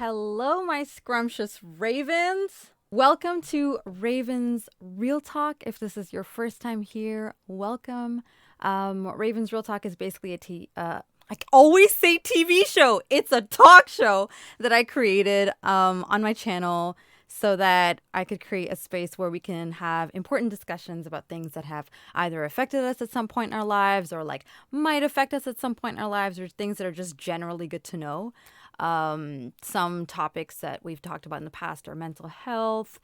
Hello, my scrumptious ravens. Welcome to Ravens Real Talk. If this is your first time here, welcome. Ravens Real Talk is basically I always say TV show. It's a talk show that I created on my channel so that I could create a space where we can have important discussions about things that have either affected us at some point in our lives or like might affect us at some point in our lives, or things that are just generally good to know. Some topics that we've talked about in the past are mental health,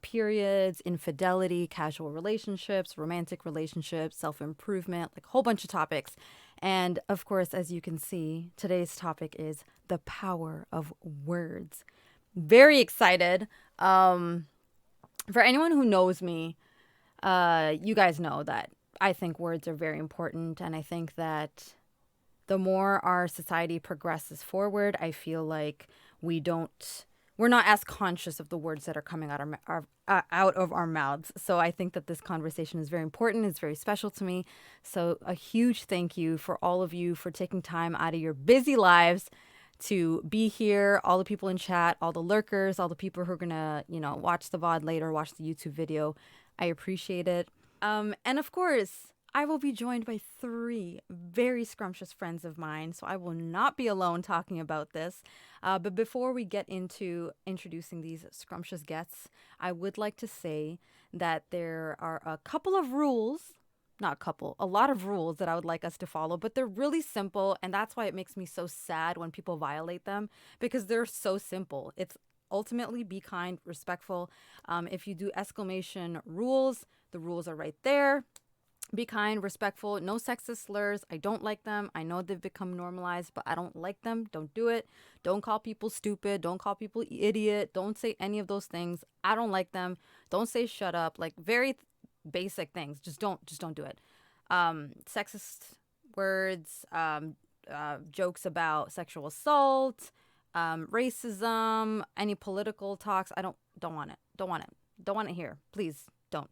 periods, infidelity, casual relationships, romantic relationships, self improvement, like a whole bunch of topics. And of course, as you can see, today's topic is the power of words. Very excited. For anyone who knows me, you guys know that I think words are very important, and I think that the more our society progresses forward, I feel like we're not as conscious of the words that are coming out of our mouths. So I think that this conversation is very important. It's very special to me. So a huge thank you for all of you for taking time out of your busy lives to be here. All the people in chat, all the lurkers, all the people who are gonna, watch the VOD later, watch the YouTube video. I appreciate it. And of course, I will be joined by three very scrumptious friends of mine, so I will not be alone talking about this. But before we get into introducing these scrumptious guests, I would like to say that there are a couple of rules, not a couple, a lot of rules that I would like us to follow, but they're really simple, and that's why it makes me so sad when people violate them, because they're so simple. It's ultimately be kind, respectful. If you do exclamation rules, the rules are right there. Be kind, respectful, no sexist slurs. I don't like them. I know they've become normalized, but I don't like them. Don't do it. Don't call people stupid. Don't call people idiot. Don't say any of those things. I don't like them. Don't say shut up. Like very basic things. Just don't do it. Sexist words, jokes about sexual assault, racism, any political talks. I don't want it. Don't want it. Don't want it here. Please don't.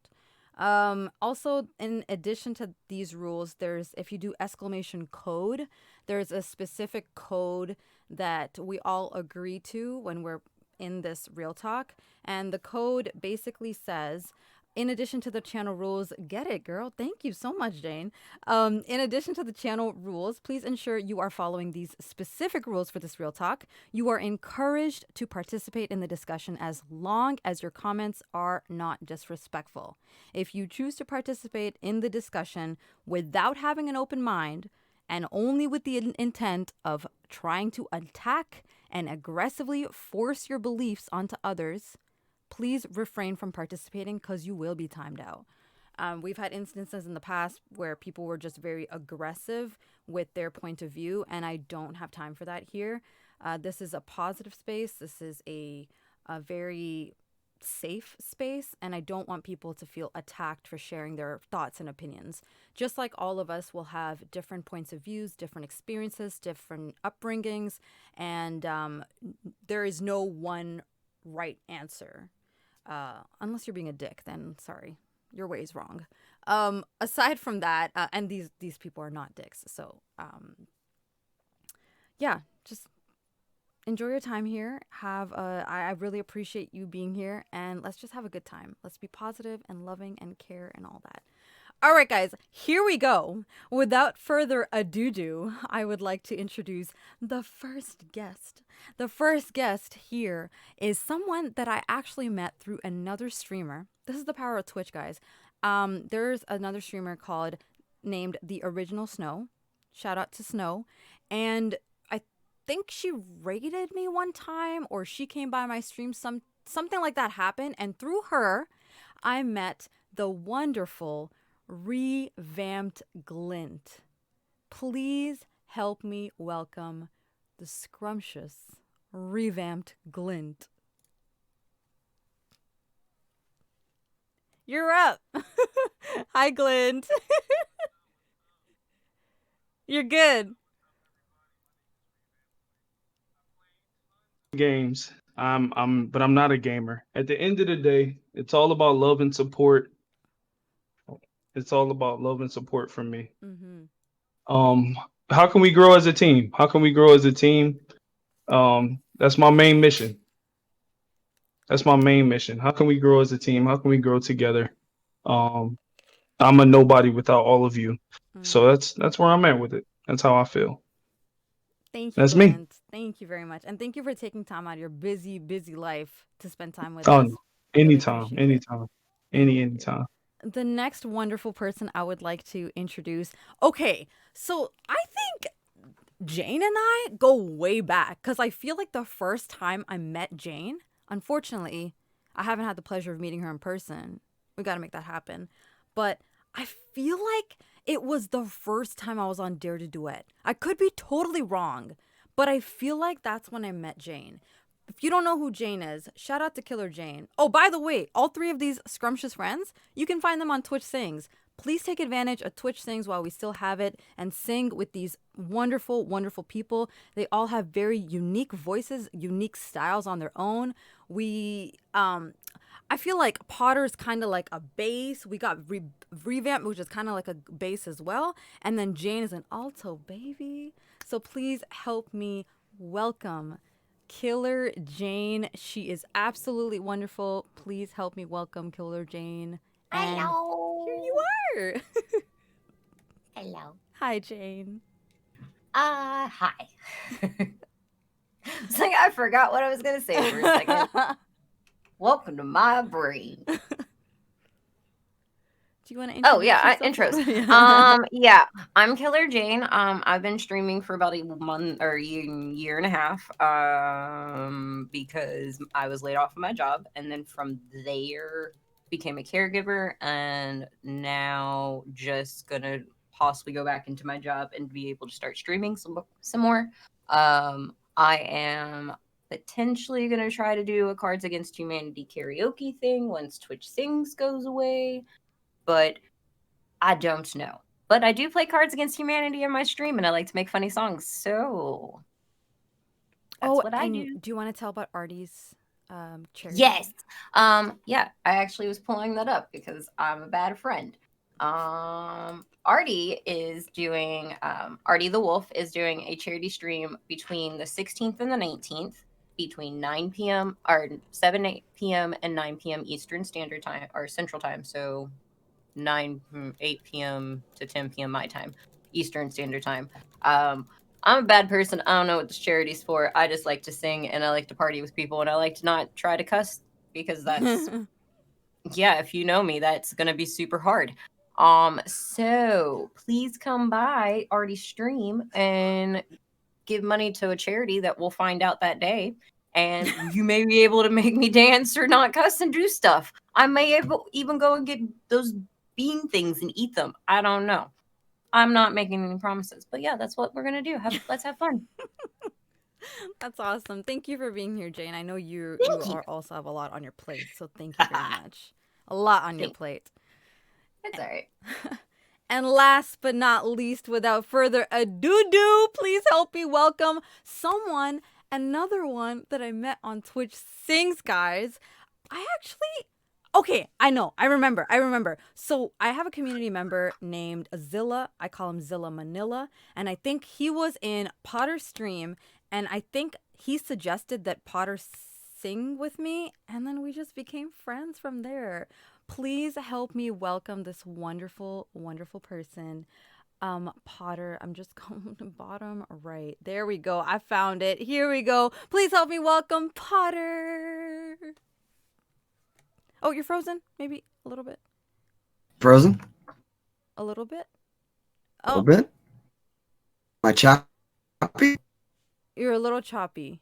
Also, in addition to these rules, if you do exclamation code, there's a specific code that we all agree to when we're in this real talk. And the code basically says, in addition to the channel rules, get it, girl. Thank you so much, Jane. In addition to the channel rules, please ensure you are following these specific rules for this real talk. You are encouraged to participate in the discussion as long as your comments are not disrespectful. If you choose to participate in the discussion without having an open mind and only with the intent of trying to attack and aggressively force your beliefs onto others, please refrain from participating because you will be timed out. We've had instances in the past where people were just very aggressive with their point of view, and I don't have time for that here. This is a positive space. This is a very safe space, and I don't want people to feel attacked for sharing their thoughts and opinions. Just like all of us will have different points of views, different experiences, different upbringings, and there is no one right answer. Unless you're being a dick, then sorry, your way is wrong. Aside from that, and these people are not dicks, so yeah, just enjoy your time here. I really appreciate you being here, and let's just have a good time. Let's be positive and loving and care and all that. All right, guys, here we go. Without further ado, I would like to introduce the first guest. The first guest here is someone that I actually met through another streamer. This is the power of Twitch, guys. There's another streamer named The Original Snow. Shout out to Snow. And I think she raided me one time, or she came by my stream. Something like that happened. And through her, I met the wonderful revamped Glint. Please help me welcome the scrumptious revamped Glint. You're up. Hi, Glint. You're good. Games. But I'm not a gamer. At the end of the day, it's all about love and support. It's all about love and support from me. Um, how can we grow as a team? How can we grow as a team? That's my main mission. That's my main mission. How can we grow as a team? How can we grow together? Um, I'm a nobody without all of you. So Mm. that's where I'm at with it. That's how I feel. Thank you, That's me. Clint. Thank you very much. And thank you for taking time out of your busy, busy life to spend time with Oh us. no. Really Anytime, appreciate it. anytime. Thank you. Anytime. The next wonderful person I would like to introduce. Okay, so I think Jane and I go way back because I feel like the first time I met Jane, unfortunately, I haven't had the pleasure of meeting her in person. We got to make that happen. But I feel like it was the first time I was on Dare to Duet. I could be totally wrong, but I feel like that's when I met Jane. If you don't know who Jane is, shout out to Killer Jane. Oh, by the way, all three of these scrumptious friends, you can find them on Twitch Sings. Please take advantage of Twitch Sings while we still have it and sing with these wonderful, wonderful people. They all have very unique voices, unique styles on their own. I feel like Potter's kind of like a bass. We got Revamp, which is kind of like a bass as well. And then Jane is an alto, baby. So please help me welcome Killer Jane. She is absolutely wonderful. Please help me welcome Killer Jane. And here Hello. you are. Hello. Hi, Jane. Hi. It's like I forgot what I was gonna say for a second. Welcome to my brain. Do you want to introduce Oh yeah, yourself? intros. Yeah. Yeah, I'm Killer Jane. I've been streaming for about a month or year and a half. Because I was laid off of my job, and then from there became a caregiver, and now just gonna possibly go back into my job and be able to start streaming some more. I am potentially gonna try to do a Cards Against Humanity karaoke thing once Twitch Sings goes away, but I don't know. But I do play Cards Against Humanity in my stream, and I like to make funny songs. So that's Oh, what I and do. do you want to tell about Artie's charity? Yes. Yeah, I actually was pulling that up because I'm a bad friend. Artie is doing Artie the Wolf is doing a charity stream between the 16th and the 19th between 9 p.m. or 8 p.m. and 9 p.m. Eastern Standard Time or Central Time. So 8 p.m. to 10 p.m. my time, Eastern Standard Time. I'm a bad person. I don't know what this charity's for. I just like to sing and I like to party with people and I like to not try to cuss because that's yeah, if you know me, that's gonna be super hard. So please come by Artie's stream and give money to a charity that we'll find out that day. And you may be able to make me dance or not cuss and do stuff. I may even go and get those bean things and eat them. I don't know. I'm not making any promises, but yeah, that's what we're gonna do. Let's have fun. That's awesome. Thank you for being here, Jane. I know you Thank you. are also have a lot on your plate, so thank you very much. A lot on your Thanks. plate. It's all right. And last but not least, without further ado, please help me welcome another one that I met on Twitch Sings, guys. Okay, I know. I remember. So I have a community member named Zilla. I call him Zilla Manila. And I think he was in Potter's stream. And I think he suggested that Potter sing with me. And then we just became friends from there. Please help me welcome this wonderful, wonderful person. Potter, I'm just going to bottom right. There we go. I found it. Here we go. Please help me welcome Potter. Oh, you're frozen? Maybe a little bit. Frozen? A little bit? A Oh, little bit? My choppy? you're a little choppy.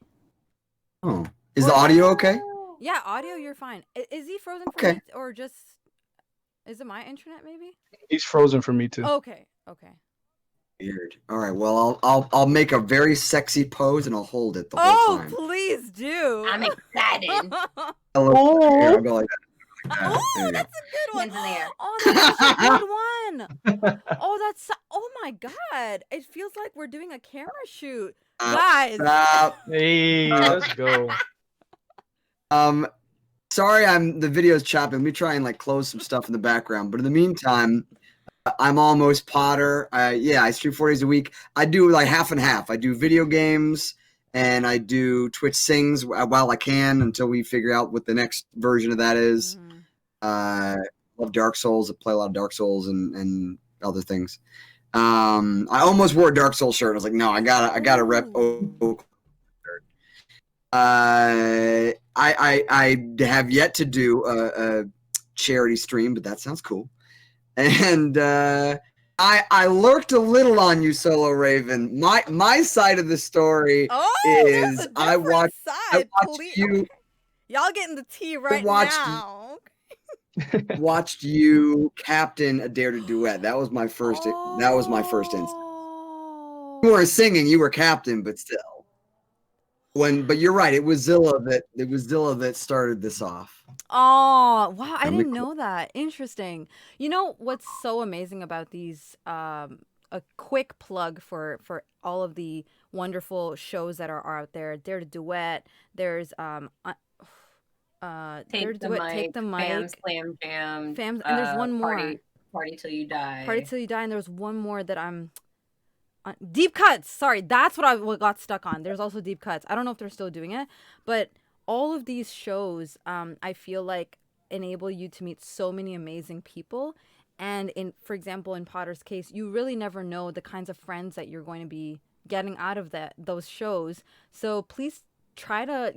Oh. Is the audio okay? Yeah, audio, you're fine. Is he frozen for Okay. me or just... Is it my internet, maybe? He's frozen for me too. Okay. Weird. All right. Well, I'll make a very sexy pose and I'll hold it the whole Oh, time. please do. I'm excited. Here, I'll go like that. Oh, There you go. that's a good one. Hands in the air. Oh, that's such a good one. Oh my God. It feels like we're doing a camera shoot. Guys. Hey, let's go. Sorry, the video's chopping. Let me try and like close some stuff in the background. But in the meantime, I'm almost Potter. Yeah, I stream 4 days a week. I do like half and half. I do video games and I do Twitch Sings while I can until we figure out what the next version of that is. Love Dark Souls. I play a lot of Dark Souls and other things. I almost wore a Dark Souls shirt. I was like, no, I gotta rep. I have yet to do a charity stream, but that sounds cool. And I lurked a little on you, Solo Raven. My side of the story is I watched you. Okay. Y'all getting the tea right now. Watched you captain a Dare to Duet. That was my first. That was my first instance. You weren't singing, you were captain, but still. But you're right. It was Zilla that started this off. Oh, wow. I didn't know that. Interesting. You know what's so amazing about these, a quick plug for all of the wonderful shows that are out there. Dare to Duet. There's Dare to Duet, Take the Mic, Fam Slam Jam, and there's one more. Party Till You Die. Party Till You Die, and there's one more that I'm Deep Cuts. Sorry, that's what I got stuck on. There's also Deep Cuts. I don't know if they're still doing it, but all of these shows, I feel like enable you to meet so many amazing people. And for example, in Potter's case, you really never know the kinds of friends that you're going to be getting out of those shows. So please try to,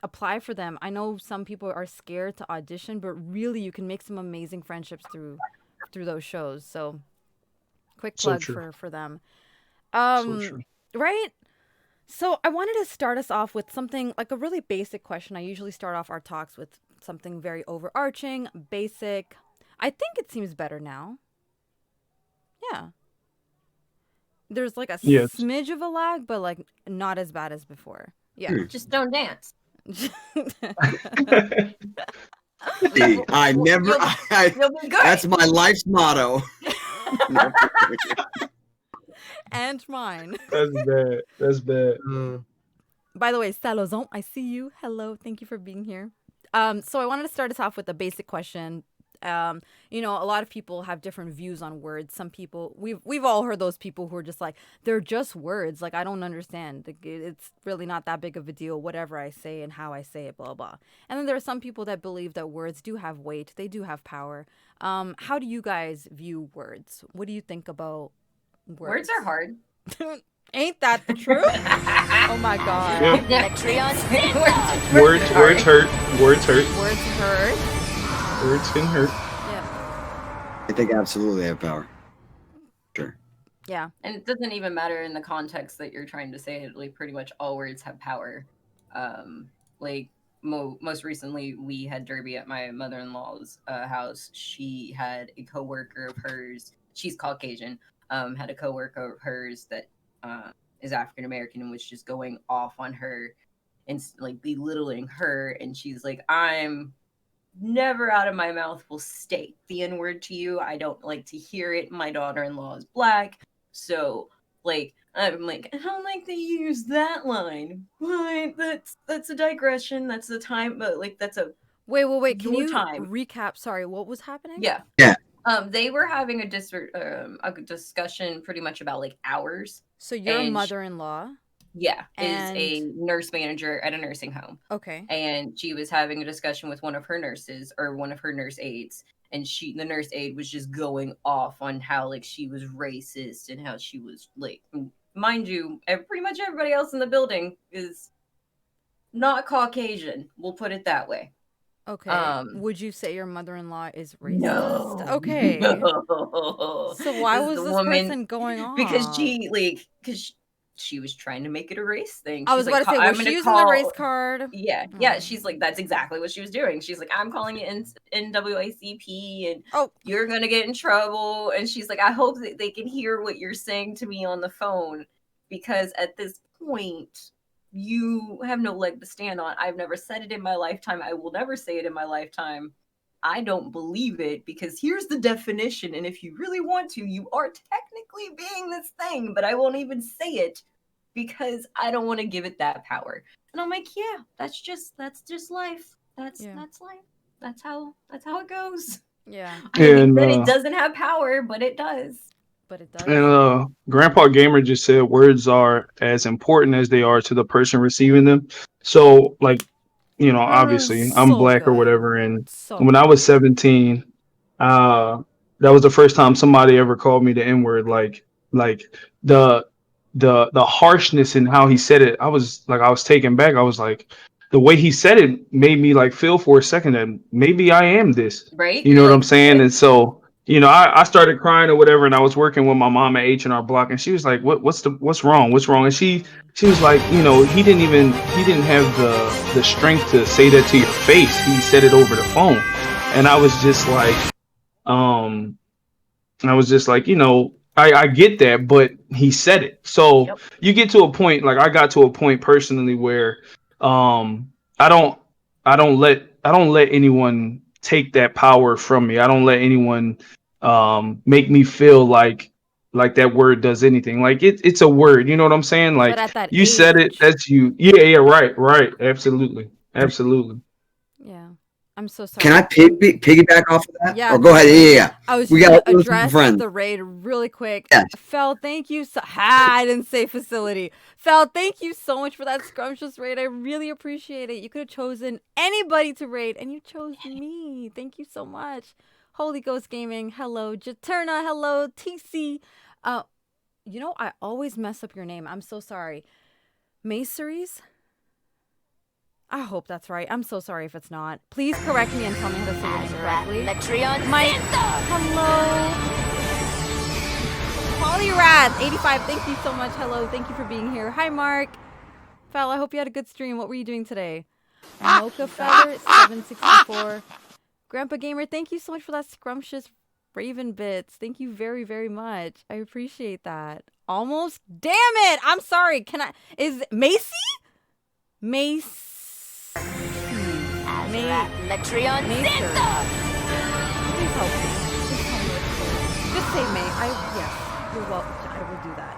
apply for them. I know some people are scared to audition, but really you can make some amazing friendships through those shows. So quick plug for them. Right? So I wanted to start us off with something like a really basic question. I usually start off our talks with something very overarching, basic. I think it seems better now. Yeah. There's like a smidge of a lag, but like not as bad as before. Yeah. Just don't dance. I never. You'll be good. That's my life's motto. And mine. That's bad. By the way, Salozon, I see you. Hello, thank you for being here. So I wanted to start us off with a basic question. A lot of people have different views on words. Some people, we've all heard those people who are just like, they're just words. Like, I don't understand. It's really not that big of a deal. Whatever I say and how I say it, blah, blah. And then there are some people that believe that words do have weight. They do have power. How do you guys view words? What do you think about words? Words are hard. Ain't that the truth? Oh my God. Yep. Words hurt. Words hurt. Words hurt. Words can hurt. Yeah. I think absolutely have power. Sure. Yeah. And it doesn't even matter in the context that you're trying to say it. Like, pretty much all words have power. Most recently, we had Derby at my mother-in-law's house. She had a coworker of hers. She's Caucasian. Had a coworker of hers that is African American and was just going off on her and like belittling her. And she's like, I'm never out of my mouth will state the N-word to you. I don't like to hear it. My daughter-in-law is black. So like, I'm like, I don't like to use that line. What? That's a digression. That's the time, but like, that's a wait. Can you recap? Sorry, what was happening? Yeah. They were having a discussion pretty much about like hours. So your mother-in-law? Yeah, is a nurse manager at a nursing home. Okay. And she was having a discussion with one of her nurses or one of her nurse aides. And the nurse aide was just going off on how like she was racist and how she was like, mind you, pretty much everybody else in the building is not Caucasian. We'll put it that way. Okay. Would you say your mother-in-law is racist? No. Okay. No. So why was this person going on? Because she was trying to make it a race thing. I was about to say, was she using the race card? Yeah. She's like, that's exactly what she was doing. She's like, I'm calling it NAACP and you're going to get in trouble. And she's like, I hope that they can hear what you're saying to me on the phone because at this point, you have no leg to stand on. I've never said it in my lifetime. I will never say it in my lifetime. I don't believe it because here's the definition. And if you really want to, you are technically being this thing, but I won't even say it because I don't want to give it that power. And I'm like, yeah, that's just life. That's life. That's how it goes. Yeah. I mean, it doesn't have power, but it does. but it does. And Grandpa Gamer just said words are as important as they are to the person receiving them. So, like, obviously I'm So black or good. whatever, and So when I good. was 17, uh, that was the first time somebody ever called me the N word. Like the the harshness in how he said it, I was taken back. I was like, the way he said it made me like feel for a second that maybe I am this. Right? You You're know what like, I'm saying? And so, I started crying or whatever, and I was working with my mom at H&R Block, and she was like, what's wrong? What's wrong? And she was like, he didn't have the strength to say that to your face. He said it over the phone. And um I was just like, I get that, but he said it. So yep. you get to a point, like I got to a point personally where I don't I don't let anyone take that power from me. I don't let anyone make me feel like that word does anything. Like it's a word, you know what I'm saying? But Like at that you said it, age. that's you. Yeah, right. Absolutely. Absolutely. Yeah. I'm so sorry. Can I piggyback off of that? Yeah, Or go go ahead. for Yeah, it. yeah, yeah. I was We just got gonna to listen to address friends. the raid really quick. Yes. Fel, thank you so I didn't say facility. Fel, thank you so much for that scrumptious raid. I really appreciate it. You could have chosen anybody to raid, and you chose me. Thank you so much. Holy Ghost Gaming, hello. Jaterna, hello. TC. I always mess up your name. I'm so sorry. Maceries? I hope that's right. I'm so sorry if it's not. Please correct me and tell me how to say your name correctly. Mike, hello. Polyrath, 85, thank you so much. Hello, thank you for being here. Hi, Mark. Fal, I hope you had a good stream. What were you doing today? Mocha Feather, 764. Grandpa Gamer, thank you so much for that scrumptious Raven bits. Thank you very, very much. I appreciate that. Almost. Damn it! I'm sorry. Is it Macy? Mace. Macer. Please help me. Just tell me what to do. Just say May. Yes. You're welcome. I will do that.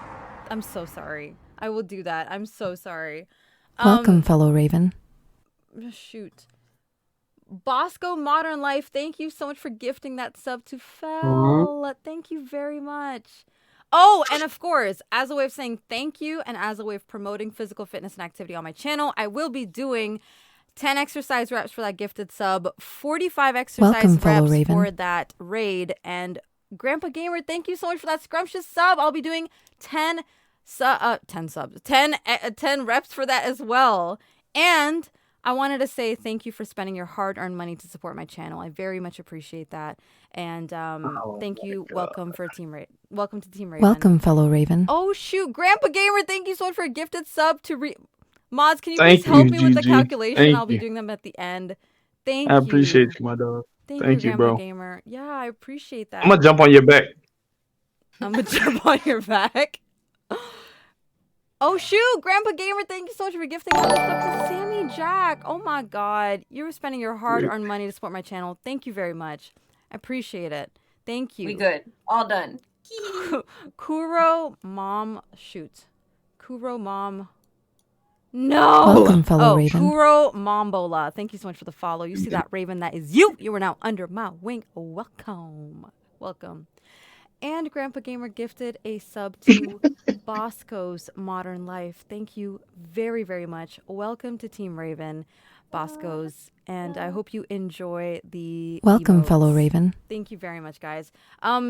I'm so sorry. I will do that. I'm so sorry. Welcome, fellow Raven. Shoot. Bosco Modern Life, thank you so much for gifting that sub to Fel. Thank you very much. Oh, and of course, as a way of saying thank you and as a way of promoting physical fitness and activity on my channel, I will be doing 10 exercise reps for that gifted sub, 45 exercise reps for that raid, and Grandpa Gamer, thank you so much for that scrumptious sub. I'll be doing 10 reps for that as well. And I wanted to say thank you for spending your hard-earned money to support my channel. I very much appreciate that. And thank you. Welcome to Team Raven. Welcome, fellow Raven. Oh, shoot. Grandpa Gamer, thank you so much for a gifted sub to Mods, can you Thank please help you, me with the GG. calculation? I'll be you. doing them at the end. Thank I you. appreciate you, my dog. Thank Thank you, you, Grandpa bro. Gamer. Yeah, I appreciate that. I'm gonna jump on your back. I'm gonna jump on your back. Oh, shoot. Grandpa Gamer, thank you so much for gifting all this stuff to Sammy Jack. Oh, my God. You're spending your hard-earned money to support my channel. Thank you very much. I appreciate it. Thank you. We good. All done. Kuro Mom. Shoot. Kuro Mom. No. Welcome, fellow Raven. Kuro Mombola. Thank you so much for the follow. You see that, Raven? That is you. You are now under my wing. Welcome. Welcome. And Grandpa Gamer gifted a sub to Bosco's Modern Life. Thank you very, very much. Welcome to Team Raven, Bosco's. And I hope you enjoy the Welcome, emotes. fellow Raven. Thank you very much, guys.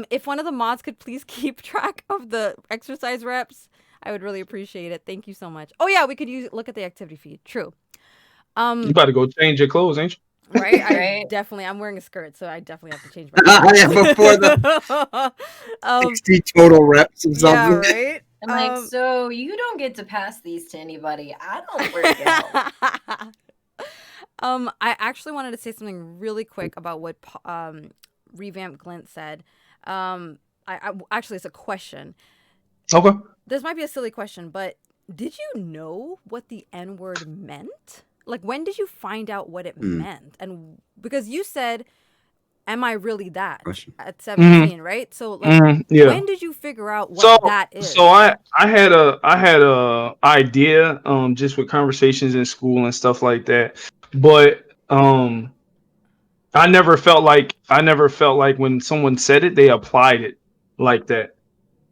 If one of the mods could please keep track of the exercise reps, I would really appreciate it. Thank you so much. Oh, yeah, we could look at the activity feed. True. You about to go change your clothes, ain't you? Right? I'm wearing a skirt, so I definitely have to change my Yeah, before the 60 total reps or something. Yeah, right? I'm like, so you don't get to pass these to anybody. I don't work out. I actually wanted to say something really quick about what Revamp Glint said. Actually, it's a question. Okay. This might be a silly question, but did you know what the N-word meant? Like, when did you find out what it meant? And because you said, am I really that? At 17, right? So, like, when did you figure out what that is? So I had a idea just with conversations in school and stuff like that. But I never felt like when someone said it, they applied it like that.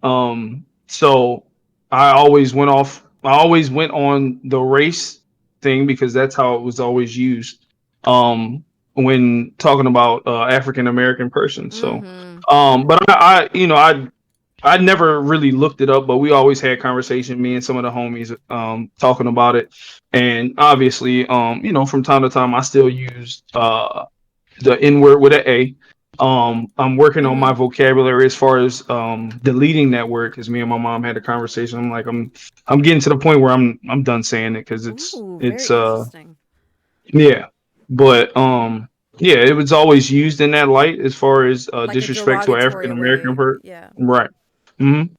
So I always went off. I always went on the race thing because that's how it was always used. When talking about African American person. So, but I never really looked it up, but we always had conversation, me and some of the homies, talking about it. And obviously, from time to time, I still use the N word with an A. I'm working on my vocabulary as far as deleting that word because me and my mom had a conversation. I'm like, I'm getting to the point where I'm done saying it because very interesting. yeah, but yeah, it was always used in that light as far as Like a disrespect to an derogatory African American way. person. Yeah. Right. Mm-hmm.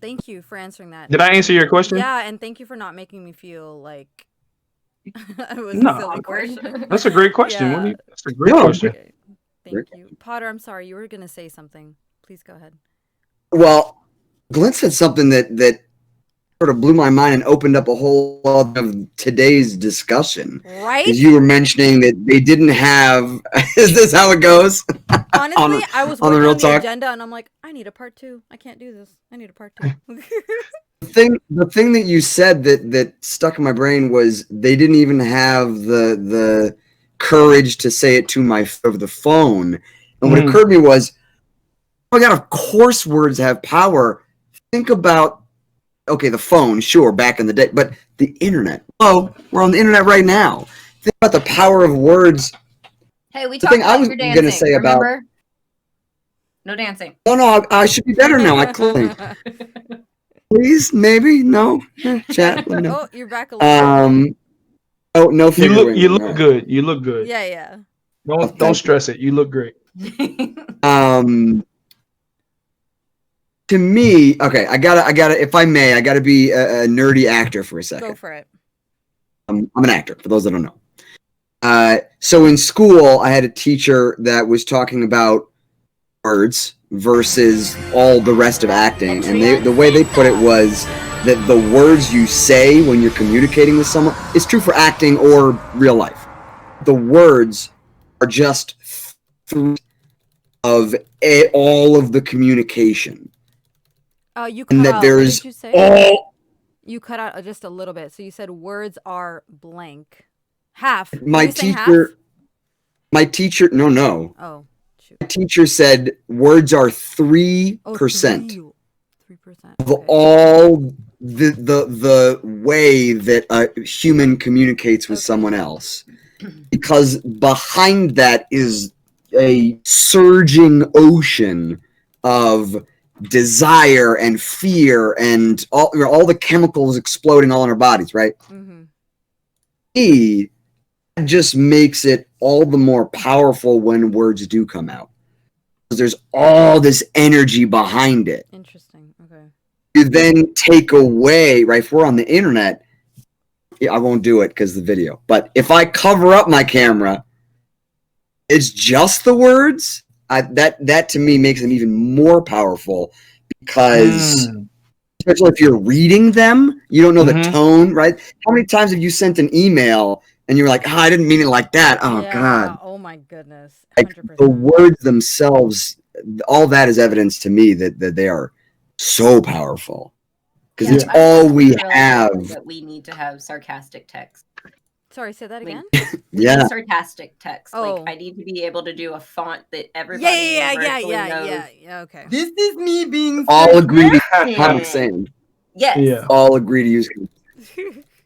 Thank you for answering that. Did I answer your question? Yeah, and thank you for not making me feel like it was a No, silly question. that's a great question. Yeah. That's a great No. question. Okay. Thank you. Potter, I'm sorry. You were going to say something. Please go ahead. Well, Glenn said something that sort of blew my mind and opened up a whole lot of today's discussion. Right? Because you were mentioning that they didn't have. Is this how it goes? Honestly, I was on working the real on the talk? agenda, and I'm like, I need a part 2. I can't do this. I need a part 2. The thing that you said that stuck in my brain was they didn't even have the courage to say it to my over the phone. And what occurred to me was, oh my God, of course words have power. Think about, okay, the phone, sure, back in the day, but the internet. Oh, we're on the internet right now. Think about the power of words. Hey, we The talked thing I about was your gonna dancing. say Remember? No dancing. No, I should be better now. I clean. Please, maybe, no, chat. Let me know. Oh, you're back a little bit. Oh, no figure. You look good. You look good. Yeah, yeah. Don't stress it. You look great. To me, okay, I gotta. If I may, I gotta be a nerdy actor for a second. Go for it. I'm an actor. For those that don't know. So in school, I had a teacher that was talking about words versus all the rest of acting, and the way they put it was that the words you say when you're communicating with someone, it's true for acting or real life. The words are just through of all of the communication. You cut out. What did you say? You cut out just a little bit. So you said words are blank. Half. My teacher. No. Oh, shoot. My teacher said words are 3%. 3% of all the way that a human communicates with someone else, because behind that is a surging ocean of desire and fear and all the chemicals exploding all in our bodies, right? That just makes it all the more powerful when words do come out. Because there's all this energy behind it. Interesting. Okay. You then take away, right? If we're on the internet, I won't do it because of the video. But if I cover up my camera, it's just the words. That to me makes them even more powerful because, especially if you're reading them, you don't know the tone, right? How many times have you sent an email and you're like, I didn't mean it like that. Oh, yeah. God. Oh, my goodness. 100%. Like, the words themselves, all that is evidence to me that they are so powerful. Because it's all we have. That we need to have sarcastic text. Sorry, say that again? Yeah. Sarcastic text. Oh. Like, I need to be able to do a font that everybody Yeah, okay. This is me being all agree to have the same. Yes. Yeah. All agree to use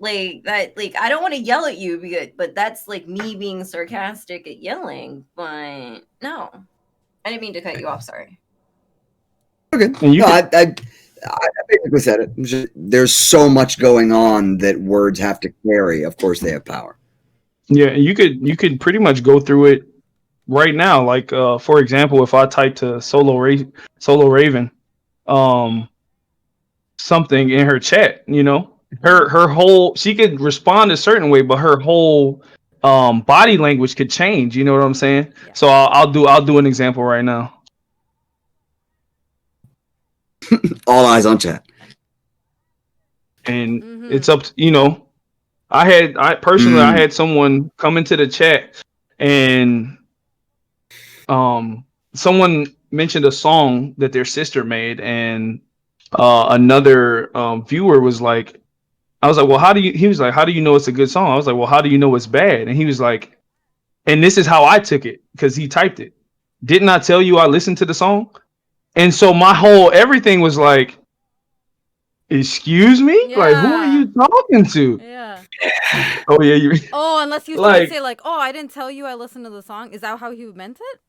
like that, like I don't want to yell at you, but that's like me being sarcastic at yelling. But no, I didn't mean to cut you off. Sorry. Okay. No, I basically said it. There's so much going on that words have to carry. Of course, they have power. Yeah, you could pretty much go through it right now. Like for example, if I type to Solo Raven, something in her chat, her whole, she could respond a certain way, but her whole body language could change. You know what I'm saying? Yeah. So I'll do an example right now. All eyes on chat. And it's up to, I had someone come into the chat and someone mentioned a song that their sister made, and another viewer was like, I was like, well, how do you? He was like, how do you know it's a good song? I was like, well, how do you know it's bad? And he was like, and this is how I took it because he typed it. Didn't I tell you I listened to the song? And so my whole everything was like, excuse me, like who are Yeah. you talking to? Yeah. Oh yeah, you Oh, unless he was trying to like say like, oh, I didn't tell you I listened to the song. Is that how he meant it?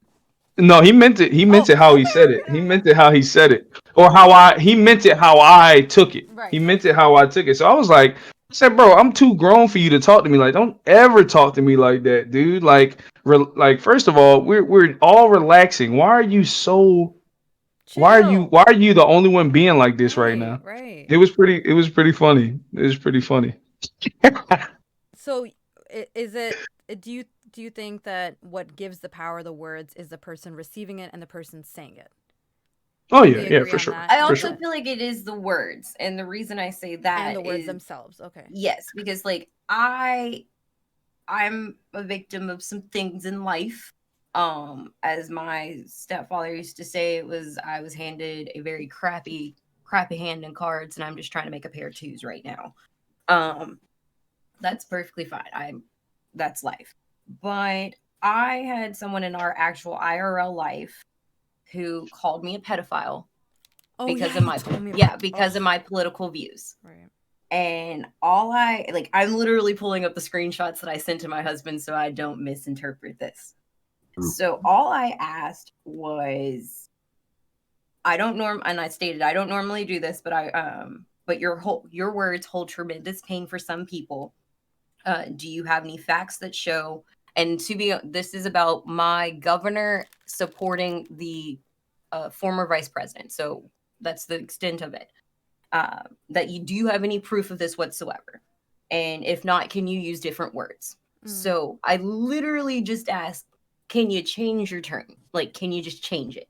no, he meant it. He meant Oh, it how he okay, said it. okay, He okay. meant it how he said it, or he meant it how I took it. Right. He meant it how I took it. So I was like, I said, bro, I'm too grown for you to talk to me like. Don't ever talk to me like that, dude. Like, like first of all, we're all relaxing. Why are you so? Chill. Why are you the only one being like this right now? Right. It was pretty funny. It was pretty funny. So, is it? Do you think that what gives the power of the words is the person receiving it and the person saying it? Oh Can yeah, we yeah, agree for on sure. that? I For also sure. feel like it is the words, and the reason I say that And the words is themselves. Okay. yes, because like I'm a victim of some things in life. As my stepfather used to say, I was handed a very crappy hand in cards, and I'm just trying to make a pair of twos right now. That's perfectly fine. That's life. But I had someone in our actual IRL life who called me a pedophile Oh, because yeah, of you my told me about- because of oh. my political views. Right. And I'm literally pulling up the screenshots that I sent to my husband so I don't misinterpret this. So all I asked was, and I stated I don't normally do this, but your words hold tremendous pain for some people. Do you have any facts that show? And this is about my governor supporting the former vice president. So that's the extent of it. That you do have any proof of this whatsoever? And if not, can you use different words? So I literally just asked, can you change your term? Like, can you just change it?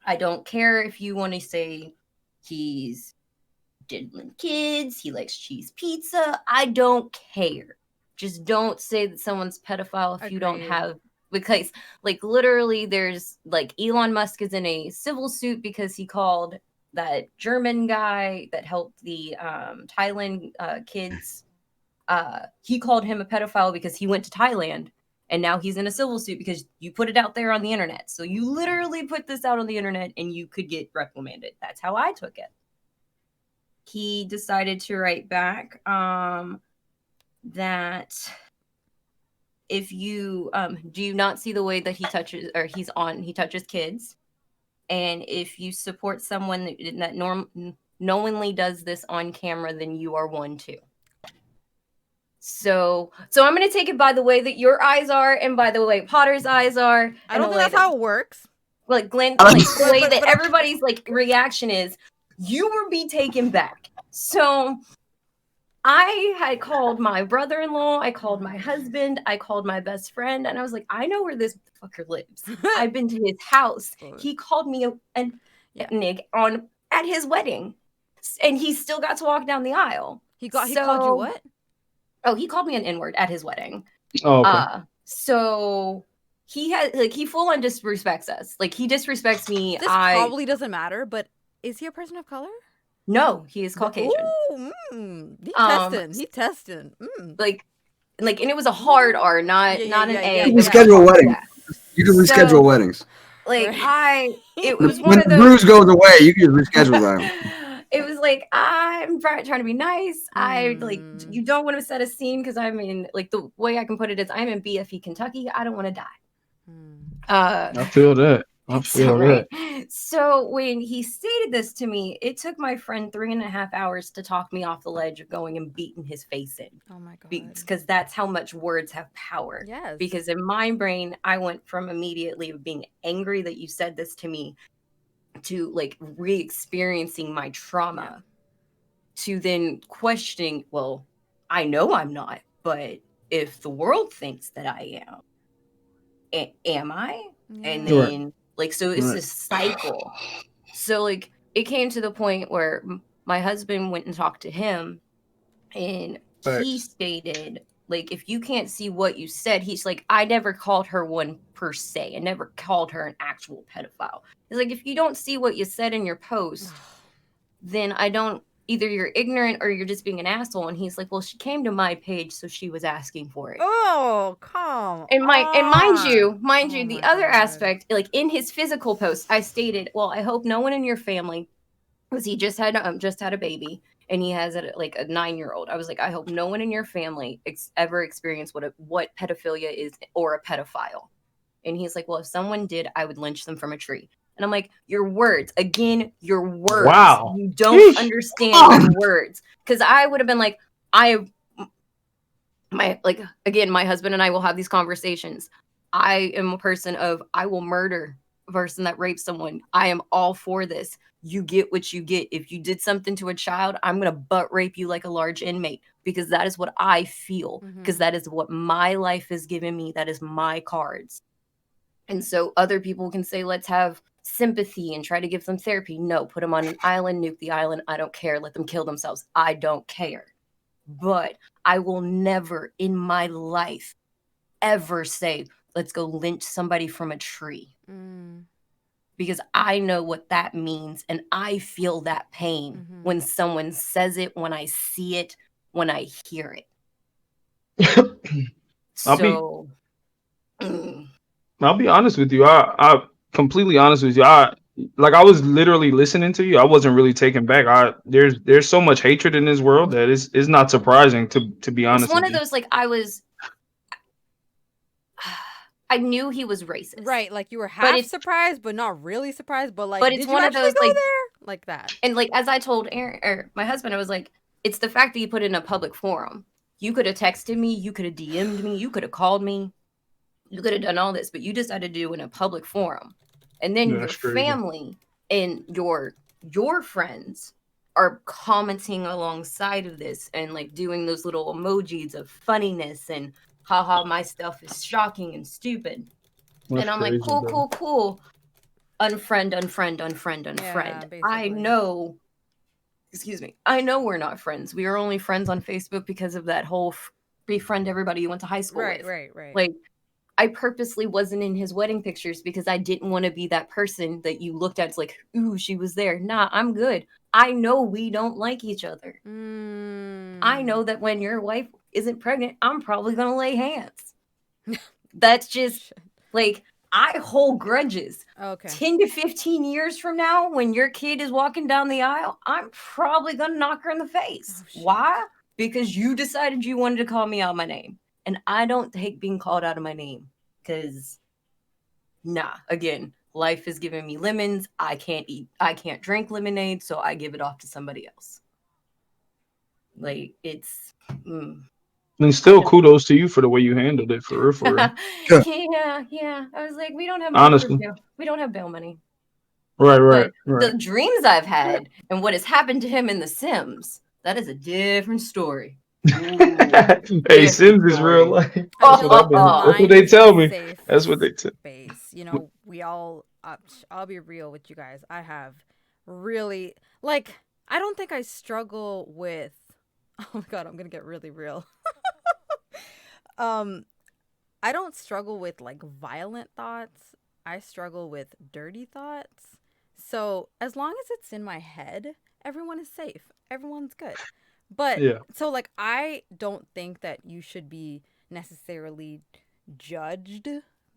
I don't care if you want to say he's diddling kids, he likes cheese pizza. I don't care. Just don't say that someone's pedophile if you don't Agreed. have, because like literally there's like Elon Musk is in a civil suit because he called that German guy that helped the Thailand kids. He called him a pedophile because he went to Thailand, and now he's in a civil suit because you put it out there on the internet. So you literally put this out on the internet and you could get reprimanded. That's how I took it. He decided to write back that if you do you not see the way that he touches kids, and if you support someone that knowingly does this on camera, then you are one too. So I'm going to take it by the way that your eyes are and by the way Potter's eyes are. I don't think that's how it works. Like Glenn, like the way that everybody's like reaction is, you will be taken back. So I had called my brother-in-law, I called my husband, I called my best friend, and I was like, I know where this fucker lives. I've been to his house. He called me a nig at his wedding, and he still got to walk down the aisle. He called you what? Oh, he called me an N-word at his wedding. Oh, okay. So he full on disrespects us. Like he disrespects me. This probably doesn't matter, but is he a person of color? No, he is Caucasian. Ooh, he testing. Like, and it was a hard R, not an A. You can reschedule weddings. You can reschedule weddings. Like it was when the bruise goes away, you can just reschedule that. It was like, I'm trying to be nice. I like, you don't want to set a scene because I'm in, like, the way I can put it is I'm in BFE, Kentucky. I don't want to die. I feel that. So when he stated this to me, it took my friend 3.5 hours to talk me off the ledge of going and beating his face in. Oh my God. Because that's how much words have power. Yes. Because in my brain, I went from immediately being angry that you said this to me to like re-experiencing my trauma to then questioning, well, I know I'm not, but if the world thinks that I am I? And then like, so it's this cycle. So like it came to the point where my husband went and talked to him, and he stated Like, if you can't see what you said, he's like, I never called her one per se. I never called her an actual pedophile. He's like, if you don't see what you said in your post, then I don't, either you're ignorant or you're just being an asshole. And he's like, well, she came to my page, so she was asking for it. Oh, come and mind you, Oh the my other God. aspect, like in his physical post, I stated, well, I hope no one in your family, because he just had a baby, and he has a 9-year-old. I was like, I hope no one in your family ever experienced what pedophilia is or a pedophile. And he's like, well, if someone did, I would lynch them from a tree. And I'm like, your words, again, your words. Wow. You don't understand your words. Because I would have been like, my husband and I will have these conversations. I am a person of, I will murder a person that rapes someone. I am all for this. You get what you get. If you did something to a child, I'm going to butt rape you like a large inmate, because that is what I feel, because that is what my life has given me. That is my cards. And so other people can say, let's have sympathy and try to give them therapy. No, put them on an island, nuke the island. I don't care. Let them kill themselves. I don't care. But I will never in my life ever say, let's go lynch somebody from a tree. Because I know what that means. And I feel that pain when someone says it, when I see it, when I hear it. I'll be honest with you. I completely honest with you. I was literally listening to you. I wasn't really taken back. There's so much hatred in this world that is not surprising, to be honest. It's one of those, like, I knew he was racist. Right, like you were half surprised, but not really surprised. But like, but it's did one you of those go like there? Like that. And like, as I told Aaron or my husband, I was like, it's the fact that you put it in a public forum. You could have texted me, you could have DM'd me, you could have called me, you could have done all this, but you decided to do it in a public forum. And then your family and your friends are commenting alongside of this and like doing those little emojis of funniness and haha, my stuff is shocking and stupid. And I'm like, cool. Unfriend. Yeah, I know, I know we're not friends. We are only friends on Facebook because of that whole befriend everybody you went to high school with. Right. Like, I purposely wasn't in his wedding pictures because I didn't want to be that person that you looked at. It's like, ooh, she was there. Nah, I'm good. I know we don't like each other. I know that when your wife isn't pregnant, I'm probably going to lay hands. That's just, like, I hold grudges. Okay. 10 to 15 years from now, when your kid is walking down the aisle, I'm probably going to knock her in the face. Why? Because you decided you wanted to call me out my name. And I don't take being called out of my name. Because, again, life has given me lemons. I can't drink lemonade, so I give it off to somebody else. Like, it's... And still, kudos to you for the way you handled it, for real. Yeah. I was like, we don't have money. Honestly. We don't have bail money. Right. The dreams I've had and what has happened to him in The Sims, that is a different story. Hey, Sims is real life. That's what they tell me. That's what they tell me. You know, we all, I'll be real with you guys. I have really, like, I don't think I struggle with, oh my God, I'm going to get really real. I don't struggle with like violent thoughts. I struggle with dirty thoughts. So as long as it's in my head, everyone is safe. Everyone's good. But so like, I don't think that you should be necessarily judged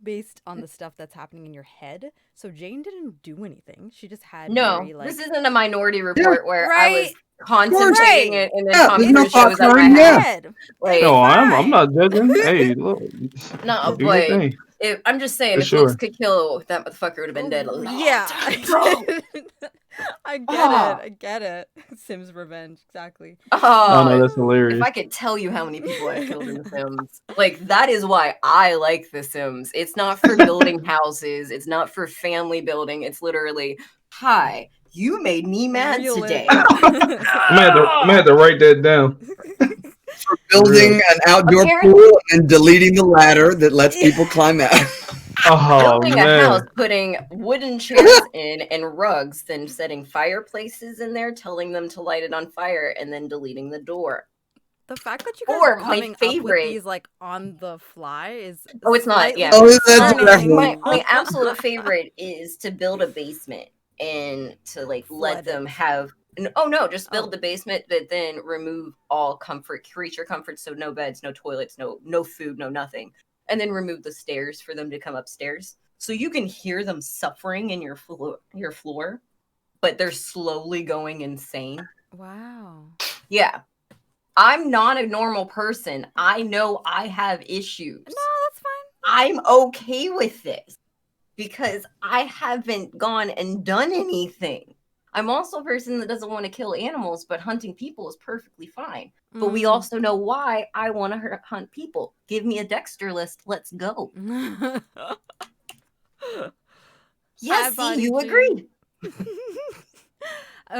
based on the stuff that's happening in your head. So Jane didn't do anything. She just had this isn't a Minority Report where I was contemplating it and then Thomas shows up my head. Like, no, I'm not judging. Hey, look. No, but I'm just saying, if looks could kill, that motherfucker would have been dead a long time ago. I get it. Sims revenge, exactly. Oh, no, that's hilarious. If I could tell you how many people I killed in The Sims, like, that is why I like The Sims. It's not for building houses. It's not for family building. It's literally, hi, you made me mad today. I'm gonna have to write that down. For building an outdoor pool and deleting the ladder that lets people climb out. Building a house, putting wooden chairs in and rugs, then setting fireplaces in there, telling them to light it on fire, and then deleting the door. The fact that you guys Or are my coming up with favorite. these like on the fly is Oh, it's not. slightly Yeah. Oh, that's concerning. My absolute favorite is to build a basement and to like let Flood them it. have. Oh no, just build Oh. the basement, but then remove all creature comforts. So no beds, no toilets, no food, no nothing, and then remove the stairs for them to come upstairs. So you can hear them suffering in your floor, but they're slowly going insane. Wow. Yeah. I'm not a normal person. I know I have issues. No, that's fine. I'm okay with this because I haven't gone and done anything. I'm also a person that doesn't want to kill animals, but hunting people is perfectly fine. But we also know why I want to hunt people. Give me a Dexter list. Let's go. Yes, see, you agreed.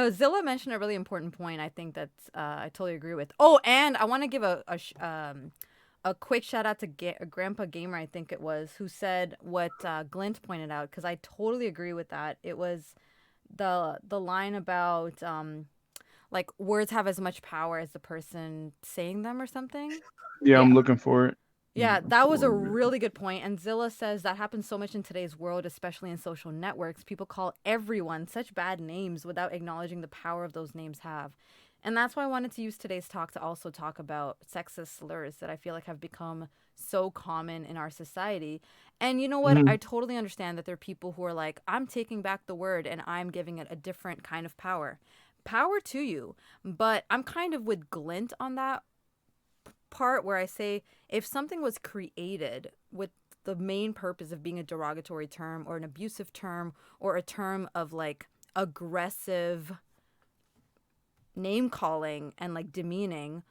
Zilla mentioned a really important point. I think that I totally agree with. Oh, and I want to give a quick shout out to Grandpa Gamer, I think it was, who said what Glint pointed out, because I totally agree with that. It was the line about like words have as much power as the person saying them or something. Yeah, I'm looking for it. Yeah, that was a really good point. And Zilla says that happens so much in today's world, especially in social networks. People call everyone such bad names without acknowledging the power of those names have. And that's why I wanted to use today's talk to also talk about sexist slurs that I feel like have become so common in our society. And you know what? I totally understand that there are people who are like, I'm taking back the word and I'm giving it a different kind of power. Power to you. But I'm kind of with Glint on that part where I say if something was created with the main purpose of being a derogatory term or an abusive term or a term of like aggressive name calling and like demeaning,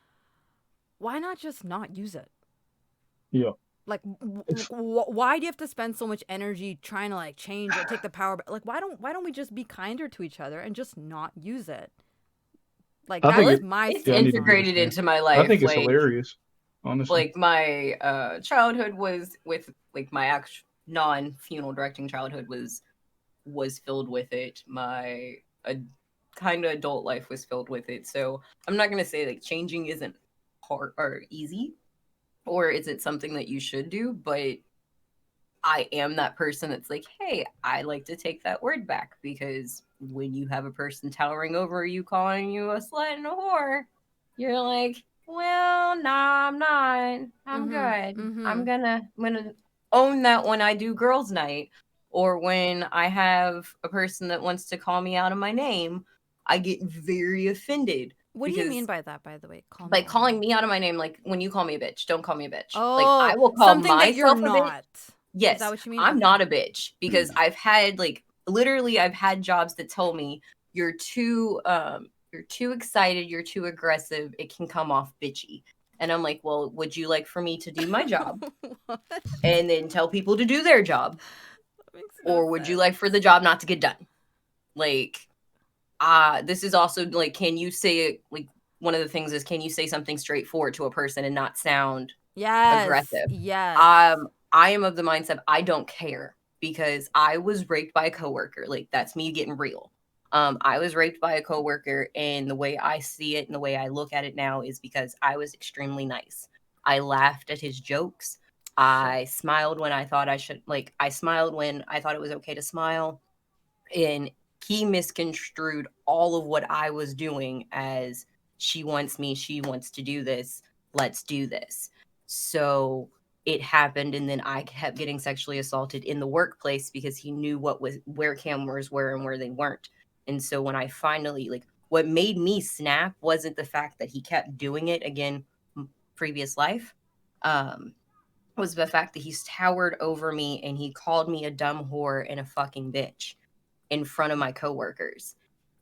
why not just not use it? Yeah. Like why do you have to spend so much energy trying to like change or take the power back? Like why don't we just be kinder to each other and just not use it? Like that's my it's stance integrated into my I life. think it's like, hilarious, honestly. like my childhood was with like my actual non-funeral directing childhood was filled with it. My kind of adult life was filled with it. So I'm not gonna say like changing isn't hard or easy, or is it something that you should do, but I am that person that's like, hey, I like to take that word back, because when you have a person towering over you calling you a slut and a whore, you're like, well, nah, I'm not. I'm good. I'm gonna own that when I do girls' night, or when I have a person that wants to call me out of my name. I get very offended. What do you mean by that, by the way? Calling me out of my name, like when you call me a bitch, don't call me a bitch. Oh, like I will call something that you're myself a bitch. not. Yes, is that what you mean? I'm Okay. not a bitch, because I've had like literally I've had jobs that tell me you're too excited, you're too aggressive, it can come off bitchy. And I'm like, well, would you like for me to do my job and then tell people to do their job? Or would you like for the job not to get done? Like, this is also like, can you say it? Like, one of the things is, can you say something straightforward to a person and not sound aggressive? Yes. I am of the mindset I don't care, because I was raped by a coworker. Like, that's me getting real. I was raped by a coworker, and the way I see it and the way I look at it now is because I was extremely nice. I laughed at his jokes. I smiled when I thought I should. Like, I smiled when I thought it was okay to smile. And he misconstrued all of what I was doing as, she wants me, she wants to do this, let's do this. So it happened, and then I kept getting sexually assaulted in the workplace because he knew where cameras were and where they weren't. And so when I finally, like, what made me snap wasn't the fact that he kept doing it again, previous life, was the fact that he's towered over me and he called me a dumb whore and a fucking bitch in front of my coworkers.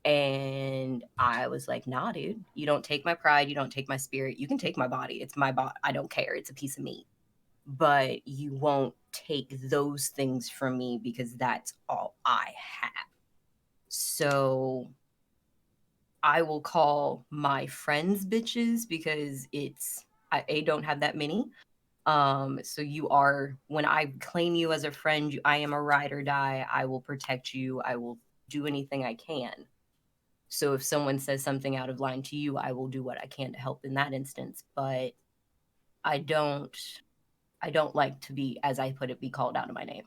And I was like, nah, dude, you don't take my pride, you don't take my spirit, you can take my body, it's my body, I don't care, it's a piece of meat, but you won't take those things from me, because that's all I have. So I will call my friends bitches, because I don't have that many. So you are, when I claim you as a friend, I am a ride or die. I will protect you. I will do anything I can. So if someone says something out of line to you, I will do what I can to help in that instance. But I don't like to be, as I put it, be called out of my name.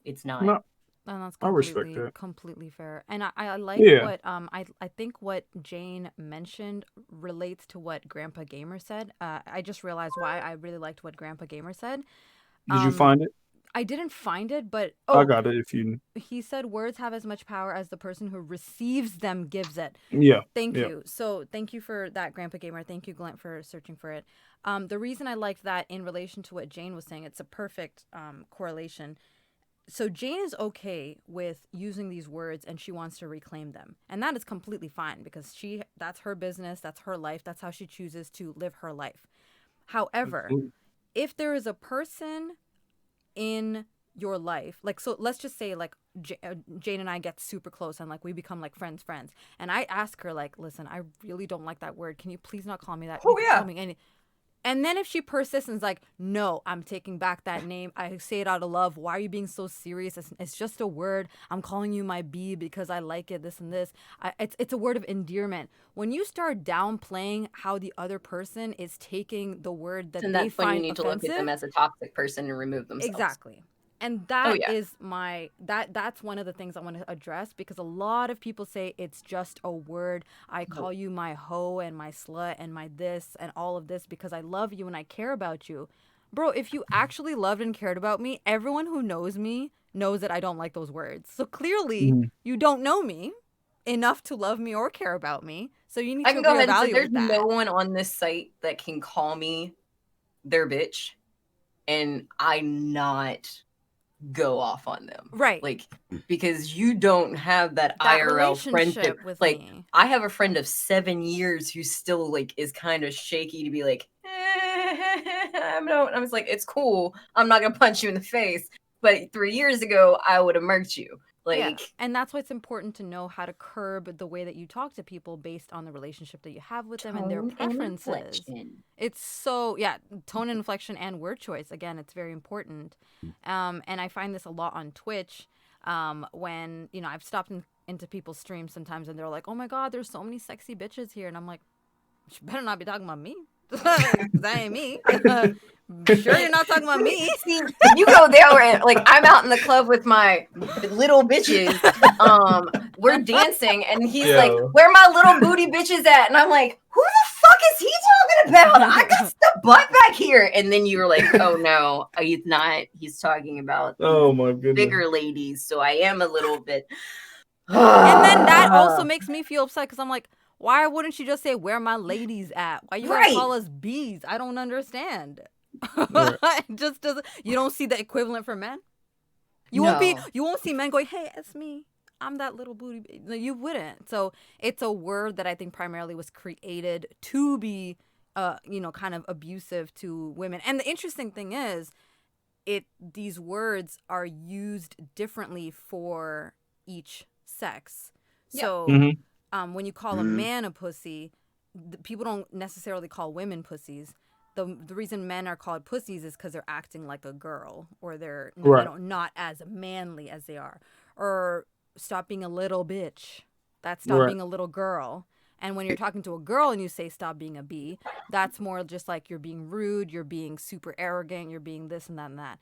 It's not. No, And that's I respect that. completely fair. And I like Yeah. what I think what Jane mentioned relates to what Grandpa Gamer said. I just realized why I really liked what Grandpa Gamer said. Did you find it? I didn't find it, but I got it. If you. He said words have as much power as the person who receives them gives it. Yeah. Thank you. So thank you for that, Grandpa Gamer. Thank you, Glenn, for searching for it. The reason I liked that in relation to what Jane was saying, it's a perfect correlation. So Jane is okay with using these words and she wants to reclaim them. And that is completely fine because that's her business, that's her life, that's how she chooses to live her life. However, if there is a person in your life, like, so let's just say like Jane and I get super close and like we become like friends, and I ask her like, listen, I really don't like that word, can you please not call me that? Oh yeah. And then if she persists and is like, no, I'm taking back that name, I say it out of love, why are you being so serious? It's just a word, I'm calling you my bee because I like it, this and this. It's a word of endearment. When you start downplaying how the other person is taking the word that they find offensive, you need to look at them as a toxic person and remove themselves. Exactly. And that is that's one of the things I want to address, because a lot of people say it's just a word. I call you my hoe and my slut and my this and all of this because I love you and I care about you. Bro, if you actually loved and cared about me, everyone who knows me knows that I don't like those words. So clearly you don't know me enough to love me or care about me. So you need to go ahead and say there's no one on this site that can call me their bitch and I not go off on them, right? Like, because you don't have that IRL friendship with like me. I have a friend of 7 years who still like is kind of shaky to be like, I was like, it's cool, I'm not gonna punch you in the face, but 3 years ago I would have murked you. Like, and that's why it's important to know how to curb the way that you talk to people based on the relationship that you have with them and their preferences. It's so, tone and inflection and word choice. Again, it's very important. And I find this a lot on Twitch when, I've stopped into people's streams sometimes and they're like, oh my God, there's so many sexy bitches here. And I'm like, you better not be talking about me. That ain't me. Sure, you're not talking about me. See, you go there where like I'm out in the club with my little bitches. We're dancing, and he's like, "Where my little booty bitches at?" And I'm like, "Who the fuck is he talking about? I got the butt back here." And then you were like, "Oh no, he's not. He's talking about my goodness, bigger ladies." So I am a little bit. And then that also makes me feel upset because I'm like, why wouldn't you just say where my ladies at? Why you gotta call us bees? I don't understand. It just doesn't. You don't see the equivalent for men. You won't see men going, "Hey, it's me. I'm that little booty." No, you wouldn't. So it's a word that I think primarily was created to be, kind of abusive to women. And the interesting thing is, these words are used differently for each sex. So. When you call a man a pussy, people don't necessarily call women pussies. The reason men are called pussies is because they're acting like a girl, or they're not as manly as they are. Or stop being a little bitch. That's stop being a little girl. And when you're talking to a girl and you say stop being a bee, that's more just like you're being rude, you're being super arrogant, you're being this and that and that.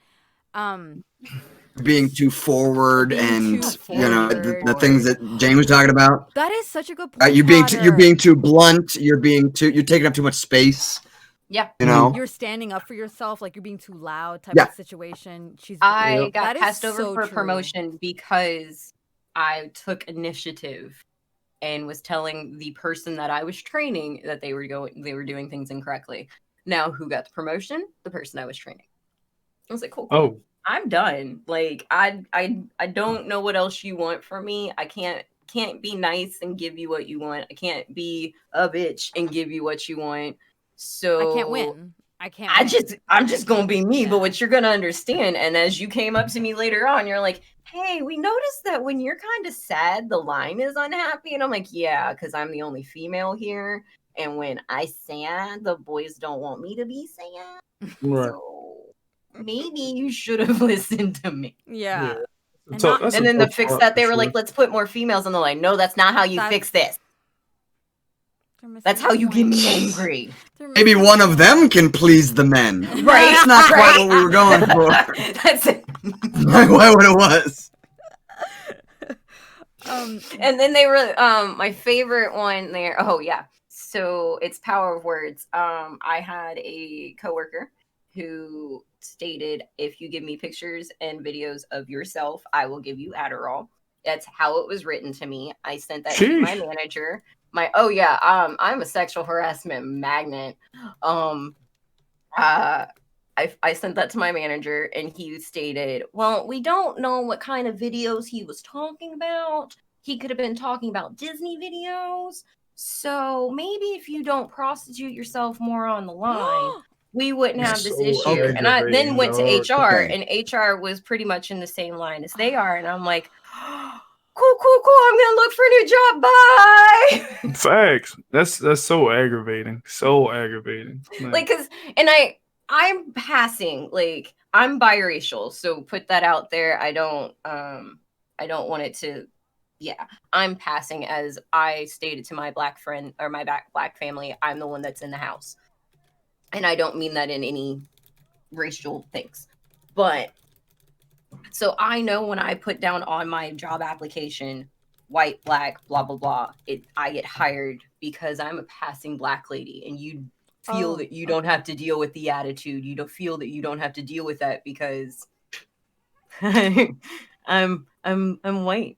Being too forward the things that Jane was talking about. That is such a good point. You're being too blunt. You're taking up too much space. Yeah. You're standing up for yourself, like you're being too loud type of situation. I got passed over for a promotion because I took initiative and was telling the person that I was training that they were doing things incorrectly. Now, who got the promotion? The person I was training. I was like, cool. Oh, I'm done. Like, I don't know what else you want from me. I can't be nice and give you what you want. I can't be a bitch and give you what you want. So I can't win. I'm just gonna be me. But what you're gonna understand, and as you came up to me later on, you're like, hey, we noticed that when you're kind of sad, the line is unhappy. And I'm like, yeah, because I'm the only female here. And when I sad, the boys don't want me to be sad. Right. So maybe you should have listened to me. Yeah. And then to fix that, they were like, let's put more females on the line. No, that's not how you fix this. That's how you get me angry. Maybe one of them can please the men. Right. That's not quite what we were going for. That's it. Not quite what it was. And then they were my favorite one there. Oh yeah. So it's power of words. I had a coworker who stated, if you give me pictures and videos of yourself, I will give you Adderall. That's how it was written to me. I sent that to my manager. I'm a sexual harassment magnet. I sent that to my manager, and he stated, well, we don't know what kind of videos he was talking about. He could have been talking about Disney videos. So maybe if you don't prostitute yourself more on the line, we wouldn't have this issue. And I then went to HR, and HR was pretty much in the same line as they are. And I'm like, cool. I'm gonna look for a new job. Bye. Facts. That's so aggravating. So aggravating. Like, I'm passing. Like, I'm biracial, so put that out there. I don't want it to. Yeah, I'm passing, as I stated to my black friend or my black family. I'm the one that's in the house, and I don't mean that in any racial things, but. So I know when I put down on my job application, white, black, blah, blah, blah, I get hired because I'm a passing black lady, and you feel that you don't have to deal with the attitude. You don't feel that you don't have to deal with that because I'm white.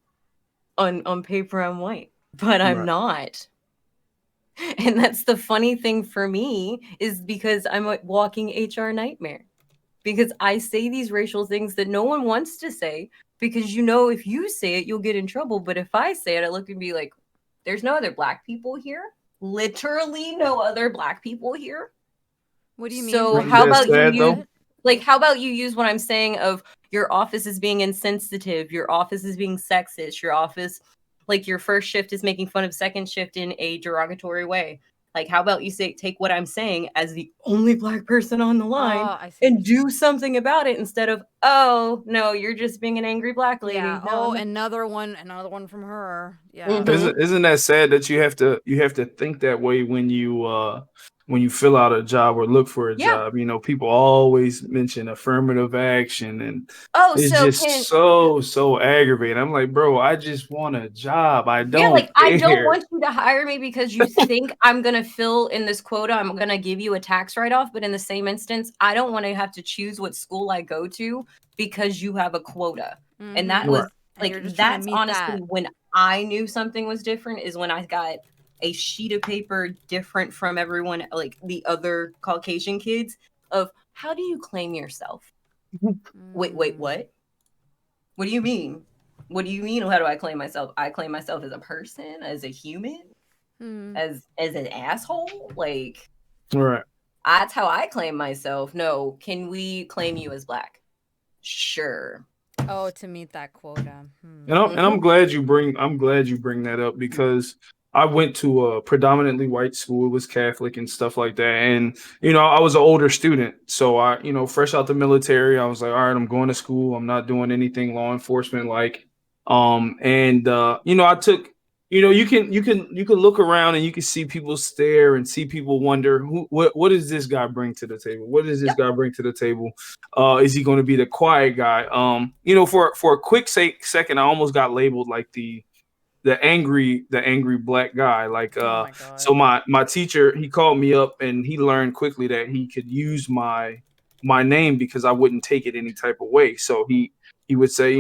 On paper, I'm white, but I'm not. And that's the funny thing for me, is because I'm a walking HR nightmare. Because I say these racial things that no one wants to say, because if you say it, you'll get in trouble. But if I say it, I look and be like, there's no other black people here. Literally no other black people here. What do you mean? So how about you use what I'm saying of your office is being insensitive, your office is being sexist, your office, like your first shift is making fun of second shift in a derogatory way. Like, how about you take what I'm saying as the only black person on the line and do something about it, instead of, oh, no, you're just being an angry black lady. Yeah. No, another one from her. Yeah. Mm-hmm. Isn't that sad that you have to think that way when you fill out a job or look for a job? People always mention affirmative action, and it's so aggravating. I'm like, bro, I just want a job. I don't care. I don't want you to hire me because you think I'm gonna fill in this quota. I'm gonna give you a tax write-off, but in the same instance, I don't want to have to choose what school I go to because you have a quota. Mm-hmm. And that was that's honestly when I knew something was different, is when I got a sheet of paper different from everyone, like the other Caucasian kids, of how do you claim yourself? Wait, what? What do you mean? What do you mean? How do I claim myself? I claim myself as a person, as a human, as an asshole. Like, right. That's how I claim myself. No, can we claim you as black? Sure. Oh, to meet that quota. And I'm glad you bring that up, because I went to a predominantly white school. It was Catholic and stuff like that. And, I was an older student. So I, fresh out the military, I was like, all right, I'm going to school. I'm not doing anything law enforcement like. I took, you can look around and you can see people stare and see people wonder, what does this guy bring to the table? What does this guy bring to the table? Is he going to be the quiet guy? For a quick second, I almost got labeled like the angry black guy. Like, so my teacher, he called me up, and he learned quickly that he could use my name because I wouldn't take it any type of way. So he would say,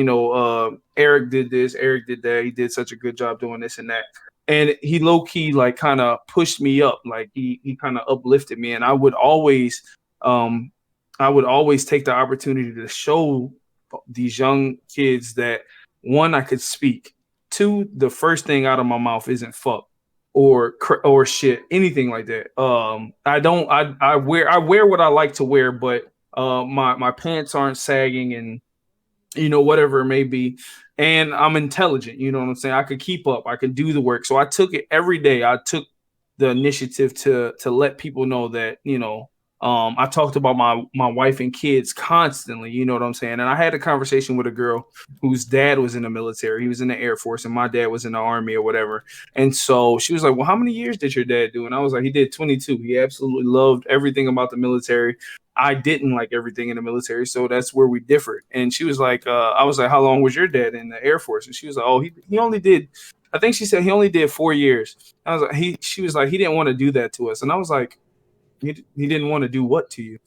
Eric did this, Eric did that. He did such a good job doing this and that. And he low key, like, kind of pushed me up. Like he kind of uplifted me. And I would always take the opportunity to show these young kids that, one, I could speak. Two, the first thing out of my mouth isn't fuck or shit, anything like that. I wear what I like to wear, but my pants aren't sagging, and whatever it may be. And I'm intelligent, you know what I'm saying? I could keep up, I could do the work. So I took it every day. I took the initiative to let people know that, I talked about my wife and kids constantly, you know what I'm saying? And I had a conversation with a girl whose dad was in the military. He was in the Air Force and my dad was in the Army or whatever. And so she was like, well, how many years did your dad do? And I was like, he did 22. He absolutely loved everything about the military. I didn't like everything in the military, so that's where we differed. And she was like, I was like, how long was your dad in the Air Force? And she was like, oh, he only did, I think she said he only did 4 years. I was like, she was like, he didn't want to do that to us. And I was like, he didn't want to do what to you?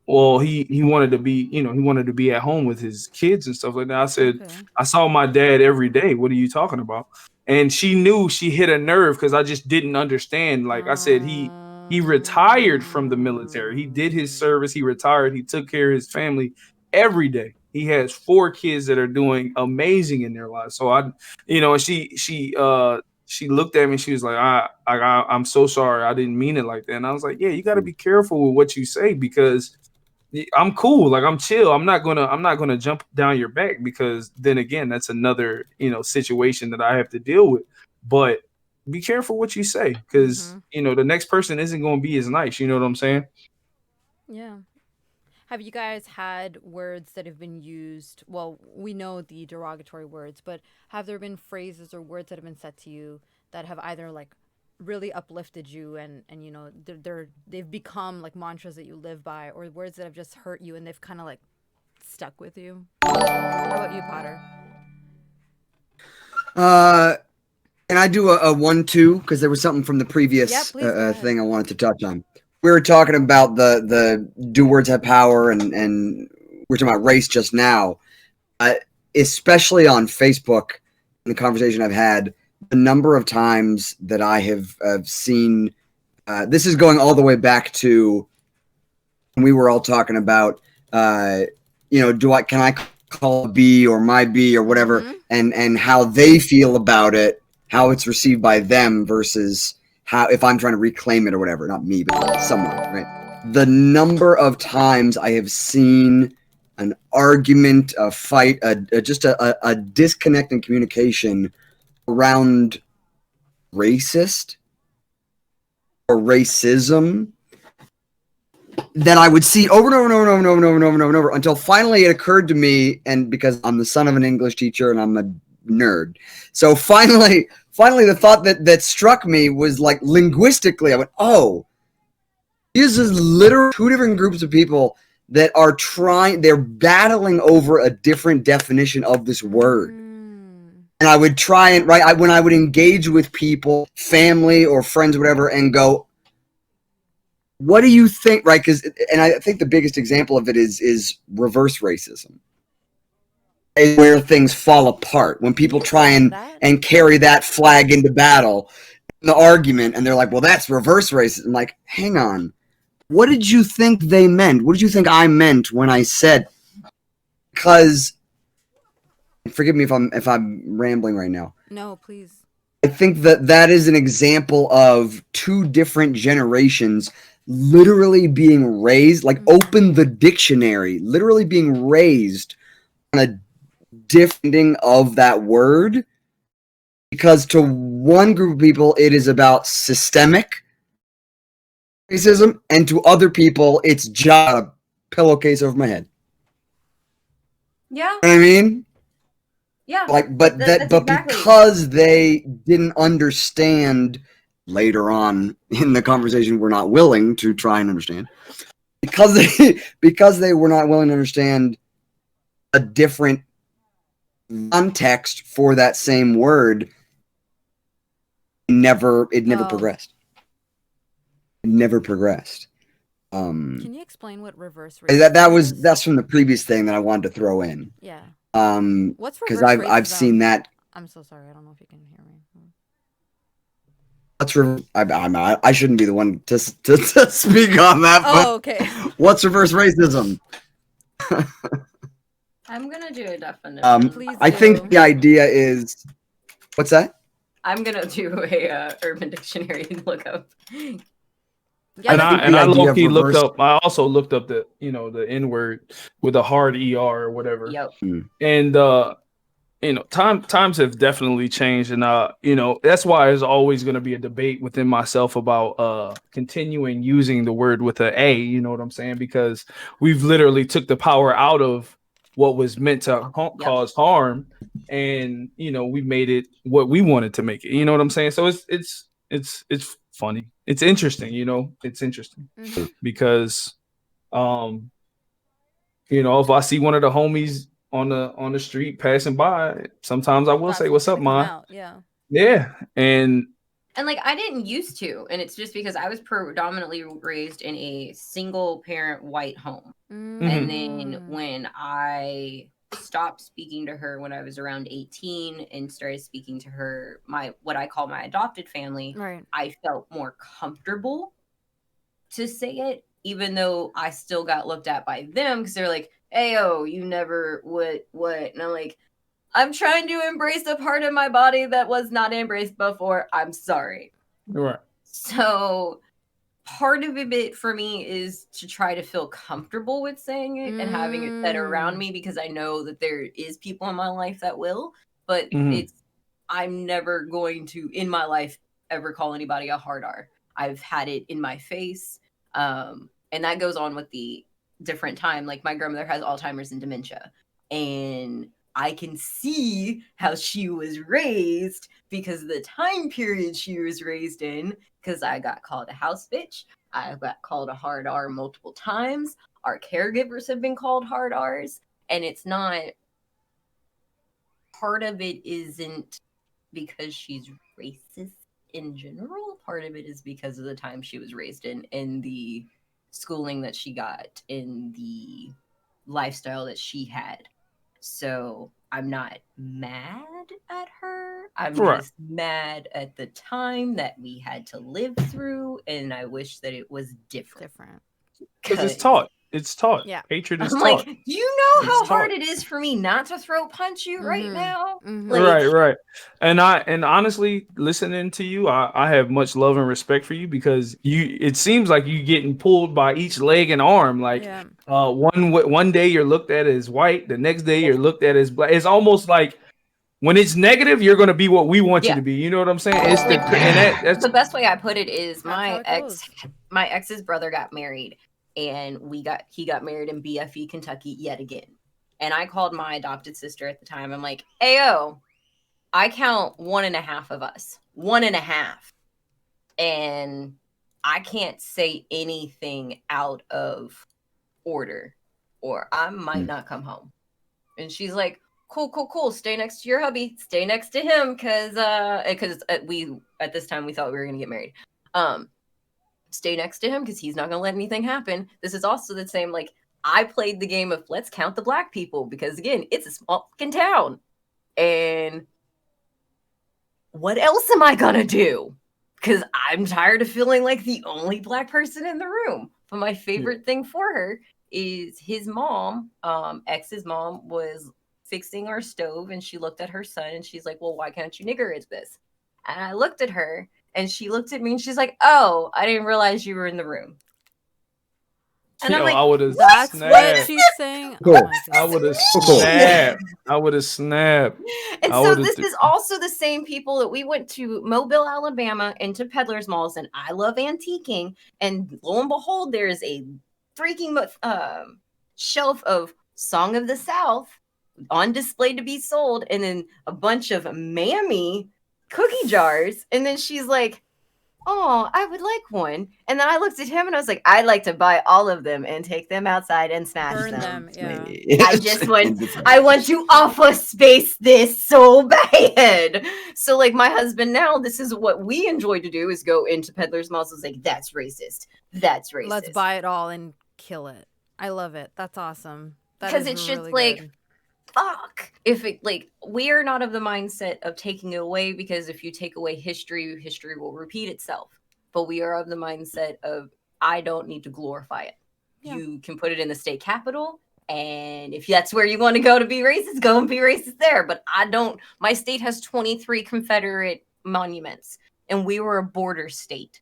Well, he wanted to be, he wanted to be at home with his kids and stuff like that. I said, Okay. I saw my dad every day. What are you talking about? And she knew she hit a nerve because I just didn't understand. Like I said, he retired from the military. He did his service. He retired. He took care of his family every day. He has 4 kids that are doing amazing in their lives. So and she looked at me and she was like, I'm so sorry. I didn't mean it like that. And I was like, yeah, you got to be careful with what you say because I'm cool. Like I'm chill. I'm not gonna jump down your back because then again, that's another, situation that I have to deal with. But be careful what you say because, the next person isn't going to be as nice. You know what I'm saying? Yeah. Have you guys had words that have been used? Well, we know the derogatory words, but have there been phrases or words that have been said to you that have either like really uplifted you and they've become like mantras that you live by, or words that have just hurt you and they've kind of like stuck with you? How about you, Potter? Can I do a 1-2? Because there was something from the previous thing I wanted to touch on. We were talking about the do words have power, and we're talking about race just now. Especially on Facebook, in the conversation I've had, the number of times that I have seen, this is going all the way back to when we were all talking about, can I call B or my B or whatever, and how they feel about it, how it's received by them versus how if I'm trying to reclaim it or whatever, not me, but someone, right? The number of times I have seen an argument, a fight, just a disconnect in communication around racist or racism that I would see over and over and over and over and over and over and over and over until finally it occurred to me, and because I'm the son of an English teacher and I'm a nerd, so finally the thought that struck me was like linguistically, I went, oh, this is literally 2 different groups of people that are they're battling over a different definition of this word. And I would try and, when I would engage with people, family or friends, whatever, and go, what do you think, right? And I think the biggest example of it is reverse racism. Where things fall apart when people try and carry that flag into battle in the argument, and they're like, well, that's reverse racism. I'm like, hang on, what did you think they meant? What did you think I meant when I said? Because forgive me if I'm rambling right now. No, please. I think that is an example of 2 different generations literally being raised, like open the dictionary, literally being raised on a different of that word, because to one group of people it is about systemic racism, and to other people it's just a pillowcase over my head. Yeah. You know what I mean? Yeah. But exactly. Because they didn't understand later on in the conversation, we're not willing to try and understand, because they were not willing to understand a different context for that same word. It never progressed. It never progressed. Can you explain what reverse racism that's from the previous thing that I wanted to throw in. Yeah. What's reverse racism? Because I've seen that. I'm so sorry. I don't know if you can hear me. I shouldn't be the one to speak on that. Oh, okay. What's reverse racism? I'm gonna do a definition. Please I think the idea is, what's that? I'm gonna do a Urban Dictionary lookup. Yeah, I low-key looked up. I also looked up the the N-word with a hard ER or whatever. Yep. And times have definitely changed, and that's why there's always going to be a debate within myself about continuing using the word with a you know what I'm saying, because we've literally took the power out of what was meant to cause harm, and we made it what we wanted to make it, you know what I'm saying. So it's funny, it's interesting, it's interesting because if I see one of the homies on the street passing by, sometimes I will say, "What's up, Ma?" Yeah, and like I didn't used to, and it's just because I was predominantly raised in a single parent white home. And then when I stopped speaking to her when I was around 18 and started speaking to her, what I call my adopted family, I felt more comfortable to say it, even though I still got looked at by them because they're like, "Ayo, you never what?" And I'm like, I'm trying to embrace a part of my body that was not embraced before. I'm sorry. Right. So part of it for me is to try to feel comfortable with saying it and having it said around me, because I know that there is people in my life that will, but I'm never going to in my life ever call anybody a hard R. I've had it in my face. And that goes on with the different time. Like my grandmother has Alzheimer's and dementia, and I can see how she was raised because of the time period she was raised in, because I got called a house bitch. I got called a hard R multiple times. Our caregivers have been called hard Rs. And it's not, part of it isn't because she's racist in general. Part of it is because of the time she was raised in and the schooling that she got, in the lifestyle that she had. So I'm not mad at her. I'm just mad at the time that we had to live through, and I wish that it was different. Because it's taught. It's taught. Yeah. Hatred is I'm taught. like, do you know how hard it is for me not to throat punch you right now? Like, Right. And honestly, listening to you, I have much love and respect for you, because it seems like you getting pulled by each leg and arm. Like one day you're looked at as white, the next day you're looked at as black. It's almost like when it's negative, you're gonna be what we want you to be. You know what I'm saying? It's that's the best way I put it is my ex's brother got married, and he got married in BFE, Kentucky yet again. And I called my adopted sister at the time. I'm like, "Ayo, I count 1.5 of us, 1.5, and I can't say anything out of order, or I might not come home." And she's like, cool. Stay next to your hubby. Stay next to him, because we at this time we thought we were gonna get married. Stay next to him because he's not gonna let anything happen. This is also the same. Like, I played the game of let's count the black people, because again, it's a small fucking town, and what else am I gonna do? Because I'm tired of feeling like the only black person in the room. But my favorite thing for her is his mom, ex's mom, was fixing our stove, and she looked at her son and she's like, "Well, why can't you niggerize this?" And I looked at her and she looked at me and she's like, "Oh, I didn't realize you were in the room." And I'm like, that's what she's saying. Cool. Oh my God. I would have snapped. I would have snapped. And so this is also the same people that we went to Mobile, Alabama, into Peddler's Malls, and I love antiquing. And lo and behold, there is a freaking shelf of Song of the South on display to be sold, and then a bunch of Mammy cookie jars. And then she's like, "Oh, I would like one." And then I looked at him and I was like, "I'd like to buy all of them and take them outside and smash Burn them." Yeah. I want to office space this so bad. So like my husband now, this is what we enjoy to do, is go into Peddler's Malls and like, "That's racist. That's racist. Let's buy it all and kill it." I love it. That's awesome. Because it's just really like, fuck. If it, like, we are not of the mindset of taking it away, because if you take away history, history will repeat itself. But we are of the mindset of, I don't need to glorify it. Yeah. You can put it in the state capitol, and if that's where you want to go to be racist, go and be racist there. But I don't. My state has 23 Confederate monuments, and we were a border state.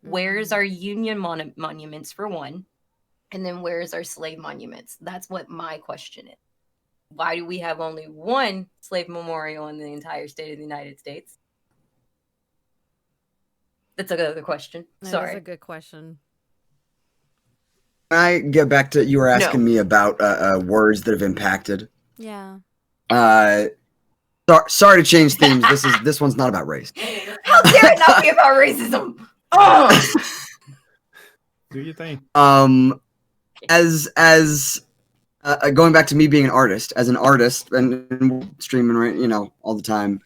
Where's our Union monuments, for one? And then where's our slave monuments? That's what my question is. Why do we have only one slave memorial in the entire state of the United States? That's another question. Sorry. That's a good question. Can I get back to you were asking me about words that have impacted? Yeah. Sorry to change themes. This one's not about race. How dare it not be about racism? Do your thing. As going back to me being an artist, as an artist and streaming, right, all the time.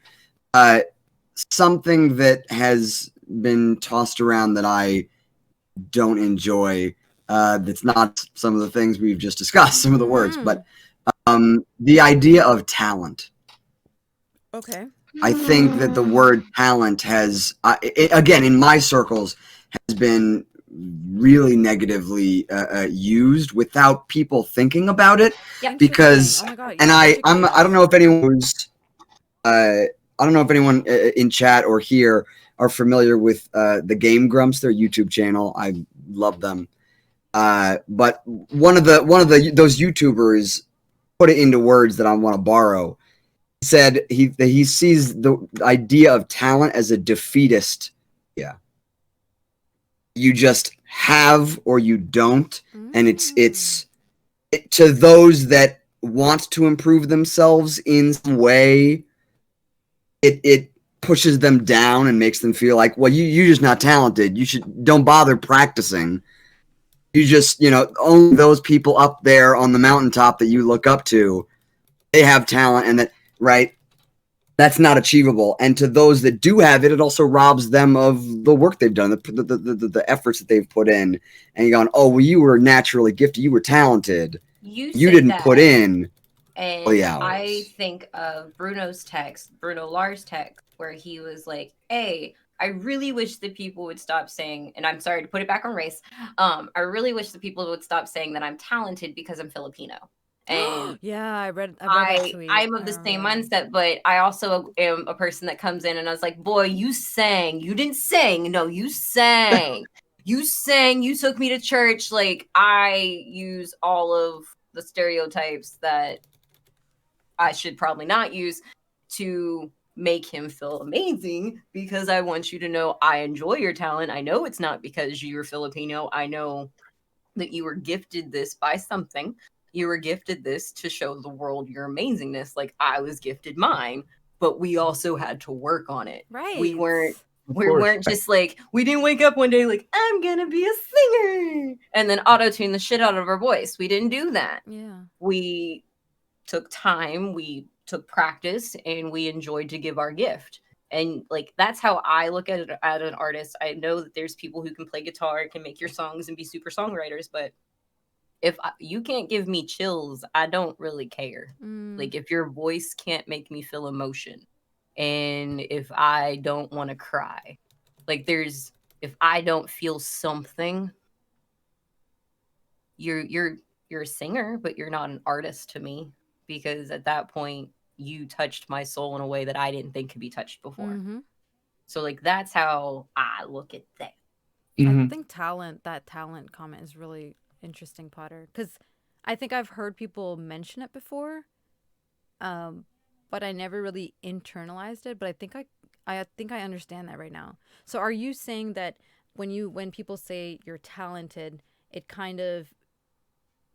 Something that has been tossed around that I don't enjoy. That's not some of the things we've just discussed, some of the words, but the idea of talent. Okay. I think that the word talent has, again, in my circles, has been really negatively used without people thinking about it. Yeah. Because, oh my God, and I don't know if anyone's, I don't know if anyone in chat or here are familiar with the Game Grumps, their YouTube channel. I love them. But one of those YouTubers put it into words that I want to borrow. He said he sees the idea of talent as a defeatist. Yeah. You just have or you don't, and it's to those that want to improve themselves in some way. It pushes them down and makes them feel like, well, you're just not talented. You don't bother practicing. You just, only those people up there on the mountaintop that you look up to, they have talent, and that's not achievable. And to those that do have it, it also robs them of the work they've done, the efforts that they've put in. And you're going, oh, well, you were naturally gifted. You were talented. You didn't put in. And I think of Bruno Lars' text, where he was like, hey, I really wish that people would stop saying, and I'm sorry to put it back on race, I really wish that people would stop saying that I'm talented because I'm Filipino. And yeah, I read that tweet. I'm of the same mindset, but I also am a person that comes in and I was like, boy, you sang. You didn't sing. No, you sang. You sang. You took me to church. Like, I use all of the stereotypes that I should probably not use to make him feel amazing, because I want you to know I enjoy your talent. I know it's not because you're Filipino. I know that you were gifted this by something. You were gifted this to show the world your amazingness, like I was gifted mine, but we also had to work on it. Right. We weren't just like, we didn't wake up one day like, I'm gonna be a singer and then auto-tune the shit out of our voice. We didn't do that. Yeah. We took time, we took practice, and we enjoyed to give our gift. And like, that's how I look at it as an artist. I know that there's people who can play guitar, can make your songs and be super songwriters, but if you can't give me chills, I don't really care. Like, if your voice can't make me feel emotion, and if I don't want to cry, like, if I don't feel something, you're a singer, but you're not an artist to me, because at that point you touched my soul in a way that I didn't think could be touched before. So like, that's how I look at that. I think that talent comment is really interesting, Potter, because I think I've heard people mention it before, but I never really internalized it. But I think I understand that right now. So are you saying that when people say you're talented, it kind of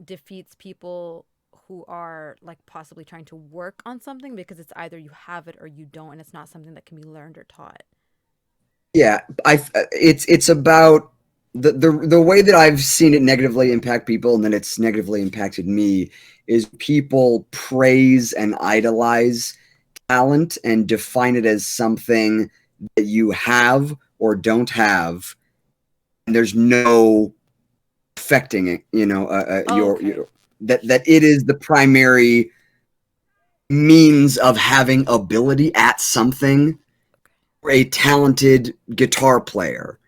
defeats people who are like possibly trying to work on something, because it's either you have it or you don't, and it's not something that can be learned or taught? Yeah, it's about the way that I've seen it negatively impact people, and then it's negatively impacted me, is people praise and idolize talent and define it as something that you have or don't have, and there's no affecting it. That it is the primary means of having ability at something. A talented guitar player.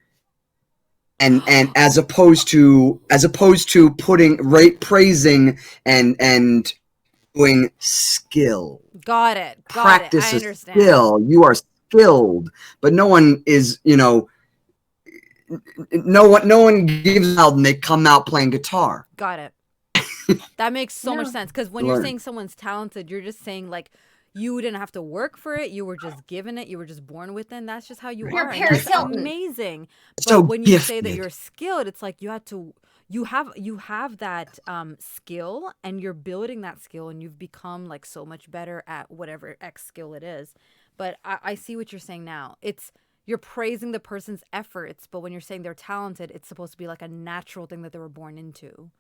And as opposed to praising and doing skill. Got it. Practice I is understand. skill. You are skilled, but no one is, no one gives out and they come out playing guitar. Got it. That makes so much No. sense, because when you're saying someone's talented, you're just saying like you didn't have to work for it, you were just given it, you were just born with it, and that's just how you You're are. And Paris that's Hilton. amazing. But So when you say that gifted. you're skilled, it's like you have that skill, and you're building that skill, and you've become like so much better at whatever X skill it is. But I see what you're saying now. You're praising the person's efforts, but when you're saying they're talented, it's supposed to be like a natural thing that they were born into.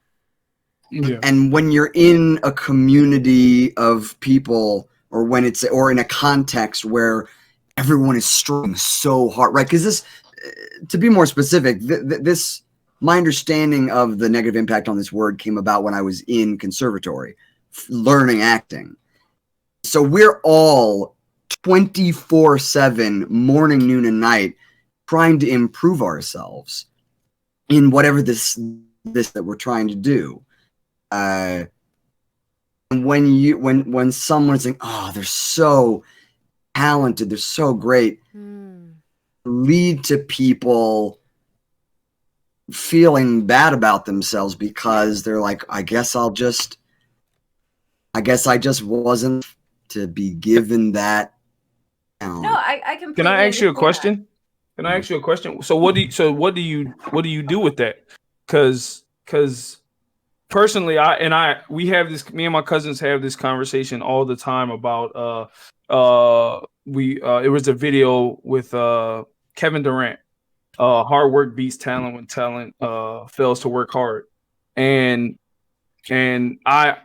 Yeah. And when you're in a community of people, or in a context where everyone is struggling so hard, right? Because this, to be more specific, my understanding of the negative impact on this word came about when I was in conservatory, learning acting. So we're all 24/7, morning, noon, and night, trying to improve ourselves in whatever this that we're trying to do. And when someone's saying, "Oh, they're so talented, they're so great," lead to people feeling bad about themselves because they're like, I guess I just wasn't to be given that. No, I completely Can I ask you a understand question? Can I ask you a question? So what do you do with that? Because personally, we have this. Me and my cousins have this conversation all the time about it was a video with Kevin Durant. Hard work beats talent when talent fails to work hard. And I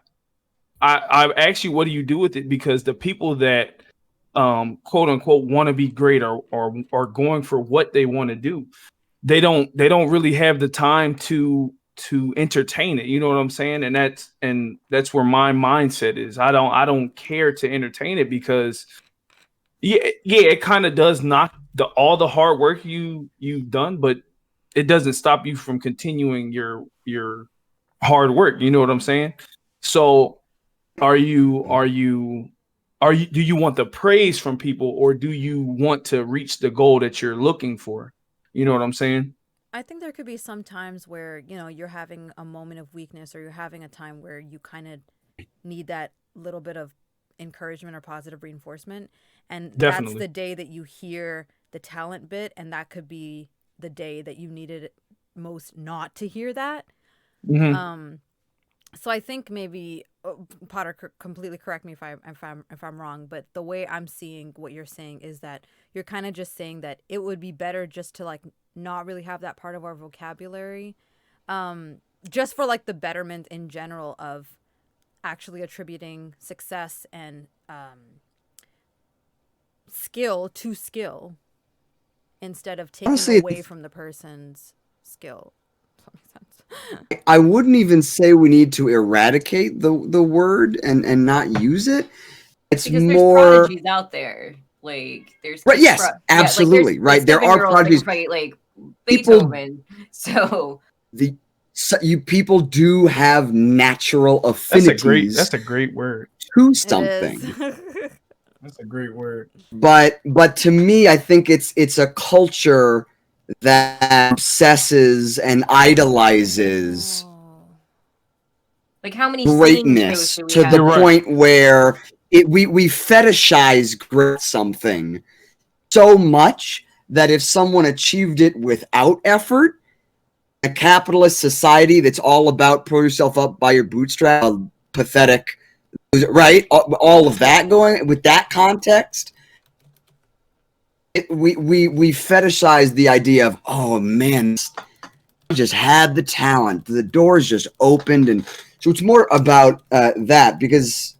asked you, what do you do with it? Because the people that quote unquote want to be great or are going for what they want to do, they don't really have the time to entertain it. You know what I'm saying? And that's where my mindset is. I don't care to entertain it, because it kind of does knock all the hard work you've done, but it doesn't stop you from continuing your hard work. You know what I'm saying? So do you want the praise from people, or do you want to reach the goal that you're looking for? You know what I'm saying? I think there could be some times where, you're having a moment of weakness, or you're having a time where you kind of need that little bit of encouragement or positive reinforcement. And that's Definitely. the day that you hear the talent bit, and that could be the day that you needed most not to hear that. Mm-hmm. So I think maybe Potter, completely correct me if I'm wrong, but the way I'm seeing what you're saying is that you're kind of just saying that it would be better just to like not really have that part of our vocabulary, just for like the betterment in general of actually attributing success and skill to skill, instead of taking Honestly, away from the person's skill. Does that make sense? I wouldn't even say we need to eradicate the word and not use it. It's because more there's prodigies out there. Like there's right. Yes, absolutely. There's Right. There are 7-year-olds that prodigies. can play like People, Beethoven. So you people do have natural affinities That's a great word. to It something. is. That's a great word. But to me, I think it's a culture that obsesses and idolizes like how many singing shows greatness do we to have? the You're right. point where we fetishize something so much that if someone achieved it without effort, a capitalist society that's all about pull yourself up by your bootstrap, pathetic, right? All of that going with that context. We fetishize the idea of, oh man, just had the talent, the doors just opened, and so it's more about that, because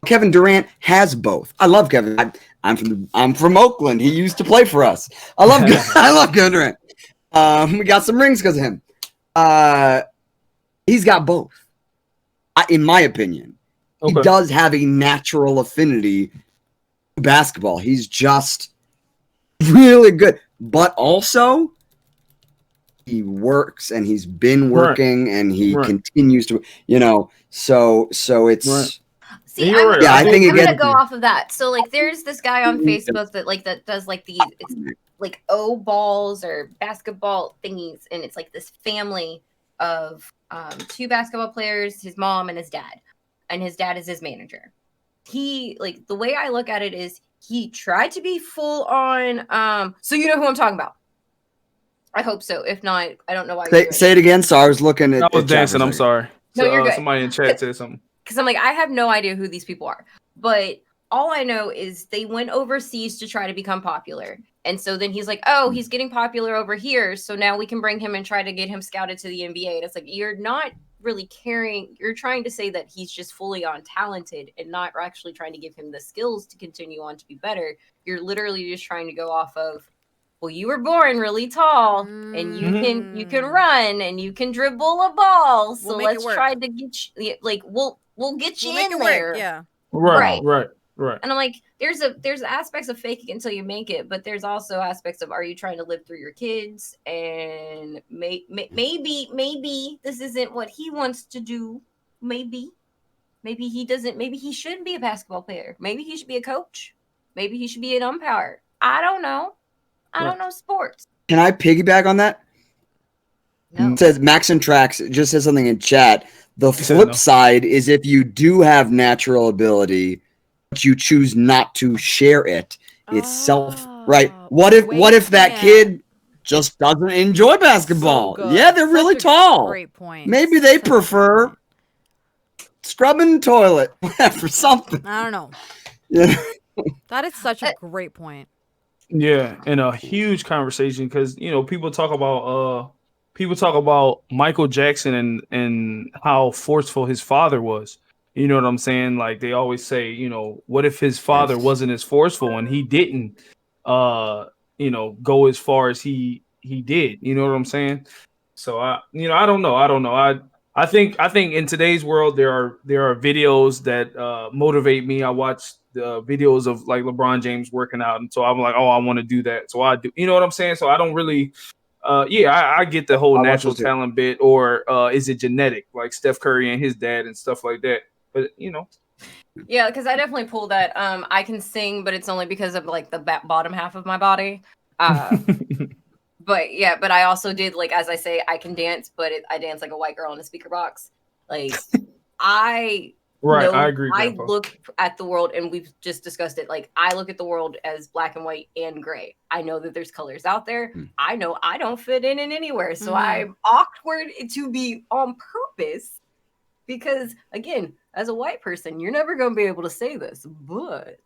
Kevin Durant has both. I love Kevin. I'm from Oakland. He used to play for us. I love Kevin Durant. We got some rings because of him. He's got both. In my opinion, Okay. he does have a natural affinity to basketball. He's just really good, but also he works, and he's been working, and he continues to, so it's Right. See, You're right. Yeah, I think I'm again- gonna go off of that. So like there's this guy on Facebook that does like these, it's like O balls or basketball thingies, and it's like this family of 2 basketball players, his mom and his dad. And his dad is his manager. He, like, the way I look at it is he tried to be full on, so you know who I'm talking about. I hope so. If not, I don't know why you're doing Say it again. So I was looking at. I was dancing. I'm sorry. No, you're good. Somebody in chat said something. Because I'm like, I have no idea who these people are. But all I know is they went overseas to try to become popular. And so then he's like, oh, he's getting popular over here. So now we can bring him and try to get him scouted to the NBA. And it's like, you're not really caring. You're trying to say that he's just fully on talented and not actually trying to give him the skills to continue on to be better. You're literally just trying to go off of, well, you were born really tall and you can run and you can dribble a ball. So let's try to get you, like, we'll get you in there. Work. Yeah. Right. And I'm like, there's aspects of fake it until you make it, but there's also aspects of, are you trying to live through your kids? And maybe this isn't what he wants to do. Maybe he doesn't. Maybe he shouldn't be a basketball player. Maybe he should be a coach. Maybe he should be an umpire. I don't know. I don't know sports. Can I piggyback on that? No. It says Max and Trax just says something in chat. The flip side is if you do have natural ability, but you choose not to share it, it's self right. What if that kid just doesn't enjoy basketball? So yeah, they're really tall. Great point. Maybe they prefer scrubbing the toilet for something. I don't know. Yeah. That is such a great point. Yeah, and a huge conversation because people talk about Michael Jackson and how forceful his father was. You know what I'm saying? Like they always say, what if his father wasn't as forceful and he didn't go as far as he did. You know what I'm saying? So I don't know. I think in today's world there are videos that motivate me. I watch the videos of like LeBron James working out, and so I'm like, oh, I want to do that. So I do. You know what I'm saying? So I don't really. I get the whole natural talent bit, or is it genetic, like Steph Curry and his dad and stuff like that? But Yeah, because I definitely pull that. I can sing, but it's only because of like the bottom half of my body. But I also did, like, as I say, I can dance, but I dance like a white girl in a speaker box. Like I agree. I look at the world, and we've just discussed it. Like I look at the world as black and white and gray. I know that there's colors out there. I know I don't fit in anywhere, so I'm awkward to be on purpose. Because again, as a white person, you're never going to be able to say this, but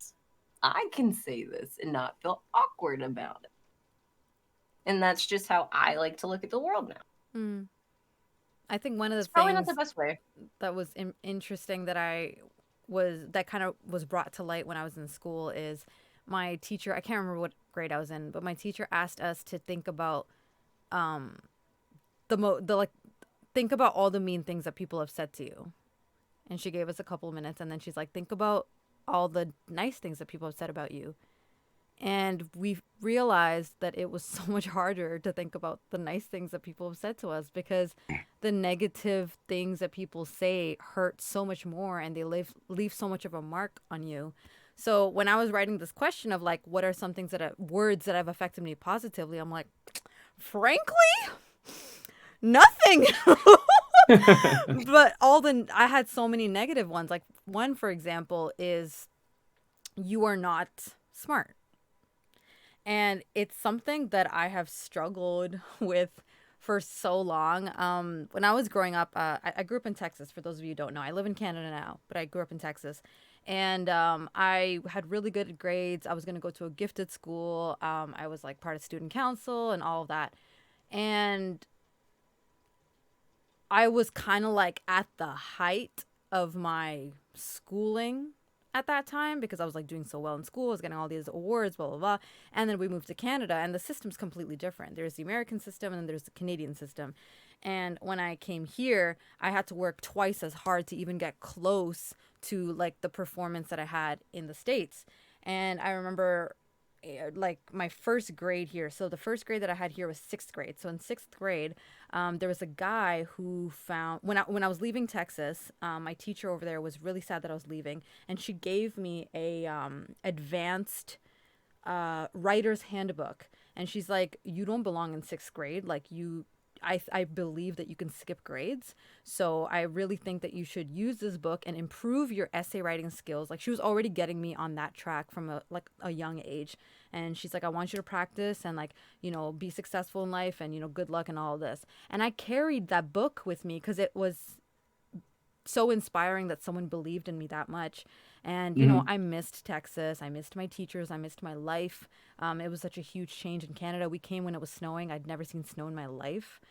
I can say this and not feel awkward about it. And that's just how I like to look at the world now. I think one of the things probably not the best way that was interesting that kind of was brought to light when I was in school is my teacher. I can't remember what grade I was in, but my teacher asked us to think about think about all the mean things that people have said to you. And she gave us a couple of minutes, and then she's like, think about all the nice things that people have said about you. And we realized that it was so much harder to think about the nice things that people have said to us, because the negative things that people say hurt so much more, and they leave so much of a mark on you. So when I was writing this question of like, what are some things words that have affected me positively, I'm like, frankly, nothing. But I had so many negative ones. Like one, for example, is you are not smart. And it's something that I have struggled with for so long. When I was growing up, I grew up in Texas. For those of you who don't know, I live in Canada now, but I grew up in Texas. And I had really good grades. I was going to go to a gifted school. I was like part of student council and all of that. And I was kind of like at the height of my schooling at that time, because I was like doing so well in school. I was getting all these awards, blah, blah, blah. And then we moved to Canada, and the system's completely different. There's the American system, and then there's the Canadian system. And when I came here, I had to work twice as hard to even get close to like the performance that I had in the States. And I remember like my first grade here. So the first grade that I had here was 6th grade. So in 6th grade, there was a guy who found, when I was leaving Texas, my teacher over there was really sad that I was leaving, and she gave me a advanced writer's handbook. And she's like, you don't belong in 6th grade. Like, you I believe that you can skip grades. So I really think that you should use this book and improve your essay writing skills. Like, she was already getting me on that track from a young age. And she's like, I want you to practice and, like, you know, be successful in life and, you know, good luck and all of this. And I carried that book with me because it was so inspiring that someone believed in me that much. And, you know, I missed Texas. I missed my teachers. I missed my life. It was such a huge change in Canada. We came when it was snowing. I'd never seen snow in my life.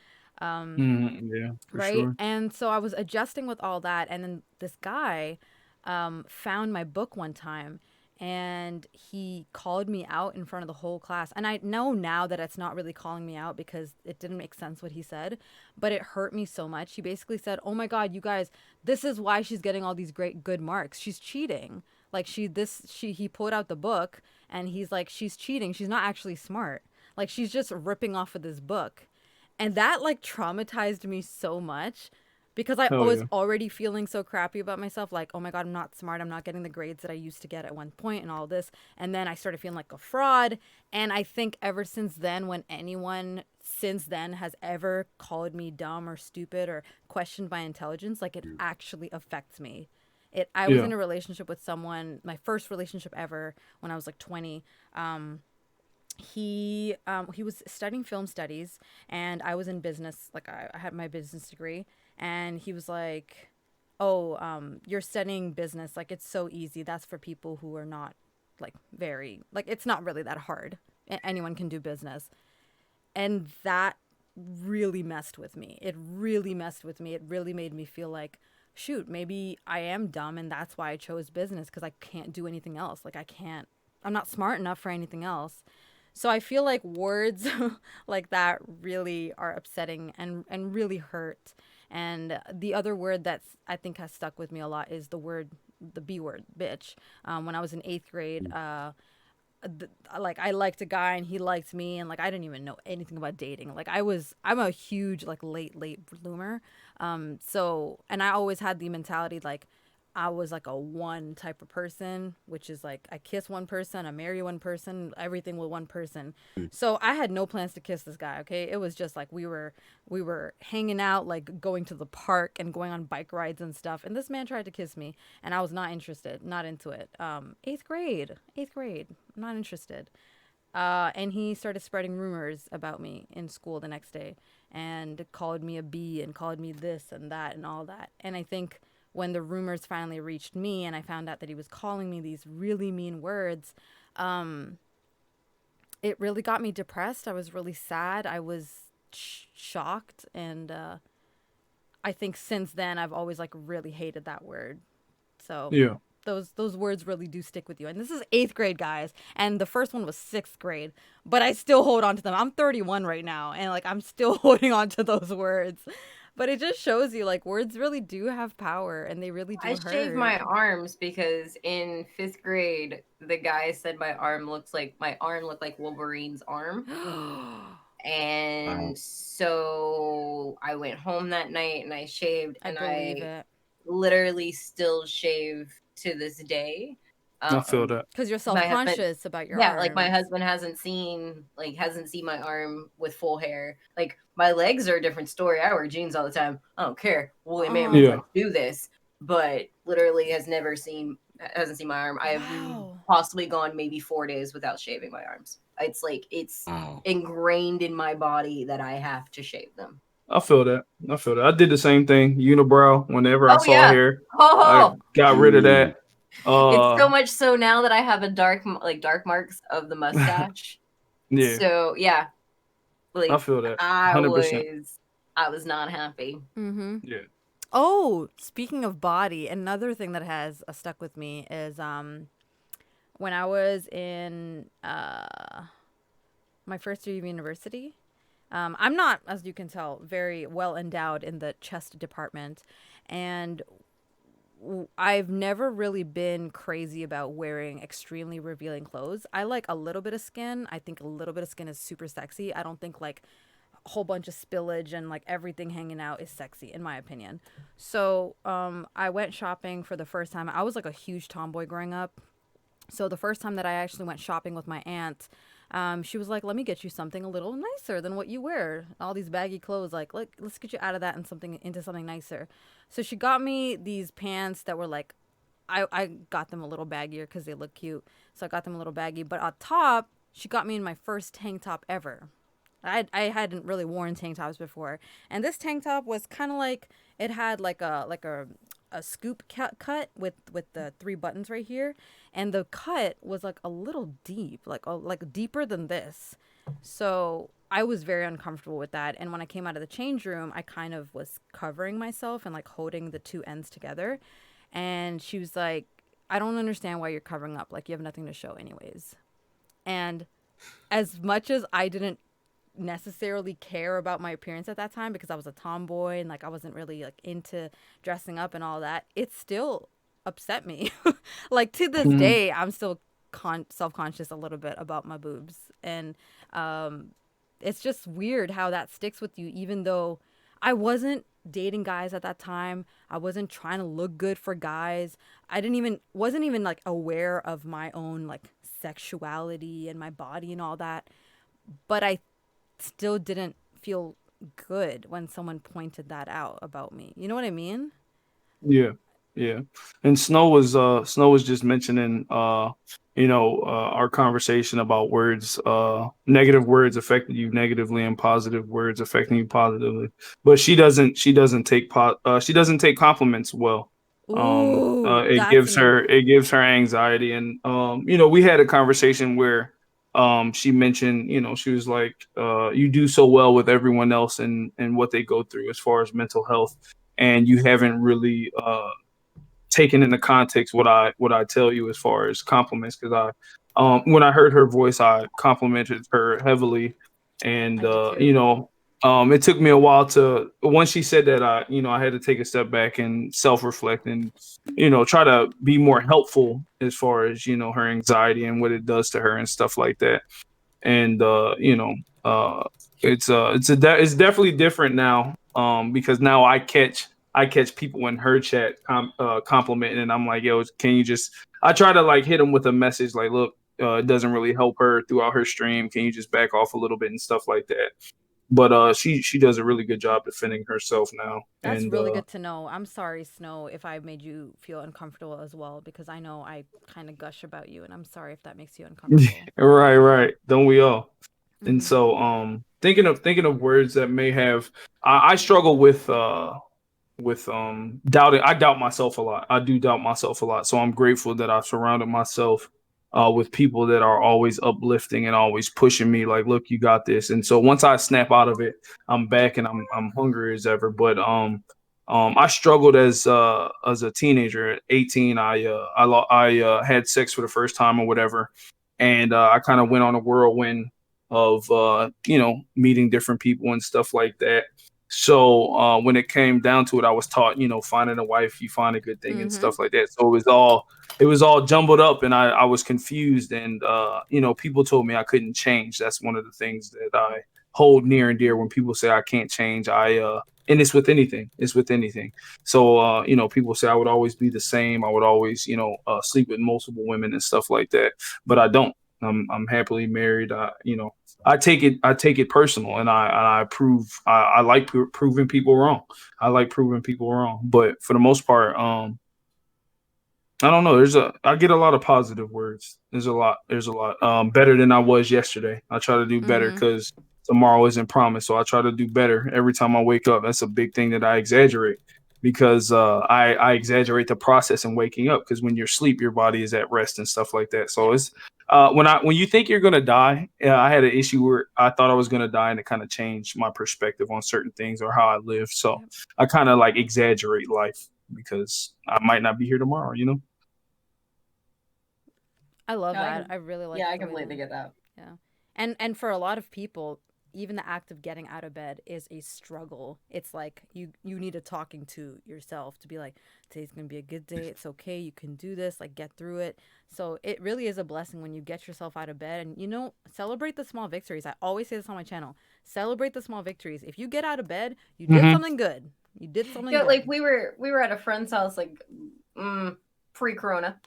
Yeah, for Right. sure. And so I was adjusting with all that. And then this guy found my book one time, and he called me out in front of the whole class. And I know now that it's not really calling me out because it didn't make sense what he said, but it hurt me so much. He basically said, oh my God, you guys, this is why she's getting all these good marks. She's cheating. Like, he pulled out the book and he's like, she's cheating. She's not actually smart. Like, she's just ripping off of this book. And that, like, traumatized me so much because I Hell was yeah. already feeling so crappy about myself. Like, oh my God, I'm not smart. I'm not getting the grades that I used to get at one point and all this. And then I started feeling like a fraud. And I think ever since then, when anyone since then has ever called me dumb or stupid or questioned my intelligence, like, it actually affects me. I was Yeah. in a relationship with someone, my first relationship ever, when I was like 20. He was studying film studies, and I was in business. Like, I had my business degree, and he was like, oh, you're studying business, like, it's so easy, that's for people who are not, like, very, like, it's not really that hard. Anyone can do business. And that really messed with me. It really messed with me. It really made me feel like, shoot, maybe I am dumb and that's why I chose business, because I can't do anything else. Like, I'm not smart enough for anything else. So I feel like words like that really are upsetting and really hurt. And the other word that's, I think, has stuck with me a lot is the B word, bitch. When I was in 8th grade, like, I liked a guy and he liked me, and, like, I didn't even know anything about dating. Like, I'm a huge, like, late bloomer. So, and I always had the mentality, like, I was like a one type of person, which is like, I kiss one person, I marry one person, everything with one person. So I had no plans to kiss this guy. Okay. It was just like, we were hanging out, like, going to the park and going on bike rides and stuff. And this man tried to kiss me, and I was not interested, not into it. 8th grade, I'm not interested. And he started spreading rumors about me in school the next day, and called me a B and called me this and that and all that. And I think when the rumors finally reached me and I found out that he was calling me these really mean words, it really got me depressed. I was really sad. I was shocked. And I think since then I've always, like, really hated that word. So Yeah. those words really do stick with you. And this is 8th grade, guys. And the first one was 6th grade. But I still hold on to them. I'm 31 right now, and, like, I'm still holding on to those words. But it just shows you, like, words really do have power, and they really do I hurt. shaved my arms because in 5th grade, the guy said my arm looked like Wolverine's arm. And so I went home that night and I shaved, and I literally still shave to this day. I feel that. Because you're self-conscious about your arms. Like, my husband hasn't seen my arm with full hair. Like, my legs are a different story. I wear jeans all the time. I don't care. Woolly mammoth, let's do this. But literally hasn't seen my arm. I have possibly gone maybe 4 days without shaving my arms. It's like, it's ingrained in my body that I have to shave them. I feel that. I did the same thing. Unibrow. Whenever I saw hair, I got rid of that. It's so much so now that I have a dark marks of the mustache. Yeah. So yeah, like, I feel that. 100%. I was not happy. Mm-hmm. Yeah. Oh, speaking of body, another thing that has stuck with me is when I was in my first year of university. I'm not, as you can tell, very well endowed in the chest department, and I've never really been crazy about wearing extremely revealing clothes. I like a little bit of skin. I think a little bit of skin is super sexy. I don't think, like, a whole bunch of spillage and, like, everything hanging out is sexy, in my opinion. So I went shopping for the first time. I was, like, a huge tomboy growing up. So the first time that I actually went shopping with my aunt, She was like, let me get you something a little nicer than what you wear. All these baggy clothes, like, let's get you out of that and into something nicer. So she got me these pants that were like, I got them a little baggier because they look cute. So I got them a little baggy. But on top, she got me in my first tank top ever. I hadn't really worn tank tops before, and this tank top was kind of like, it had like a scoop cut with the 3 buttons right here, and the cut was like a little deep, like deeper than this. So I was very uncomfortable with that, and when I came out of the change room, I kind of was covering myself and like holding the 2 ends together, and she was like, I don't understand why you're covering up, like you have nothing to show anyways. And as much as I didn't necessarily care about my appearance at that time because I was a tomboy and like I wasn't really like into dressing up and all that, it still upset me. Like to this day, I'm still self-conscious a little bit about my boobs, and it's just weird how that sticks with you, even though I wasn't dating guys at that time. I wasn't trying to look good for guys. Wasn't even like aware of my own like sexuality and my body and all that. But I still didn't feel good when someone pointed that out about me. You know what I mean? Yeah, yeah. And Snow was just mentioning our conversation about words, negative words affecting you negatively and positive words affecting you positively. But she doesn't take compliments well. Ooh, It that's gives her anxiety, and we had a conversation where she mentioned, she was like, you do so well with everyone else and what they go through as far as mental health, and you haven't really taken into context what I tell you as far as compliments, because when I heard her voice, I complimented her heavily, and I did too. it took me a while to, once she said that, I had to take a step back and self-reflect and try to be more helpful as far as her anxiety and what it does to her and stuff like that. And uh it's definitely different now, because now I catch people in her chat complimenting, and I'm like, yo, can you just, I try to like hit them with a message like, look, it doesn't really help her throughout her stream, can you just back off a little bit and stuff like that. But she does a really good job defending herself now. That's And really good to know. I'm sorry, Snow, if I made you feel uncomfortable as well, because I know I kind of gush about you, and I'm sorry if that makes you uncomfortable. right, don't we all? And Hmm. so thinking of words that may have, I struggle with doubting. I doubt myself a lot. I do doubt myself a lot. So I'm grateful that I've surrounded myself with people that are always uplifting and always pushing me like, look, you got this. And so once I snap out of it, I'm back and I'm hungry as ever. But I struggled as a teenager at 18. I had sex for the first time or whatever, and I kind of went on a whirlwind of meeting different people and stuff like that. So when it came down to it, I was taught, finding a wife, you find a good thing and Hmm. stuff like that. So it was all jumbled up, and I was confused, and people told me I couldn't change. That's one of the things that I hold near and dear when people say I can't change. And it's with anything. It's with anything. So people say I would always be the same. I would always sleep with multiple women and stuff like that. But I don't. I'm happily married. I take it personal, and I like proving people wrong. I like proving people wrong, but for the most part, I don't know. I get a lot of positive words. There's a lot. Better than I was yesterday. I try to do better Hmm. because tomorrow isn't promised. So I try to do better every time I wake up. That's a big thing that I exaggerate, because I exaggerate the process in waking up, because when you're asleep, your body is at rest and stuff like that. So it's when you think you're gonna die. I had an issue where I thought I was gonna die, and it kind of changed my perspective on certain things or how I live. So Yep. I kind of like exaggerate life because I might not be here tomorrow. I love No, that. I really like yeah, I the way that. completely get that. Yeah. And for a lot of people, even the act of getting out of bed is a struggle. It's like you need a talking to yourself to be like, today's going to be a good day. It's okay. You can do this. Like, get through it. So it really is a blessing when you get yourself out of bed, and celebrate the small victories. I always say this on my channel. Celebrate the small victories. If you get out of bed, you did Hmm. something good. You did something Yeah, good. like we were at a friend's house like pre-corona,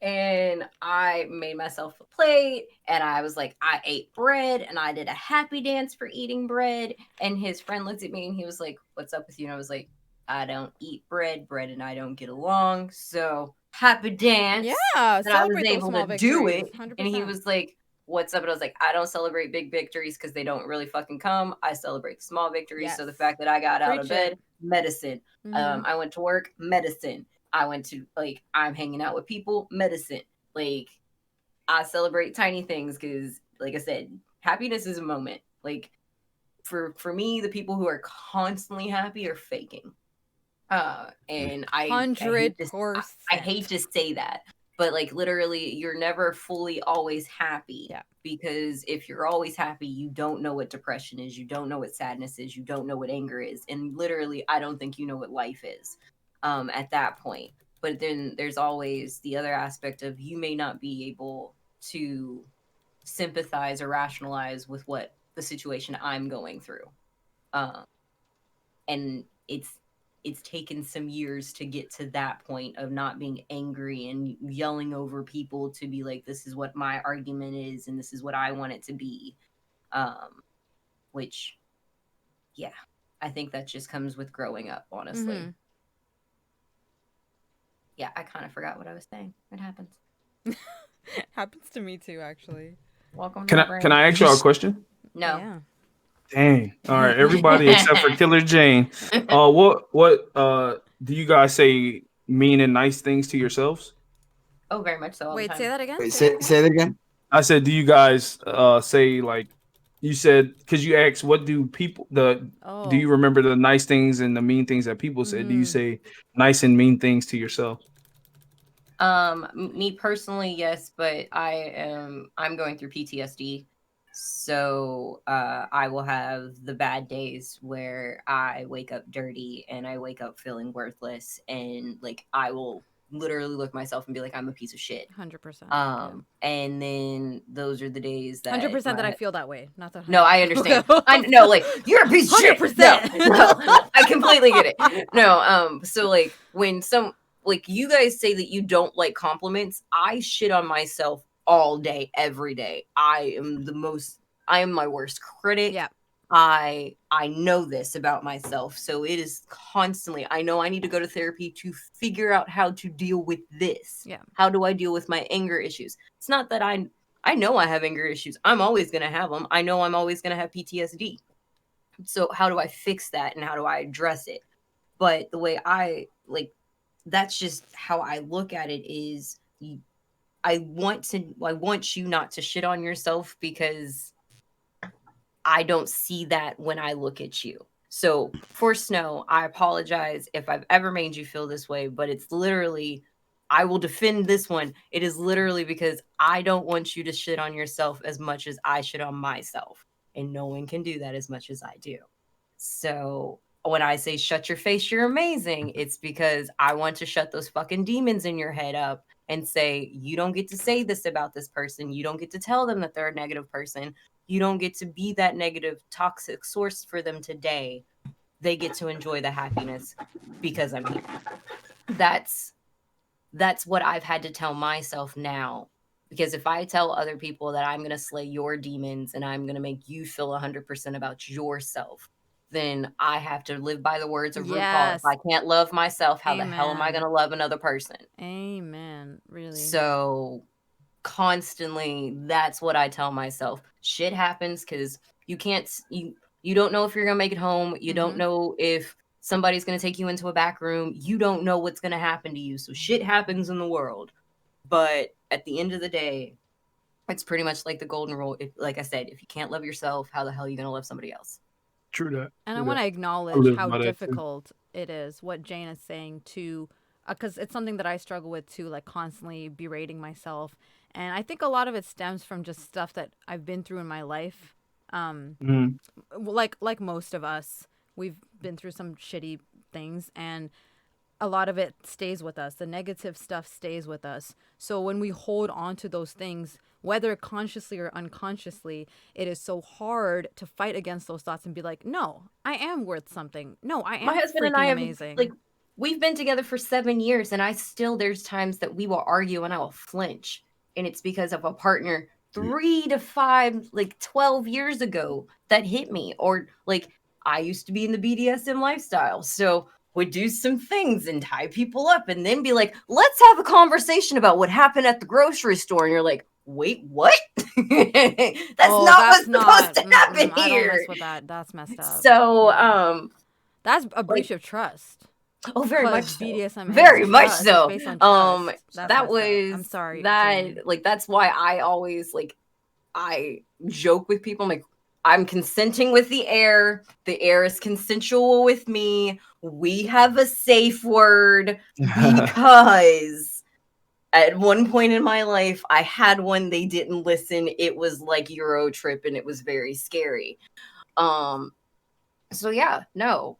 And I made myself a plate, and I was like, I ate bread, and I did a happy dance for eating bread. And his friend looked at me and he was like, what's up with you? And I was like, I don't eat bread. Bread and I don't get along. So happy dance. Yeah, And I was celebrate those able small to do victories. it. 100%. And he was like, what's up? And I was like, I don't celebrate big victories because they don't really fucking come. I celebrate small victories. Yes. So the fact that I got out of Preach it. bed, medicine. I went to work, medicine. I went to, like, I'm hanging out with people, medicine. Like, I celebrate tiny things because, like I said, happiness is a moment. Like, for me, the people who are constantly happy are faking. And I 100%. hate to say that, but like literally, you're never fully always happy. Yeah. Because if you're always happy, you don't know what depression is, you don't know what sadness is, you don't know what anger is, and literally, I don't think you know what life is. At that point. But then there's always the other aspect of you may not be able to sympathize or rationalize with what the situation I'm going through. And it's taken some years to get to that point of not being angry and yelling over people to be like, this is what my argument is and this is what I want it to be. Which, yeah, I think that just comes with growing up, honestly. Mm-hmm. Yeah, I kind of forgot what I was saying. It happens. Happens to me too, actually. Welcome to Can my I brain. can I ask y'all a question? No. Yeah. Dang. All right, everybody except for Killer Jane. What do you guys say mean and nice things to yourselves? Oh, very much so. All the Wait, time. say that again? Wait, say that again. I said, do you guys say, like, you said, because you asked what do people do you remember the nice things and the mean things that people said? Do you say nice and mean things to yourself? Me personally, yes, but I'm going through PTSD. So I will have the bad days where I wake up dirty and I wake up feeling worthless, and like I will literally look myself and be like, I'm a piece of shit. 100%. And then those are the days that 100% that I feel that way. Not that. No, I understand. I know, like, you're a piece of shit. 100%. No, I completely get it. No, so like when like you guys say that you don't like compliments, I shit on myself all day, every day. I am my worst critic. Yeah. I know this about myself. So it is constantly, I know I need to go to therapy to figure out how to deal with this. Yeah. How do I deal with my anger issues? It's not that I know I have anger issues. I'm always going to have them. I know I'm always going to have PTSD. So how do I fix that and how do I address it? But the way I like, that's just how I look at it is I want you not to shit on yourself because I don't see that when I look at you. So for Snow, I apologize if I've ever made you feel this way, but it's literally, I will defend this one. It is literally because I don't want you to shit on yourself as much as I shit on myself. And no one can do that as much as I do. So when I say shut your face, you're amazing, it's because I want to shut those fucking demons in your head up and say, you don't get to say this about this person. You don't get to tell them that they're a negative person. You don't get to be that negative, toxic source for them today. They get to enjoy the happiness because I'm here. That's what I've had to tell myself now. Because if I tell other people that I'm going to slay your demons and I'm going to make you feel 100% about yourself, then I have to live by the words of RuPaul. If I can't love myself, how the hell am I going to love another person? Amen. Really. So constantly, that's what I tell myself. Shit happens because you can't, you don't know if you're going to make it home. You don't know if somebody's going to take you into a back room. You don't know what's going to happen to you. So shit happens in the world. But at the end of the day, it's pretty much like the golden rule. Like I said, if you can't love yourself, how the hell are you going to love somebody else? True that. And I want to acknowledge how difficult it is, what Jane is saying, to, because it's something that I struggle with too, like constantly berating myself. And I think a lot of it stems from just stuff that I've been through in my life. Like most of us, we've been through some shitty things, and a lot of it stays with us. The negative stuff stays with us. So when we hold on to those things, whether consciously or unconsciously, it is so hard to fight against those thoughts and be like, no, I am worth something. No, I am My husband and I have amazing. like we've been together for 7 years, and there's times that we will argue and I will flinch. And it's because of a partner 3 to 5, like 12 years ago that hit me. Or like, I used to be in the BDSM lifestyle. So would do some things and tie people up and then be like, let's have a conversation about what happened at the grocery store. And you're like, wait, what? That's not what's supposed to happen I here. don't mess with that. That's messed up. So, that's a breach of trust. Oh, very much so. BDSM very much trust. so. It's based on trust. That was. I'm sorry. That like that's why I always like I joke with people. I'm like, I'm consenting with the air. The air is consensual with me. We have a safe word because at one point in my life, I had one. They didn't listen. It was like Euro trip, and it was very scary. So yeah, no,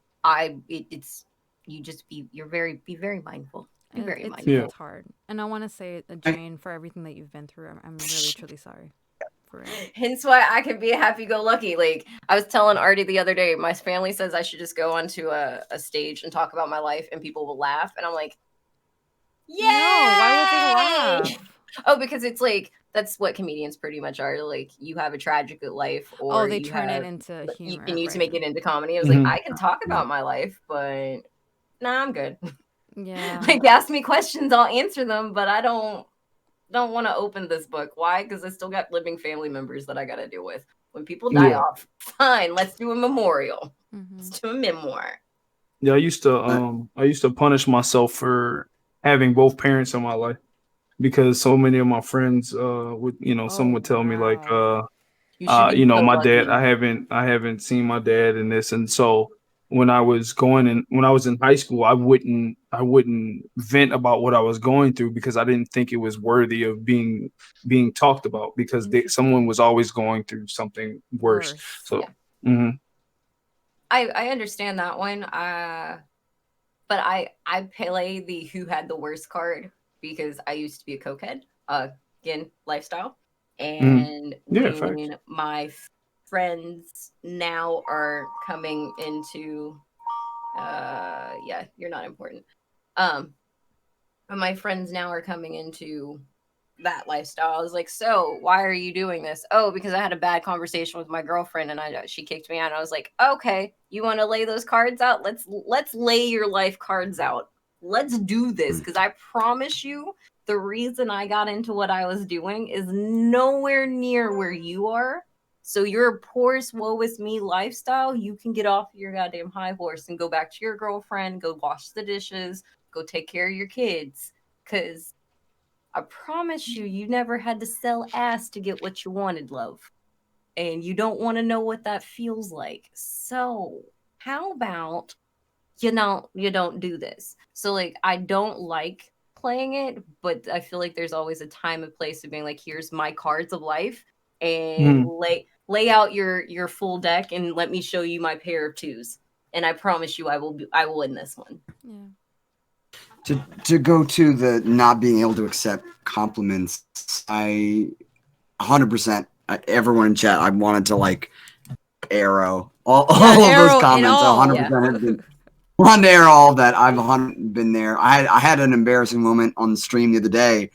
it's you just be very mindful. Be very mindful. It's hard, and I want to say, Jane, for everything that you've been through, I'm really truly sorry. For it. Hence why I can be a happy-go-lucky. Like I was telling Artie the other day, my family says I should just go onto a stage and talk about my life, and people will laugh, and I'm like, yeah. No, why would they laugh? Oh, because it's like that's what comedians pretty much are. Like you have a tragic life, or they turn it into humor. You need to make it into comedy. I was like, I can talk about my life, but nah, I'm good. Yeah. Like ask me questions, I'll answer them, but I don't want to open this book. Why? Because I still got living family members that I got to deal with. When people die off, fine, let's do a memorial. Let's do a memoir. Yeah, I used to punish myself for having both parents in my life because so many of my friends would, some would tell me like, my dad, I haven't seen my dad in this, and so when I was in high school, I wouldn't vent about what I was going through because I didn't think it was worthy of being talked about because someone was always going through something worse. So, I understand that one. But I play the who had the worst card because I used to be a cokehead. Again, lifestyle, and when my friends now are coming into you're not important. But my friends now are coming into that lifestyle. I was like, so why are you doing this? Oh, because I had a bad conversation with my girlfriend and she kicked me out. And I was like, okay, you want to lay those cards out? Let's lay your life cards out. Let's do this. Because I promise you, the reason I got into what I was doing is nowhere near where you are. So your poor woe is me lifestyle, you can get off your goddamn high horse and go back to your girlfriend, go wash the dishes, go take care of your kids. Because I promise you never had to sell ass to get what you wanted, love. And you don't want to know what that feels like. So how about you don't do this? So like I don't like playing it, but I feel like there's always a time and place of being like, here's my cards of life, and lay out your full deck and let me show you my pair of twos. And I promise you I will win this one. Yeah. To go to the not being able to accept compliments, I 100%, everyone in chat, I wanted to like arrow all of those comments. 100% have been wanted to arrow all of that. I've been there. I had an embarrassing moment on the stream the other day.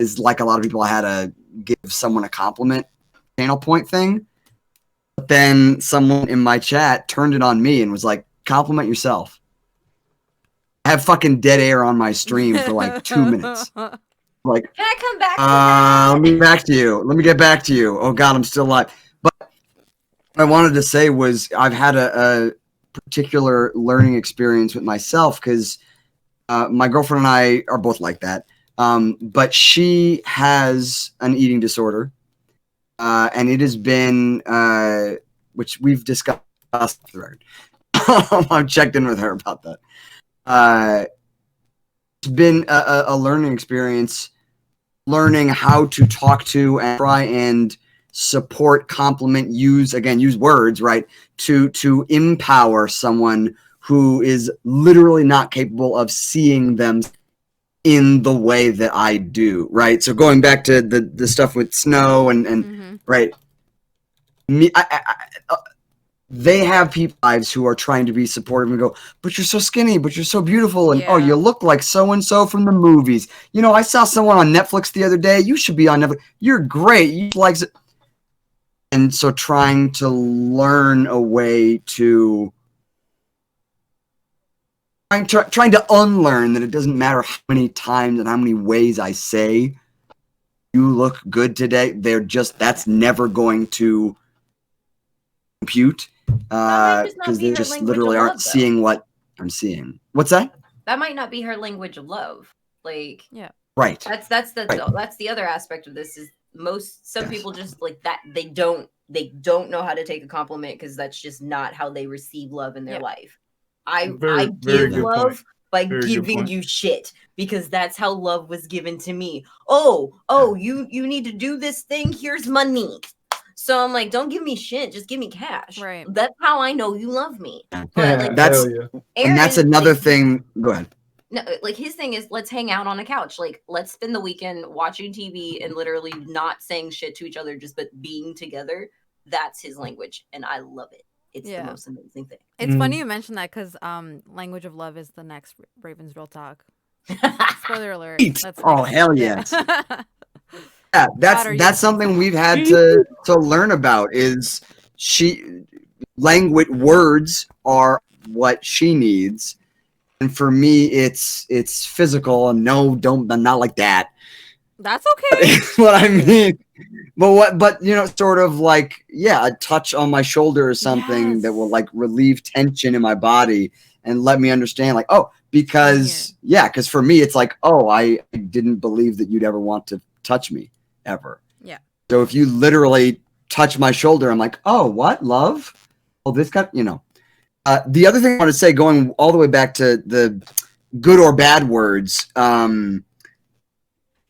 Is like a lot of people, I had to give someone a compliment channel point thing. But then someone in my chat turned it on me and was like, compliment yourself. I have fucking dead air on my stream for like 2 minutes. Like, can I come back? Let me get back to you. Oh God, I'm still alive. But what I wanted to say was I've had a particular learning experience with myself because my girlfriend and I are both like that. But she has an eating disorder. And it has been, which we've discussed. I've checked in with her about that. It's been a learning experience, learning how to talk to and try and support, compliment, use words, right, to empower someone who is literally not capable of seeing them in the way that I do, right? So going back to the stuff with Snow and right, me, they have people lives who are trying to be supportive and go, but you're so skinny, but you're so beautiful, and oh, Yeah. you look like so and so from the movies. You know, I saw someone on Netflix the other day. You should be on Netflix. You're great. You like it. And so trying to learn a way to trying to unlearn that it doesn't matter how many times and how many ways I say you look good today. That's never going to compute. Because they just literally aren't seeing what I'm seeing. What's that? That might not be her language of love. Like, yeah, right. That's the other aspect of this is some people just like that they don't know how to take a compliment because that's just not how they receive love in their life. I give love by giving you shit because that's how love was given to me. Oh, you need to do this thing. Here's money. So I'm like, don't give me shit, just give me cash. Right. That's how I know you love me. But like that's and that's another thing. Go ahead. No, like his thing is let's hang out on a couch. Like let's spend the weekend watching TV and literally not saying shit to each other, just but being together. That's his language, and I love it. It's the most amazing thing. It's funny you mentioned that because language of love is the next Ravens Real Talk. Spoiler alert. Hell yes. Yeah, that's something we've had to learn about is words are what she needs. And for me it's physical and not like that. That's okay. What I mean. But you know, sort of like, yeah, a touch on my shoulder or something that will like relieve tension in my body and let me understand like, because for me it's like, I didn't believe that you'd ever want to touch me ever. Yeah. So if you literally touch my shoulder, I'm like, what? Love? This guy, you know. The other thing I want to say, going all the way back to the good or bad words,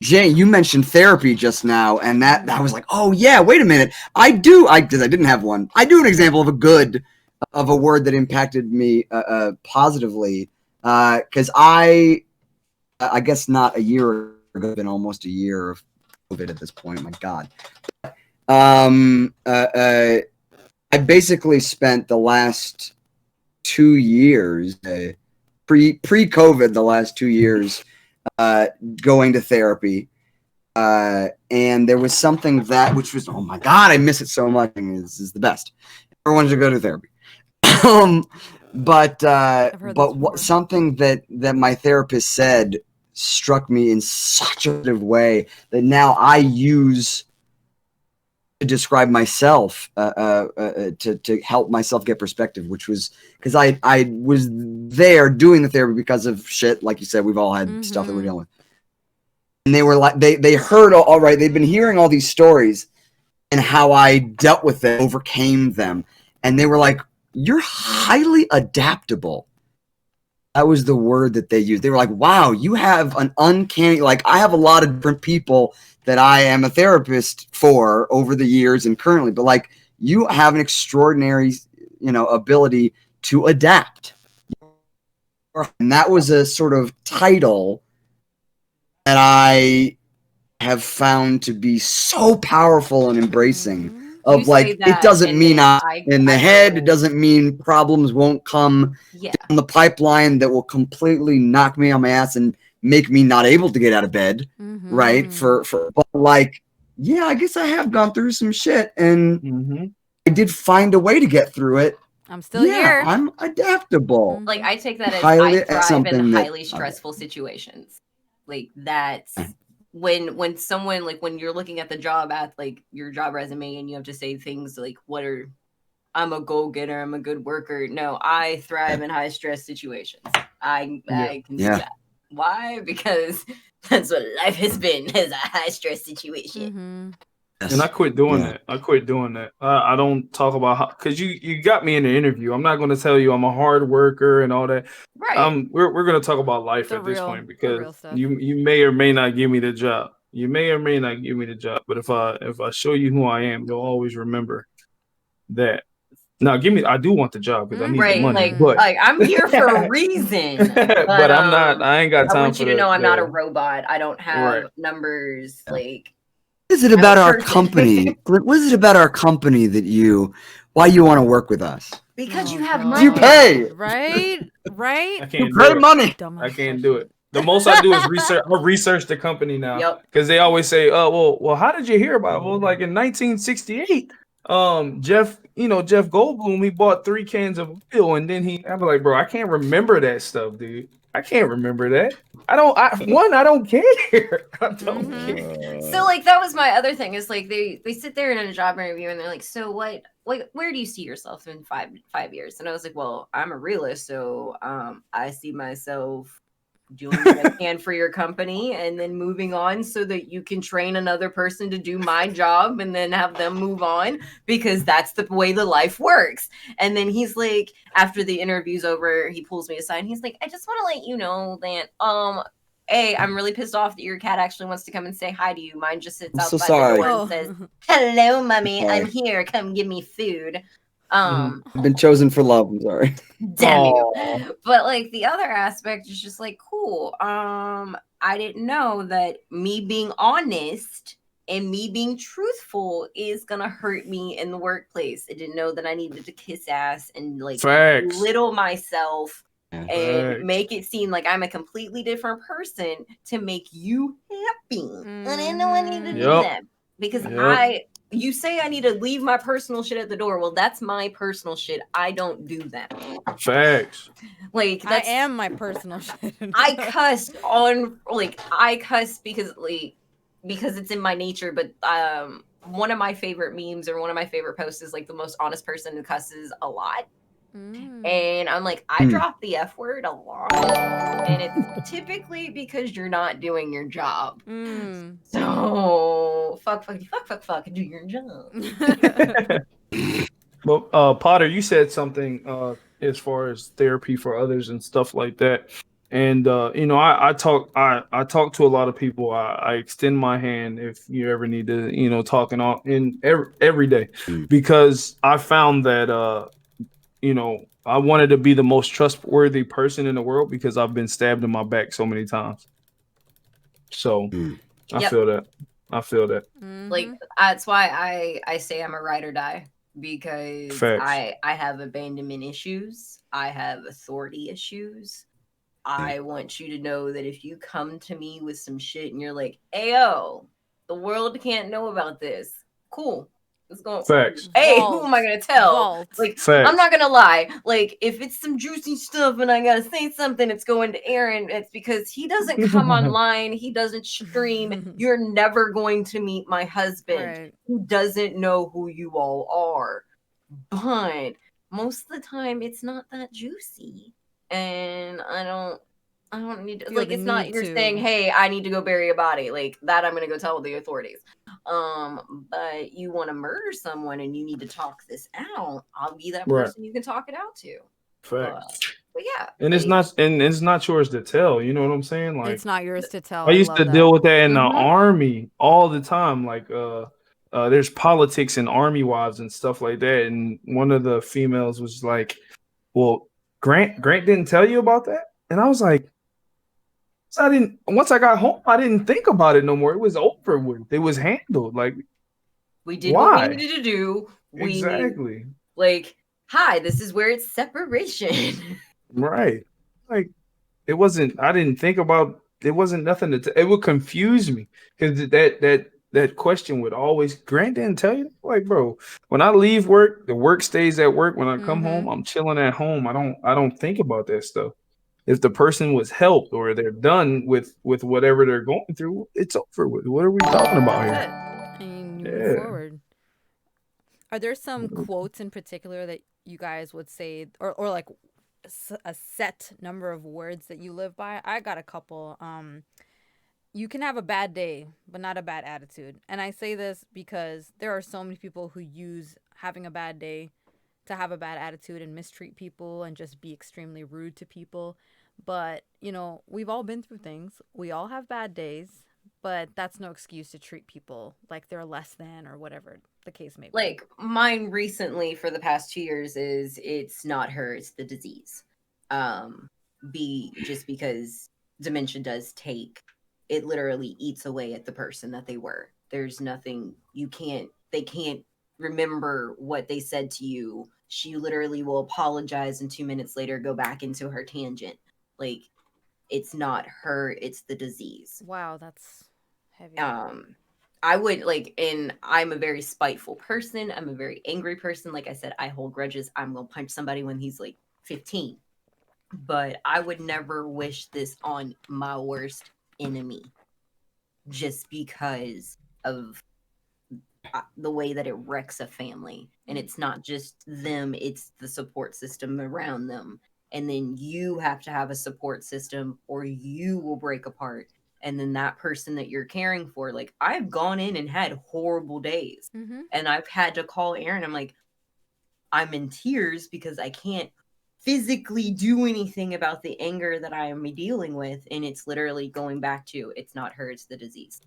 Jane, you mentioned therapy just now, and that I was like, wait a minute. Because I didn't have one. I do an example of a word that impacted me positively. Because I guess not a year ago, been almost a year of COVID at this point. My God. I basically spent the last 2 years, pre-COVID, the last 2 years, going to therapy. And there was something which was, oh my God, I miss it so much. This is the best. Everyone should go to therapy. But something that my therapist said struck me in such a positive way that now I use to describe myself, to help myself get perspective, which was because I was there doing the therapy because of shit. Like you said, we've all had stuff that we're dealing with. And they were like, they heard, all right, they've been hearing all these stories and how I dealt with it, overcame them. And they were like, you're highly adaptable. That was the word that they used. They were like, wow, you have an uncanny, like I have a lot of different people that I am a therapist for over the years and currently, but like you have an extraordinary, ability to adapt. And that was a sort of title that I have found to be so powerful and embracing. Of like, it doesn't mean in the head. It doesn't mean problems won't come down the pipeline that will completely knock me on my ass and make me not able to get out of bed. Right. But like, yeah, I guess I have gone through some shit and I did find a way to get through it. I'm still here. I'm adaptable. Like I take that as I thrive in highly stressful situations. Like that's when someone, like when you're looking at the job at like your job resume and you have to say things like I'm a go-getter, I'm a good worker. No, I thrive in high stress situations. I can do that. Why? Because that's what life has been, is a high stress situation. And I quit doing that. I don't talk about because you got me in the interview. I'm not going to tell you I'm a hard worker and all that. Right. We're going to talk about life at this point because you may or may not give me the job. But if I show you who I am, you'll always remember that. Now, I do want the job because I need the money. Like I'm here for a reason. But I'm not. I ain't got time. I want you to know I'm not a robot. I don't have numbers like. What is it about our company? What is it about our company that you why you want to work with us? Because Oh, you have God. money. You pay. Right? I Right? can't Pay do it. money. Dumbass I can't do it. question. The most I do is research. I research the company now Yep. because they always say, well, how did you hear about it?" Well, like in 1968, Jeff Goldblum, he bought 3 cans of oil, and then I'm like, bro, I can't remember that stuff, dude. I can't remember that. I don't care. I don't care. So like that was my other thing is like they sit there in a job interview and they're like, so what like where do you see yourself in 5 years? And I was like, well, I'm a realist, so I see myself doing what I can for your company and then moving on so that you can train another person to do my job and then have them move on because that's the way the life works. And then he's like, after the interview's over, he pulls me aside and he's like, I just want to let you know that hey, I'm really pissed off that your cat actually wants to come and say hi to you. Mine just sits I'm so outside sorry. the door and says, hello, mommy, Sorry. I'm here. Come give me food. I've been chosen for love. I'm sorry. Damn you. Aw. But like the other aspect is just like cool. I didn't know that me being honest and me being truthful is gonna hurt me in the workplace. I didn't know that I needed to kiss ass and like Facts. belittle myself Yeah. and Facts. make it seem like I'm a completely different person to make you happy. And I didn't know I needed to do Yep. that because Yep. you say I need to leave my personal shit at the door. Well, that's my personal shit. I don't do that. Facts. Like I that's am my personal shit. I cuss because it's in my nature, but one of my favorite memes or one of my favorite posts is like the most honest person who cusses a lot. And I'm like, I drop the F word a lot. And it's typically because you're not doing your job. So fuck, do your job. But Potter, you said something as far as therapy for others and stuff like that. And I talk to a lot of people. I extend my hand if you ever need to, talk in every day, because I found that I wanted to be the most trustworthy person in the world because I've been stabbed in my back so many times. So I Yep. feel that. I feel that. Like that's why I say I'm a ride or die, because Facts. I have abandonment issues. I have authority issues. I want you to know that if you come to me with some shit and you're like, "Ayo, the world can't know about this." Cool. Let's go. Facts. Hey, who am I gonna tell? Vault. Like, Facts. I'm not gonna lie. Like, if it's some juicy stuff and I gotta say something, it's going to Aaron. It's because he doesn't come online. He doesn't stream. You're never going to meet my husband. Right. Who doesn't know who you all are. But most of the time, it's not that juicy, and I don't need to, Feel like, the it's not need you're to. saying, hey, I need to go bury a body, like that I'm gonna go tell the authorities. But you want to murder someone and you need to talk this out, I'll be that Right. person you can talk it out to. Facts. But yeah, And it's not yours to tell. You know what I'm saying? Like, It's not yours to tell. I used to deal with that in the Mhm. army all the time. Like, there's politics in army wives and stuff like that. And one of the females was like, "Well, Grant didn't tell you about that?" And I was like, Once I got home, I didn't think about it no more. It was over with. It was handled. Like, we did why? what we needed to do. Exactly. Like, hi, this is where it's separation. Right. Like, it wasn't. I didn't think about. It wasn't nothing it would confuse me because that question would always. Grant didn't tell you. Like, bro, when I leave work, the work stays at work. When I come home, I'm chilling at home. I don't think about that stuff. If the person was helped or they're done with whatever they're going through, it's over with. What are we talking about here? That's it. And you move forward. Are there some quotes in particular that you guys would say, or like a set number of words that you live by? I got a couple. You can have a bad day, but not a bad attitude. And I say this because there are so many people who use having a bad day to have a bad attitude and mistreat people and just be extremely rude to people. But, we've all been through things. We all have bad days, but that's no excuse to treat people like they're less than or whatever the case may be. Like, mine recently for the past 2 years is it's not her, it's the disease. Just because dementia does it literally eats away at the person that they were. There's nothing they can't remember what they said to you. She literally will apologize and 2 minutes later go back into her tangent. Like, it's not her, it's the disease. Wow, that's heavy. I would like, and I'm a very spiteful person. I'm a very angry person. Like I said, I hold grudges. I'm gonna punch somebody when he's like 15. But I would never wish this on my worst enemy just because of the way that it wrecks a family. And it's not just them, it's the support system around them. And then you have to have a support system or you will break apart. And then that person that you're caring for, like, I've gone in and had horrible days. And I've had to call Aaron. I'm like, I'm in tears because I can't physically do anything about the anger that I am dealing with. And it's literally going back to, it's not her, it's the disease.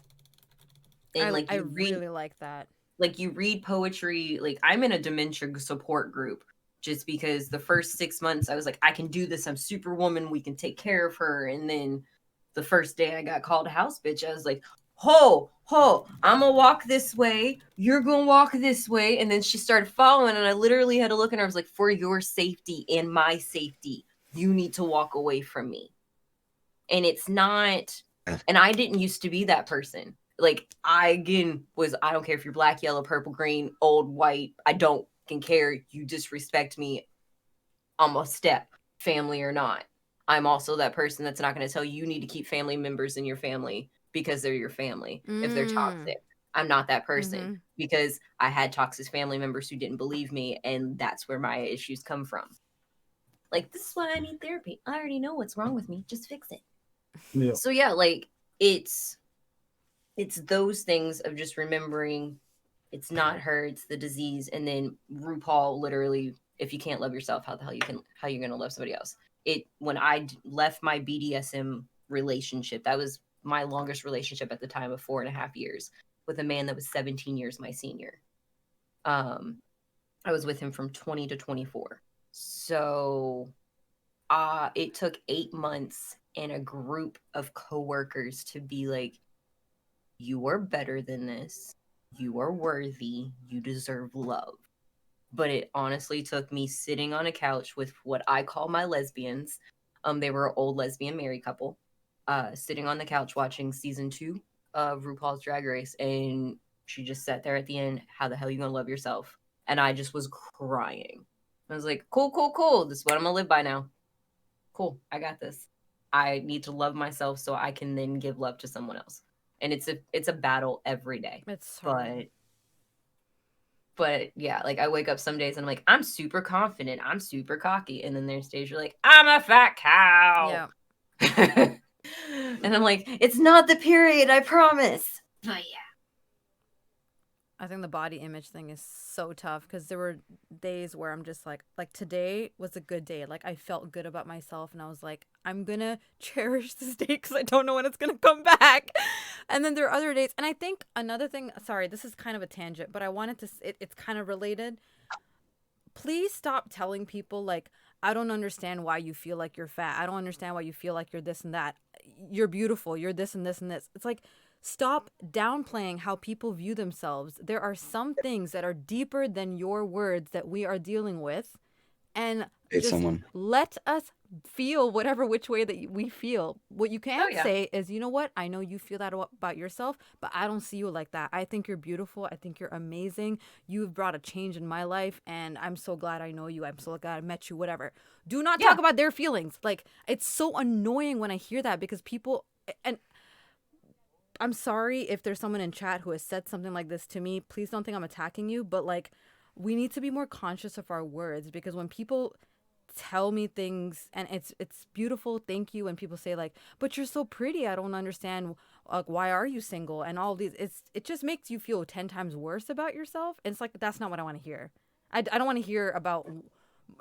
And I really like that. Like, you read poetry, like, I'm in a dementia support group just because the first 6 months I was like, I can do this, I'm Superwoman, we can take care of her. And then the first day I got called a house bitch, I was like, ho, I'm gonna walk this way, you're gonna walk this way. And then she started following, and I literally had to look at her. I was like, for your safety and my safety, you need to walk away from me. And it's not, and I didn't used to be that person. Like, I don't care if you're black, yellow, purple, green, old, white, I don't care. You disrespect me, I'm a step, family or not. I'm also that person that's not going to tell you you need to keep family members in your family because they're your family if they're toxic. I'm not that person because I had toxic family members who didn't believe me, and that's where my issues come from. Like, this is why I need therapy. I already know what's wrong with me. Just fix it. Yeah. So yeah, like, it's those things of just remembering it's not her, it's the disease. And then RuPaul literally, if you can't love yourself, how you going to love somebody else? When I left my BDSM relationship, that was my longest relationship at the time of 4.5 years with a man that was 17 years my senior. I was with him from 20 to 24. So it took 8 months and a group of coworkers to be like, you are better than this. You are worthy. You deserve love. But it honestly took me sitting on a couch with what I call my lesbians. They were an old lesbian married couple, sitting on the couch watching season 2 of RuPaul's Drag Race. And she just sat there at the end. How the hell are you going to love yourself? And I just was crying. I was like, cool. This is what I'm going to live by now. Cool. I got this. I need to love myself so I can then give love to someone else. And it's a battle every day. It's hard. But yeah, like, I wake up some days and I'm like, I'm super confident, I'm super cocky, and then there's days you're like, I'm a fat cow. Yeah. And I'm like, it's not the period, I promise. But yeah. I think the body image thing is so tough because there were days where I'm just like today was a good day. Like, I felt good about myself and I was like, I'm going to cherish this day because I don't know when it's going to come back. And then there are other days. And I think another thing, sorry, this is kind of a tangent, but I wanted to, it's kind of related. Please stop telling people, like, I don't understand why you feel like you're fat. I don't understand why you feel like you're this and that. You're beautiful. You're this and this and this. It's like, stop downplaying how people view themselves. There are some things that are deeper than your words that we are dealing with. And just let us feel which way that we feel. What you can say is, you know what? I know you feel that about yourself, but I don't see you like that. I think you're beautiful. I think you're amazing. You've brought a change in my life, and I'm so glad I know you. I'm so glad I met you, whatever. Do not talk about their feelings. Like, it's so annoying when I hear that because people... and I'm sorry if there's someone in chat who has said something like this to me. Please don't think I'm attacking you, but, like, we need to be more conscious of our words because when people tell me things and it's beautiful, thank you, and people say, like, but you're so pretty, I don't understand, like, why are you single, and all these, it just makes you feel 10 times worse about yourself. And it's like, that's not what I want to hear. I don't want to hear about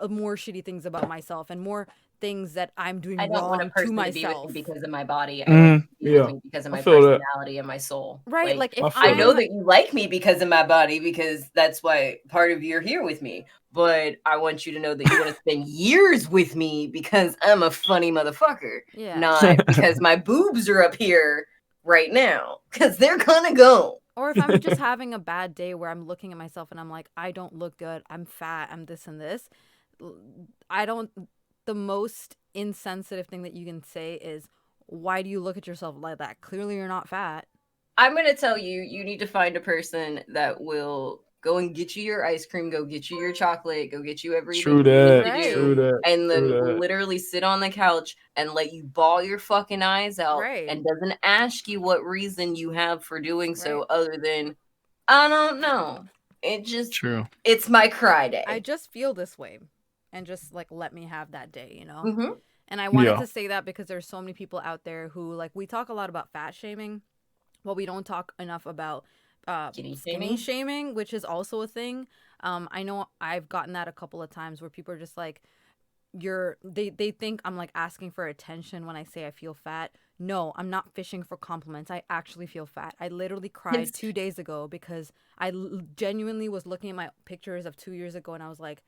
more shitty things about myself and more things that I'm doing wrong to myself. I don't want a person to be with me because of my body. I want to be with me because of my personality and my soul. Right. Like if I know that you like me because of my body, because that's why part of you're here with me. But I want you to know that you want to spend years with me because I'm a funny motherfucker. Yeah. Not because my boobs are up here right now. Because they're gonna go. Or if I'm just having a bad day where I'm looking at myself and I'm like, I don't look good, I'm fat, I'm this and this. I don't, the most insensitive thing that you can say is, why do you look at yourself like that? Clearly you're not fat. I'm going to tell you, you need to find a person that will go and get you your ice cream, go get you your chocolate, go get you everything True you need that. to Right. True do, that. and then True that. literally sit on the couch and let you bawl your fucking eyes out, Right. and doesn't ask you what reason you have for doing so, Right. other than, I don't know. It just, True. it's my cry day. I just feel this way, and just like let me have that day, you know? Mm-hmm. And I wanted Yeah. to say that because there's so many people out there who, like, we talk a lot about fat shaming, but we don't talk enough about skinny shaming, which is also a thing. I know I've gotten that a couple of times where people are just like, they think I'm like asking for attention when I say I feel fat. No, I'm not fishing for compliments. I actually feel fat. I literally cried 2 days ago because I genuinely was looking at my pictures of 2 years ago and I was like,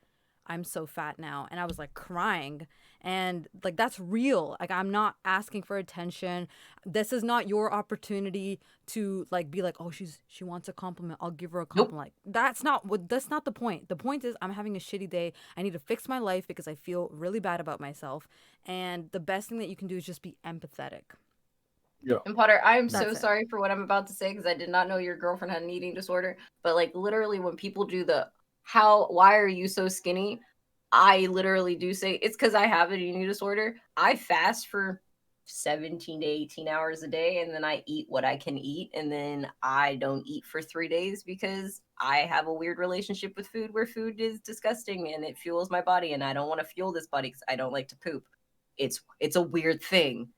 I'm so fat now. And I was like crying. And like, that's real. Like, I'm not asking for attention. This is not your opportunity to like be like, oh, she wants a compliment, I'll give her a compliment. Like, that's not the point. The point is I'm having a shitty day. I need to fix my life because I feel really bad about myself. And the best thing that you can do is just be empathetic. Yeah. And Potter, I am so That's it. sorry for what I'm about to say because I did not know your girlfriend had an eating disorder. But like literally when people do the why are you so skinny? I literally do say it's because I have an eating disorder. I fast for 17 to 18 hours a day, and then I eat what I can eat, and then I don't eat for 3 days because I have a weird relationship with food where food is disgusting and it fuels my body, and I don't want to fuel this body because I don't like to poop. It's a weird thing.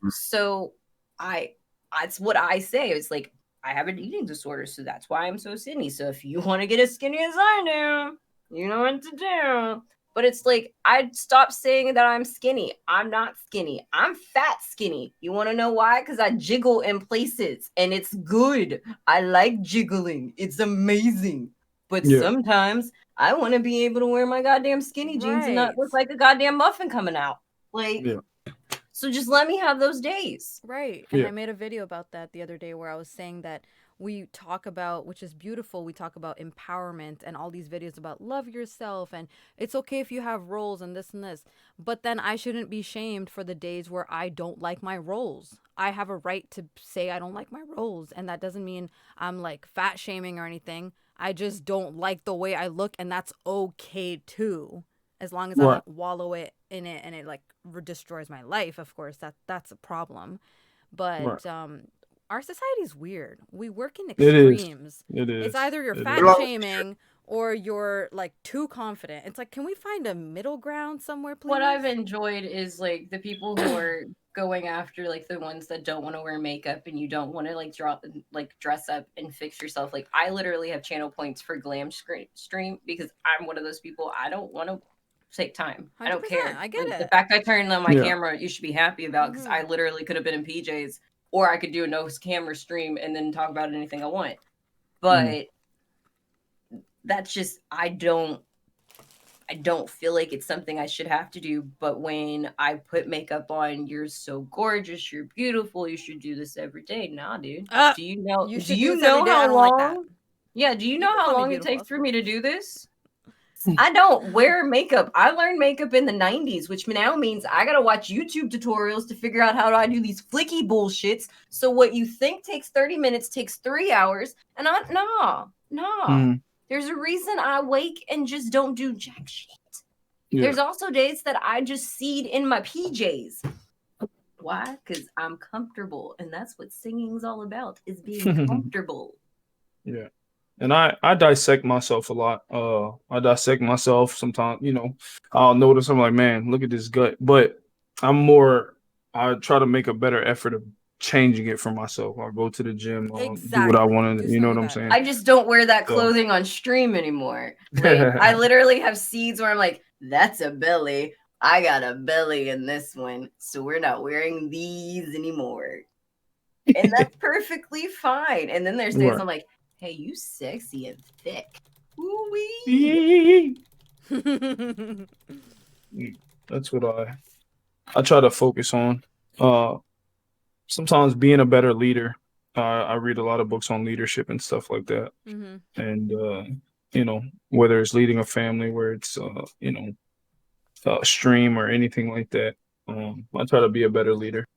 So that's what I say. It's like I have an eating disorder, so that's why I'm so skinny. So if you want to get as skinny as I do, you know what to do. But it's like I'd stop saying that I'm skinny. I'm not skinny. I'm fat skinny. You want to know why? Because I jiggle in places and it's good. I like jiggling. It's amazing. But sometimes I want to be able to wear my goddamn skinny jeans and not look like a goddamn muffin coming out. Like, so just let me have those days. Right. And I made a video about that the other day where I was saying that we talk about, which is beautiful, we talk about empowerment and all these videos about love yourself and it's okay if you have roles and this and this. But then I shouldn't be shamed for the days where I don't like my roles. I have a right to say I don't like my roles. And that doesn't mean I'm like fat shaming or anything. I just don't like the way I look, and that's okay too. As long as I don't wallow in it and it like destroys my life, of course, that's a problem. But our society is weird. We work in extremes. It is. It's either you're fat shaming or you're like too confident. It's like, can we find a middle ground somewhere, please? What I've enjoyed is like the people who are going after like the ones that don't want to wear makeup and you don't want to like dress up and fix yourself. Like I literally have channel points for glam stream because I'm one of those people. I don't want to take time. I don't care. I get it. The fact I turned on my camera, you should be happy about because I literally could have been in PJs, or I could do a no camera stream and then talk about anything I want. But that's just I don't feel like it's something I should have to do. But when I put makeup on, you're so gorgeous, you're beautiful, you should do this every day. Nah, dude. Do you know? Do you know how long? Yeah. Do you know how long it takes for me to do this? I don't wear makeup. I learned makeup in the 90s, which now means I gotta watch YouTube tutorials to figure out how do I do these flicky bullshits. So what you think takes 30 minutes takes 3 hours. And nah. There's a reason I wake and just don't do jack shit. There's also days that I just seed in my PJs. Why? Because I'm comfortable. And that's what singing's all about, is being comfortable. Yeah. And I dissect myself a lot. I dissect myself sometimes, I'll notice I'm like, man, look at this gut. But I try to make a better effort of changing it for myself. I'll go to the gym, do what I want to, you know what I'm saying? I just don't wear that clothing on stream anymore. Like, I literally have seeds where I'm like, that's a belly. I got a belly in this one. So we're not wearing these anymore. And that's perfectly fine. And then there's days I'm like, hey, you sexy and thick. Woo-wee. That's what I try to focus on. Sometimes being a better leader I read a lot of books on leadership and stuff like that. Mm-hmm. And whether it's leading a family, where it's a stream or anything like that, I try to be a better leader.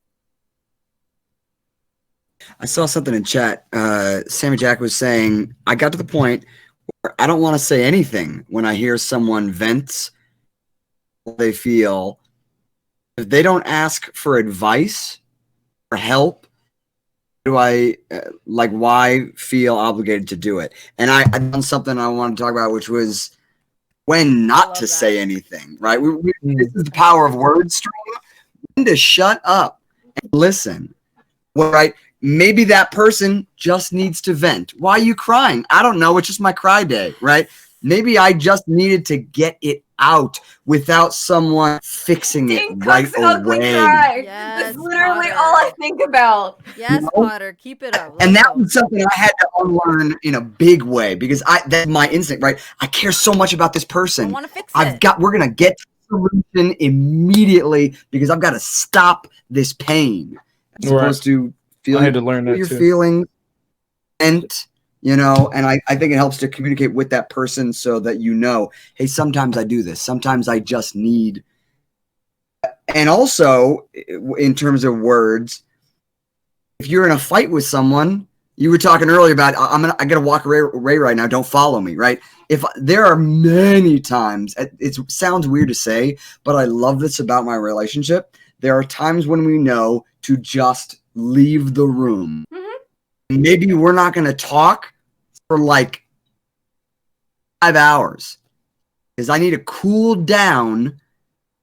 I saw something in chat. Sammy Jack was saying, I got to the point where I don't want to say anything when I hear someone vent what they feel. If they don't ask for advice or help, do I why feel obligated to do it? And I done something I want to talk about, which was when not to say anything, right? This is the power of word stream. When to shut up and listen, right? Maybe that person just needs to vent. Why are you crying? I don't know. It's just my cry day, right? Maybe I just needed to get it out without someone fixing it right away. Yes, that's Potter. literally all I think about. Yes, Potter, keep it up. And that was something I had to unlearn in a big way, because that's my instinct, right? I care so much about this person. I want to fix it. We're gonna get to the solution immediately because I've got to stop this pain. As opposed to feeling, I had to learn that your too. feelings, and I think it helps to communicate with that person so that hey, sometimes I do this. Sometimes I just need. And also, in terms of words, if you're in a fight with someone, you were talking earlier about I gotta walk away right now. Don't follow me, right? If there are many times, it sounds weird to say, but I love this about my relationship. There are times when we know to just leave the room. Mm-hmm. Maybe we're not going to talk for like 5 hours because I need to cool down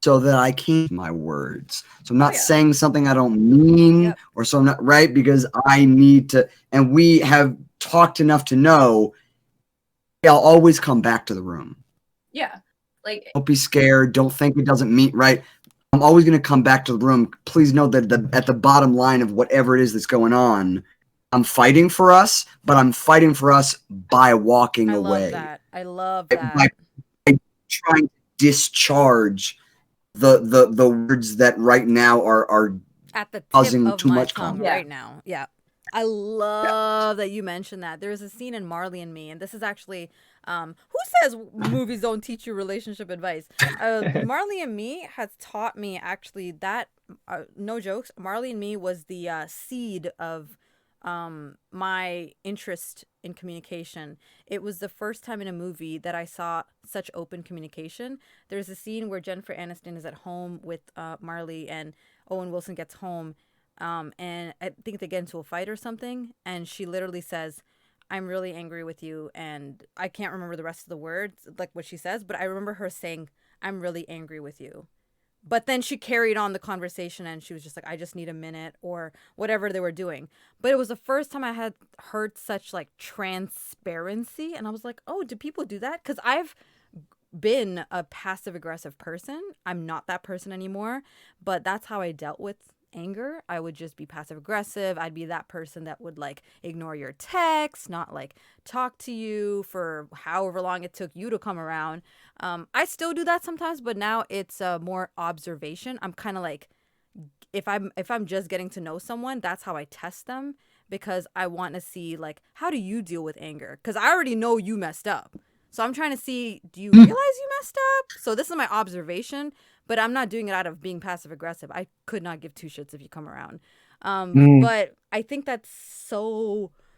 so that I can my words. So I'm not saying something I don't mean, or so I'm not right, because I need to, and we have talked enough to know I'll always come back to the room. Yeah. Like, don't be scared. Don't think it doesn't mean right. I'm always going to come back to the room. Please know that at the bottom line of whatever it is that's going on, I'm fighting for us, but I'm fighting for us by walking away. I love that. By trying to discharge the words that right now are at the causing tip of too my much tongue conflict. right now. Yeah. I love that you mentioned that. There's a scene in Marley and Me, and this is actually who says movies don't teach you relationship advice? Marley and Me has taught me actually that no jokes. Marley and Me was the seed of my interest in communication. It was the first time in a movie that I saw such open communication. There's a scene where Jennifer Aniston is at home with Marley, and Owen Wilson gets home. And I think they get into a fight or something, and she literally says, I'm really angry with you, and I can't remember the rest of the words, like what she says, but I remember her saying, I'm really angry with you. But then she carried on the conversation, and she was just like, I just need a minute, or whatever they were doing. But it was the first time I had heard such like transparency, and I was like, oh, do people do that? Because I've been a passive aggressive person. I'm not that person anymore, but that's how I dealt with anger. I would just be passive aggressive. I'd be that person that would like ignore your texts, not like talk to you for however long it took you to come around. I still do that sometimes, but now it's more observation. I'm kind of like, if I'm just getting to know someone, that's how I test them, because I want to see like, how do you deal with anger? Because I already know you messed up. So I'm trying to see, do you realize you messed up? So this is my observation, but I'm not doing it out of being passive aggressive. I could not give two shits if you come around. But I think that's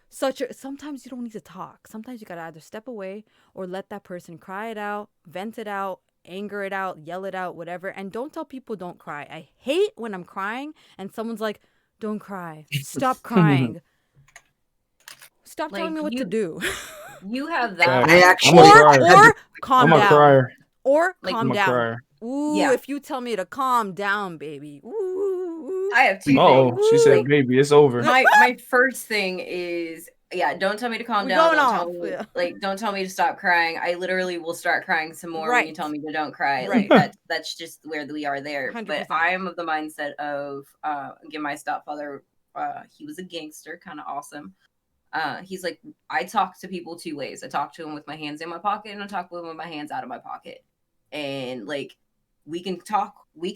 sometimes you don't need to talk. Sometimes you got to either step away or let that person cry it out, vent it out, anger it out, yell it out, whatever. And don't tell people don't cry. I hate when I'm crying and someone's like, don't cry. Stop crying. Stop telling me what to do. You have that. I actually, or calm down. I'm a crier. Or Like, calm I'm a down. crier. Ooh, Yeah. if you tell me to calm down, baby. Ooh. I have two Oh, things. she said, "Baby, it's over." My first thing is, don't tell me to calm down. Don't tell me to stop crying. I literally will start crying some more when you tell me to don't cry. Right. Like that's just where we are there. 100%. But I'm of the mindset of again, my stepfather, he was a gangster, kind of awesome. He's like, I talk to people two ways. I talk to him with my hands in my pocket, and I talk to him with my hands out of my pocket. And like, we can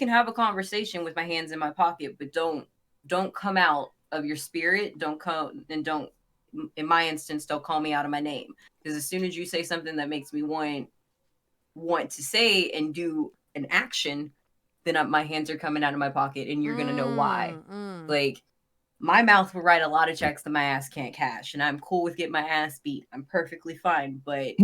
have a conversation with my hands in my pocket, but don't come out of your spirit, don't come and don't, in my instance, don't call me out of my name. Because as soon as you say something that makes me want to say and do an action, then my hands are coming out of my pocket and you're going to know why. Like, my mouth will write a lot of checks that my ass can't cash, and I'm cool with getting my ass beat. I'm perfectly fine. But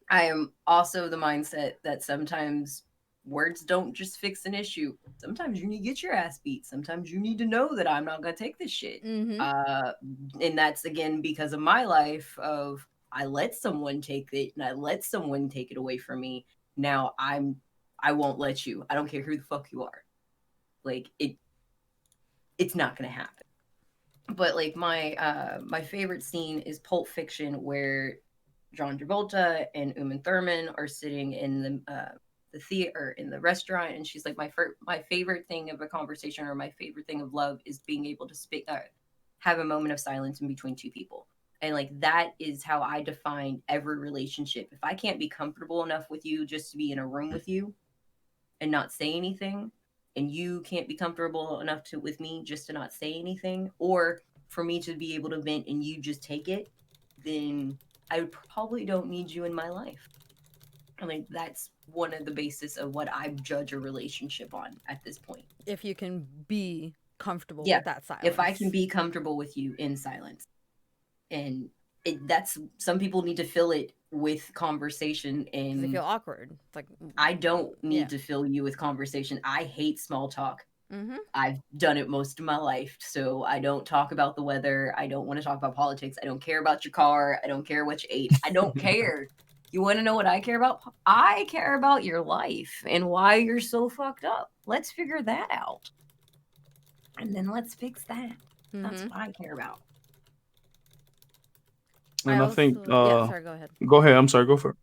I am also the mindset that sometimes words don't just fix an issue. Sometimes you need to get your ass beat. Sometimes you need to know that I'm not going to take this shit. Mm-hmm. And that's, again, because of my life of I let someone take it and I let someone take it away from me. Now I won't let you. I don't care who the fuck you are. Like, it's not going to happen. But like my favorite scene is Pulp Fiction, where John Travolta and Uma Thurman are sitting in the theater in the restaurant, and she's like, my favorite thing of a conversation or my favorite thing of love is being able to have a moment of silence in between two people. And like, that is how I define every relationship. If I can't be comfortable enough with you just to be in a room with you and not say anything, and you can't be comfortable enough with me just to not say anything, or for me to be able to vent and you just take it, then I probably don't need you in my life. I mean, that's one of the basis of what I judge a relationship on at this point. If you can be comfortable with that silence. If I can be comfortable with you in silence. And that's, some people need to fill it with conversation, and they feel awkward. It's like, I don't need to fill you with conversation. I hate small talk. Mm-hmm. I've done it most of my life, so I don't talk about the weather. I don't want to talk about politics. I don't care about your car. I don't care what you ate. I don't care. You want to know what I care about? I care about your life and why you're so fucked up. Let's figure that out, and then let's fix that. Mm-hmm. That's what I care about. And I think sorry, go ahead. Go ahead. I'm sorry. Go for it.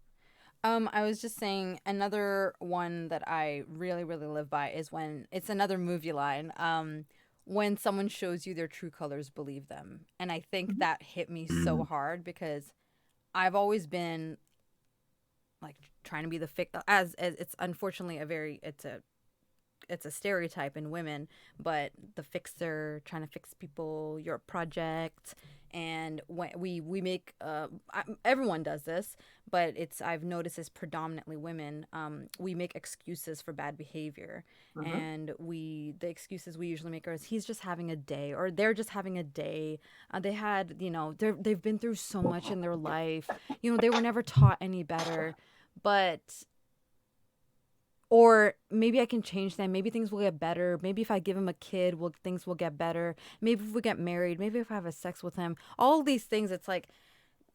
I was just saying, another one that I really, really live by is when it's another movie line. When someone shows you their true colors, believe them. And I think that hit me so hard, because I've always been like trying to be the as it's unfortunately it's a stereotype in women, but the fixer, trying to fix people, your project. And when we make everyone does this, but I've noticed it's predominantly women. We make excuses for bad behavior, and the excuses we usually make are, he's just having a day, or they're just having a day. They had, they've been through so much in their life. They were never taught any better, or maybe I can change them. Maybe things will get better. Maybe if I give him a kid, things will get better. Maybe if we get married, maybe if I have a sex with him. All these things, it's like,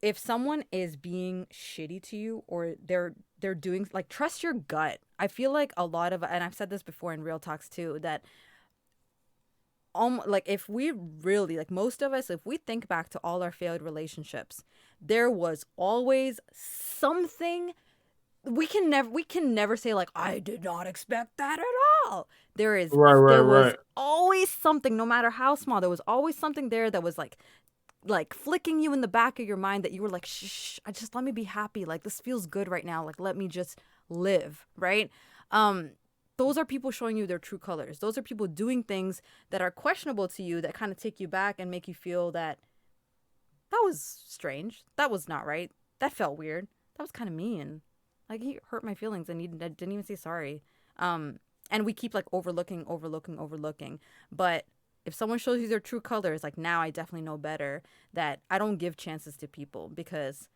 if someone is being shitty to you, or they're doing, like, trust your gut. I feel like a lot of, and I've said this before in Real Talks too, that like, if we really, like, most of us, if we think back to all our failed relationships, there was always something. We can never say, like, I did not expect that at all. There was always something, no matter how small. There was always something there that was like flicking you in the back of your mind, that you were like, shh, just let me be happy. Like, this feels good right now. Like, let me just live, right? Those are people showing you their true colors. Those are people doing things that are questionable to you, that kind of take you back and make you feel that was strange. That was not right. That felt weird. That was kind of mean. Like, he hurt my feelings and he didn't even say sorry. And we keep, like, overlooking. But if someone shows you their true colors, like, now I definitely know better, that I don't give chances to people, because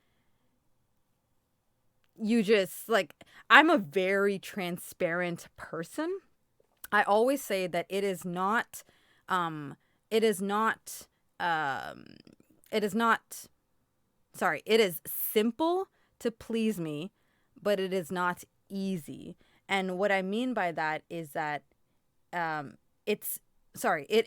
you just, like, I'm a very transparent person. I always say that it is simple to please me, but it is not easy. And what I mean by that is that it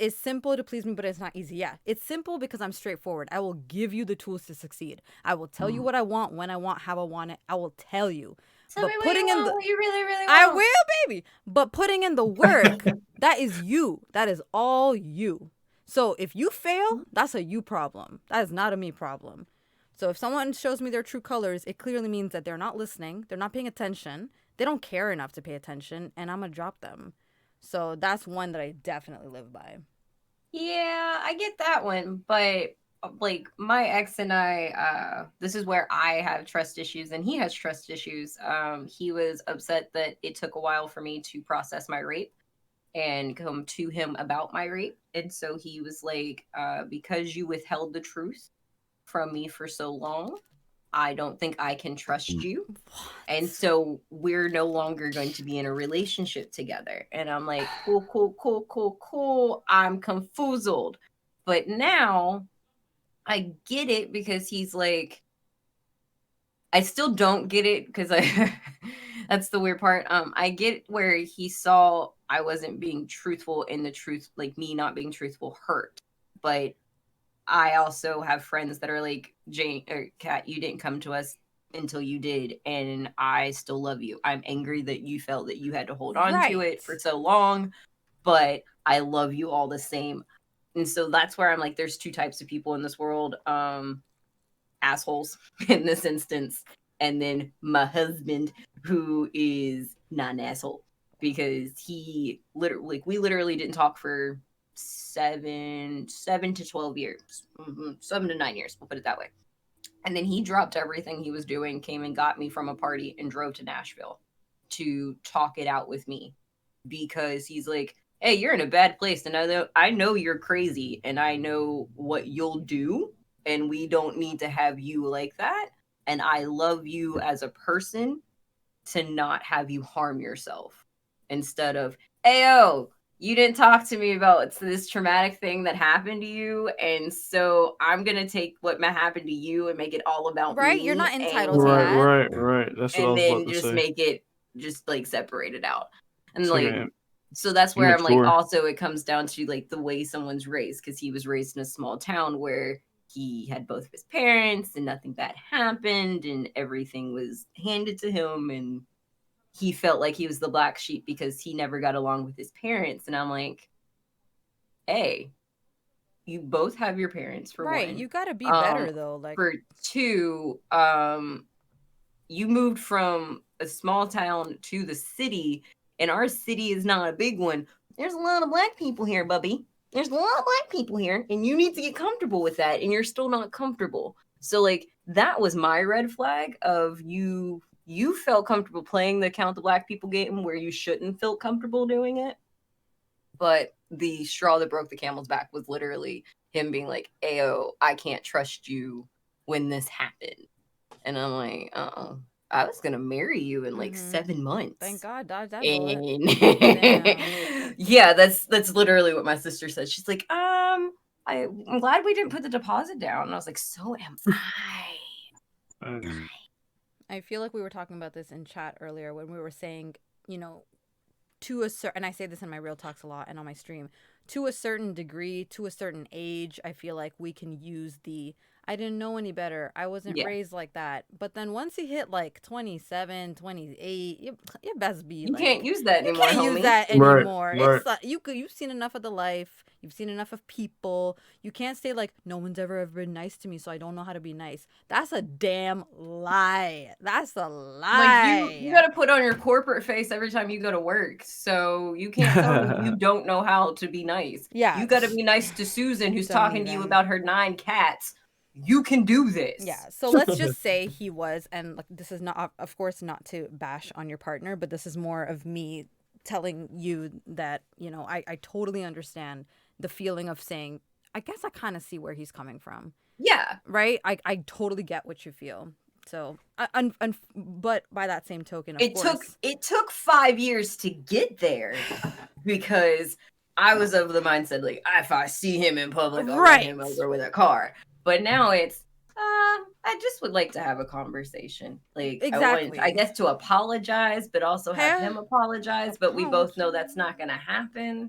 is simple to please me, but it's not easy. Yeah, it's simple because I'm straightforward. I will give you the tools to succeed. I will tell you what I want, when I want, how I want it. I will tell you. Tell me what you really, really want. I will, baby. But putting in the work, that is you. That is all you. So if you fail, that's a you problem. That is not a me problem. So if someone shows me their true colors, it clearly means that they're not listening, they're not paying attention, they don't care enough to pay attention, and I'm going to drop them. So that's one that I definitely live by. Yeah, I get that one, but like my ex and I, this is where I have trust issues and he has trust issues. He was upset that it took a while for me to process my rape and come to him about my rape. And so he was like, because you withheld the truth from me for so long, I don't think I can trust you. And so we're no longer going to be in a relationship together. And I'm like, cool, cool, cool, cool, cool. I'm confoozled. But now I get it because he's like, I still don't get it because I that's the weird part. I get where he saw I wasn't being truthful in the truth, like me not being truthful hurt. But I also have friends that are like, Jane or Kat, you didn't come to us until you did, and I still love you. I'm angry that you felt that you had to hold on to it for so long, but I love you all the same. And so that's where I'm like, there's two types of people in this world. Assholes in this instance, and then my husband, who is not an asshole because he literally, like, we literally didn't talk for 7 to 12 years, 7 to 9 years, we'll put it that way. And then he dropped everything he was doing, came and got me from a party, and drove to Nashville to talk it out with me because he's like, hey, you're in a bad place, and I know you're crazy, and I know what you'll do, and we don't need to have you like that. And I love you as a person to not have you harm yourself instead of, Ayo, you didn't talk to me about this traumatic thing that happened to you. And so I'm going to take what happened to you and make it all about Right? me. You're not entitled to Right, that. right. That's what I And was about then to just say. make it just like separate it out. And It's like, like so that's where I'm like, immature. also it comes down to like the way someone's raised, because he was raised in a small town where he had both of his parents and nothing bad happened and everything was handed to him, and he felt like he was the black sheep because he never got along with his parents. And I'm like, hey, you both have your parents for Right. one. You got to be better though. Like, For two, you moved from a small town to the city, and our city is not a big one. There's a lot of black people here, Bubby. There's a lot of black people here, and you need to get comfortable with that, and you're still not comfortable. So like that was my red flag of you felt comfortable playing the count the black people game where you shouldn't feel comfortable doing it. But the straw that broke the camel's back was literally him being like, Ayo, I can't trust you when this happened. And I'm like, I was gonna marry you in like 7 months. thank God, dodge that bullet. And yeah, that's literally what my sister said. She's like, I'm glad we didn't put the deposit down. And I was like, so am I. I feel like we were talking about this in chat earlier when we were saying, you know, to a certain, and I say this in my real talks a lot and on my stream, to a certain degree, to a certain age, I feel like we can use the, I didn't know any better, I wasn't raised like that. But then once you hit like 27, 28, you best be You like, can't use that anymore, you can't homie. use that Right, anymore. right. It's like you've seen enough of the life, you've seen enough of people. You can't say like, no one's ever been nice to me, so I don't know how to be nice. That's a damn lie. That's a lie. Like you got to put on your corporate face every time you go to work, so you can't tell me you don't know how to be nice. Yeah, You got to be nice to Susan, who's don't talking to you even. about her 9 cats. You can do this. Yeah, so let's just say he was, and like, this is not, of course, not to bash on your partner, but this is more of me telling you that, you know, I totally understand the feeling of saying, I guess I kind of see where he's coming from. Yeah. Right? I totally get what you feel. So, but by that same token, of course. It took 5 years to get there because I was of the mindset, like, if I see him in public, I'll run him over with a car. But now it's, I just would like to have a conversation. Like, exactly. I want, I guess, to apologize, but also have him apologize. But we both know that's not going to happen.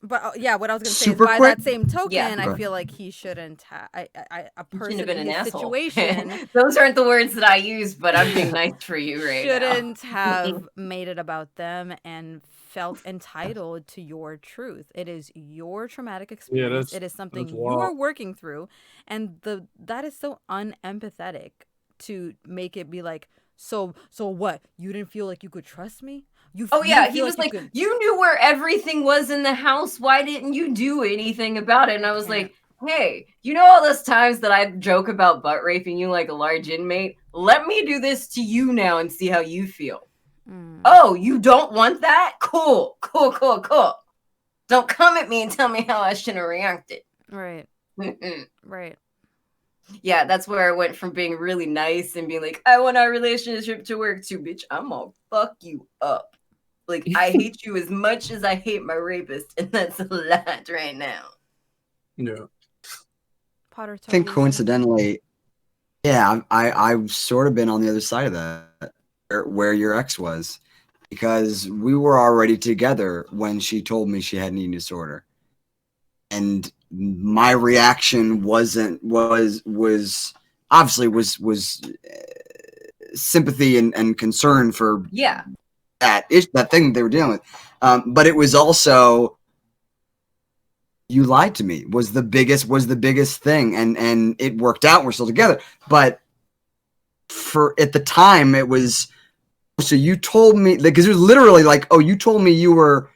But yeah, what I was gonna say is, by that same token, I feel like he shouldn't have. A person in his situation. Those aren't the words that I use, but I'm being nice for you right now. Shouldn't have made it about them and felt entitled to your truth. It is your traumatic experience. It is something you are working through, and that is so unempathetic to make it be like, so what? You didn't feel like you could trust me? He didn't was feel like, could... you knew where everything was in the house. Why didn't you do anything about it? And I was like, hey, you know all those times that I joke about butt raping you like a large inmate? Let me do this to you now and see how you feel. Oh, you don't want that? Cool. Don't come at me and tell me how I should have reacted. Right. Right. Yeah, that's where I went from being really nice and being like, I want our relationship to work to, bitch, I'm gonna fuck you up. Like, I hate you as much as I hate my rapist, and that's a lot right now. Yeah. Potter, I think coincidentally, yeah, I've sort of been on the other side of that, where your ex was, because we were already together when she told me she had an eating disorder, and my reaction was sympathy and concern for that thing they were dealing with, but it was also, you lied to me was the biggest thing, and it worked out. We're still together, but for at the time it was, so you told me, because it was literally like, oh, you told me you were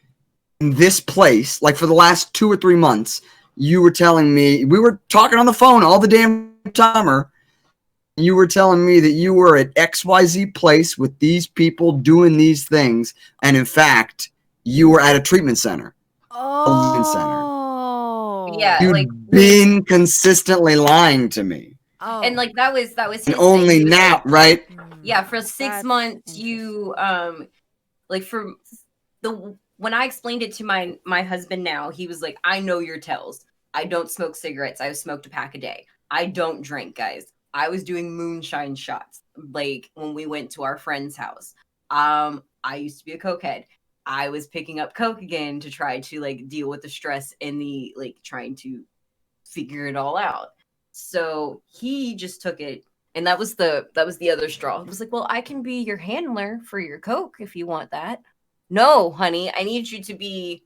in this place, like for the last 2 or 3 months, you were telling me, we were talking on the phone all the damn time. You were telling me that you were at XYZ place with these people doing these things, and in fact, you were at a treatment center. Yeah, You'd been consistently lying to me. And like that was his and only thing. now, like, right? Yeah, for 6 months, you like when I explained it to my husband now, he was like, I know your tells. I don't smoke cigarettes. I smoked a pack a day. I don't drink, guys. I was doing moonshine shots, like when we went to our friend's house. I used to be a cokehead. I was picking up coke again to try to like deal with the stress and the like trying to figure it all out. So he just took it, and that was the other straw. It was like, well, I can be your handler for your coke if you want that. No, honey, I need you to be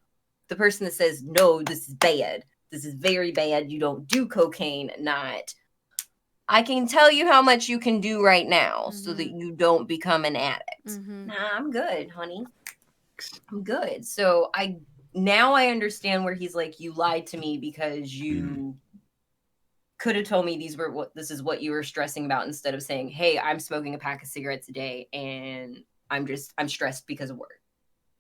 the person that says, no, this is bad. This is very bad. You don't do cocaine, not I can tell you how much you can do right now so that you don't become an addict. Nah, I'm good, honey. I'm good. So I understand where he's like, you lied to me because you could have told me this is what you were stressing about, instead of saying, hey, I'm smoking a pack of cigarettes a day and I'm stressed because of work.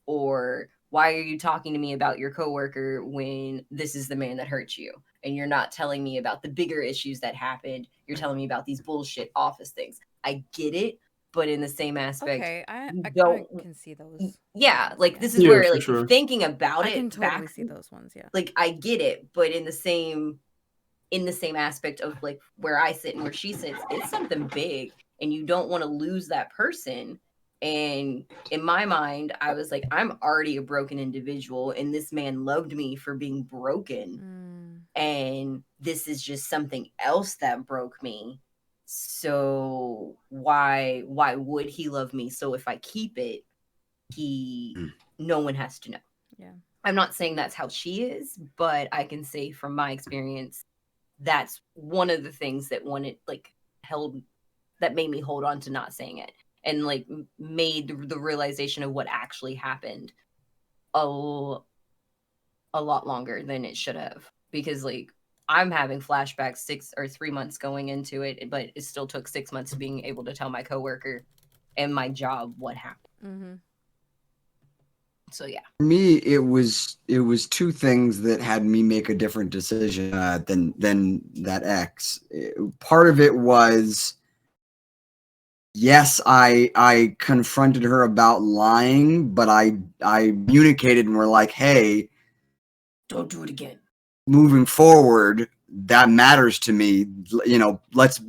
Or why are you talking to me about your coworker when this is the man that hurt you? And you're not telling me about the bigger issues that happened. You're telling me about these bullshit office things. I get it, but in the same aspect, I can see those. Yeah, like this is where like thinking about it, I can totally see those ones. Yeah, like I get it, but in the same aspect of like where I sit and where she sits, it's something big, and you don't want to lose that person. And in my mind, I was like, I'm already a broken individual, and this man loved me for being broken. And this is just something else that broke me. So why would he love me? So if I keep it, no one has to know. Yeah. I'm not saying that's how she is, but I can say from my experience, that's one of the things that that made me hold on to not saying it. And like made the realization of what actually happened a lot longer than it should have, because like I'm having flashbacks 6 or 3 months going into it, but it still took 6 months to being able to tell my coworker and my job what happened. So yeah, for me, it was 2 things that had me make a different decision than that ex. Part of it was, yes, I confronted her about lying, but I communicated and were like, hey, don't do it again. Moving forward, that matters to me. You know, let's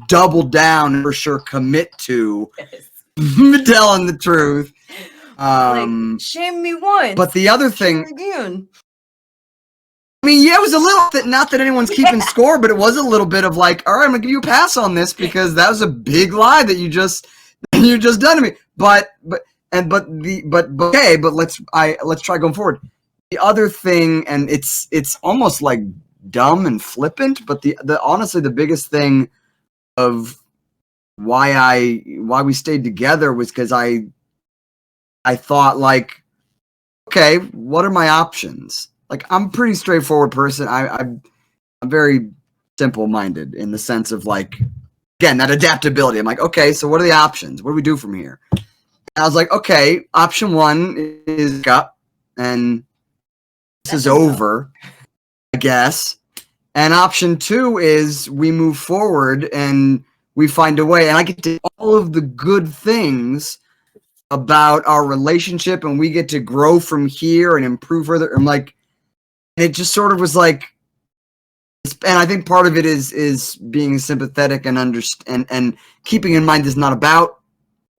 double down and for sure commit to telling the truth. Like, shame me once, but the other thing again. I mean, yeah, it was a little, not that anyone's keeping score, but it was a little bit of like, all right, I'm gonna give you a pass on this because that was a big lie that you just done to me. But let's try going forward. The other thing, and it's almost like dumb and flippant, but the honestly the biggest thing of why we stayed together was because I thought, like, okay, what are my options? Like, I'm a pretty straightforward person. I'm very simple-minded in the sense of, like, again, that adaptability. I'm like, okay, so what are the options? What do we do from here? And I was like, okay, option one is up, and this is over, I guess. And option two is we move forward and we find a way. And I get to all of the good things about our relationship, and we get to grow from here and improve further. I'm like, it just sort of was like, and I think part of it is being sympathetic and and keeping in mind this is not about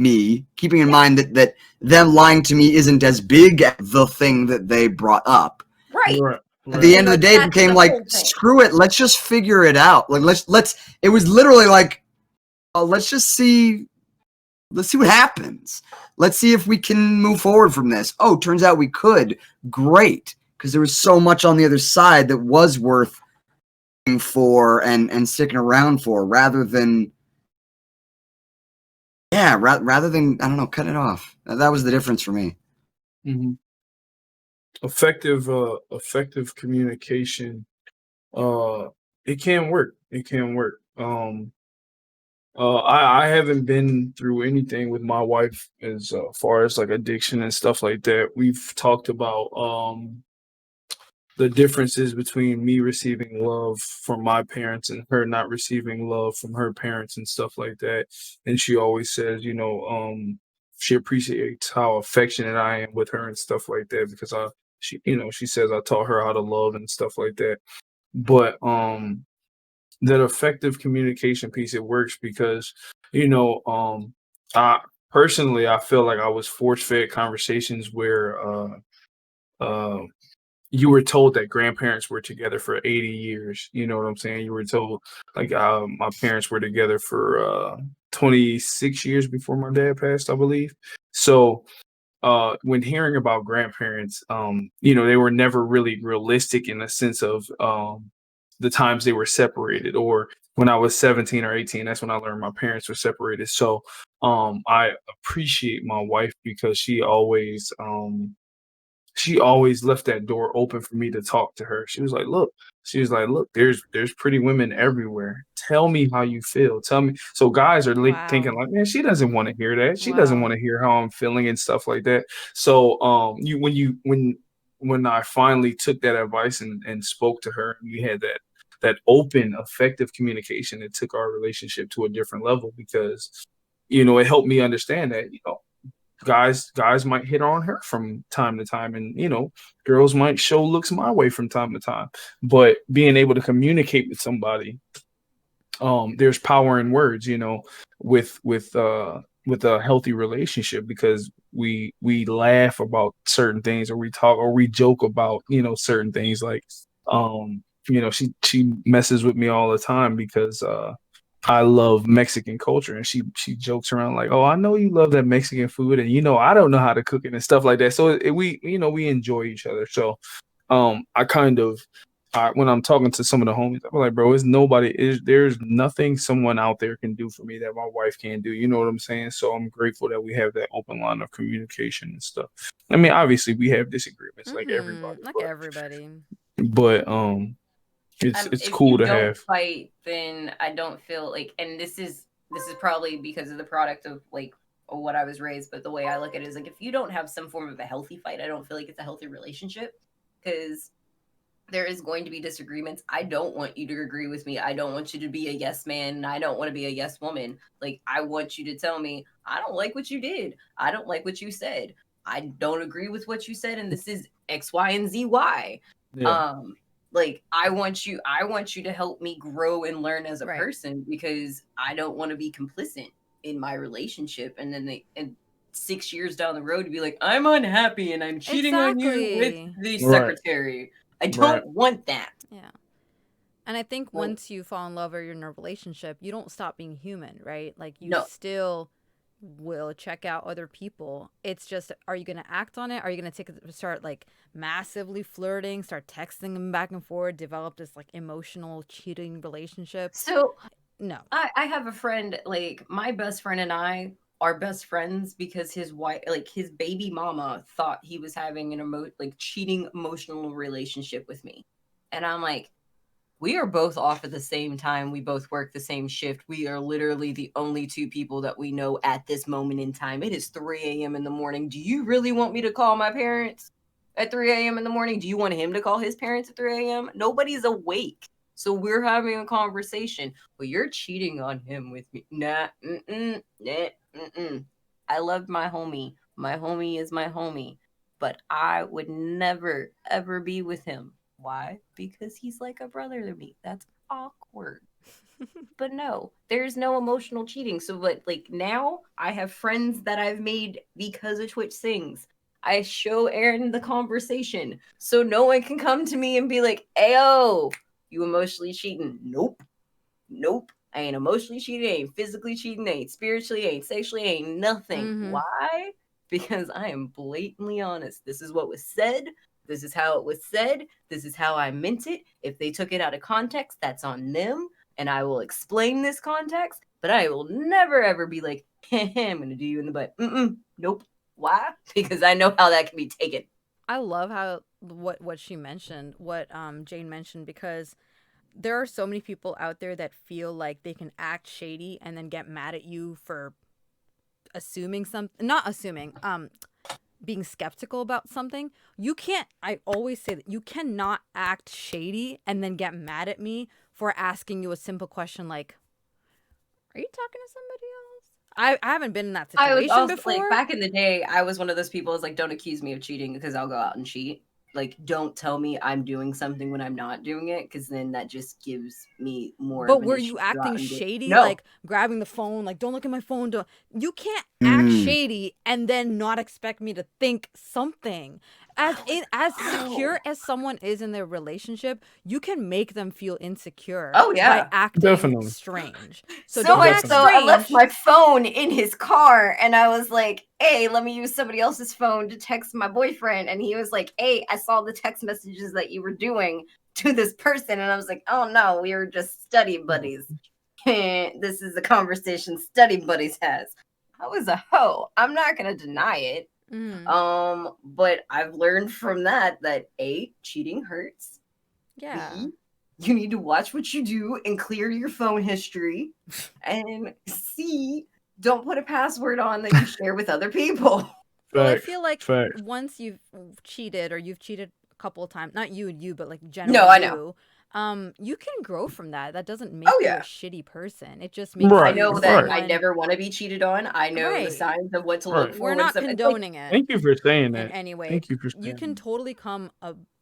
me, keeping in mind that them lying to me isn't as big as the thing that they brought up. Right. At the end of the day, it became like, screw it, let's just figure it out. Like, let's. It was literally like, let's see what happens. Let's see if we can move forward from this. Oh, turns out we could. Great, because there was so much on the other side that was worth for and sticking around for, rather than I don't know, cut it off. That was the difference for me. Mm-hmm. Effective communication. It can work. I haven't been through anything with my wife as far as like addiction and stuff like that. We've talked about the differences between me receiving love from my parents and her not receiving love from her parents and stuff like that. And she always says, she appreciates how affectionate I am with her and stuff like that, because she says I taught her how to love and stuff like that. But that effective communication piece, it works because, I personally, I feel like I was force-fed conversations where you were told that grandparents were together for 80 years. You know what I'm saying? You were told, like, my parents were together for 26 years before my dad passed, I believe. So when hearing about grandparents, they were never really realistic in the sense of the times they were separated. Or when I was 17 or 18, that's when I learned my parents were separated. So I appreciate my wife because she always left that door open for me to talk to her. She was like, look, there's pretty women everywhere. Tell me how you feel. Tell me. So guys are thinking like, man, she doesn't want to hear that. She doesn't want to hear how I'm feeling and stuff like that. So when I finally took that advice and spoke to her, we had that open, effective communication, it took our relationship to a different level, because it helped me understand that, guys might hit on her from time to time, and girls might show looks my way from time to time, but being able to communicate with somebody, there's power in words, with a healthy relationship, because we laugh about certain things, or we talk or we joke about certain things, like she messes with me all the time because I love Mexican culture, and she jokes around like, "Oh, I know you love that Mexican food, and I don't know how to cook it and stuff like that." So we enjoy each other. So I kind of when I'm talking to some of the homies, I'm like, "Bro, there's nothing someone out there can do for me that my wife can't do." You know what I'm saying? So I'm grateful that we have that open line of communication and stuff. I mean, obviously we have disagreements, like everybody, but it's cool to have. Fight, then I don't feel like, and this is probably because of the product of like what I was raised, but the way I look at it is like, if you don't have some form of a healthy fight, I don't feel like it's a healthy relationship, because there is going to be disagreements. I don't want you to agree with me. I don't want you to be a yes man, and I don't want to be a yes woman. Like, I want you to tell me, I don't like what you did. I don't like what you said. I don't agree with what you said, and this is X, Y, and Z, Y. Yeah. Like, I want you to help me grow and learn as a person, because I don't want to be complicit in my relationship. And then and 6 years down the road to be like, I'm unhappy and I'm cheating on you with the secretary. I don't want that. Yeah. And I think once you fall in love or you're in a relationship, you don't stop being human, right? Like, you still will check out other people. It's just, are you going to act on it? Are you going to start like massively flirting, start texting them back and forth, develop this like emotional cheating relationship? So No. I have a friend, like my best friend and I are best friends because his wife, like his baby mama, thought he was having an cheating emotional relationship with me, and I'm like, we are both off at the same time. We both work the same shift. We are literally the only two people that we know at this moment in time. It is 3 a.m. in the morning. Do you really want me to call my parents at 3 a.m. in the morning? Do you want him to call his parents at 3 a.m.? Nobody's awake. So we're having a conversation. Well, you're cheating on him with me. Nah, I loved my homie. My homie is my homie. But I would never, ever be with him. Why? Because he's like a brother to me. That's awkward. But no, there's no emotional cheating. So, but like now, I have friends that I've made because of Twitch Sings. I show Aaron the conversation so no one can come to me and be like, "Ayo, you emotionally cheating?" Nope, nope. I ain't emotionally cheating. I ain't physically cheating. I ain't spiritually. I ain't sexually. I ain't nothing. Mhm. Why? Because I am blatantly honest. This is what was said. This is how it was said. This is how I meant it. If they took it out of context, that's on them. And I will explain this context, but I will never ever be like, I'm going to do you in the butt. Nope. Why? Because I know how that can be taken. I love how what she mentioned, what Jane mentioned, because there are so many people out there that feel like they can act shady and then get mad at you for assuming something, not assuming, being skeptical about something. You can't, I always say that you cannot act shady and then get mad at me for asking you a simple question like, are you talking to somebody else? I haven't been in that I was situation also before. like, back in the day, I was one of those people who's like, don't accuse me of cheating because I'll go out and cheat. Like, don't tell me I'm doing something when I'm not doing it, because then that just gives me more. But of an were issue you to go acting out and get- shady? No. Like grabbing the phone, like, don't look at my phone. You can't act Mm. shady and then not expect me to think something. As secure as someone is in their relationship, you can make them feel insecure Oh, yeah. by acting Definitely. strange. So So don't much act so I left strange. my phone in his car and I was like, hey, let me use somebody else's phone to text my boyfriend. And he was like, hey, I saw the text messages that you were doing to this person. And I was like, oh no, we were just study buddies. This is a conversation study buddies has. I was a hoe. I'm not gonna deny it. But I've learned from that A, cheating hurts. Yeah. B, you need to watch what you do and clear your phone history. And C, don't put a password on that you share with other people. Well, I Facts, feel like facts. once you've cheated or you've cheated a couple of times, not you, but like generally No, I know. you can grow from that. That doesn't make Oh, you yeah. a shitty person. It just makes Right, I you know that someone... I never want to be cheated on. I know the Right. signs of what to look Right. for. We're when not some- it's like, condoning it Thank you for saying in that. any way. Thank you for You saying can that. totally come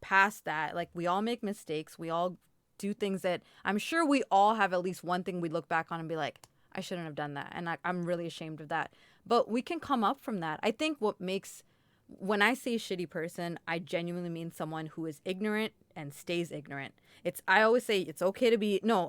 past that. Like, we all make mistakes. We all do things that I'm sure we all have at least one thing we look back on and be like, I shouldn't have done that. And I'm really ashamed of that. But we can come up from that. I think what makes... When I say shitty person, I genuinely mean someone who is ignorant and stays ignorant. I always say it's okay to be... No,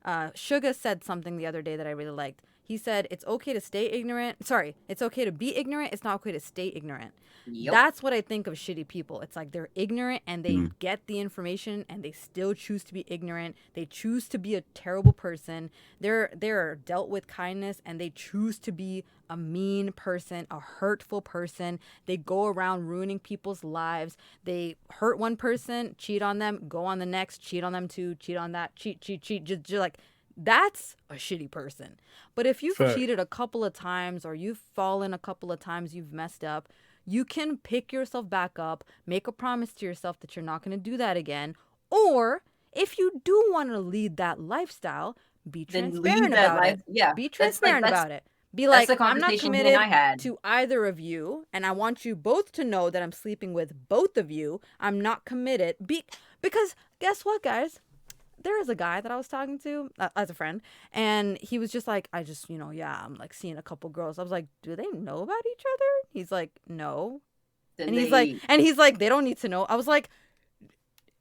Suga said something the other day that I really liked. He said, it's okay to stay ignorant. Sorry, it's okay to be ignorant. It's not okay to stay ignorant. Yep. That's what I think of shitty people. It's like they're ignorant and they get the information and they still choose to be ignorant. They choose to be a terrible person. They're dealt with kindness and they choose to be a mean person, a hurtful person. They go around ruining people's lives. They hurt one person, cheat on them, go on the next, cheat on them too, cheat on that, cheat. Just like, that's a shitty person. But if you've Fact. cheated a couple of times or you've fallen a couple of times, you've messed up, you can pick yourself back up, make a promise to yourself that you're not going to do that again. Or if you do want to lead that lifestyle, be Then transparent lead that about life. it. Yeah. Be That's like- transparent about it. Be that's like, the I'm not conversation he and committed I had. to either of you, and I want you both to know that I'm sleeping with both of you. I'm not committed. Because guess what, guys? There is a guy that I was talking to as a friend, and he was just like, I'm like seeing a couple girls. I was like, do they know about each other? He's like, no. Then And he's like, they don't need to know. I was like,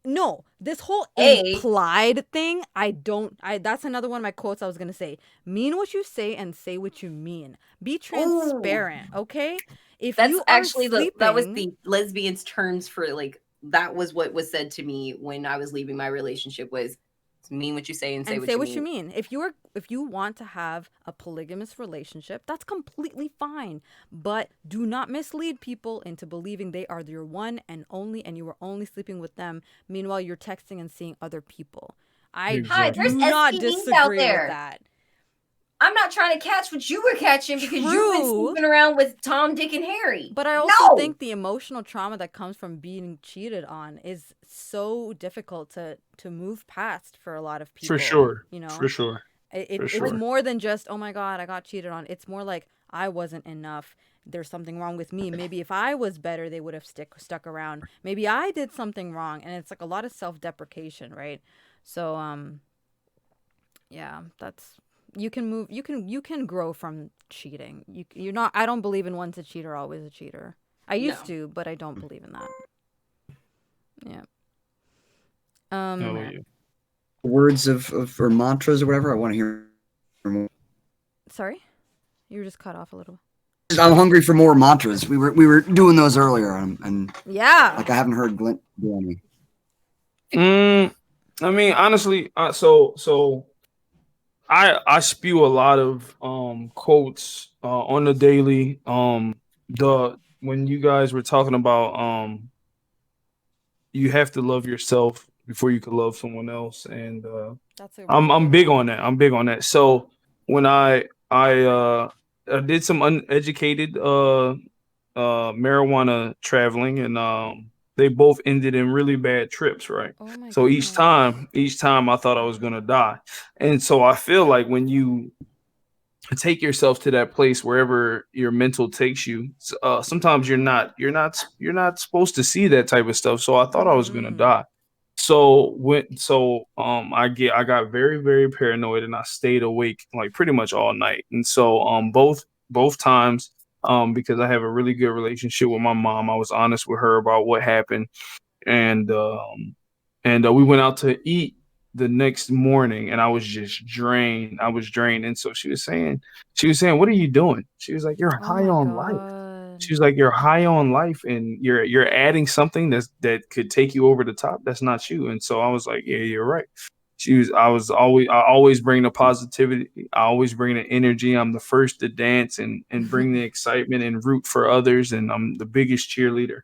no, this whole implied thing, that's another one of my quotes I was going to say. Mean what you say and say what you mean. Be transparent, okay? If that's you are actually sleeping, that was the lesbians' terms for like, that was what was said to me when I was leaving my relationship was, mean what you say and say and what you mean. If you want to have a polygamous relationship, that's completely fine. But do not mislead people into believing they are your one and only, and you are only sleeping with them. Meanwhile, you're texting and seeing other people. I Hi, do there's not STDs disagree out with there. that. I'm not trying to catch what you were catching because you've been True. sleeping around with Tom, Dick, and Harry. But I also think the emotional trauma that comes from being cheated on is so difficult to move past for a lot of people. For sure. You know? For sure. It's more than just, oh my God, I got cheated on. It's more like, I wasn't enough. There's something wrong with me. Maybe if I was better, they would have stuck around. Maybe I did something wrong. And it's like a lot of self-deprecation, right? So, yeah, that's... You can grow from cheating. You're not... I don't believe in once a cheater, always a cheater. I used to, but I don't believe in that. Yeah. Words of or mantras or whatever. I want to hear more. Sorry? You were just cut off a little. I'm hungry for more mantras. We were doing those earlier, and yeah, like I haven't heard Glint do any. I mean, honestly, so I spew a lot of quotes on the daily. When you guys were talking about you have to love yourself before you can love someone else, and I'm big on that. I'm big on that. So when I did some uneducated marijuana traveling, and they both ended in really bad trips, right? So each time I thought I was gonna die. And so I feel like when you take yourself to that place wherever your mental takes you, sometimes you're not supposed to see that type of stuff. So I thought I was gonna die. So I got very, very paranoid, and I stayed awake like pretty much all night. And so both times, because I have a really good relationship with my mom, I was honest with her about what happened, and we went out to eat the next morning, and I was just drained. And so she was saying, "What are you doing?" She was like, "You're high on life." She was like, "You're high on life, and you're adding something that could take you over the top. That's not you." And so I was like, "Yeah, you're right." I always bring the positivity. I always bring the energy. I'm the first to dance and bring the excitement and root for others. And I'm the biggest cheerleader.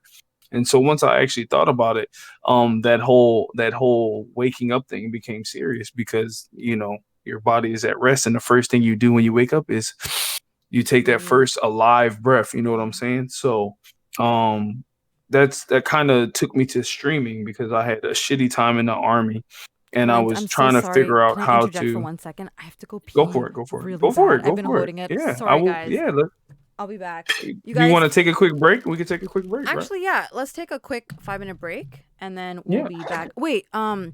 And so once I actually thought about it, that whole waking up thing became serious, because, your body is at rest. And the first thing you do when you wake up is you take that first alive breath. You know what I'm saying? So, that kind of took me to streaming, because I had a shitty time in the Army. And I was trying to figure out how to. For 1 second? I have to go pee. Go for it. Really go for bad. it. I've been holding it. Yeah, sorry, I will. guys. Yeah, I'll be back. You guys, want to take a quick break? We can take a quick break. Actually, yeah. Let's take a quick 5-minute break, and then we'll be back. Wait. I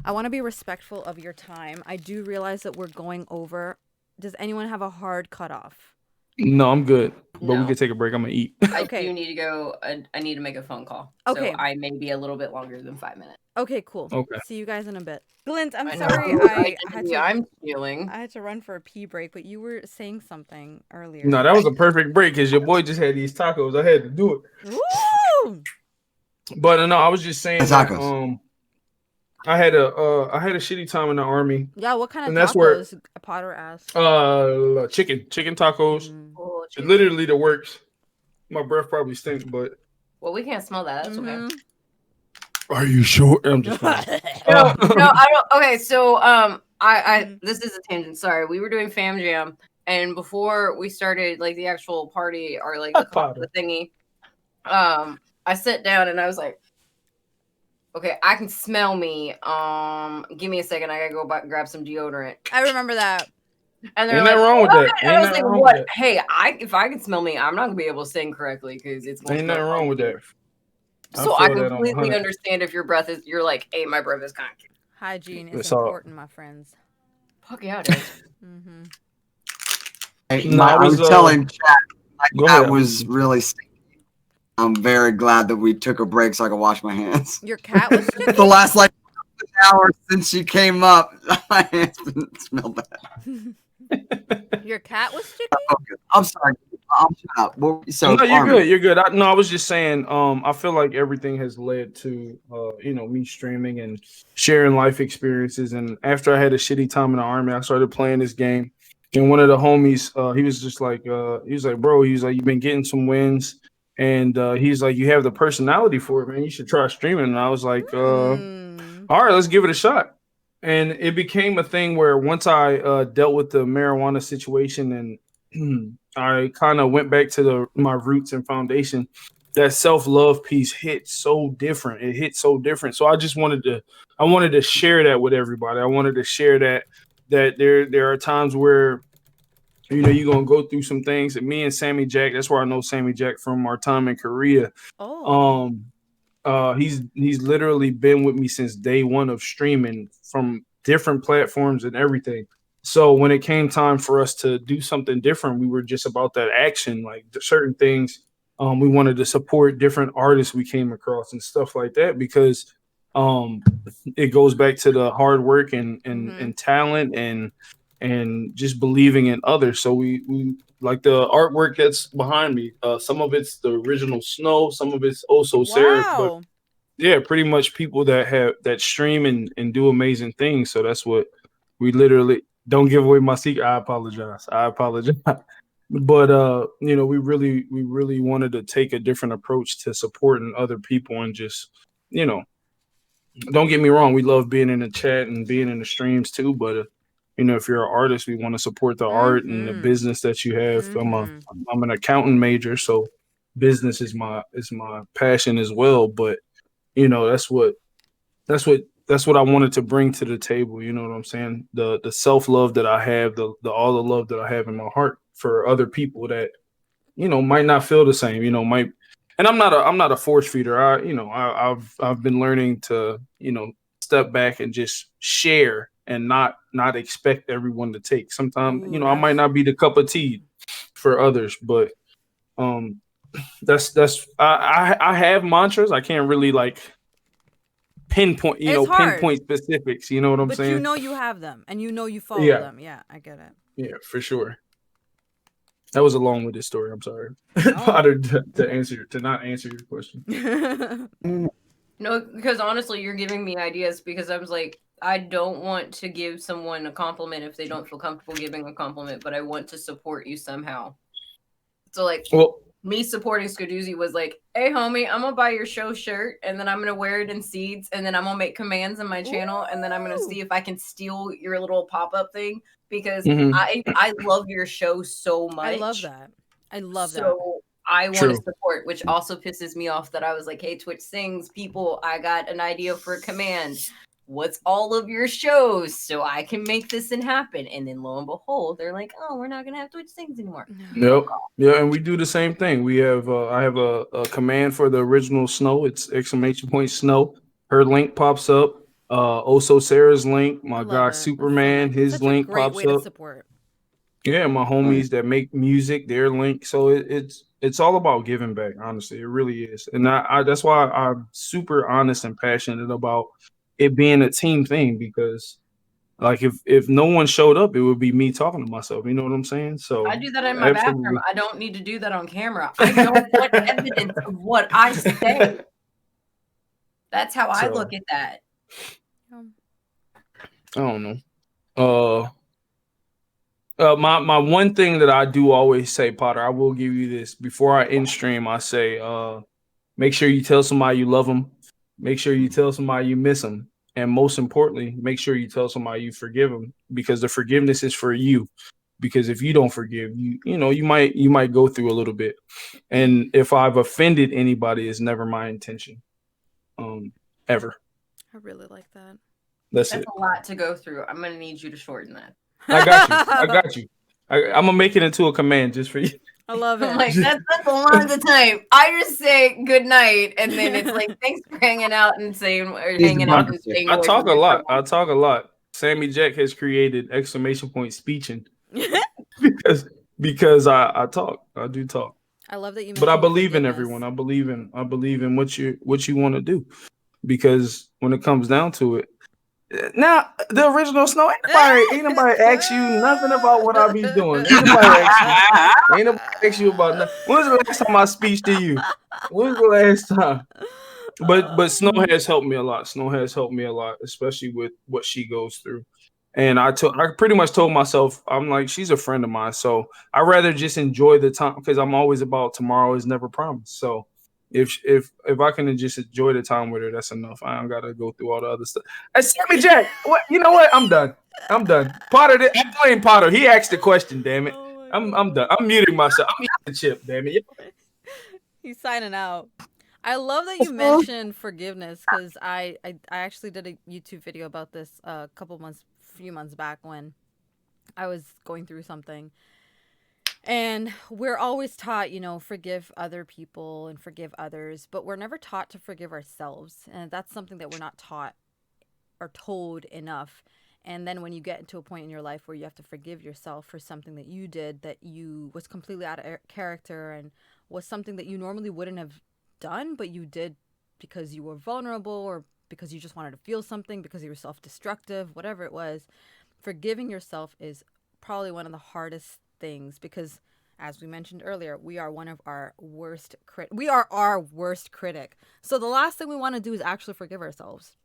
want to be respectful of your time. I do realize that we're going over. Does anyone have a hard cutoff? No, I'm good. But we can take a break. I'm gonna eat. I do need to go. I need to make a phone call. Okay. So I may be a little bit longer than 5 minutes. Okay, cool. Okay. See you guys in a bit. Glint, I'm I sorry. know. I'm feeling. I had to run for a pee break, but you were saying something earlier. No, that was a perfect break, because your boy just had these tacos. I had to do it. Woo! But no, I was just saying Tacos. I had a shitty time in the Army. Yeah, what kind of And tacos? that's where, A pot or ass? chicken tacos. Oh, It's literally the works. My breath probably stinks, but well, we can't smell that. That's okay. Are you sure? I'm just fine. No, I don't. Okay, so I this is a tangent. Sorry, we were doing Fam Jam, and before we started like the actual party or like the thingy, I sat down and I was like, okay, I can smell me. Give me a second. I gotta go grab some deodorant. I remember that. And they're Ain't like, nothing wrong with that. And I was like, what? Hey, if I can smell me, I'm not gonna be able to sing correctly because it's ain't nothing wrong with that. So I completely understand if your breath is. You're like, hey, my breath is kind of. Hygiene is important, my friends. Fuck yeah, it is. I was telling Chad, that was really stinky. I'm very glad that we took a break so I could wash my hands. Your cat was stinky? The last hour since she came up, my hands didn't smell bad. Your cat was sticky? I'm sorry. I'll shut up. Well, so no, you're Armin, good. You're good. I was just saying. I feel like everything has led to, me streaming and sharing life experiences. And after I had a shitty time in the army, I started playing this game. And one of the homies, he was just like, bro, he's like, you've been getting some wins, and he's like, you have the personality for it, man. You should try streaming. And I was like, all right, let's give it a shot. And it became a thing where once I dealt with the marijuana situation and I kind of went back to my roots and foundation, that self-love piece hit so different. It hit so different. So I just wanted to share that with everybody. I wanted to share that there are times where you're gonna go through some things. And me and Sammy Jack, that's where I know Sammy Jack from our time in Korea. He's literally been with me since day one of streaming from different platforms and everything. So when it came time for us to do something different, we were just about that action, like certain things. We wanted to support different artists we came across and stuff like that, because it goes back to the hard work and talent and just believing in others. So we like the artwork that's behind me. Some of it's the original Snow, some of it's also Sarah, but yeah, pretty much people that stream and do amazing things. So that's what we literally. Don't give away my secret. I apologize. But we really wanted to take a different approach to supporting other people and just, don't get me wrong, we love being in the chat and being in the streams too, but if you're an artist, we want to support the art and the business that you have. I'm an accountant major, so business is my passion as well, but that's what I wanted to bring to the table. You know what I'm saying? The self-love that I have, the all the love that I have in my heart for other people that, might not feel the same, and I'm not a force feeder. I've been learning to, step back and just share and not expect everyone to take. Sometimes, I might not be the cup of tea for others, but I have mantras. I can't really pinpoint specifics. You know what I'm saying? But you have them and you follow them. Yeah, I get it. Yeah, for sure. That was a long-winded story. I'm sorry. to not answer your question. No, because honestly, you're giving me ideas, because I was like, I don't want to give someone a compliment if they don't feel comfortable giving a compliment, but I want to support you somehow. So me supporting Skadoozy was like, hey, homie, I'm going to buy your show shirt, and then I'm going to wear it in seeds, and then I'm going to make commands in my channel, and then I'm going to see if I can steal your little pop-up thing, because I love your show so much. I love that. So I want to support, which also pisses me off that I was like, hey, Twitch Sings, people, I got an idea for a command. What's all of your shows so I can make this and happen? And then lo and behold, they're like, oh, we're not going to have Twitch Things anymore. Yep. Yeah, and we do the same thing. We have I have a command for the original Snow. It's !Snow. Her link pops up. Also Sarah's link. My guy Superman, his link pops up. To support. Yeah, my homies that make music, their link. So it's all about giving back, honestly. It really is. And I that's why I'm super honest and passionate about it being a team thing, because if no one showed up, it would be me talking to myself. You know what I'm saying? So I do that in my bathroom. I don't need to do that on camera. I don't want evidence of what I say. That's how I look at that. I don't know. My one thing that I do always say, Potter, I will give you this before I end stream. I say, make sure you tell somebody you love them. Make sure you tell somebody you miss them. And most importantly, make sure you tell somebody you forgive them, because the forgiveness is for you. Because if you don't forgive, you might go through a little bit. And if I've offended anybody, it's never my intention, ever. I really like that. That's a lot to go through. I'm gonna need you to shorten that. I got you. I'm gonna make it into a command just for you. I love it. I'm like, that's a lot of the time. I just say good night, and then it's like, thanks for hanging out and saying, or hanging out and saying. I talk a lot. Sammy Jack has created ! Speeching because I talk. I do talk. I love that you. But I believe in everyone. I believe in what you want to do, because when it comes down to it. Now, the original Snow, ain't nobody ask you nothing about what I be doing. Ain't nobody ask Ain't nobody ask you about nothing. When was the last time I speak to you? When was the last time? But Snow has helped me a lot. Snow has helped me a lot, especially with what she goes through. And I pretty much told myself, I'm like, she's a friend of mine. So I'd rather just enjoy the time, because I'm always about tomorrow is never promised. So if I can just enjoy the time with her, that's enough. I don't gotta go through all the other stuff. Hey, Sammy Jack, what? You know what? I'm done. Potter, I'm playing Potter. He asked the question. Damn it. I'm done. I'm muting myself. I'm eating the chip. Damn it. He's signing out. I love that you mentioned forgiveness, because I actually did a YouTube video about this a few months back when I was going through something. And we're always taught, forgive other people and forgive others, but we're never taught to forgive ourselves. And that's something that we're not taught or told enough. And then when you get into a point in your life where you have to forgive yourself for something that you did that you was completely out of character and was something that you normally wouldn't have done, but you did because you were vulnerable or because you just wanted to feel something, because you were self-destructive, whatever it was, forgiving yourself is probably one of the hardest things, because as we mentioned earlier, we are our worst critic. So the last thing we want to do is actually forgive ourselves.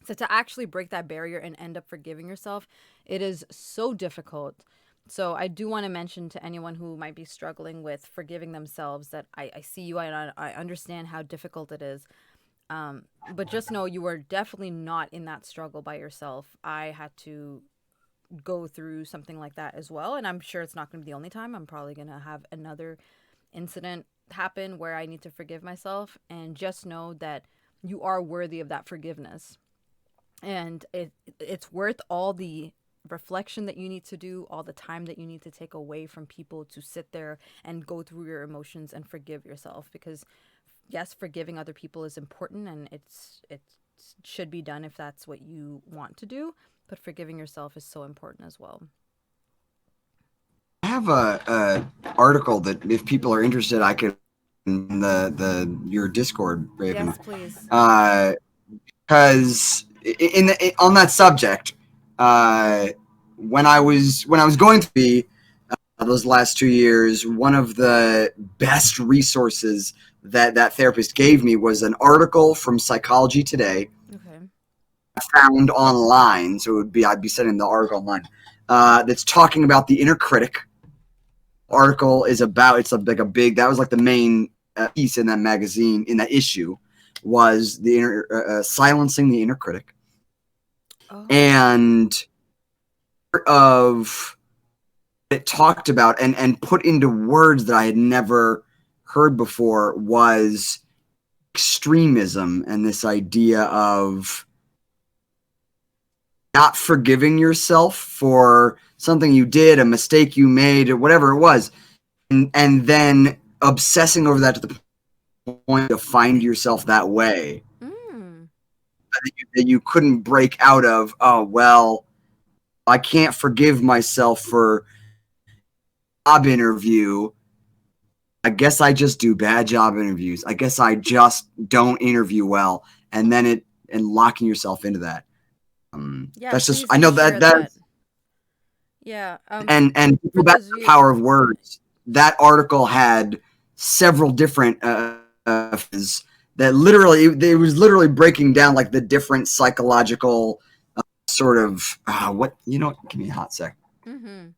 So to actually break that barrier and end up forgiving yourself, it is so difficult. So I do want to mention to anyone who might be struggling with forgiving themselves that I see you and I understand how difficult it is. But just know you are definitely not in that struggle by yourself. I had to go through something like that as well, and I'm sure it's not going to be the only time. I'm probably going to have another incident happen where I need to forgive myself, and just know that you are worthy of that forgiveness. And it's worth all the reflection that you need to do, all the time that you need to take away from people to sit there and go through your emotions and forgive yourself. Because yes, forgiving other people is important, and it should be done if that's what you want to do, but forgiving yourself is so important as well. I have a article that if people are interested, I could in your Discord, Raven. Yes, please. Because on that subject, when I was going to be those last 2 years, one of the best resources that therapist gave me was an article from Psychology Today. Okay. Found online, so I'd be sending the article online. That's talking about the inner critic. Article is about, it's like a big, that was like the main piece in that magazine, in that issue, was the silencing the inner critic. Oh. And of it talked about and put into words that I had never heard before was extremism, and this idea of not forgiving yourself for something you did, a mistake you made, or whatever it was, and then obsessing over that to the point to find yourself that way. That you couldn't break out of, oh, well, I can't forgive myself for job interview. I guess I just do bad job interviews. I guess I just don't interview well. And then locking yourself into that. That's just, I know that. Yeah. And about the power of words. That article had several different that literally, it was literally breaking down like the different psychological sort of give me a hot sec. Mm-hmm.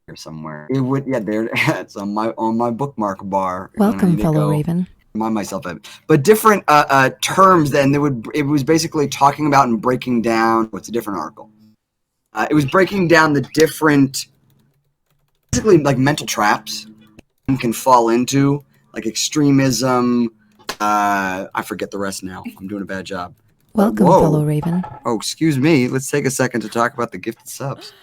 Here somewhere. It would, yeah, there it's on my bookmark bar. Welcome, fellow Raven. Remind myself of it. But different terms, then it was basically talking about and breaking down. What's a different article? It was breaking down the different, basically like mental traps one can fall into, like extremism. I forget the rest now. I'm doing a bad job. Welcome, fellow Raven. Oh, excuse me. Let's take a second to talk about the gifted subs.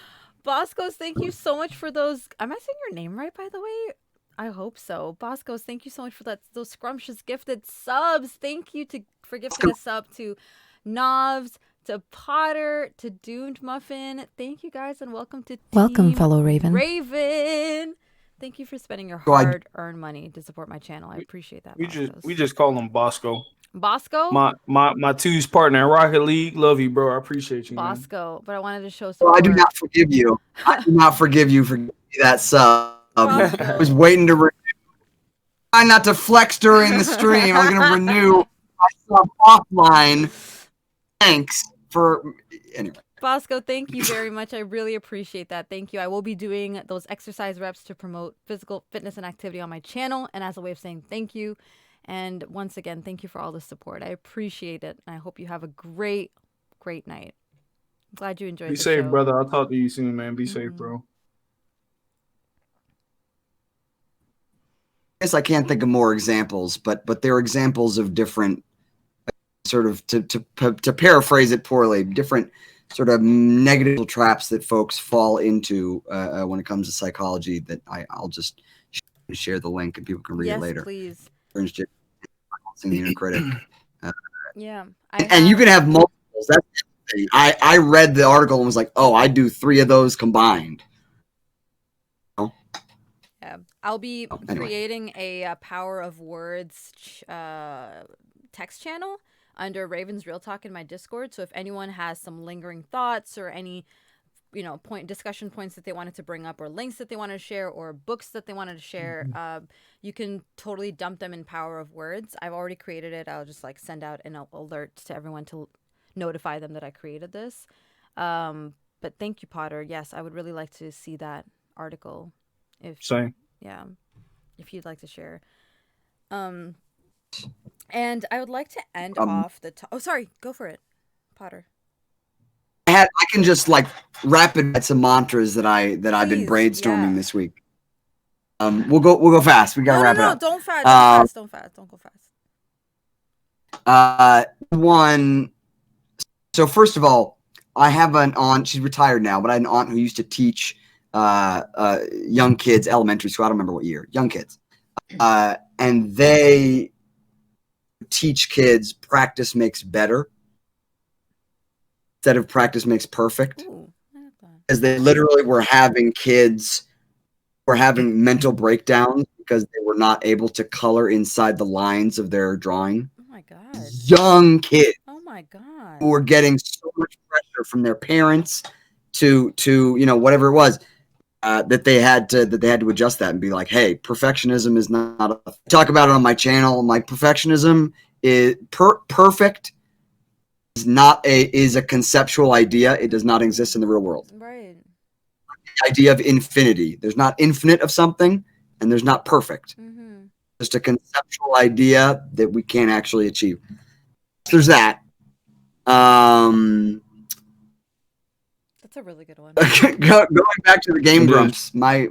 Boscos, thank you so much for those. Am I saying your name right, by the way? I hope so. Boscos, thank you so much for those scrumptious gifted subs. Thank you for gifting a sub to Novs, to Potter, to Doomed Muffin. Thank you guys, and welcome to Welcome, fellow Raven. Raven. Thank you for spending your hard-earned money to support my channel. I appreciate that. We just call him Bosco. Bosco? My twos partner in Rocket League. Love you, bro. I appreciate you, Bosco. man. But I wanted to show some. Well, I do not forgive you. I do not forgive you for that sub. I was waiting to try not to flex during the stream. I'm going to renew myself offline. Thanks for anyway. Bosco, thank you very much. I really appreciate that. Thank you. I will be doing those exercise reps to promote physical fitness and activity on my channel, and as a way of saying thank you. And once again, thank you for all the support. I appreciate it. I hope you have a great night. I'm glad you enjoyed Be the safe, show. brother. I'll talk to you soon, man. Be safe, bro. I guess I can't think of more examples, but there are examples of different sort of, to paraphrase it poorly, different sort of negative traps that folks fall into when it comes to psychology that I'll just share the link and people can read it later. Please. The inner critic. Yeah. And you can have multiples. That's the thing. I read the article and was like, oh, I do 3 of those combined. Yeah. I'll be creating a Power of Words text channel under Raven's Real Talk in my Discord. So if anyone has some lingering thoughts or any, discussion points that they wanted to bring up or links that they wanted to share or books that they wanted to share, you can totally dump them in Power of Words. I've already created it. I'll just send out an alert to everyone to notify them that I created this. But thank you, Potter. Yes, I would really like to see that article. Same. Yeah, if you'd like to share. And I would like to end off the oh, sorry, go for it, Potter. I can just rapid some mantras that I've been brainstorming this week. We'll go fast. We gotta wrap it up. Don't fast. Don't go fast. One. So first of all, I have an aunt. She's retired now, but I had an aunt who used to teach young kids, elementary school. I don't remember what year. Young kids, and they teach kids practice makes better instead of practice makes perfect. Ooh, as they literally were having mental breakdowns because they were not able to color inside the lines of their drawing. Oh my god. Young kids. Oh my god. Who were getting so much pressure from their parents to whatever it was. That they had to adjust that and be like, hey, perfectionism is not I talk about it on my channel. My perfectionism is perfect is a conceptual idea. It does not exist in the real world. Right. The idea of infinity. There's not infinite of something and there's not perfect. Mm-hmm. Just a conceptual idea that we can't actually achieve. There's that. That's a really good one. Going back to the Game Grumps, my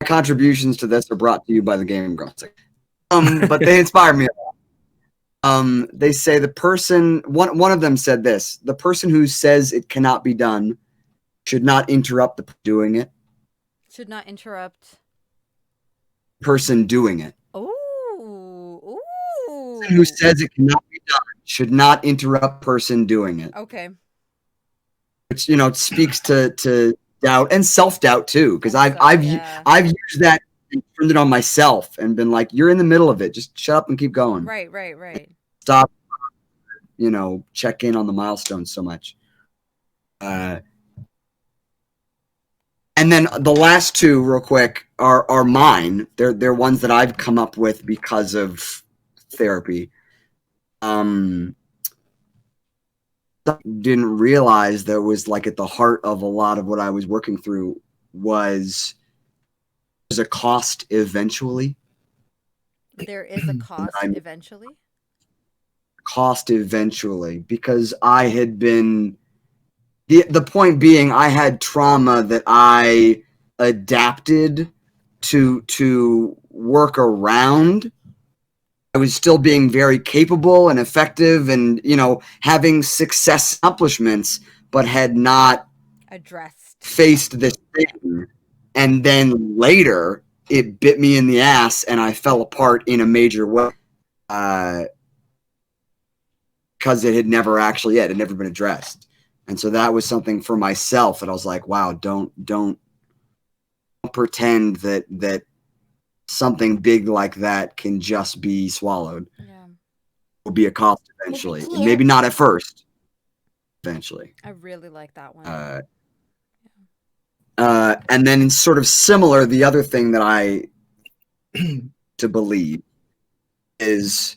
contributions to this are brought to you by the Game Grumps. But they inspire me a lot. They say one of them said this: the person who says it cannot be done should not interrupt the doing it. Should not interrupt person doing it. Ooh. Person who says it cannot be done should not interrupt person doing it. Okay. Which speaks to doubt and self-doubt too, because I've used that and turned it on myself and been like, you're in the middle of it, just shut up and keep going. Right. Stop check in on the milestones so much. And then the last 2 real quick are mine. They're ones that I've come up with because of therapy. Didn't realize that was at the heart of a lot of what I was working through was there's a cost eventually. There is a cost eventually? Cost eventually, because I had been the point being I had trauma that I adapted to work around. I was still being very capable and effective and, having success accomplishments, but had not faced this thing. And then later it bit me in the ass and I fell apart in a major way. Because it had never been addressed. And so that was something for myself that I was like, wow, don't pretend that something big like that can just be swallowed. Yeah. It will be a cost eventually. Maybe not at first. Eventually. I really like that one. And then sort of similar, the other thing that I to believe is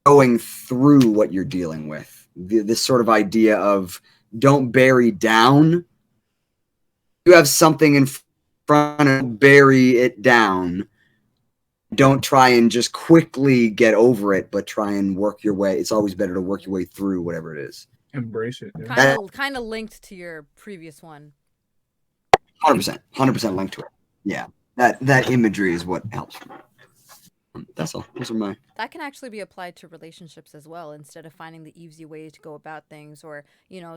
going through what you're dealing with. This sort of idea of don't bury down. You have something in front of bury it down. Don't try and just quickly get over it, but try and work your way. It's always better to work your way through whatever it is. Embrace it. Yeah. Kind of linked to your previous one. 100% linked to it. Yeah, that imagery is what helps. That's all. Those are my. That can actually be applied to relationships as well. Instead of finding the easy way to go about things, or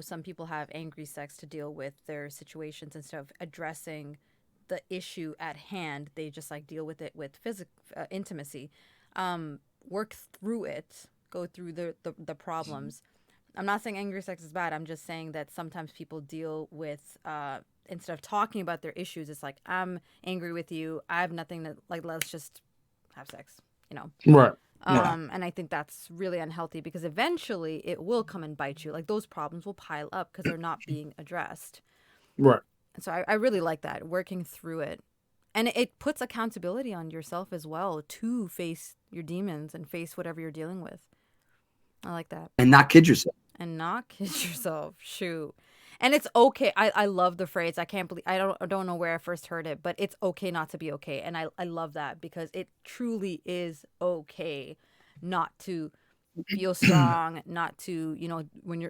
some people have angry sex to deal with their situations instead of addressing the issue at hand. They just like deal with it with physical intimacy. Work through it. Go through the problems. I'm not saying angry sex is bad. I'm just saying that sometimes people deal with instead of talking about their issues, it's like, I'm angry with you. I have nothing to like. Let's just have sex. Right. And I think that's really unhealthy because eventually it will come and bite you. Like those problems will pile up because they're not being addressed. Right. So I really like that, working through it. And it puts accountability on yourself as well to face your demons and face whatever you're dealing with. I like that. And not kid yourself. And not kid yourself. Shoot. And it's okay. I love the phrase. I can't believe I don't know where I first heard it, but it's okay not to be okay. And I love that because it truly is okay not to feel strong, not to,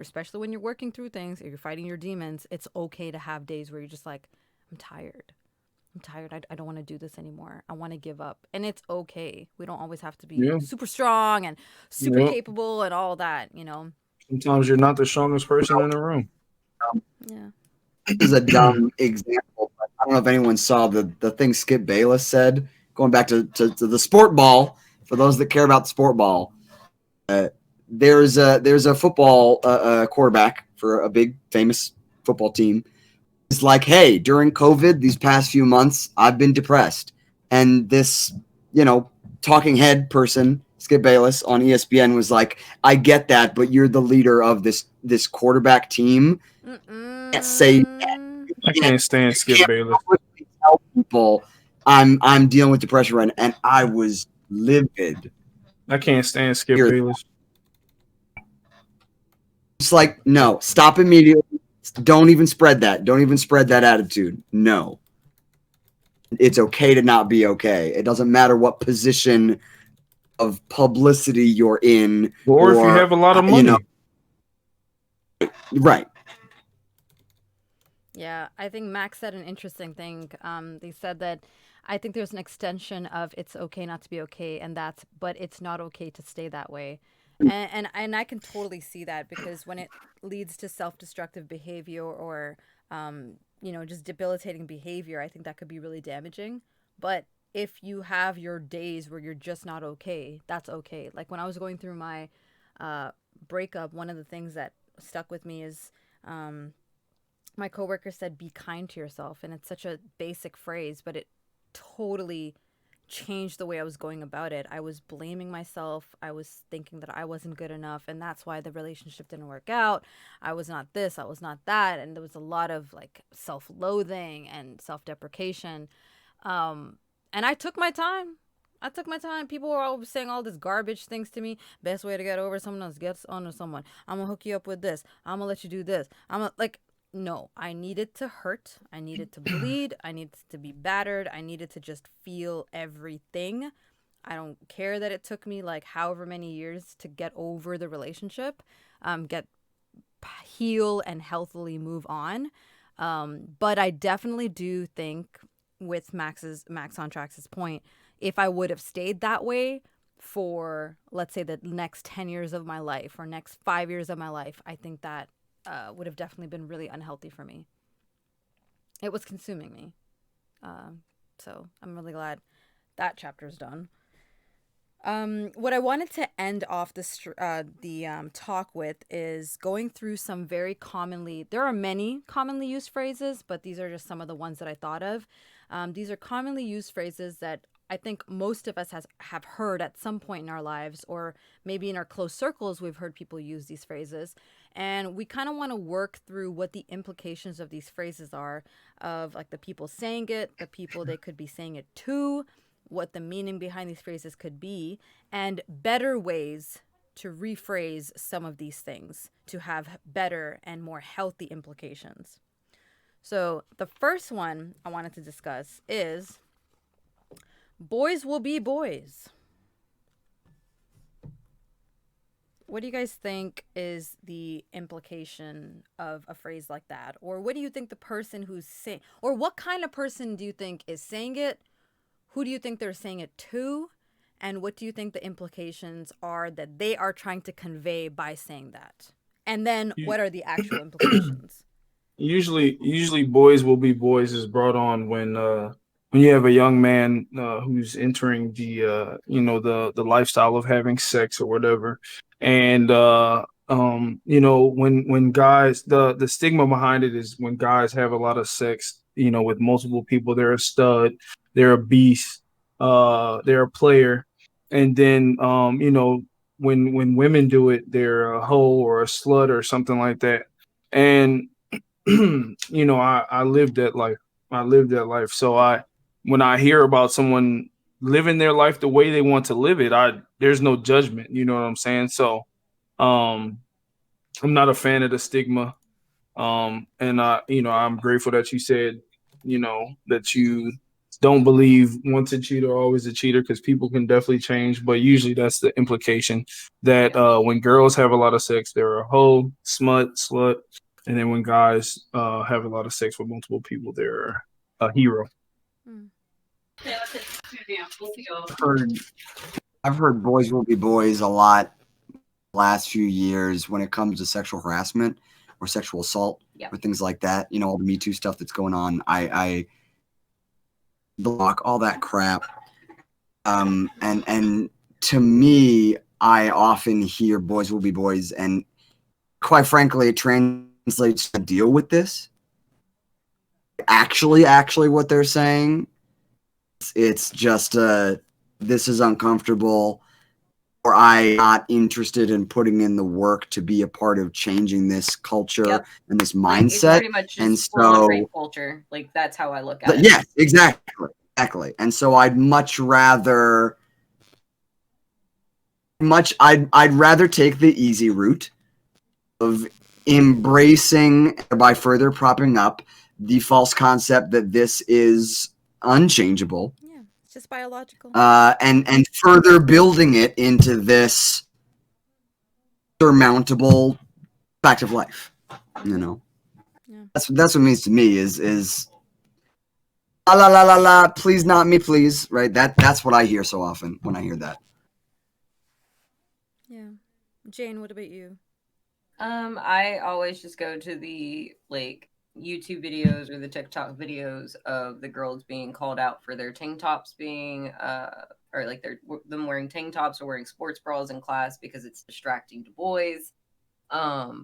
especially when you're working through things, if you're fighting your demons, it's okay to have days where you're just like, I'm tired. I don't want to do this anymore. I want to give up. And it's okay. We don't always have to be super strong and super capable and all that, Sometimes you're not the strongest person in the room. Yeah. This is a dumb example, but I don't know if anyone saw the thing Skip Bayless said, going back to the sport ball, for those that care about the sport ball. There's a football quarterback for a big famous football team. It's like, hey, during COVID, these past few months, I've been depressed. And this, talking head person, Skip Bayless on ESPN, was like, I get that, but you're the leader of this quarterback team. Can't say that. I can't stand Skip Bayless. Tell people I'm dealing with depression right now, and I was livid. I can't stand Skip Bayless. It's like, no, stop immediately. Don't even spread that. Don't even spread that attitude. No. It's okay to not be okay. It doesn't matter what position of publicity you're in. Or if you have a lot of money. Right. Yeah, I think Max said an interesting thing. They said that I think there's an extension of it's okay not to be okay, but it's not okay to stay that way. And I can totally see that because when it leads to self-destructive behavior or just debilitating behavior, I think that could be really damaging. But if you have your days where you're just not okay, that's okay. Like when I was going through my breakup, one of the things that stuck with me is my coworker said, be kind to yourself. And it's such a basic phrase, but it totally changed the way I was going about it. I was blaming myself. I was thinking that I wasn't good enough. And that's why the relationship didn't work out. I was not this, I was not that. And there was a lot of like self-loathing and self-deprecation. And I took my time. People were always saying all this garbage things to me. Best way to get over someone else, get onto someone. I'm going to hook you up with this. I'm going to let you do this. No, I needed to hurt. I needed to bleed. I needed to be battered. I needed to just feel everything. I don't care that it took me like however many years to get over the relationship, heal and healthily move on. But I definitely do think with Max on Trax's point, if I would have stayed that way for, let's say, the next 10 years of my life or next 5 years of my life, I think that would have definitely been really unhealthy for me. It was consuming me. So I'm really glad that chapter's done. What I wanted to end off the talk with is going through some very there are many commonly used phrases, but these are just some of the ones that I thought of. These are commonly used phrases that I think most of us have heard at some point in our lives, or maybe in our close circles, we've heard people use these phrases. And we kind of want to work through what the implications of these phrases are, of like the people saying it, the people they could be saying it to, what the meaning behind these phrases could be, and better ways to rephrase some of these things to have better and more healthy implications. So the first one I wanted to discuss is boys will be boys. What do you guys think is the implication of a phrase like that? Or what do you think the person who's saying, or what kind of person do you think is saying it? Who do you think they're saying it to? And what do you think the implications are that they are trying to convey by saying that? And then what are the actual implications? Usually boys will be boys is brought on when you have a young man who's entering the lifestyle of having sex or whatever. And when guys, the stigma behind it is when guys have a lot of sex, with multiple people, they're a stud, they're a beast, they're a player. And then when women do it, they're a hoe or a slut or something like that. And I lived that life. I lived that life. So when I hear about someone living their life the way they want to live it, there's no judgment. You know what I'm saying? So, I'm not a fan of the stigma. And I'm grateful that you said, that you don't believe once a cheater, always a cheater, because people can definitely change. But usually that's the implication that when girls have a lot of sex, they're a hoe, smut, slut. And then when guys have a lot of sex with multiple people, they're a hero. I've heard boys will be boys a lot last few years when it comes to sexual harassment or sexual assault or things like that. All the Me Too stuff that's going on. I block all that crap. And to me, I often hear boys will be boys, and quite frankly, it translates to deal with this. Actually, what they're saying, it's just this is uncomfortable, or I'm not interested in putting in the work to be a part of changing this culture and this mindset. It's pretty much just rape culture. Like, that's how I look at it. Yeah, exactly. And so I'd much rather I'd rather take the easy route of embracing, by further propping up the false concept that this is unchangeable. Yeah, it's just biological. And further building it into this surmountable fact of life. Yeah. That's what it means to me is la, please not me, please. Right? That's what I hear so often when I hear that. Yeah. Jane, what about you? I always just go to the YouTube videos or the TikTok videos of the girls being called out for their tank tops being or them wearing tank tops or wearing sports bras in class because it's distracting to boys. That's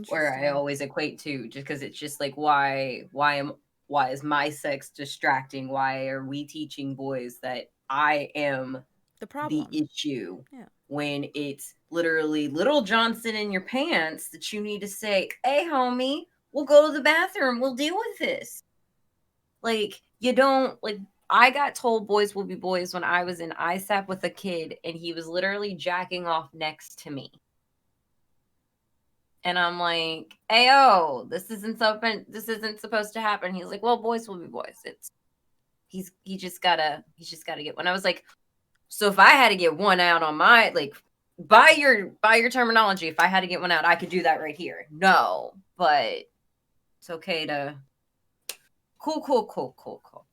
where I always equate to, just because it's just like, why is my sex distracting? Why are we teaching boys that I am the problem, the issue, when it's literally little Johnson in your pants that you need to say, hey homie, we'll go to the bathroom, we'll deal with this. I got told boys will be boys when I was in ISAP with a kid and he was literally jacking off next to me. And I'm like, ayo, this isn't supposed to happen. He's like, well, boys will be boys. He just gotta get one. I was like, so if I had to get one out on my, by your terminology, if I had to get one out, I could do that right here. No, but it's okay to cool.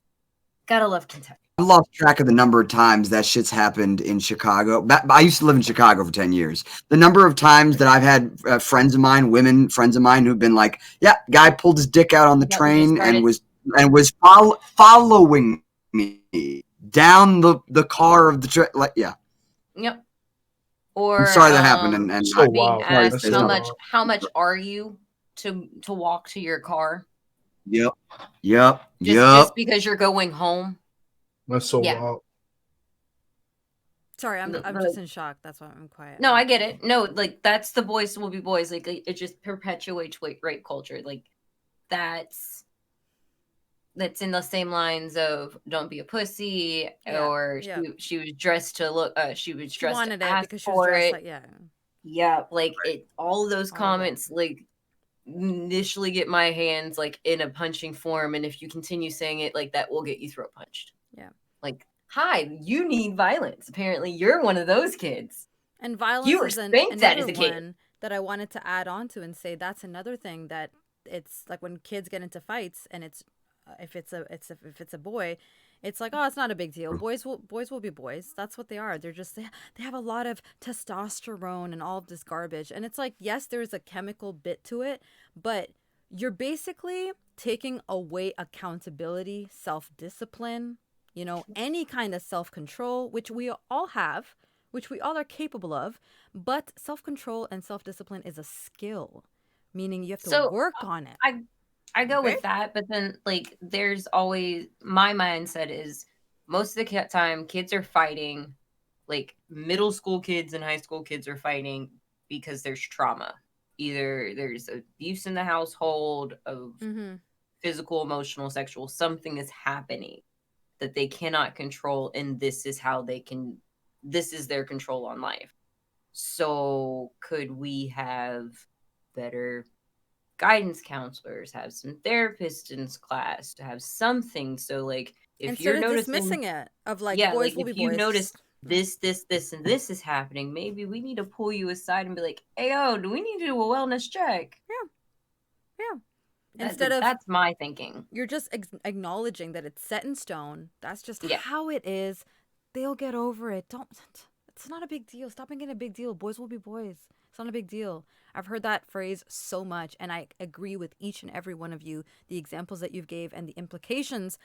Gotta love Kentucky. I lost track of the number of times that shit's happened in Chicago. I used to live in Chicago for 10 years. The number of times that I've had women friends of mine who've been like, yeah, guy pulled his dick out on the train and was following me down the car of the train. Yep. Or I'm sorry that happened. And being asked how much are you to walk to your car? Yep. Just because you're going home. That's so Yeah. wild. Sorry, I'm just in shock. That's why I'm quiet. No, I get it. No, like that's the boys will be boys. Like it just perpetuates rape culture. Like that's in the same lines of don't be a pussy, or she was dressed to look. She was dressed wanted to it ask because she was for dressed it. like Yeah, like it. All of those All of comments like initially get my hands like in a punching form, and if you continue saying it, like that will get you throat punched. Yeah. Like, hi, you need violence. Apparently, you're one of those kids. And violence You were is spanked at as a kid. one that I wanted to add on to and say that's another thing that it's like when kids get into fights and it's if it's a boy, it's like, oh, it's not a big deal. Boys will be boys. That's what they are. They're just they have a lot of testosterone and all of this garbage. And it's like, yes, there's a chemical bit to it, but you're basically taking away accountability, self-discipline, you know, any kind of self-control, which we all have, which we all are capable of, but self-control and self-discipline is a skill, meaning you have to work on it. I go with that, but then like there's always my mindset is most of the time kids are fighting, like middle school kids and high school kids are fighting because there's trauma. Either there's abuse in the household of physical, emotional, sexual, something is happening that they cannot control, and this is their control on life. So could we have better guidance counselors, have some therapists in class, to have something? So like if instead you're of noticing dismissing it of like boys like will be if you boys. notice this and this is happening, maybe we need to pull you aside and be like, hey, do we need to do a wellness check? Instead of that's my thinking. You're just acknowledging that it's set in stone. That's just how it is. They'll get over it. It's not a big deal. Stop making it a big deal. Boys will be boys. It's not a big deal. I've heard that phrase so much, and I agree with each and every one of you. The examples that you've gave and the implications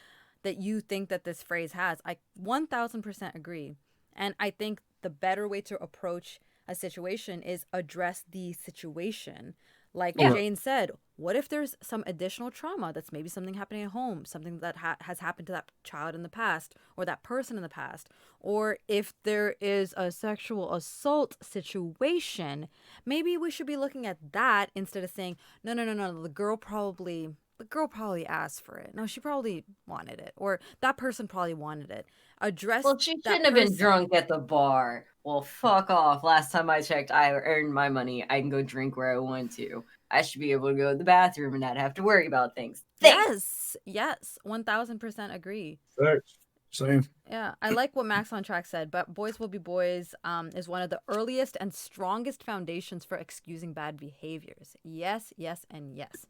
that you think that this phrase has, I 1000% agree. And I think the better way to approach a situation is address the situation. Like Jane said, what if there's some additional trauma that's maybe something happening at home, something that has happened to that child in the past or that person in the past? Or if there is a sexual assault situation, maybe we should be looking at that instead of saying, no, the girl probably asked for it. No, she probably wanted it. Or that person probably wanted it. Well, she shouldn't have been drunk at the bar. Well, fuck off. Last time I checked, I earned my money. I can go drink where I want to. I should be able to go to the bathroom and not have to worry about things. Thanks. Yes. 1000% agree. Thanks. Same. Yeah, I like what Max on Track said, but boys will be boys is one of the earliest and strongest foundations for excusing bad behaviors. Yes, and yes.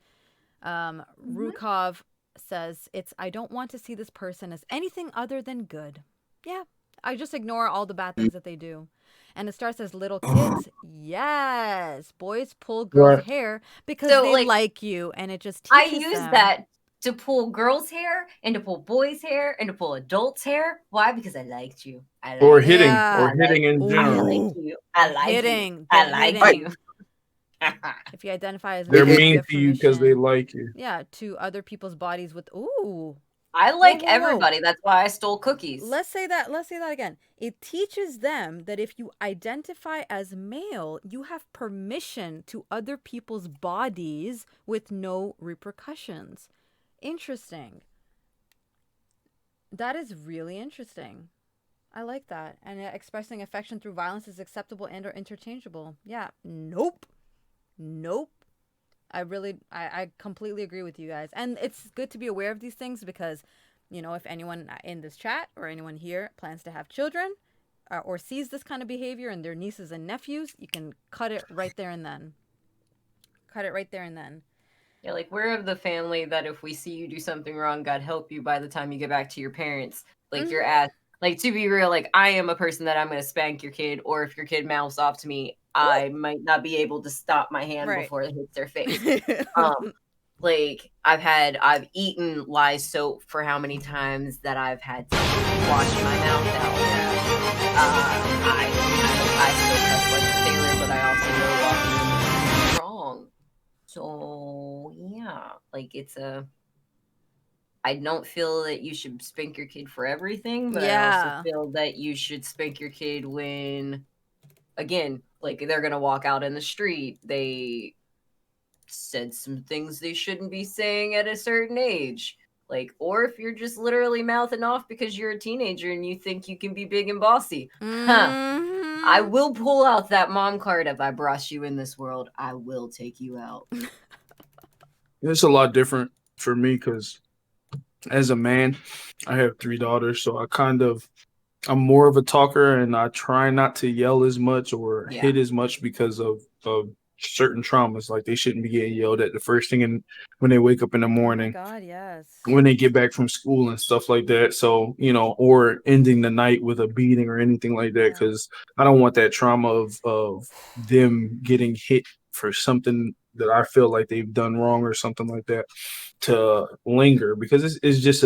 Rukov says, I don't want to see this person as anything other than good. Yeah, I just ignore all the bad things that they do. And it starts as little kids. Yes, boys pull girls' hair because they like you, and it just teaches I use them. that to pull girls' hair and to pull boys' hair and to pull adults' hair. Why? Because I liked you. Or hitting in general. I like you. I like hitting. you. I like you. If you identify as they're mean to you because they like you. Yeah, to other people's bodies with ooh. I like everybody. That's why I stole cookies. Let's say that again. It teaches them that if you identify as male, you have permission to other people's bodies with no repercussions. Interesting. That is really interesting. I like that. And expressing affection through violence is acceptable and or interchangeable. Yeah. Nope. I completely agree with you guys. And it's good to be aware of these things because, you know, if anyone in this chat or anyone here plans to have children or sees this kind of behavior in their nieces and nephews, you can cut it right there and then. Yeah, like we're of the family that if we see you do something wrong, God help you by the time you get back to your parents. Like your ass. Like to be real, like I am a person that I'm going to spank your kid, or if your kid mouths off to me, I might not be able to stop my hand before it hits their face. Like I've eaten lye soap for how many times that I've had to wash my mouth out. I still cuss like a sailor, but I also know walking is wrong. So yeah, like it's a I don't feel that you should spank your kid for everything, but I also Yeah. feel that you should spank your kid when, again, like they're gonna walk out in the street. They said some things they shouldn't be saying at a certain age. Like, or if you're just literally mouthing off because you're a teenager and you think you can be big and bossy. Huh. I Mhm. will pull out that mom card if I brought you in this world. I will take you out. It's a lot different for me because as a man, I have 3 daughters, so I'm more of a talker, and I try not to yell as much or Yeah. hit as much because of certain traumas. Like they shouldn't be getting yelled at the first thing when they wake up in the Oh my morning, God, yes. when they get back from school and stuff like that. So, or ending the night with a beating or anything like that, Yeah. because I don't want that trauma of them getting hit for something that I feel like they've done wrong or something like that to linger, because it's just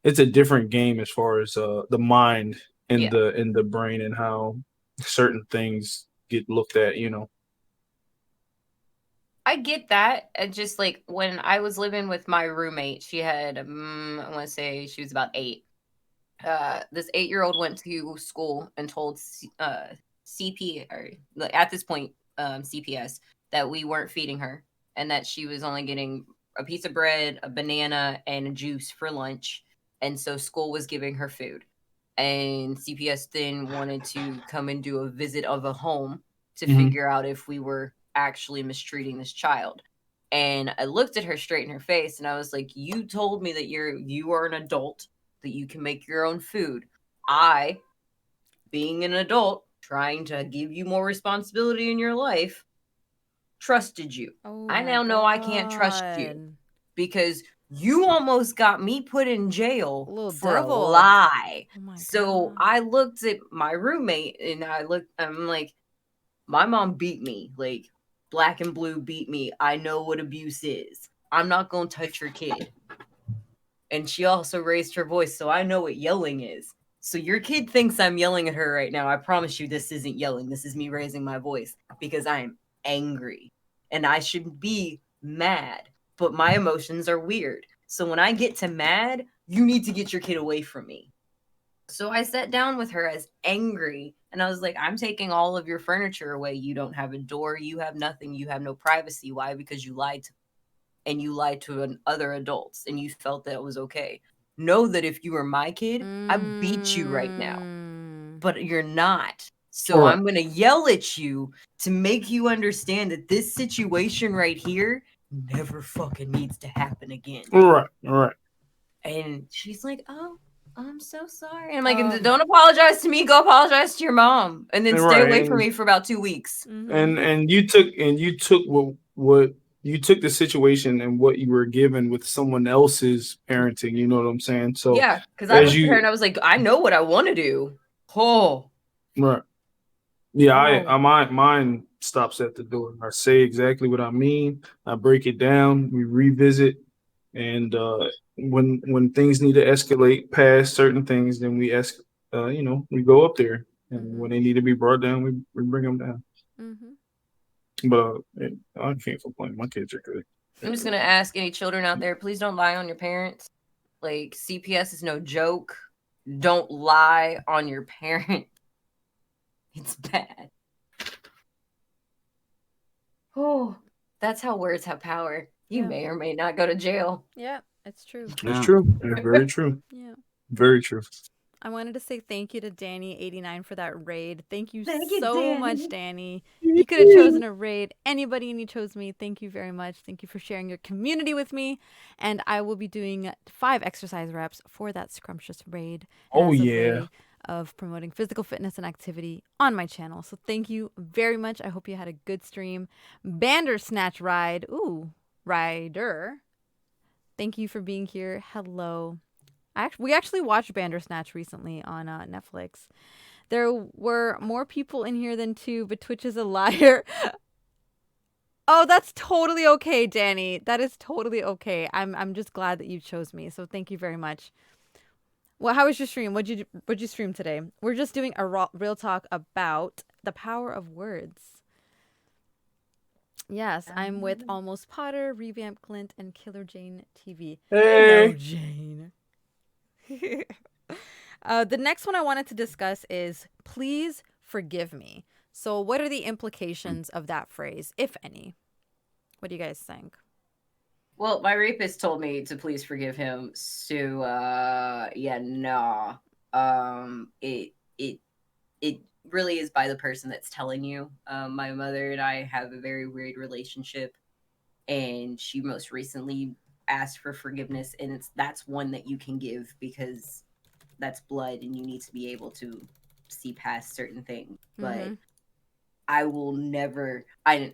it's a different game as far as the mind and Yeah. the brain and how certain things get looked at. I get that. Just like when I was living with my roommate, she had, I want to say she was about 8. This 8-year-old went to school and told CP, or at this point, CPS, that we weren't feeding her and that she was only getting a piece of bread, a banana, and a juice for lunch. And so school was giving her food. And CPS then wanted to come and do a visit of a home to Mhm. figure out if we were actually mistreating this child. And I looked at her straight in her face and I was like, you told me that you are an adult, that you can make your own food. I, being an adult, trying to give you more responsibility in your life, trusted you. Oh I my now know I can't trust you God. because you almost got me put in jail Little for a devil. lie. Oh my So God. I looked at my roommate and I'm like, my mom beat me. Like, black and blue beat me. I know what abuse is. I'm not going to touch your kid. And she also raised her voice, so I know what yelling is. So your kid thinks I'm yelling at her right now. I promise you this isn't yelling. This is me raising my voice because I am angry. And I should be mad, but my emotions are weird. So when I get to mad, you need to get your kid away from me. So I sat down with her as angry and I was like, I'm taking all of your furniture away. You don't have a door. You have nothing. You have no privacy. Why? Because you lied to me and you lied to other adults and you felt that it was okay. Know that if you were my kid, I'd beat you right now, but you're not. All So right. I'm going to yell at you to make you understand that this situation right here never fucking needs to happen again. All right. All right. And she's like, oh, I'm so sorry. And I'm like, Oh. don't apologize to me. Go apologize to your mom. And then stay Right. away from me for about 2 weeks. Mhm. And you took what you took the situation and what you were given with someone else's parenting. You know what I'm saying? So Yeah, because I as looked at her you and I was like, I know what I want to do. Oh, right. Yeah, oh. mine stops at the door. I say exactly what I mean. I break it down. We revisit, and when things need to escalate past certain things, then we go up there, and when they need to be brought down, we bring them down. Mhm. But I can't complain. My kids are good. I'm just going to ask any children out there, please don't lie on your parents. Like, CPS is no joke. Don't lie on your parent. It's bad. Oh, that's how words have power. You Yeah. may or may not go to jail. Yeah, it's true. It's Yeah. true. It's very true. Yeah. Very true. I wanted to say thank you to Danny89 for that raid. Thank you Thank you, so Danny. much, Danny. You could have chosen a raid, anybody, and you chose me. Thank you very much. Thank you for sharing your community with me. And I will be doing 5 exercise reps for that scrumptious raid Oh as a yeah. way of promoting physical fitness and activity on my channel. So thank you very much. I hope you had a good stream. Bandersnatch ride. Ooh, rider. Thank you for being here. Hello. We actually watched Bandersnatch recently on Netflix. There were more people in here than 2, but Twitch is a liar. Oh, that's totally okay, Danny. That is totally okay. I'm just glad that you chose me. So thank you very much. Well, how was your stream? What'd you stream today? We're just doing a real talk about the power of words. Yes, I'm with Almost Potter, Revamp Clint, and Killer Jane TV. Hey. Hello, Jane. The next one I wanted to discuss is please forgive me. So, what are the implications of that phrase, if any? What do you guys think? Well, my rapist told me to please forgive him. So, yeah, no. It really is by the person that's telling you. My mother and I have a very weird relationship, and she most recently asked for forgiveness, and that's one that you can give because that's blood, and you need to be able to see past certain things. But I will never. I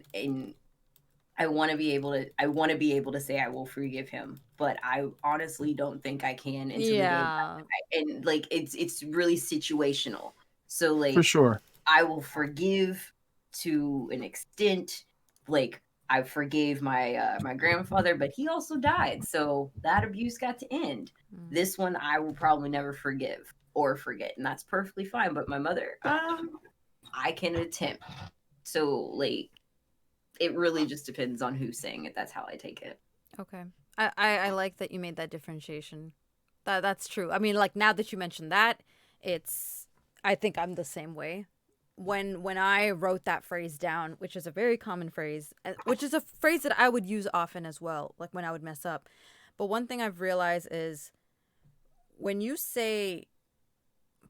want to be able to. I want to be able to say I will forgive him, but I honestly don't think I can until the day. And like it's really situational. So For like sure. I will forgive to an extent. Like I forgave my grandfather, but he also died, so that abuse got to end. This one I will probably never forgive or forget, and that's perfectly fine. But my mother, I can attempt. So like it really just depends on who's saying it. That's how I take it. Okay. I like that you made that differentiation. That's true. I mean, like now that you mentioned that, I think I'm the same way. When I wrote that phrase down, which is a very common phrase, which is a phrase that I would use often as well, like when I would mess up. But one thing I've realized is when you say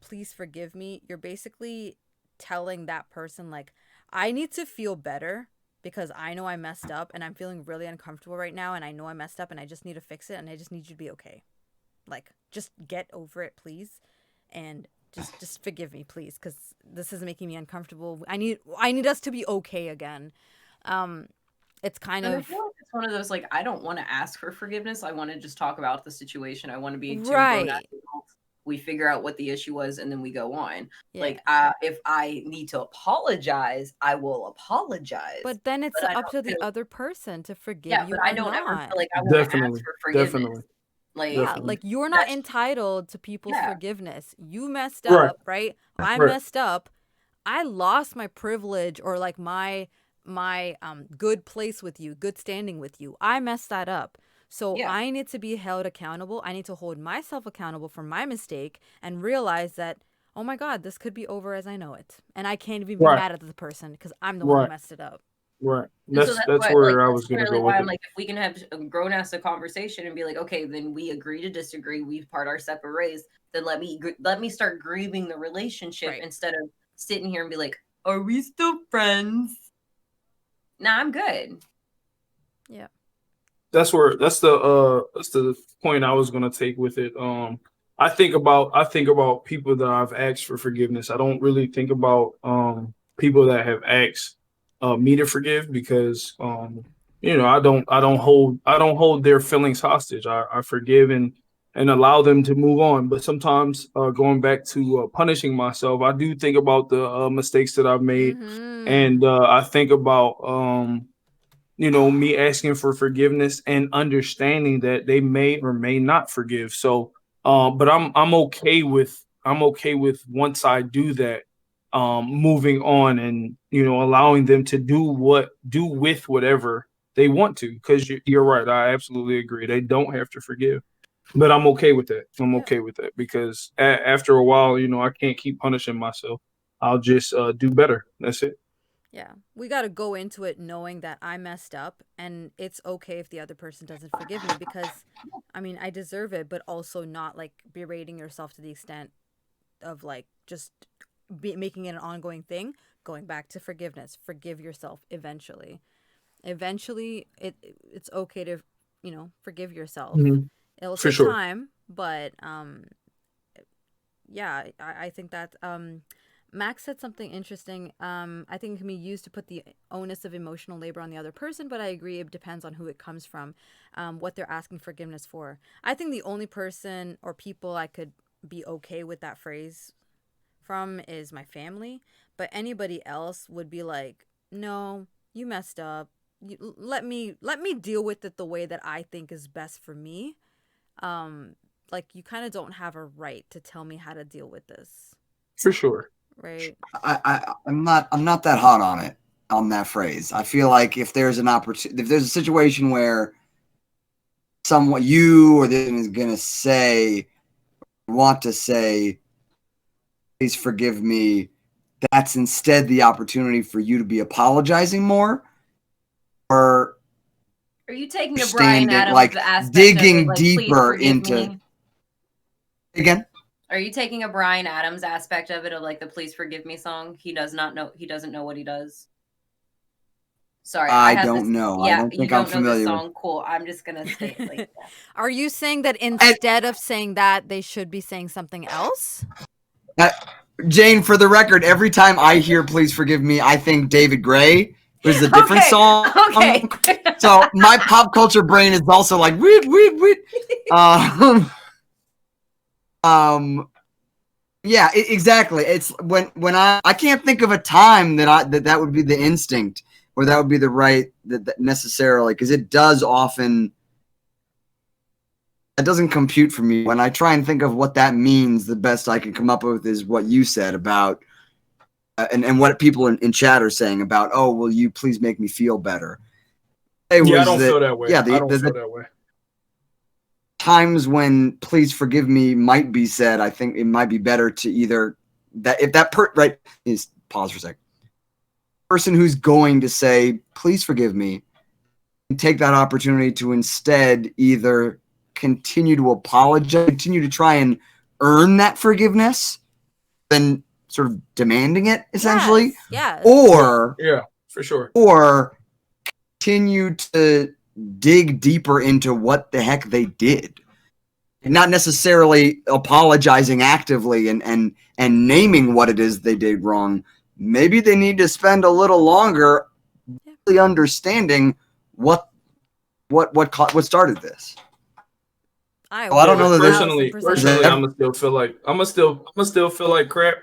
please forgive me, you're basically telling that person like I need to feel better because I know I messed up and I'm feeling really uncomfortable right now and I know I messed up and I just need to fix it and I just need you to be okay. Like just get over it, please. And just forgive me, please, cuz this is making me uncomfortable. I need us to be okay again. It's kind And I of feel like it's one of those like I don't want to ask for forgiveness. I want to just talk about the situation. I want to be two grown right. adults. We figure out what the issue was and then we go on. Yeah. Like if I need to apologize, I will apologize. But then it's But I up don't to the feel, other person to forgive yeah, you but I or don't ever not. feel like I want to ask Definitely. for forgiveness. Definitely. Like Yeah, Definitely. like you're not that's entitled to people's yeah. forgiveness. You messed Right. up, right? I Right. messed up. I lost my privilege or like my good place with you, good standing with you. I messed that up. So Yeah. I need to be held accountable. I need to hold myself accountable for my mistake and realize that oh my god, this could be over as I know it. And I can't even be Right. mad at the person cuz I'm the one who Right. messed it up. Right. And so That's why, like, where I that's was gonna literally go why with I'm it. like, if we can have a grown ass a conversation and be like, okay, then we agree to disagree, we part our separate ways. Then let me start grieving the relationship Right. instead of sitting here and be like, are we still friends? Nah, I'm good. Yeah. That's the point I was gonna take with it. I think about people that I've asked for forgiveness. I don't really think about people that have asked me to forgive because I don't hold their feelings hostage. I forgive and allow them to move on. But sometimes going back to punishing myself, I do think about the mistakes that I've made, and I think about me asking for forgiveness and understanding that they may or may not forgive. So, but I'm okay with once I do that, moving on and allowing them to do with whatever they want to. Because you're right, I absolutely agree. They don't have to forgive, but I'm okay with that. I'm Yeah. okay with that because after a while, I can't keep punishing myself. I'll just do better. That's it. Yeah. We got to go into it knowing that I messed up and it's okay if the other person doesn't forgive me because I mean, I deserve it, but also not like berating yourself to the extent of like just making it an ongoing thing. Going back to forgiveness. Forgive yourself eventually. Eventually it's okay to, forgive yourself. Mhm. It'll For take sure. time, but yeah, I think that Max said something interesting. I think it can be used to put the onus of emotional labor on the other person, but I agree it depends on who it comes from, what they're asking forgiveness for. I think the only person or people I could be okay with that phrase from is my family, but anybody else would be like, "No, you messed up. Let me deal with it the way that I think is best for me." Like you kind of don't have a right to tell me how to deal with this, For sure. right? I'm not that hot on it. on that phrase. I feel like if there's an opportunity, if there's a situation where someone, you or this is going to want to say, please forgive me, that's instead the opportunity for you to be apologizing more, or are you taking a Bryan Adams like aspect digging of it, like, deeper into me? Again? Are you taking a Bryan Adams aspect of it, of like the "Please Forgive Me" song? He doesn't know what he does. Sorry, I don't know. Yeah, I don't think you I'm don't know this familiar song. Cool. I'm just gonna say it like that. Are you saying that instead of saying that, they should be saying something else? Jane, for the record, every time I hear "Please Forgive Me," I think David Gray, which is a different song. Okay. So my pop culture brain is also like, weird. Yeah, exactly. It's when I can't think of a time that would be the instinct, or that would be the right that necessarily, because it does often. It doesn't compute for me. When I try and think of what that means, the best I can come up with is what you said about, and what people in chat are saying about, oh, will you please make me feel better? I don't feel that way. Yeah, I don't feel that way. Times when "please forgive me" might be said, I think it might be better to either that if that is pause for a sec. Person who's going to say "please forgive me" and take that opportunity to instead either continue to apologize, continue to try and earn that forgiveness, than sort of demanding it, essentially. Yes. Or yeah, for sure. Or continue to dig deeper into what the heck they did. Not necessarily apologizing actively and naming what it is they did wrong. Maybe they need to spend a little longer really understanding what started this. I don't know that personally, I'm gonna still feel like crap.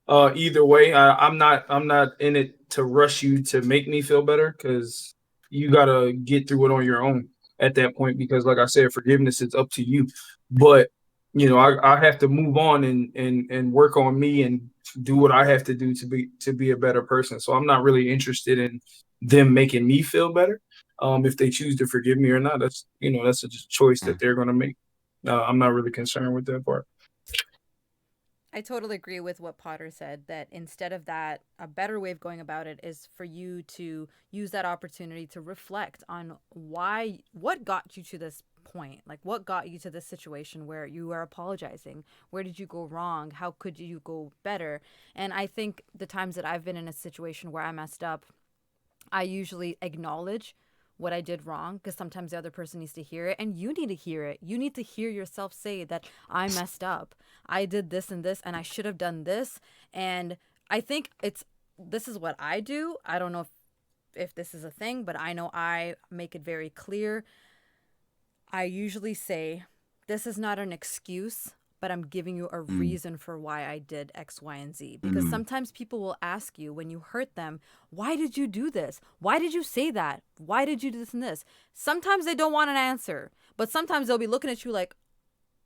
Either way, I'm not in it to rush you to make me feel better, because you gotta get through it on your own at that point. Because, like I said, forgiveness is up to you. But I have to move on and work on me and do what I have to do to be a better person. So I'm not really interested in them making me feel better. If they choose to forgive me or not, that's a choice that they're gonna make. I'm not really concerned with that part. I totally agree with what Potter said, that instead of that, a better way of going about it is for you to use that opportunity to reflect on what got you to this point. Like, what got you to this situation where you are apologizing? Where did you go wrong? How could you go better? And I think the times that I've been in a situation where I messed up, I usually acknowledge what I did wrong, because sometimes the other person needs to hear it, and you need to hear it. You need to hear yourself say that I messed up. I did this and this, and I should have done this. And I think this is what I do. I don't know if this is a thing, but I know I make it very clear. I usually say, this is not an excuse, but I'm giving you a reason for why I did X, Y, and Z. Because sometimes people will ask you when you hurt them, why did you do this? Why did you say that? Why did you do this and this? Sometimes they don't want an answer, but sometimes they'll be looking at you like,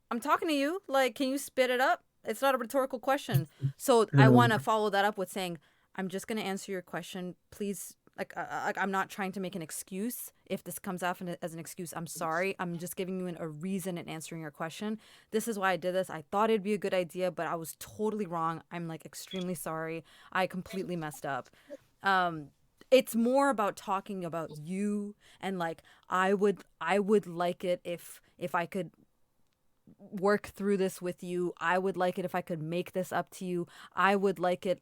I'm talking to you. Like, can you spit it up? It's not a rhetorical question. So I want to follow that up with saying, I'm just going to answer your question. Please, I'm not trying to make an excuse. If this comes off as an excuse, I'm sorry. I'm just giving you a reason and answering your question. This is why I did this. I thought it'd be a good idea, but I was totally wrong. I'm extremely sorry. I completely messed up. It's more about talking about you, and I would like it if I could work through this with you. I would like it if I could make this up to you. I would like it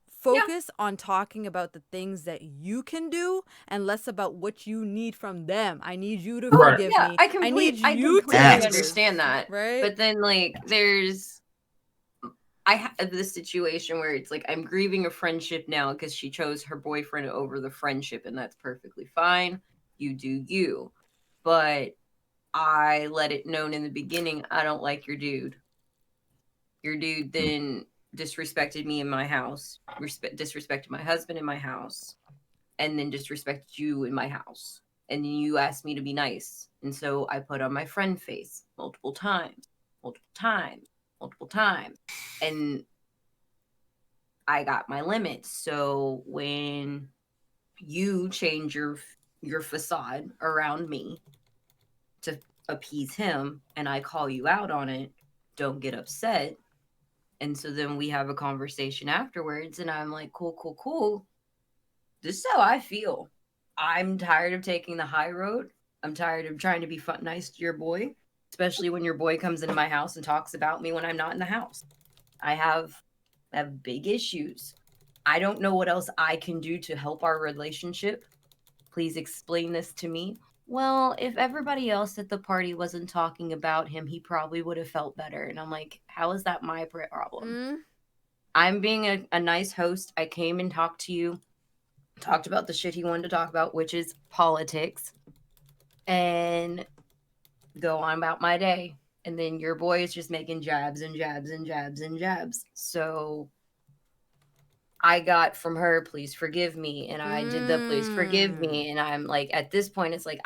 focus on talking about the things that you can do and less about what you need from them. I need you to forgive me. I completely understand that. Right. But then I have this situation where it's like, I'm grieving a friendship now because she chose her boyfriend over the friendship, and that's perfectly fine. You do you. But I let it known in the beginning, I don't like your dude. Your dude then disrespected me in my house, disrespected my husband in my house, and then disrespected you in my house. And then you asked me to be nice. And so I put on my friend face multiple times. And I got my limits. So when you change your facade around me to appease him, and I call you out on it. Don't get upset. And so then we have a conversation afterwards, and I'm like, cool. This is how I feel. I'm tired of taking the high road. I'm tired of trying to be nice to your boy, especially when your boy comes into my house and talks about me when I'm not in the house. I have big issues. I don't know what else I can do to help our relationship. Please explain this to me. Well, if everybody else at the party wasn't talking about him, he probably would have felt better. And I'm like, how is that my problem? I'm being a nice host. I came and talked to you, talked about the shit he wanted to talk about, which is politics, and go on about my day. And then your boy is just making jabs and jabs and jabs and jabs. So I got from her, please forgive me. And I did the please forgive me. And I'm like, at this point, it's like,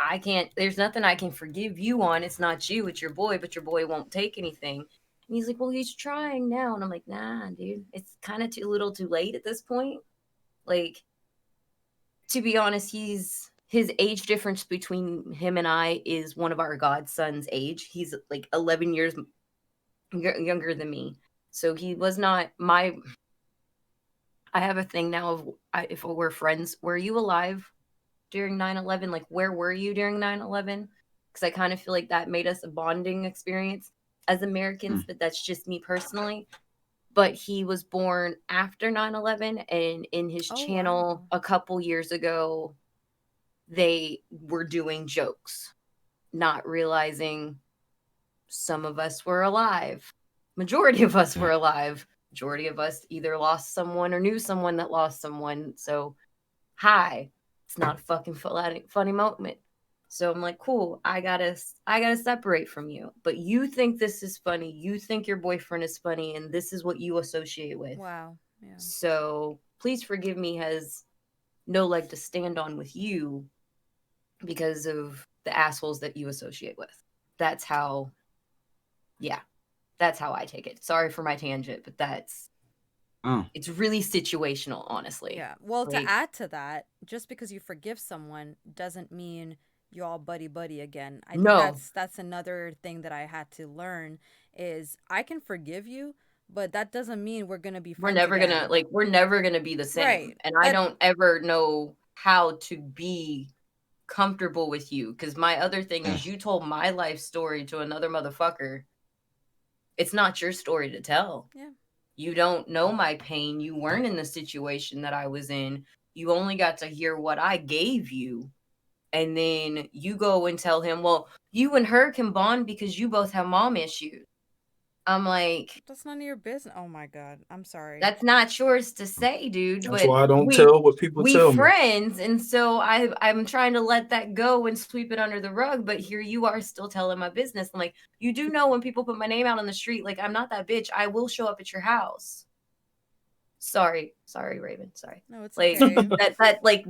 there's nothing I can forgive you on. It's not you, it's your boy, but your boy won't take anything. And he's like, well, he's trying now. And I'm like, nah, dude, it's kind of too little too late at this point. Like, to be honest, his age difference between him and I is one of our godson's age. He's like 11 years younger than me. So he was not I have a thing now of if we're friends, were you alive during 9/11? Like, where were you during 9/11? Because I kind of feel like that made us a bonding experience as Americans, but that's just me personally. But he was born after 9/11, and in his channel a couple years ago, they were doing jokes, not realizing some of us were alive. Majority of us were alive. Majority of us either lost someone or knew someone that lost someone. So, hi, it's not a fucking funny moment. So I'm like, cool, I gotta separate from you. But you think this is funny. You think your boyfriend is funny, and this is what you associate with. Wow. Yeah. So please forgive me has no leg to stand on with you because of the assholes that you associate with. That's how I take it. Sorry for my tangent, but it's really situational, honestly. Yeah. Well, Like, to add to that, just because you forgive someone doesn't mean you're all buddy again. I think that's another thing that I had to learn is I can forgive you, but that doesn't mean we're gonna be friends. We're never gonna be the same. Right. And I don't ever know how to be comfortable with you, because my other thing is you told my life story to another motherfucker. It's not your story to tell. Yeah. You don't know my pain. You weren't in the situation that I was in. You only got to hear what I gave you. And then you go and tell him, well, you and her can bond because you both have mom issues. I'm like, that's none of your business. Oh my God. I'm sorry. That's not yours to say, dude. That's but why I don't tell what people tell me. We friends, and so I'm trying to let that go and sweep it under the rug. But here you are still telling my business. I'm like, you do know when people put my name out on the street, like I'm not that bitch. I will show up at your house. Sorry, Raven. Sorry. No, it's like okay.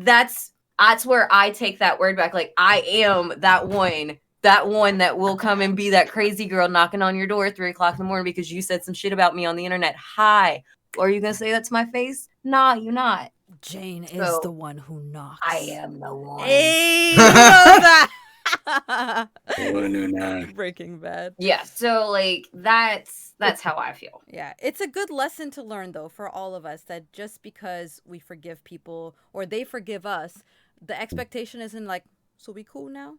That's where I take that word back. Like, I am that one that will come and be that crazy girl knocking on your door at 3:00 in the morning because you said some shit about me on the internet. Hi. Or are you gonna say that to my face? Nah, you're not. Jane is the one who knocks. I am the one. Hey, who knows that? That. Breaking Bad. Yeah, so like that's how I feel. Yeah, it's a good lesson to learn though for all of us, that just because we forgive people or they forgive us, the expectation isn't like, so we cool now?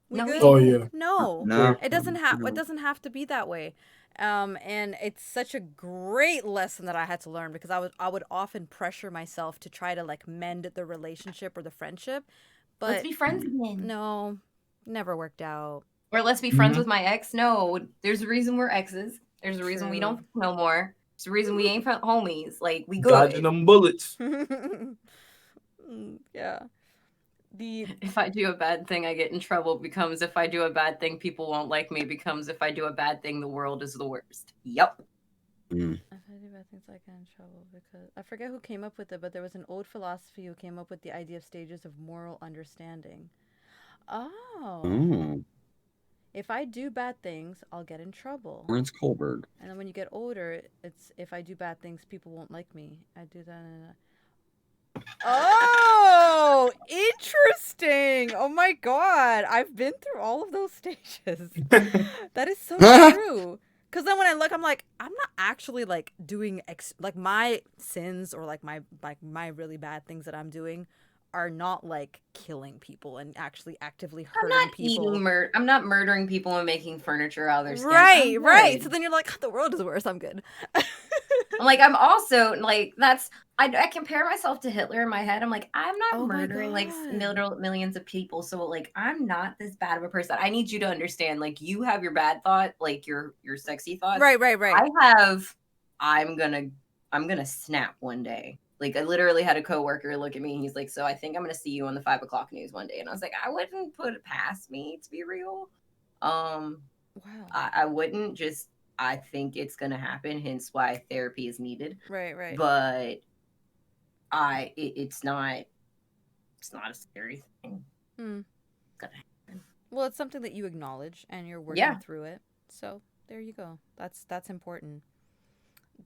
We good? Oh yeah. No. It doesn't have to be that way. And it's such a great lesson that I had to learn, because I would often pressure myself to try to like mend the relationship or the friendship, but let's be friends again. No, never worked out. Or let's be friends with my ex. No, there's a reason we're exes. There's a reason we don't no more. There's a reason we ain't homies. Like, we good. Dodging them bullets. Yeah. If I do a bad thing, I get in trouble, becomes if I do a bad thing, people won't like me, becomes if I do a bad thing, the world is the worst. Yep. If I do bad things, I get in trouble, because I forget who came up with it, but there was an old philosophy who came up with the idea of stages of moral understanding. Oh. If I do bad things, I'll get in trouble. Lawrence Kohlberg. And then when you get older, it's if I do bad things, people won't like me. I do that. Oh, interesting. Oh my god. I've been through all of those stages. That is so true. Cause then when I look, I'm like, I'm not actually like doing like my sins or like my really bad things that I'm doing are not like killing people and actually actively hurting people. I'm not murdering people and making furniture out of their skin. Right, right. So then you're like, the world is worse. I'm good. I'm like, I'm also like, I compare myself to Hitler in my head. I'm like, I'm not Oh my murdering like God. millions of people. So like, I'm not this bad of a person. I need you to understand, like, you have your bad thought, like your sexy thoughts. Right. I'm gonna snap one day. Like, I literally had a coworker look at me and he's like, so I think I'm gonna see you on the 5 o'clock news one day. And I was like, I wouldn't put it past me, to be real. Wow. I wouldn't. Just, I think it's gonna happen, hence why therapy is needed. Right. But it's not a scary thing. It's gonna happen. Well, it's something that you acknowledge and you're working through it. So there you go. That's important.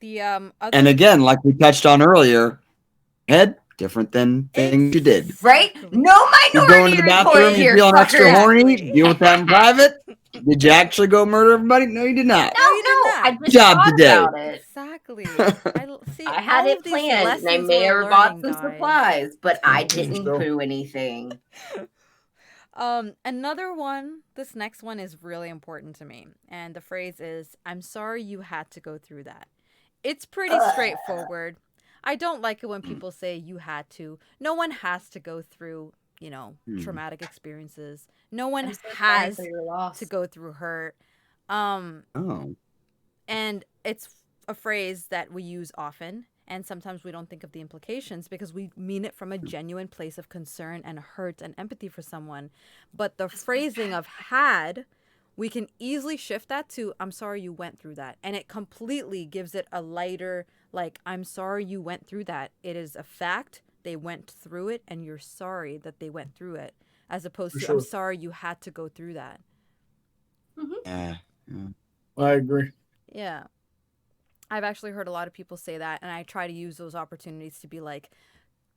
The other And again, like we touched on earlier, head different than things you did. Right? No You minority go into the bathroom, report you here. feeling extra fucker. horny, deal with that in private. Did you actually go murder everybody? No, you did not. No, I just Good job thought today. about it. Exactly. I had it planned, and I may have bought some supplies, but I didn't do anything. Another one, this next one is really important to me. And the phrase is, I'm sorry you had to go through that. It's pretty straightforward. I don't like it when people say you had to. No one has to go through, traumatic experiences. No one has to go through hurt. And it's a phrase that we use often. And sometimes we don't think of the implications because we mean it from a genuine place of concern and hurt and empathy for someone. But the phrasing of had, we can easily shift that to, I'm sorry you went through that. And it completely gives it a lighter, like, I'm sorry you went through that. It is a fact. They went through it and you're sorry that they went through it. As opposed to, I'm sorry you had to go through that. Yeah. I agree. Yeah. I've actually heard a lot of people say that, and I try to use those opportunities to be like,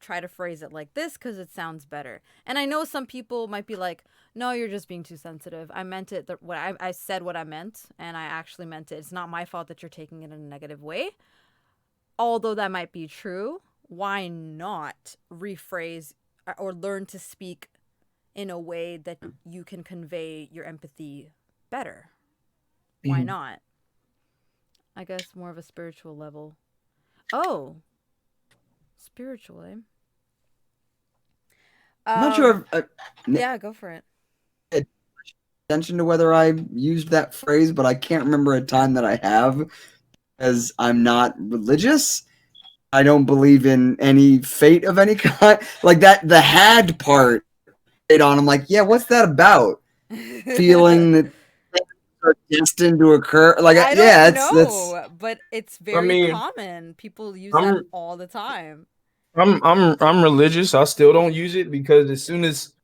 try to phrase it like this because it sounds better. And I know some people might be like, no, you're just being too sensitive. I meant it. I said what I meant, and I actually meant it. It's not my fault that you're taking it in a negative way. Although that might be true, why not rephrase or learn to speak in a way that you can convey your empathy better? Why not? I guess more of a spiritual level. Oh. Spiritual, eh? I'm not sure if yeah, go for it. attention to whether I used that phrase, but I can't remember a time that I have, as I'm not religious. I don't believe in any fate of any kind. Like that, the had part I'm like, yeah, what's that about? Feeling that are destined to occur. Like, I don't know, but it's very common. People use that all the time. I'm religious. I still don't use it because as soon as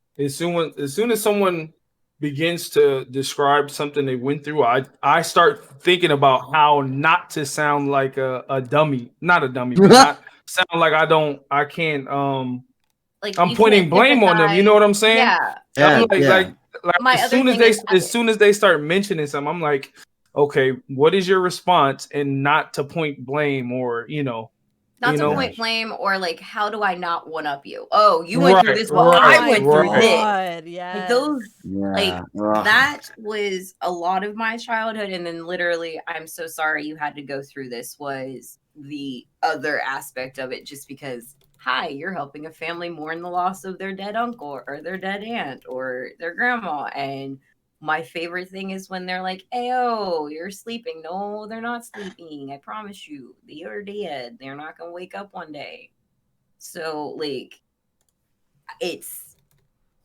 someone begins to describe something they went through, I start thinking about how not to sound like a dummy, not a dummy, but not sound like I can't like I'm pointing blame on them. You know what I'm saying? Yeah. I'm like as soon as they start mentioning something, I'm like, okay, what is your response? And not to point blame or not to point blame or like, how do I not one up you? Oh, you went through this. Well, I went through this. Yeah. That was a lot of my childhood. And then literally, I'm so sorry you had to go through this was the other aspect of it, just because, hi, you're helping a family mourn the loss of their dead uncle or their dead aunt or their grandma. And my favorite thing is when they're like, "Ayo, you're sleeping." No, they're not sleeping. I promise you. They are dead. They're not going to wake up one day. So, like, it's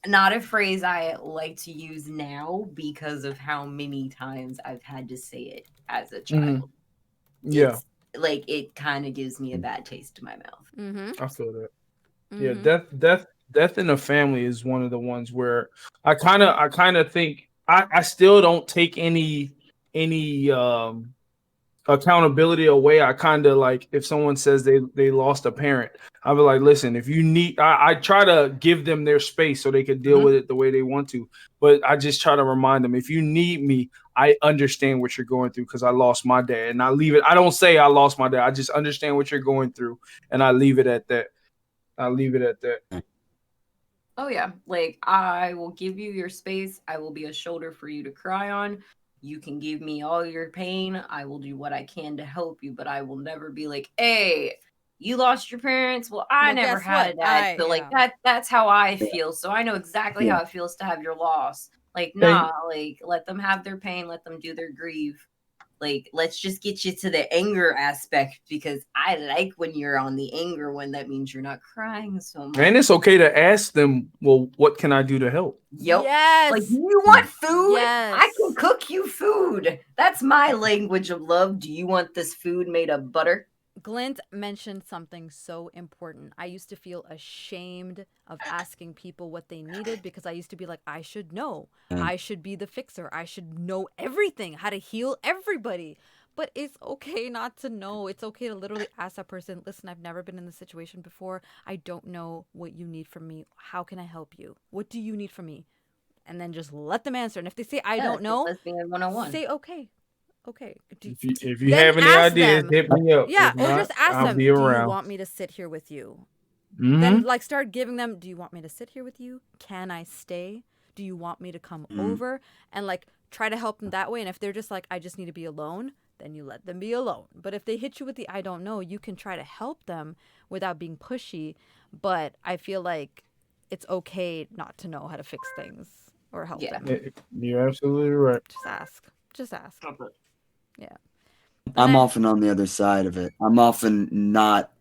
not a phrase I like to use now because of how many times I've had to say it as a child. Yeah. Like, it kind of gives me a bad taste in my mouth. I feel that. Yeah, death in the family is one of the ones where I kind of think I still don't take any accountability away, I kind of like, if someone says they lost a parent, I'll be like, listen, if you need, I try to give them their space so they can deal with it the way they want to. But I just try to remind them, if you need me, I understand what you're going through because I lost my dad. And I leave it. I don't say I lost my dad. I just understand what you're going through. And I leave it at that. Oh yeah, like I will give you your space. I will be a shoulder for you to cry on. You can give me all your pain. I will do what I can to help you, but I will never be like, "Hey, you lost your parents? Well, I Well, never guess had what? a dad." So like that's how I feel. So I know exactly how it feels to have your loss. Like, nah, like let them have their pain, let them do their grief. Like, let's just get you to the anger aspect because I like when you're on the anger one. That means you're not crying so much. And it's okay to ask them, well, what can I do to help? Yep. Yes. Like, you want food? Yes. I can cook you food. That's my language of love. Do you want this food made of butter? Glint mentioned something so important. I used to feel ashamed of asking people what they needed because I used to be like, I should know. I should be the fixer. I should know everything, how to heal everybody. But it's okay not to know. It's okay to literally ask that person, listen, I've never been in this situation before. I don't know what you need from me. How can I help you? What do you need from me? And then just let them answer. And if they say, I don't know, Lesbian 101. say, okay. Okay. If you have any ideas, hit me up. Yeah, If or not, just ask I'll them, be do around. you want me to sit here with you? Mm-hmm. Then like start giving them, do you want me to sit here with you? Can I stay? Do you want me to come over? And like try to help them that way. And if they're just like, I just need to be alone, then you let them be alone. But if they hit you with the I don't know, you can try to help them without being pushy. But I feel like it's okay not to know how to fix things or help them. You're absolutely right. Just ask. Yeah. I'm often on the other side of it. I'm often not.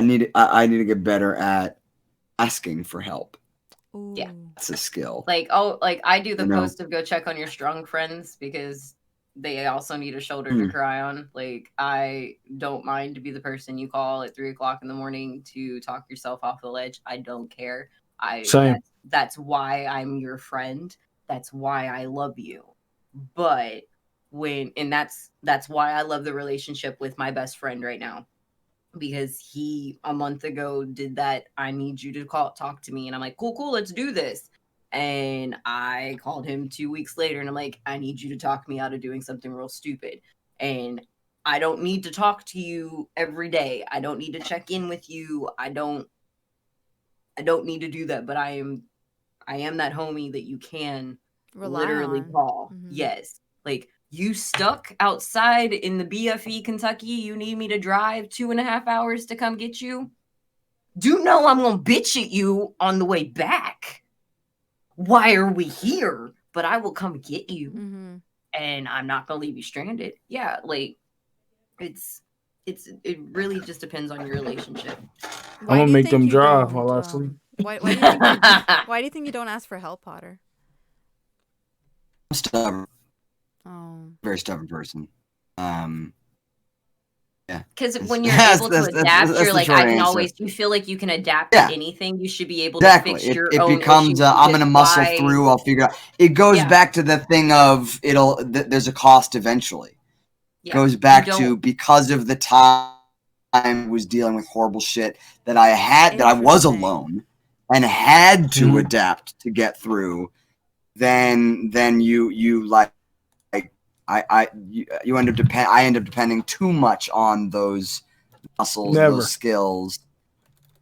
I need to get better at asking for help. Ooh. Yeah, it's a skill. Like I do the post of go check on your strong friends because they also need a shoulder to cry on. Like, I don't mind to be the person you call at 3:00 in the morning to talk yourself off the ledge. I don't care. That's why I'm your friend. That's why I love you. But that's why I love the relationship with my best friend right now. Because he a month ago did that. I need you to talk to me. And I'm like, cool, let's do this. And I called him 2 weeks later and I'm like, I need you to talk me out of doing something real stupid. And I don't need to talk to you every day. I don't need to check in with you. I don't need to do that, but I am that homie that you can literally call. Yes. Like, you stuck outside in the BFE, Kentucky. You need me to drive 2.5 hours to come get you? Do know I'm going to bitch at you on the way back. Why are we here? But I will come get you. Mm-hmm. And I'm not going to leave you stranded. Yeah, like, it really just depends on your relationship. I'm going to make them drive while I sleep. Why do you think you don't ask for help, Potter? I'm stubborn. Oh. Very stubborn person. Yeah. Because when you're able to adapt, you're like, I can always. You feel like you can adapt to anything. You should be able to fix your own. It becomes I'm gonna muscle through. I'll figure out. It goes back to the thing of there's a cost eventually. It goes back to because of the time I was dealing with horrible shit that I had, that I was alone and had to adapt to get through. Then you like. I end up depending too much on those muscles, those skills,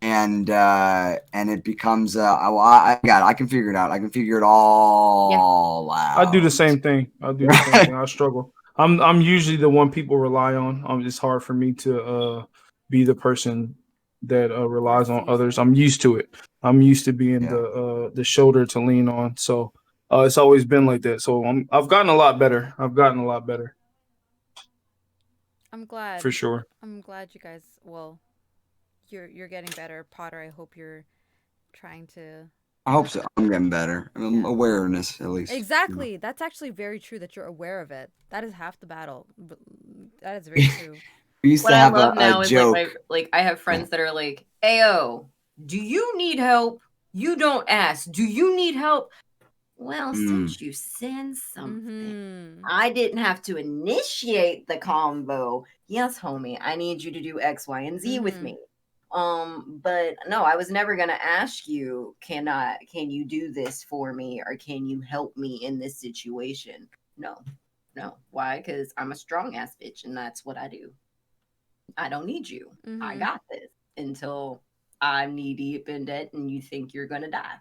and it becomes I can figure it out. I can figure it all out. I do the same thing. I struggle. I'm usually the one people rely on. It's hard for me to be the person that relies on others. I'm used to it. I'm used to being the shoulder to lean on. So. It's always been like that. So I've gotten a lot better. I'm glad. For sure. I'm glad you guys, you're getting better. Potter, I hope you're trying to. I hope so. I'm getting better. Awareness, at least. Exactly. You know. That's actually very true that you're aware of it. That is half the battle. That is very true. What I love now is joke. Like I have friends that are like, "Ayo, do you need help? You don't ask. Do you need help?" Well, since you said something, Mm-hmm. I didn't have to initiate the combo. Yes, homie, I need you to do X, Y, and Z with Mhm. me. But no, I was never gonna ask you, can you do this for me, or can you help me in this situation? No. Why? Because I'm a strong ass bitch, and that's what I do. I don't need you. I Mhm. got this until I'm knee deep in debt and you think you're gonna die.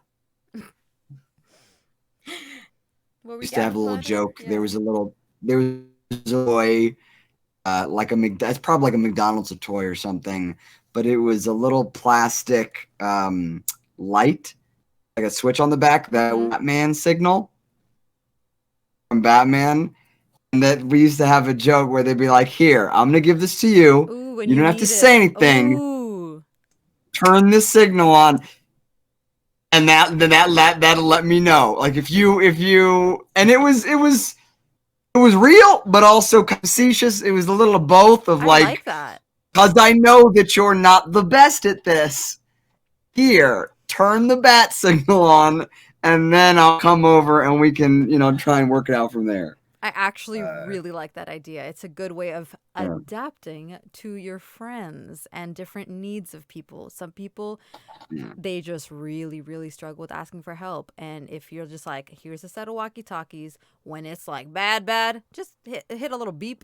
What were Used you to have a little Potter? joke. Yeah. There was a toy, like it's probably like a McDonald's toy or something, but it was a little plastic light, like a switch on the back, that Mhm. Batman signal from Batman. And that we used to have a joke where they'd be like, "Here, I'm gonna give this to you. Ooh, when You you don't have to need say it. anything. Ooh. Turn this signal on, and that'll let me know. Like if you and it was real, but also facetious. It was a little of both. Of I like, like that. because I know that you're not the best at this. Here, turn the bat signal on, and then I'll come over and we can, try and work it out from there." I actually really like that idea. It's a good way of Yeah. adapting to your friends and different needs of people. Some people, Yeah. they just really, really struggle with asking for help. And if you're just like, here's a set of walkie-talkies, when it's like bad, just hit a little beep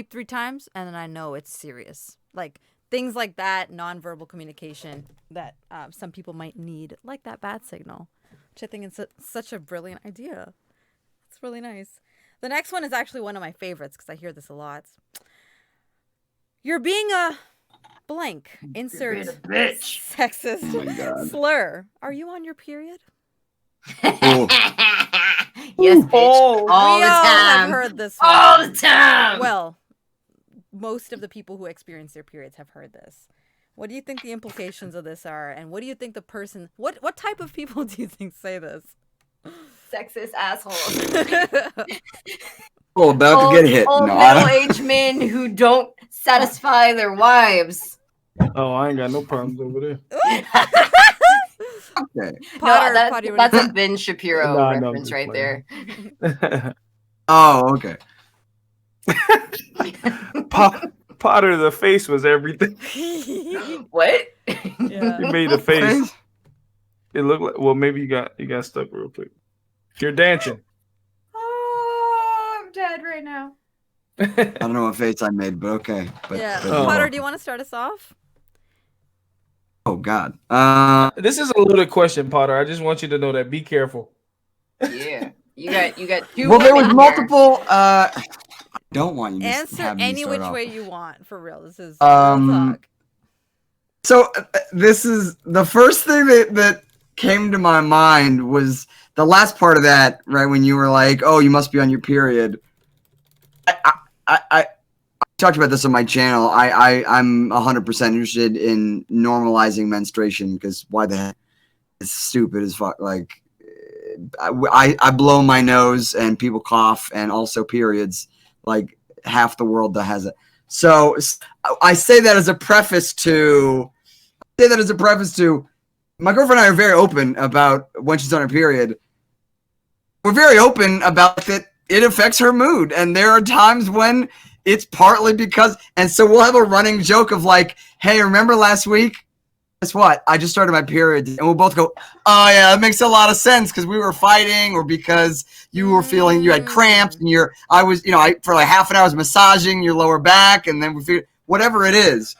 3 times, and then I know it's serious. Like things like that, nonverbal communication that some people might need, like that bat signal, which I think is such a brilliant idea. It's really nice. The next one is actually one of my favorites because I hear this a lot. You're being a blank. Insert being a bitch. sexist Oh my God. slur. Are you on your period? Yes, bitch. Oh. All We the all have time. heard this one. All the time. Well, most of the people who experience their periods have heard this. What do you think the implications of this are? And what do you think the person... What type of people do you think say this? Sexist assholes. Oh, about to get hit. Old No, I don't. middle-aged men who don't satisfy their wives. Oh, I ain't got no problems over there. Okay. Potter, No, Potter, what that's do you a Ben Shapiro Nah, no, I'm reference just right playing. there. Oh, okay. Potter, the face was everything. think? What? Yeah. He made a face. It looked like, well, maybe you got stuck real quick. You're dancing. Oh, I'm dead right now. I don't know what face I made, but okay. But, Yeah. but- Oh. Potter, do you want to start us off? Oh God. This is a loaded question, Potter. I just want you to know that. Be careful. Yeah. You got two Well, there was women here. multiple. I don't want you to Answer have me any start which off. way you want, for real. This is real talk. So this is the first thing that came to my mind was the last part of that, right? When you were like, "Oh, you must be on your period." I talked about this on my channel. I'm 100% interested in normalizing menstruation because why the heck? It's stupid as fuck. Like, I blow my nose and people cough, and also periods. Like half the world that has it. So I say that as a preface to. My girlfriend and I are very open about when she's on her period. We're very open about that it affects her mood, and there are times when it's partly because. And so we'll have a running joke of like, "Hey, remember last week? Guess what? I just started my period," and we'll both go, "Oh yeah, that makes a lot of sense because we were fighting, or because you were feeling you had cramps, and I for like half an hour was massaging your lower back, and then we figured whatever it is."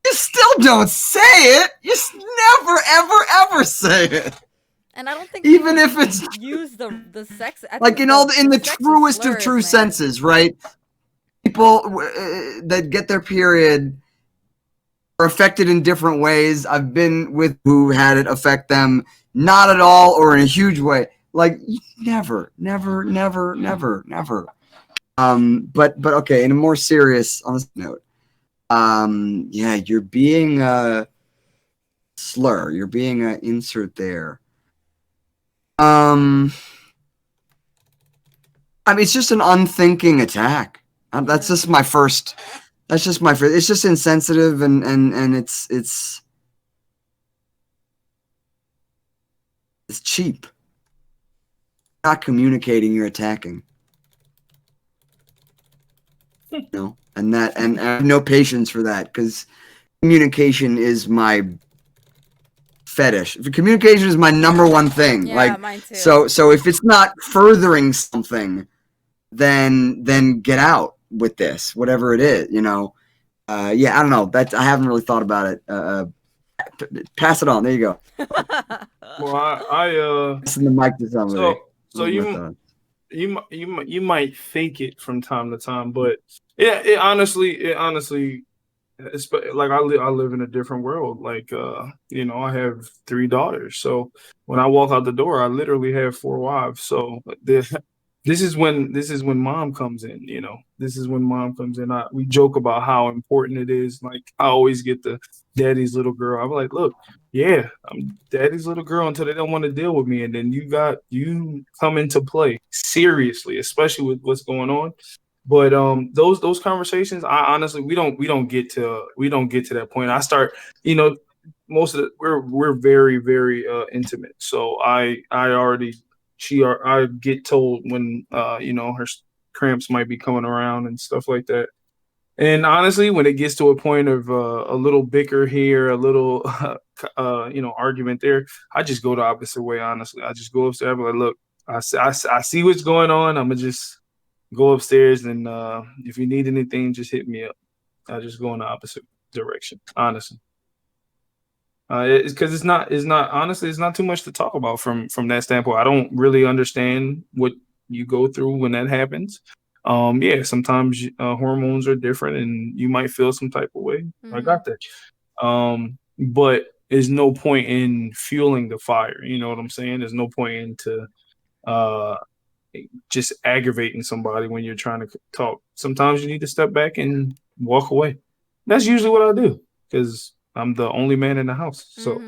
You still don't say it. You never, ever, ever say it. And I don't think Even people if it's use the sex, I like think in the sexist truest of slurs, true man. senses, right? People that get their period are affected in different ways. I've been with who had it affect them not at all or in a huge way. Like never. But okay. In a more serious, honest note, yeah, you're being a slur. You're being an insert there. I mean, it's just an unthinking attack. That's just my first. That's just my first. It's just insensitive, and it's. It's cheap. You're not communicating, you're attacking. No, and I have no patience for that because communication is my fetish. Communication is my number one thing. Yeah, mine too. So if it's not furthering something, then get out with this, whatever it is. Yeah, I don't know. I haven't really thought about it. Pass it on. There you go. Well, I Passing the mic to somebody. so you might fake it from time to time, but it honestly, it's like I live in a different world. Like I have 3 daughters, so when I walk out the door, I literally have 4 wives. So this is when mom comes in. This is when mom comes in. We joke about how important it is. Like I always get the daddy's little girl. I'm like, look, yeah, I'm daddy's little girl until they don't want to deal with me, and then you come into play seriously, especially with what's going on. But those conversations, I honestly we don't get to that point. I start, most of we're very very intimate. So I get told when her cramps might be coming around and stuff like that. And honestly, when it gets to a point of a little bicker here, a little argument there, I just go the opposite way. Honestly, I just go upstairs. I'm like, look, I see what's going on. I'm gonna just go upstairs, and if you need anything, just hit me up. I just go in the opposite direction. Honestly, it's because it's not honestly, it's not too much to talk about from that standpoint. I don't really understand what you go through when that happens. Yeah, sometimes hormones are different, and you might feel some type of way. I got that. But there's no point in fueling the fire. You know what I'm saying? There's no point into just aggravating somebody when you're trying to talk. Sometimes you need to step back and walk away. That's usually what I do because I'm the only man in the house. So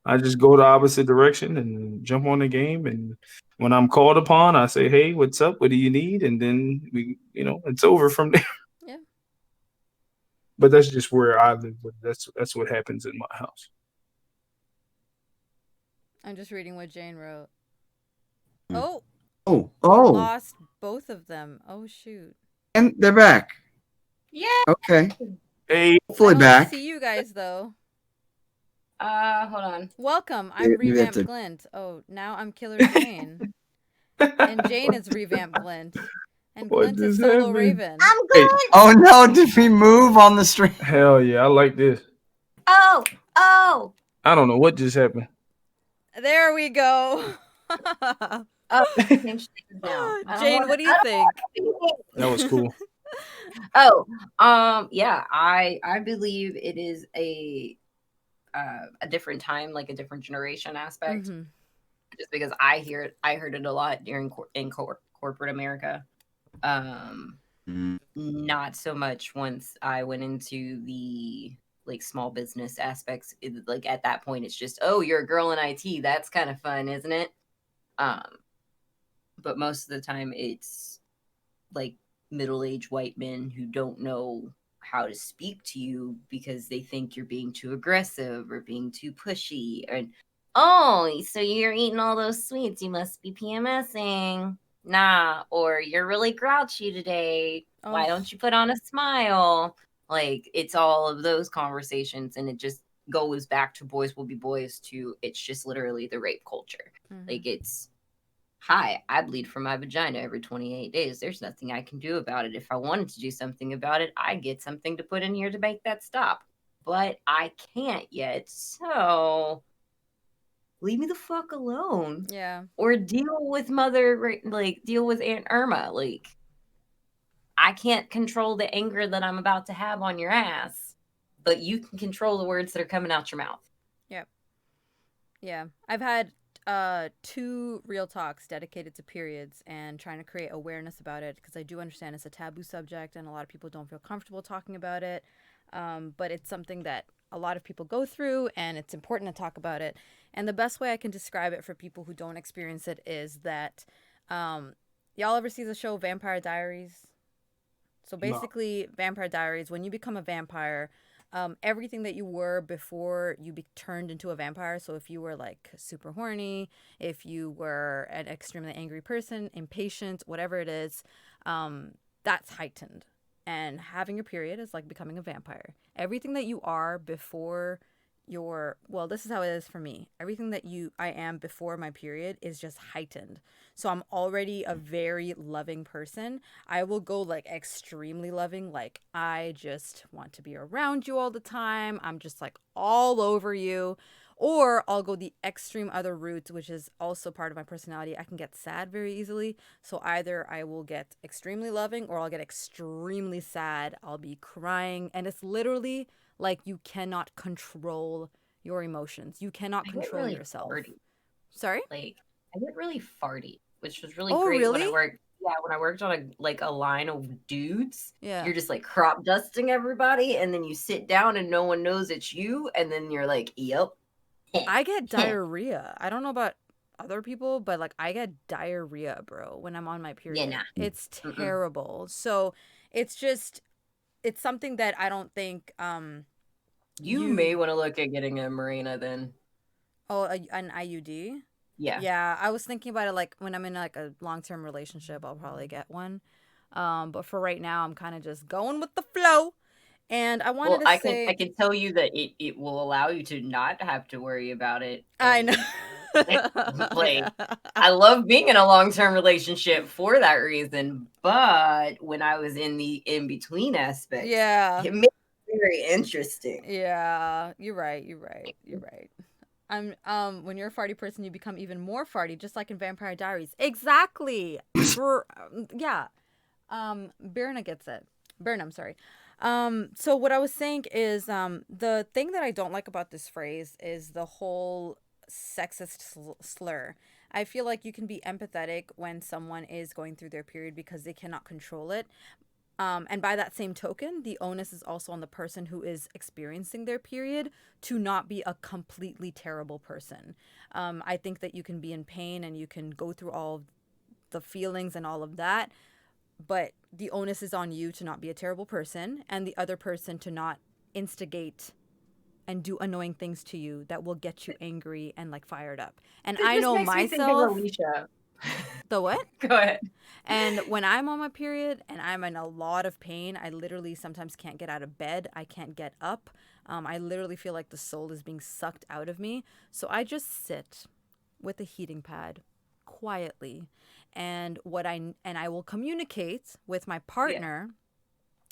I just go the opposite direction and jump on the game. And when I'm called upon, I say, hey, what's up? What do you need? And then it's over from there. Yeah. But that's just where I live. That's what happens in my house. I'm just reading what Jane wrote. Oh. Lost both of them. Oh, shoot. And they're back. Yeah. Okay. Hey. Hopefully back. See you guys, though. Hold on. Welcome. I'm Revamped Glint. Oh, now I'm Killer Jane. And Jane is Revamped Glint. And Glint is Solo Raven. I'm good. Oh, no. Did we move on the stream? Hell yeah. I like this. Oh. I don't know what just happened. There we go. Oh, Jane, what do you think? That was cool. Yeah, I believe it is a different time, like a different generation aspect. Just because I heard it a lot during corporate America. Not so much once I went into the like small business aspects. Like at that point, it's just, oh, you're a girl in IT. That's kind of fun, isn't it? But most of the time it's like middle-aged white men who don't know how to speak to you because they think you're being too aggressive or being too pushy. And oh, so you're eating all those sweets, you must be PMSing. Nah, or you're really grouchy today. Why don't you put on a smile? Like, it's all of those conversations, and it just goes back to boys will be boys to it's just literally the rape culture. Like, it's, hi, I bleed from my vagina every 28 days. There's nothing I can do about it. If I wanted to do something about it, I'd get something to put in here to make that stop. But I can't yet, so leave me the fuck alone. Yeah. Or deal with deal with Aunt Irma. Like, I can't control the anger that I'm about to have on your ass, but you can control the words that are coming out your mouth. Yep. Yeah. I've had 2 real talks dedicated to periods and trying to create awareness about it because I do understand it's a taboo subject and a lot of people don't feel comfortable talking about it. But it's something that a lot of people go through and it's important to talk about it. And the best way I can describe it for people who don't experience it is that y'all ever see the show Vampire Diaries? So basically, Vampire Diaries, when you become a vampire, everything that you were before you turned into a vampire. So if you were like super horny, if you were an extremely angry person, impatient, whatever it is, that's heightened. And having your period is like becoming a vampire. Everything that you are before your, well, this is how it is for me. Everything that I am before my period is just heightened. So I'm already a very loving person. I will go like extremely loving. Like I just want to be around you all the time. I'm just like all over you. Or I'll go the extreme other route, which is also part of my personality. I can get sad very easily. So either I will get extremely loving or I'll get extremely sad. I'll be crying. And it's literally like you cannot control your emotions. You cannot I get control really yourself. farty. Sorry? Like I get really farty, which was really Oh, great when I really? worked. Yeah, when I worked on a line of dudes, Yeah. you're just like crop dusting everybody, and then you sit down and no one knows it's you, and then you're like, "Yep." I get diarrhea. I don't know about other people, but like I get diarrhea, bro, when I'm on my period. nah. It's Mm-mm. terrible. So it's just, it's something that I don't think You may want to look at getting a Marina then. Oh, an IUD? Yeah. Yeah, I was thinking about it like when I'm in like a long-term relationship, I'll probably get one. But for right now, I'm kind of just going with the flow. And I wanted Well, to say, I can tell you that it will allow you to not have to worry about it. I know. Like, I love being in a long-term relationship for that reason, but when I was in the in-between aspect, Yeah. It makes it very interesting. Yeah, you're right. When you're a farty person, you become even more farty, just like in Vampire Diaries. Exactly. Yeah. Birna gets it. Burnham, sorry. So what I was saying is, the thing that I don't like about this phrase is the whole sexist slur. I feel like you can be empathetic when someone is going through their period because they cannot control it. And by that same token, the onus is also on the person who is experiencing their period to not be a completely terrible person. I think that you can be in pain and you can go through all the feelings and all of that, but the onus is on you to not be a terrible person and the other person to not instigate and do annoying things to you that will get you angry and like fired up. And This I just know makes me think of myself. Alicia. The what? Go ahead. And when I'm on my period and I'm in a lot of pain, I literally sometimes can't get out of bed. I can't get up. I literally feel like the soul is being sucked out of me. So I just sit with a heating pad quietly, and I will communicate with my partner.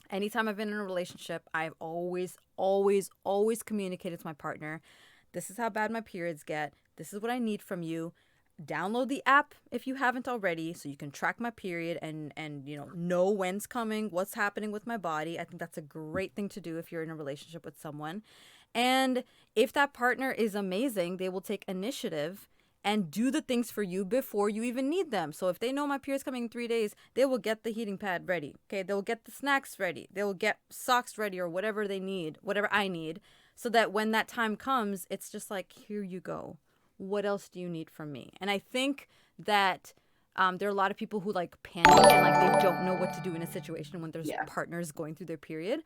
Anytime I've been in a relationship, I've always communicated to my partner, this is how bad my periods get. This is what I need from you. Download the app if you haven't already so you can track my period and know when's coming, what's happening with my body. I think that's a great thing to do if you're in a relationship with someone. And if that partner is amazing, they will take initiative and do the things for you before you even need them. So if they know my period's coming in 3 days, they will get the heating pad ready. Okay, they'll get the snacks ready. They will get socks ready or whatever they need, whatever I need, so that when that time comes, it's just like, here you go. What else do you need from me? And I think that there are a lot of people who like panic and like they don't know what to do in a situation when there's partners going through their period.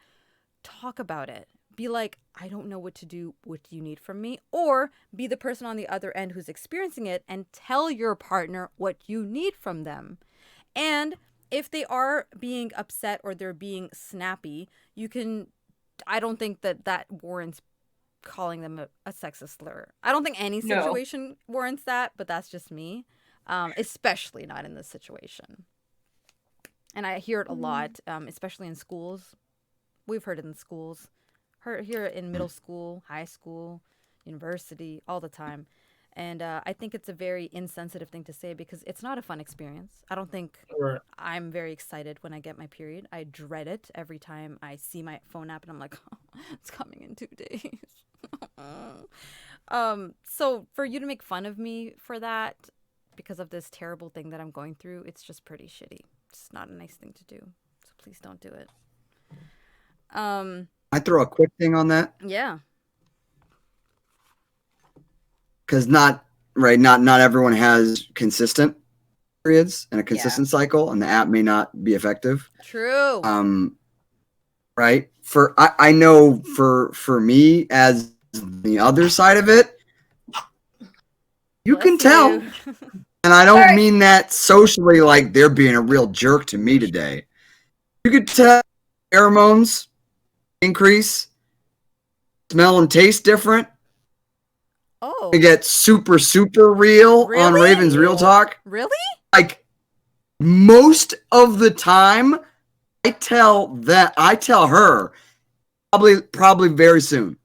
Talk about it. Be like, I don't know what to do. What do you need from me? Or be the person on the other end who's experiencing it and tell your partner what you need from them. And if they are being upset or they're being snappy, I don't think that warrants calling them a sexist slur. I don't think any situation warrants that, but that's just me. Especially not in this situation. And I hear it a lot, especially in schools. We've heard it in schools. Hear it in middle school, high school, university, all the time. And I think it's a very insensitive thing to say because it's not a fun experience. I don't think I'm very excited when I get my period. I dread it every time I see my phone app and I'm like, oh, it's coming in 2 days. So for you to make fun of me for that because of this terrible thing that I'm going through, it's just pretty shitty. It's not a nice thing to do. So please don't do it. I throw a quick thing on that. Yeah. Because not everyone has consistent periods and a consistent cycle, and the app may not be effective. True. Right. I know for me as the other side of it, you can tell. And I don't mean that socially, like they're being a real jerk to me today. You could tell pheromones increase, smell and taste different. Oh. It gets super, super real on Raven's Real Talk. Really? Like most of the time, I tell her probably very soon.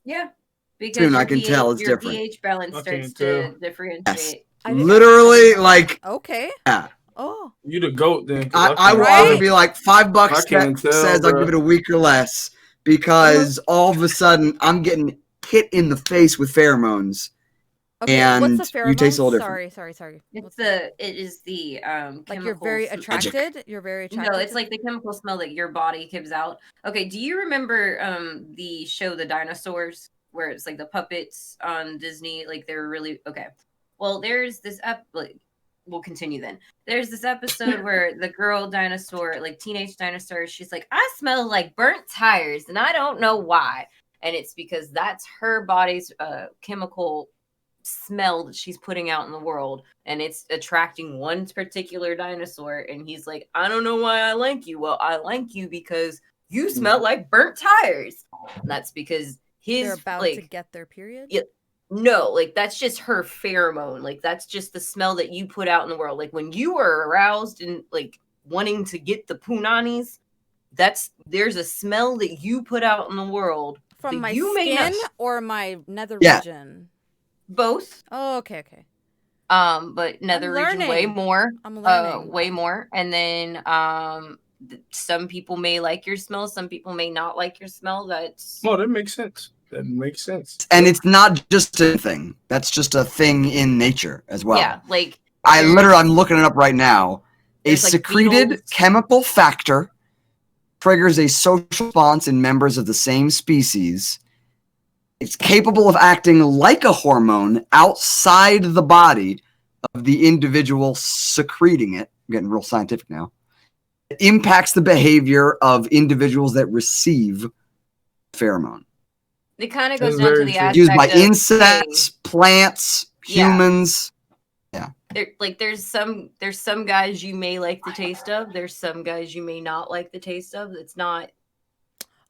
Yeah. Because Soon I can tell it's your different. pH balance starts to differentiate. Yes. Literally, like okay. Yeah. Oh. You the goat then. I will either be like $5 says I'll give it a week or less because all of a sudden I'm getting hit in the face with pheromones. Okay, and what's the pheromone? you taste a little different. Sorry. It is the like you're very attracted. You're very attracted. No, it's like the chemical smell that your body gives out. Okay, do you remember the show The Dinosaurs, where it's like the puppets on Disney? Like they're really okay. Well, there's this we'll continue then. There's this episode where the girl dinosaur, like teenage dinosaur, she's like, I smell like burnt tires, and I don't know why. And it's because that's her body's chemical smell that she's putting out in the world, and it's attracting one particular dinosaur. And he's like, I don't know why I like you. Well, I like you because you smell like burnt tires. And that's because they're about to get their period. No, like that's just her pheromone. Like that's just the smell that you put out in the world. Like when you are aroused and like wanting to get the punanis, there's a smell that you put out in the world from my skin or my nether region. Both. Oh, okay. But nether region way more. I'm learning. Way more. And then some people may like your smell, some people may not like your smell. That makes sense. That makes sense. And it's not just a thing. That's just a thing in nature as well. Yeah, like I'm looking it up right now. A secreted chemical factor triggers a social response in members of the same species. It's capable of acting like a hormone outside the body of the individual secreting it. I'm getting real scientific now. It impacts the behavior of individuals that receive pheromone. It kind of goes down to the aspect used by insects, plants, humans. Yeah. There's some guys you may like the taste of. There's some guys you may not like the taste of. It's not.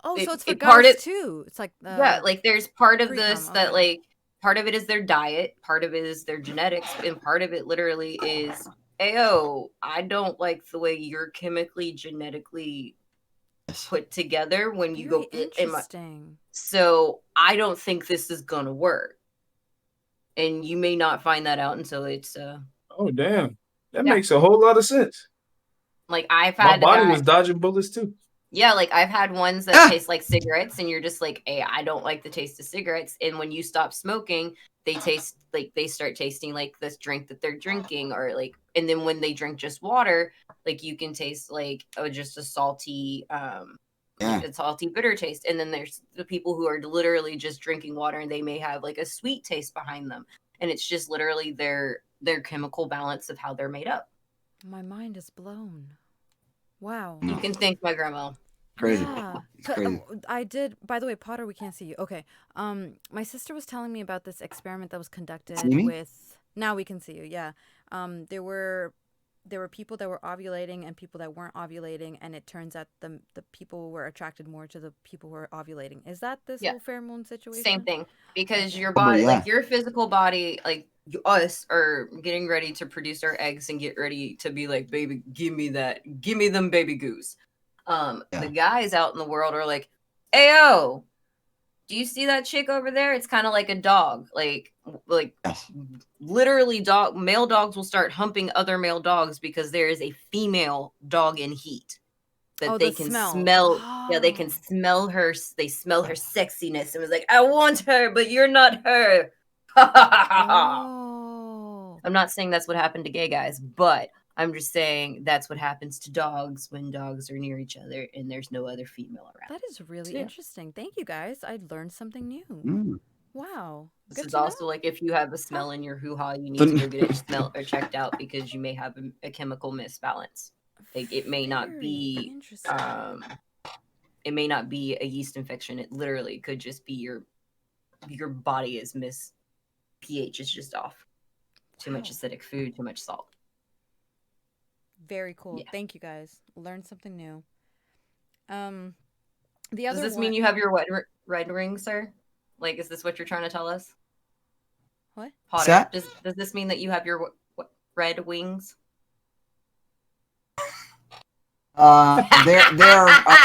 Oh, so it's for guys too. It's like like there's part of this that like part of it is their diet, part of it is their genetics, and part of it literally is, ayo, I don't like the way you're chemically, genetically put together when you go interesting. So I don't think this is gonna work, and you may not find that out until it's oh damn, that makes a whole lot of sense. Like I've had my body was dodging bullets too. Yeah, like I've had ones that taste like cigarettes, and you're just like, hey, I don't like the taste of cigarettes. And when you stop smoking, they start tasting like this drink that they're drinking, or like, and then when they drink just water, like you can taste like just a salty, a salty bitter taste. And then there's the people who are literally just drinking water, and they may have like a sweet taste behind them, and it's just literally their chemical balance of how they're made up. My mind is blown. Wow. You can thank my grandma. Crazy. Yeah. Crazy. I did, by the way, Potter, we can't see you. Okay. My sister was telling me about this experiment that was conducted with, now we can see you. Yeah. There were people that were ovulating and people that weren't ovulating, and it turns out the people were attracted more to the people who were ovulating. Is that this whole pheromone situation? Same thing, because your body, like your physical body, like us are getting ready to produce our eggs and get ready to be like, baby, give me them baby goose. The guys out in the world are like, ayo, do you see that chick over there? It's kind of like a dog. Like literally male dogs will start humping other male dogs because there is a female dog in heat that they can smell. Yeah, they can smell her. They smell her sexiness and was like, I want her, but you're not her. I'm not saying that's what happened to gay guys, but I'm just saying that's what happens to dogs when dogs are near each other and there's no other female around. That is really interesting. Thank you, guys. I learned something new. Wow. This is also like if you have a smell in your hoo-ha, you need to go get it smelled or checked out because you may have a chemical misbalance. Like it may not be it may not be a yeast infection. It literally could just be your body is pH is just off. Too much acidic food, too much salt. Very cool. Yeah. Thank you guys. Learned something new. Does this mean you have your red ring, sir? Like, is this what you're trying to tell us? What? Potter, does this mean that you have your red wings? There are.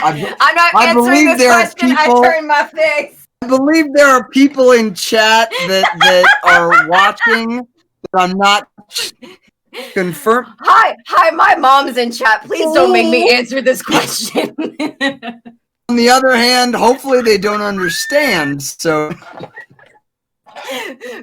I'm not answering this question. I turned my face. I believe there are people in chat that are watching that I'm not confirmed. Hi, my mom's in chat. Please don't make me answer this question. On the other hand, hopefully they don't understand. So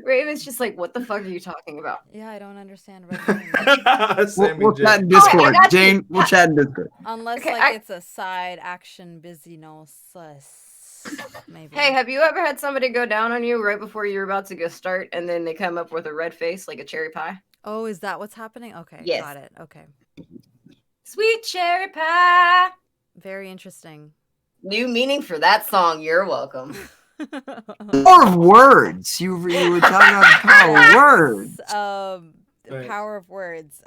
Raven's just like, what the fuck are you talking about? Yeah, I don't understand red wings. we'll chat in Discord. I got you. Jane, we'll chat in Discord. Unless Okay, it's a side action busy no sus. Maybe. Hey, have you ever had somebody go down on you right before you're about to go start and then they come up with a red face like a cherry pie? Oh, is that what's happening? Okay, Yes. got it. Okay. Sweet cherry pie. Very interesting. New meaning for that song. You're welcome. Power of words. You were talking about the power of words. The power of words.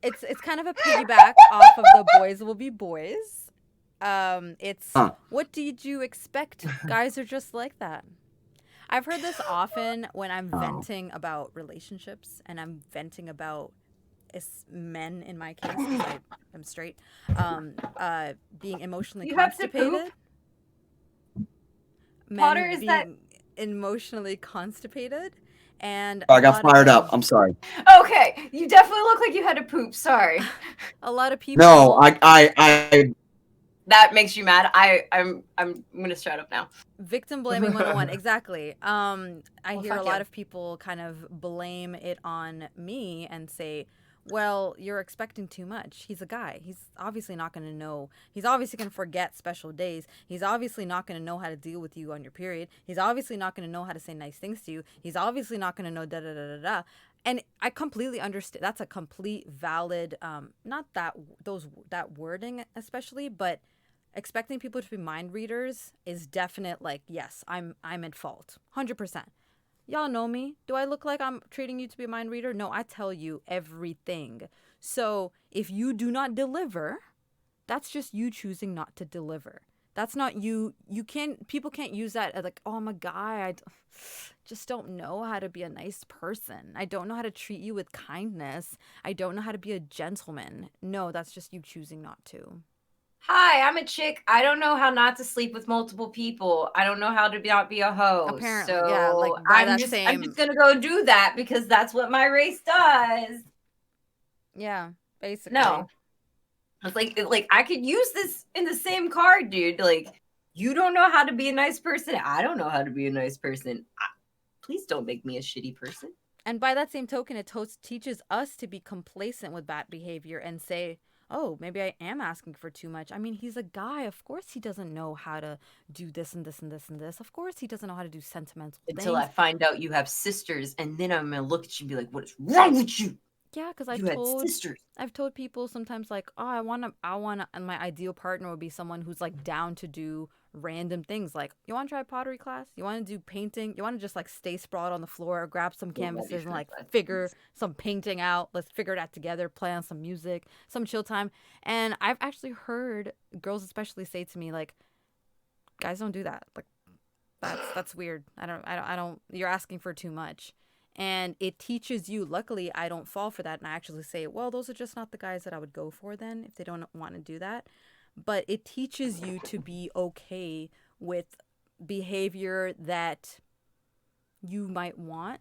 It's kind of a piggyback off of the boys will be boys. What did you expect? Guys are just like that. I've heard this often when I'm venting about relationships and I'm venting about men in my case because I'm straight. Being emotionally constipated. Potter, is that emotionally constipated? And I got fired up. I'm sorry. Okay, you definitely look like you had to poop. Sorry. A lot of people. No, I That makes you mad. I'm gonna shut up now. Victim blaming 101, exactly. I hear a lot you. of people kind of blame it on me and say, well, you're expecting too much. He's a guy. He's obviously not going to know. He's obviously going to forget special days. He's obviously not going to know how to deal with you on your period. He's obviously not going to know how to say nice things to you. He's obviously not going to know da-da-da-da-da. And I completely understand. That's a complete valid, not that wording especially, but expecting people to be mind readers is definite. Like, yes, I'm at fault, 100%. Y'all know me. Do I look like I'm treating you to be a mind reader? No, I tell you everything. So if you do not deliver, that's just you choosing not to deliver. That's not you. People can't use that as like, oh, I'm a guy. I just don't know how to be a nice person. I don't know how to treat you with kindness. I don't know how to be a gentleman. No, that's just you choosing not to. Hi, I'm a chick. I don't know how not to sleep with multiple people. I don't know how to not be a hoe. Apparently, so yeah, like I'm just gonna go do that because that's what my race does. Yeah, basically. No, it's like I could use this in the same card, dude. Like, you don't know how to be a nice person. I don't know how to be a nice person. Please don't make me a shitty person. And by that same token, it teaches us to be complacent with bad behavior and say, oh, maybe I am asking for too much. I mean, he's a guy. Of course he doesn't know how to do this and this and this and this. Of course he doesn't know how to do sentimental Until things. I find out you have sisters, and then I'm going to look at you and be like, what is wrong with you? Yeah, because I've told people sometimes like, oh, I want and my ideal partner would be someone who's like down to do random things. Like, you want to try pottery class? You want to do painting? You want to just like stay sprawled on the floor, or grab some canvases and like figure some painting out. Let's figure that together, play on some music, some chill time. And I've actually heard girls especially say to me like, guys don't do that. Like, that's weird. I don't, you're asking for too much. And it teaches you, luckily, I don't fall for that. And I actually say, well, those are just not the guys that I would go for then if they don't want to do that. But it teaches you to be okay with behavior that you might want.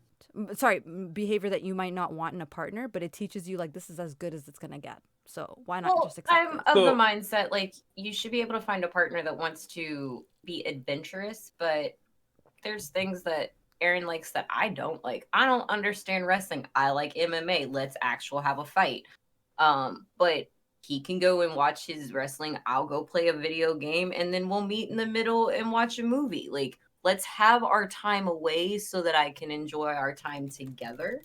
Sorry, behavior that you might not want in a partner. But it teaches you, like, this is as good as it's going to get. So why not just accept I'm it? of the mindset, like, you should be able to find a partner that wants to be adventurous. But there's things that Aaron likes that I don't like. I don't understand wrestling. I like MMA. Let's have a fight. But he can go and watch his wrestling. I'll go play a video game, and then we'll meet in the middle and watch a movie. Like, let's have our time away so that I can enjoy our time together.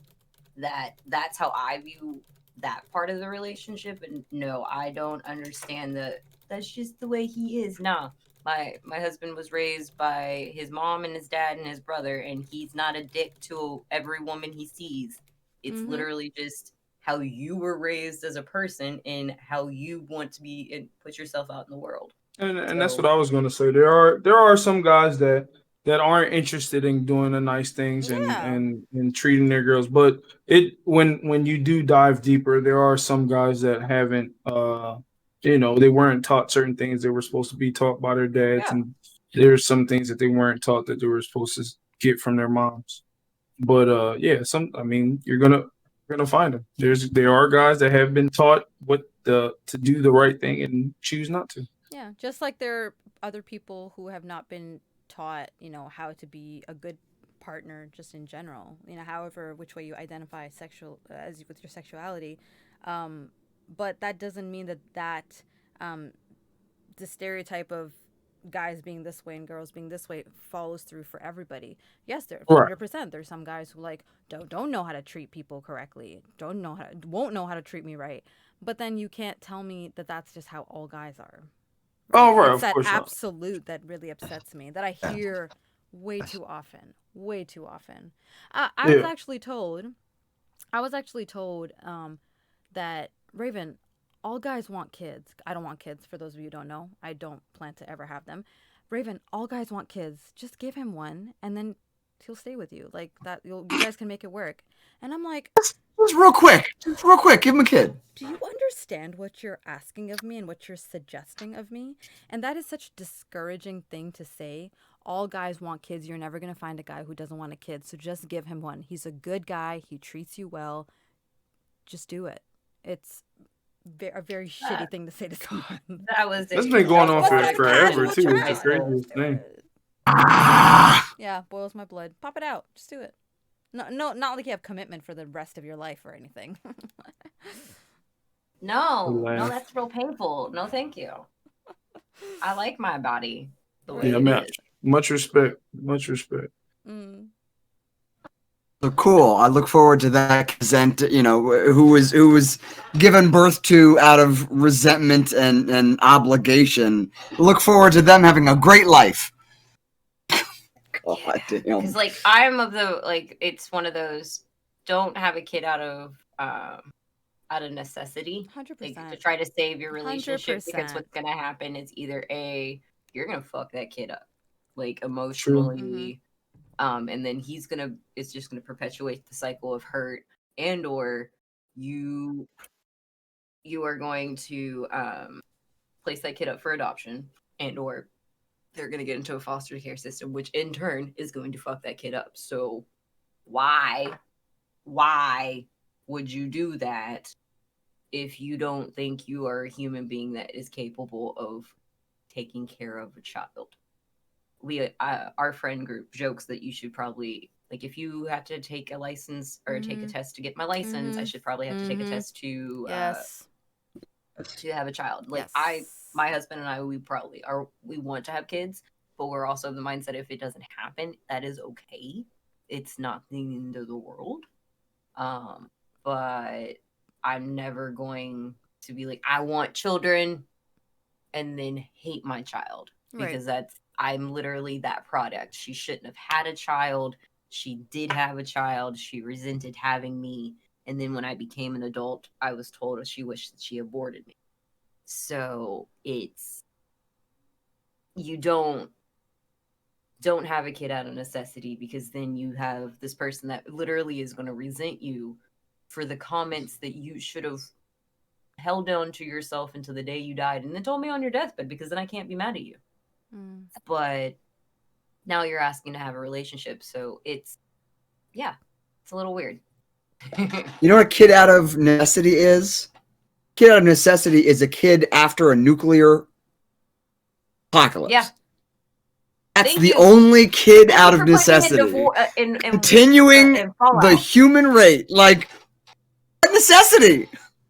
That's how I view that part of the relationship. And no, I don't understand the That's just the way he is. Nah, my husband was raised by his mom and his dad and his brother, and he's not a dick to every woman he sees. It's literally just how you were raised as a person and how you want to be and put yourself out in the world. And that's what I was going to say. There are some guys that aren't interested in doing the nice things and treating their girls, but when you do dive deeper, there are some guys that haven't they weren't taught certain things they were supposed to be taught by their dads, and there's some things that they weren't taught that they were supposed to get from their moms. But you're gonna find them. There are guys that have been taught to do the right thing and choose not to. Yeah, just like there are other people who have not been taught, how to be a good partner just in general. However, which way you identify with your sexuality. But that doesn't mean that the stereotype of guys being this way and girls being this way follows through for everybody. Yes, there 100%. There's some guys who don't know how to treat people correctly. Won't know how to treat me right. But then you can't tell me that that's just how all guys are. Oh, right. It's that course not. absolute that really upsets me, that I hear way too often. Way too often. I was actually told that, Raven, all guys want kids. I don't want kids, for those of you who don't know. I don't plan to ever have them. Raven, all guys want kids. Just give him one, and then he'll stay with you. Like that, you guys can make it work. And I'm like, just real quick, give him a kid. do you understand what you're asking of me and what you're suggesting of me? And that is such a discouraging thing to say. All guys want kids. You're never going to find a guy who doesn't want a kid. So just give him one. He's a good guy. He treats you well. Just do it. It's a very shitty thing to say to someone. That's been going on for forever, too. It's the craziest thing. Yeah, boils my blood. Pop it out. Just do it. No, not like you have commitment for the rest of your life or anything. No, that's real painful. No, thank you. I like my body the way it is. Much respect. Much respect. Mm. So cool. I look forward to that consent, who was given birth to out of resentment and obligation. Look forward to them having a great life. God damn. Because I'm of the it's one of those, don't have a kid out of necessity. 100%. To try to save your relationship 100%. because what's gonna happen is either you're gonna fuck that kid up, emotionally, and then it's just gonna perpetuate the cycle of hurt, and or you are going to place that kid up for adoption, and or they're going to get into a foster care system, which in turn is going to fuck that kid up. So why would you do that if you don't think you are a human being that is capable of taking care of a child? Our friend group jokes that you should probably, if you have to take a license or take a test to get my license, I should probably have to take a test to have a child. My husband and I, we want to have kids, but we're also of the mindset if it doesn't happen, that is okay. It's not the end of the world. But I'm never going to be I want children and then hate my child, because I'm literally that product. She shouldn't have had a child. She did have a child. She resented having me. And then when I became an adult, I was told she wished that she aborted me. So you don't have a kid out of necessity, because then you have this person that literally is going to resent you for the comments that you should have held on to yourself until the day you died and then told me on your deathbed, because then I can't be mad at you. But now you're asking to have a relationship. So it's a little weird. You know what a kid out of necessity is? Kid out of necessity is a kid after a nuclear apocalypse. Yeah. That's the only kid out of necessity. Continuing the human rate. Necessity.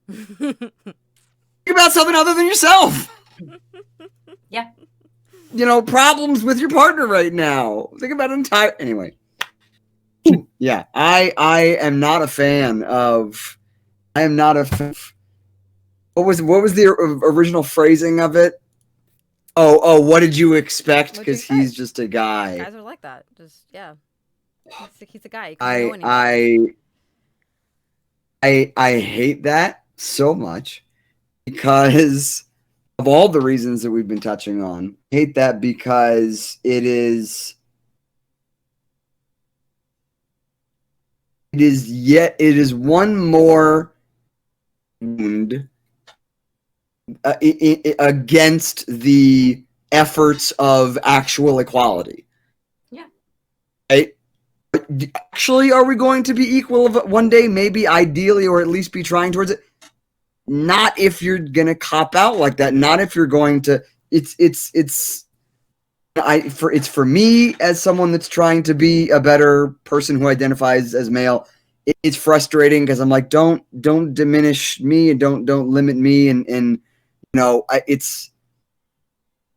Think about something other than yourself. Yeah. Problems with your partner right now. Think about anyway. Yeah, I am not a fan of. What was the original phrasing of it? Oh, what did you expect? What'd you Because he's expect? just a guy. Guys are like that. Just yeah. He's a guy. He couldn't know any better. I hate that so much because of all the reasons that we've been touching on. I hate that because it is one more wound against the efforts of actual equality. Yeah. Right? Actually, are we going to be equal one day? Maybe, ideally, or at least be trying towards it. Not if you're gonna cop out like that. Not if you're going to. It's for me as someone that's trying to be a better person who identifies as male. It's frustrating because I'm like, don't diminish me and don't limit me and it's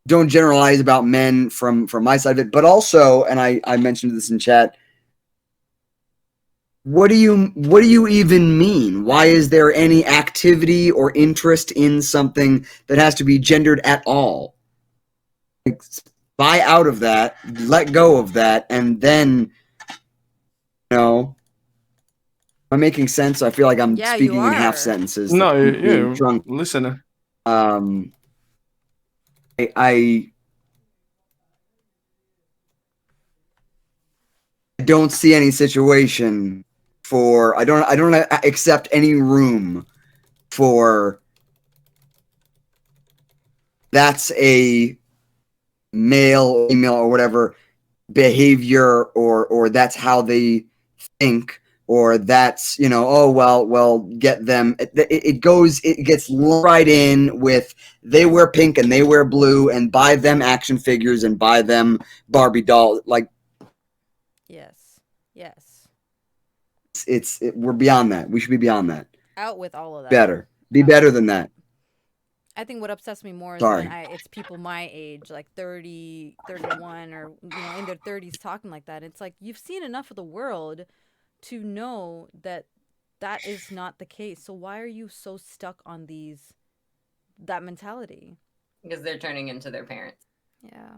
don't generalize about men from my side of it. But also, and I mentioned this in chat. What do you even mean? Why is there any activity or interest in something that has to be gendered at all? Like, buy out of that, let go of that, and then, I'm making sense. I feel like I'm Yeah, you speaking in half are. sentences. No, being yeah. drunk. Listen, I don't see any situation for I don't accept any room for that's a male, female, or whatever behavior, or that's how they think, or that's get them. It gets right in with they wear pink and they wear blue and buy them action figures and buy them Barbie dolls. Like Yes. we're beyond that. We should be beyond that. Out with all of that. Be better than that. I think what upsets me more is Sorry. when it's people my age, like 30, 31, or in their 30s talking like that. It's like you've seen enough of the world to know that that is not the case. So why are you so stuck on that mentality? Because they're turning into their parents. Yeah.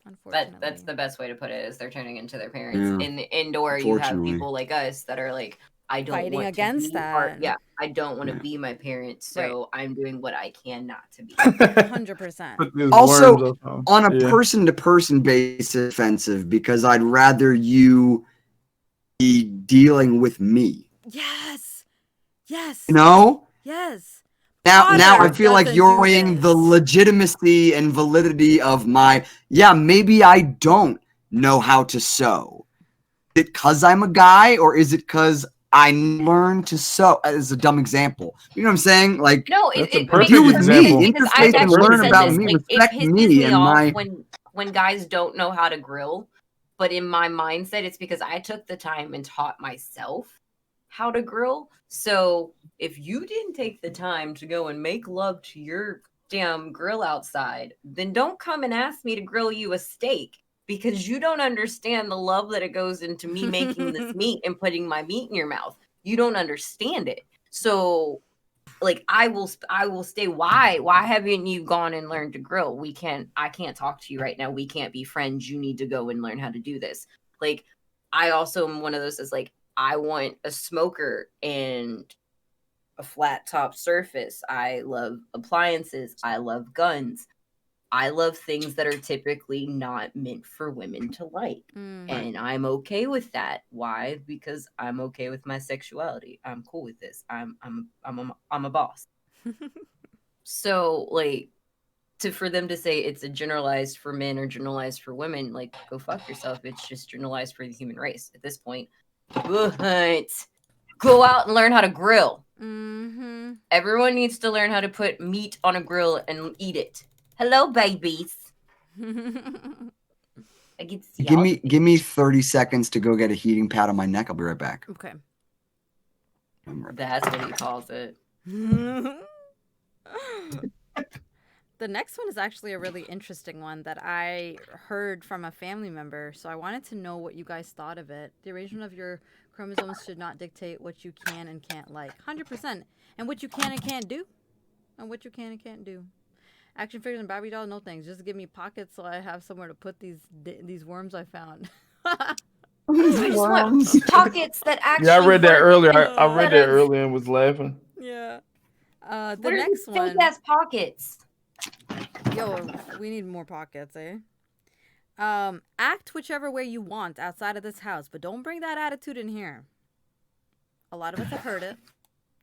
Unfortunately. That's the best way to put it, is they're turning into their parents. Yeah. In the indoor, you have people like us that are like, I don't Fighting want against to be that. I don't want to be my parents, so I'm doing what I can not to be. 100%. Also, on a person-to-person basis, offensive, because I'd rather you be dealing with me. Yes. You know? Yes. Now I Father feel like doesn't you're do weighing the this. legitimacy and validity of maybe I don't know how to sew. Is it because I'm a guy, or is it because I learned to sew? As a dumb example. You know what I'm saying? Like, No, That's a it perfect makes with perfect me, sense because interface I've and actually learn said about this. me, Like, it respect pisses me me and off my. when guys don't know how to grill. But in my mindset, it's because I took the time and taught myself how to grill. So if you didn't take the time to go and make love to your damn grill outside, then don't come and ask me to grill you a steak, because you don't understand the love that it goes into me making this meat and putting my meat in your mouth. You don't understand it. So like I will stay. Why haven't you gone and learned to grill? I can't talk to you right now. We can't be friends. You need to go and learn how to do this. Like, I also am one of those that's like, I want a smoker and a flat top surface. I love appliances. I love guns. I love things that are typically not meant for women to like. And I'm okay with that. Why? Because I'm okay with my sexuality. I'm cool with this. I'm a boss. So like, for them to say it's a generalized for men or generalized for women, like, go fuck yourself. It's just generalized for the human race at this point. But go out and learn how to grill. Everyone needs to learn how to put meat on a grill and eat it. Hello, babies. I get to see Give me 30 seconds to go get a heating pad on my neck. I'll be right back. Okay. That's what he calls it. The next one is actually a really interesting one that I heard from a family member, so I wanted to know what you guys thought of it. The arrangement of your chromosomes should not dictate what you can and can't like. 100%. And what you can and can't do. Action figures and Barbie doll, no thanks. Just give me pockets so I have somewhere to put these worms I found. I just want Worms. pockets that actually. Yeah, I read that work earlier. I read instead that of- earlier and was laughing. Yeah. The What are next these fake one. ass pockets? Yo, we need more pockets, eh? Act whichever way you want outside of this house, but don't bring that attitude in here. A lot of us have heard it.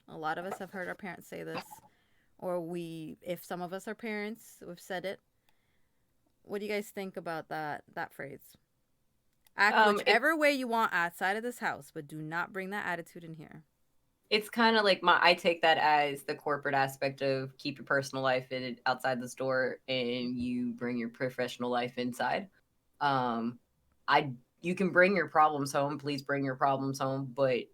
A lot of us have heard our parents say this. Or if some of us are parents, we've said it. What do you guys think about that phrase? Act whichever way you want outside of this house, but do not bring that attitude in here. It's kind of like I take that as the corporate aspect of keep your personal life outside the store and you bring your professional life inside. You can bring your problems home. Please bring your problems home. But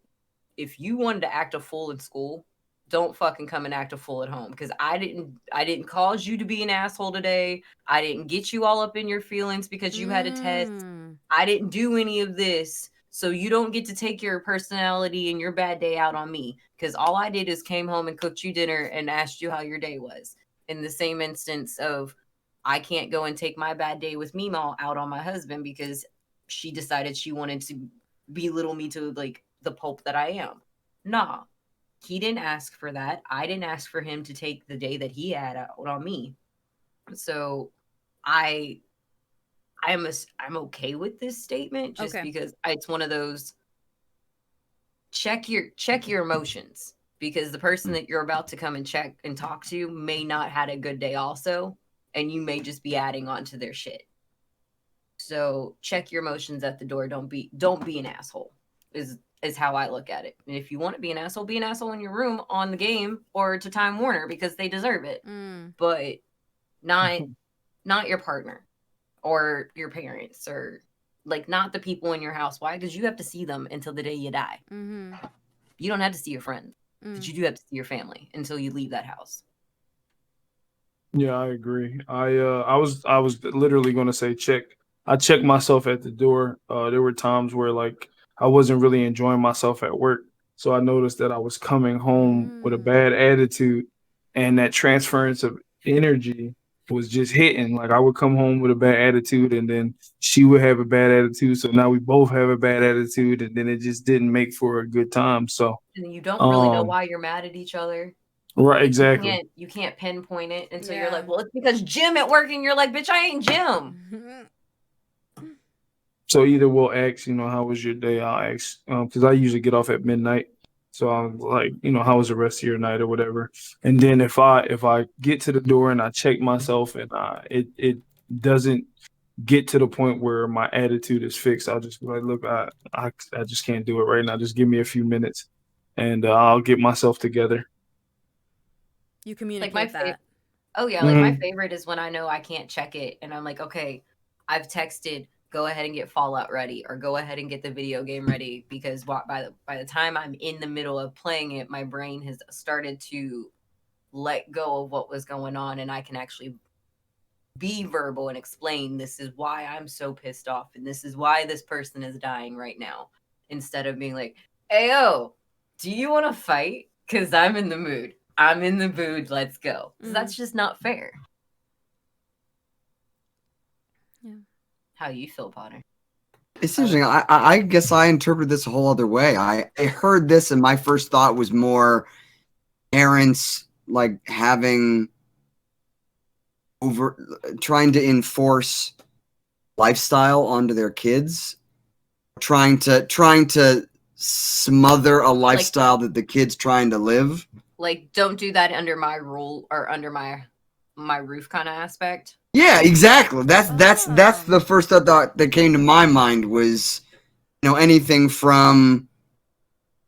if you wanted to act a fool in school, don't fucking come and act a fool at home. Because I didn't cause you to be an asshole today. I didn't get you all up in your feelings because you had a test. I didn't do any of this. So you don't get to take your personality and your bad day out on me. Because all I did is came home and cooked you dinner and asked you how your day was. In the same instance of I can't go and take my bad day with Meemaw out on my husband because she decided she wanted to belittle me to like the pulp that I am. Nah, he didn't ask for that. I didn't ask for him to take the day that he had out on me. So I'm okay with this statement just because it's one of those check your emotions, because the person that you're about to come and check and talk to may not had a good day also, and you may just be adding on to their shit. So check your emotions at the door. Don't be an asshole is how I look at it. And if you want to be an asshole in your room on the game or to Time Warner because they deserve it. But not your partner or your parents or like not the people in your house. Why? Because you have to see them until the day you die. You don't have to see your friends, but you do have to see your family until you leave that house. Yeah, I agree. I was literally going to say I checked myself at the door. There were times where like I wasn't really enjoying myself at work, so I noticed that I was coming home with a bad attitude, and that transference of energy was just hitting. Like I would come home with a bad attitude, and then she would have a bad attitude. So now we both have a bad attitude, and then it just didn't make for a good time. So and you don't really know why you're mad at each other. Right, exactly. You can't pinpoint it until you're like, well, it's because Jim at work, and you're like, bitch, I ain't Jim. So either we'll ask, how was your day? I'll ask, because I usually get off at midnight. So I'm like, how was the rest of your night or whatever. And then if I get to the door and I check myself and it doesn't get to the point where my attitude is fixed, I'll just be like, look, I just can't do it right now. Just give me a few minutes, and I'll get myself together. You communicate that. My favorite is when I know I can't check it, and I'm like, okay, I've texted. Go ahead and get Fallout ready, or go ahead and get the video game ready, because by the time I'm in the middle of playing it, my brain has started to let go of what was going on, and I can actually be verbal and explain this is why I'm so pissed off, and this is why this person is dying right now, instead of being like, "Ayo, do you want to fight? Because I'm in the mood. I'm in the mood. Let's go." That's just not fair. Yeah. How you feel, Potter? It's interesting. I guess I interpreted this a whole other way. I heard this and my first thought was more parents like trying to enforce lifestyle onto their kids, trying to smother a lifestyle that the kid's trying to live. Like, don't do that under my rule or under my roof kind of aspect. Yeah, exactly. That's the first thought that came to my mind was, anything from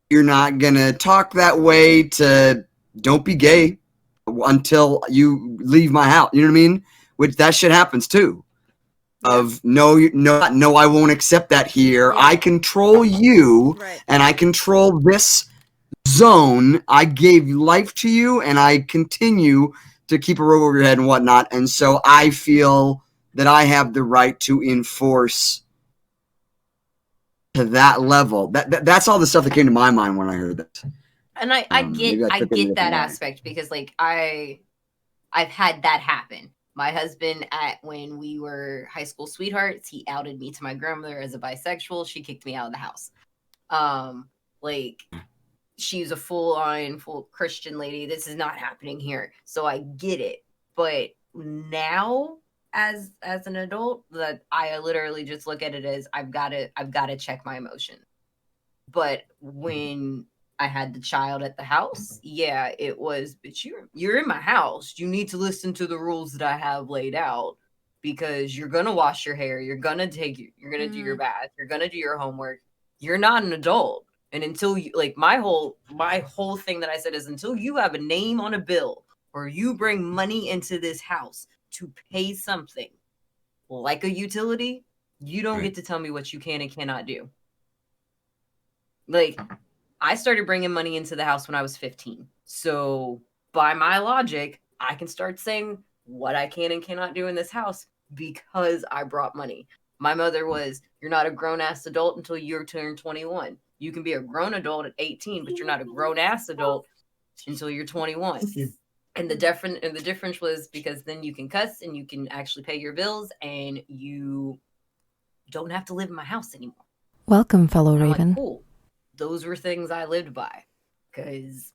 you're not gonna talk that way to don't be gay until you leave my house. You know what I mean? Which that shit happens too. Yeah. Of no, I won't accept that here. Yeah. I control you, right. And I control this zone. I gave life to you, and I continue to keep a roof over your head and whatnot. And so I feel that I have the right to enforce to that level. That's all the stuff that came to my mind when I heard that. And I get that aspect, because like I I've had that happen. My husband, when we were high school sweethearts, he outed me to my grandmother as a bisexual. She kicked me out of the house. Like, she's a full Christian lady. This is not happening here. So I get it. But now, as an adult, that I literally just look at it as I've got to check my emotion. But when I had the child at the house, yeah, it was, but you're in my house. You need to listen to the rules that I have laid out, because you're gonna wash your hair, you're gonna do your bath, you're gonna do your homework. You're not an adult. And until you, like, my whole thing that I said is, until you have a name on a bill or you bring money into this house to pay something like a utility, you don't get to tell me what you can and cannot do. Like, I started bringing money into the house when I was 15. So by my logic, I can start saying what I can and cannot do in this house because I brought money. My mother was, you're not a grown-ass adult until you turn 21. You can be a grown adult at 18, but you're not a grown-ass adult until you're 21. And the difference was because then you can cuss and you can actually pay your bills and you don't have to live in my house anymore. Welcome, fellow And I'm Raven. like, cool. Those were things I lived by, because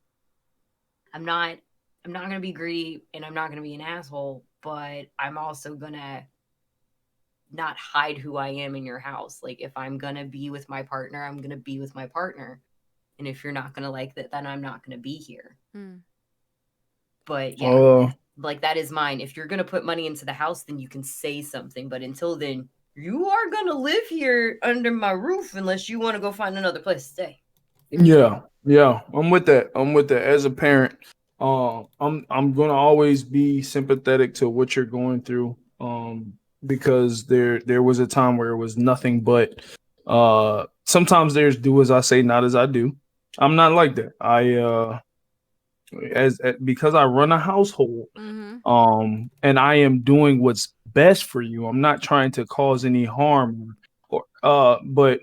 I'm not going to be greedy and I'm not going to be an asshole, but I'm also going to not hide who I am in your house. Like, if I'm going to be with my partner, I'm going to be with my partner. And if you're not going to like that, then I'm not going to be here. But yeah, like, that is mine. If you're going to put money into the house, then you can say something. But until then, you are going to live here under my roof unless you want to go find another place to stay. Yeah, I'm with that. As a parent, I'm gonna always be sympathetic to what you're going through. Because there was a time where it was nothing but sometimes there's do as I say, not as I do. I'm not like that. Because I run a household, and I am doing what's best for you. I'm not trying to cause any harm but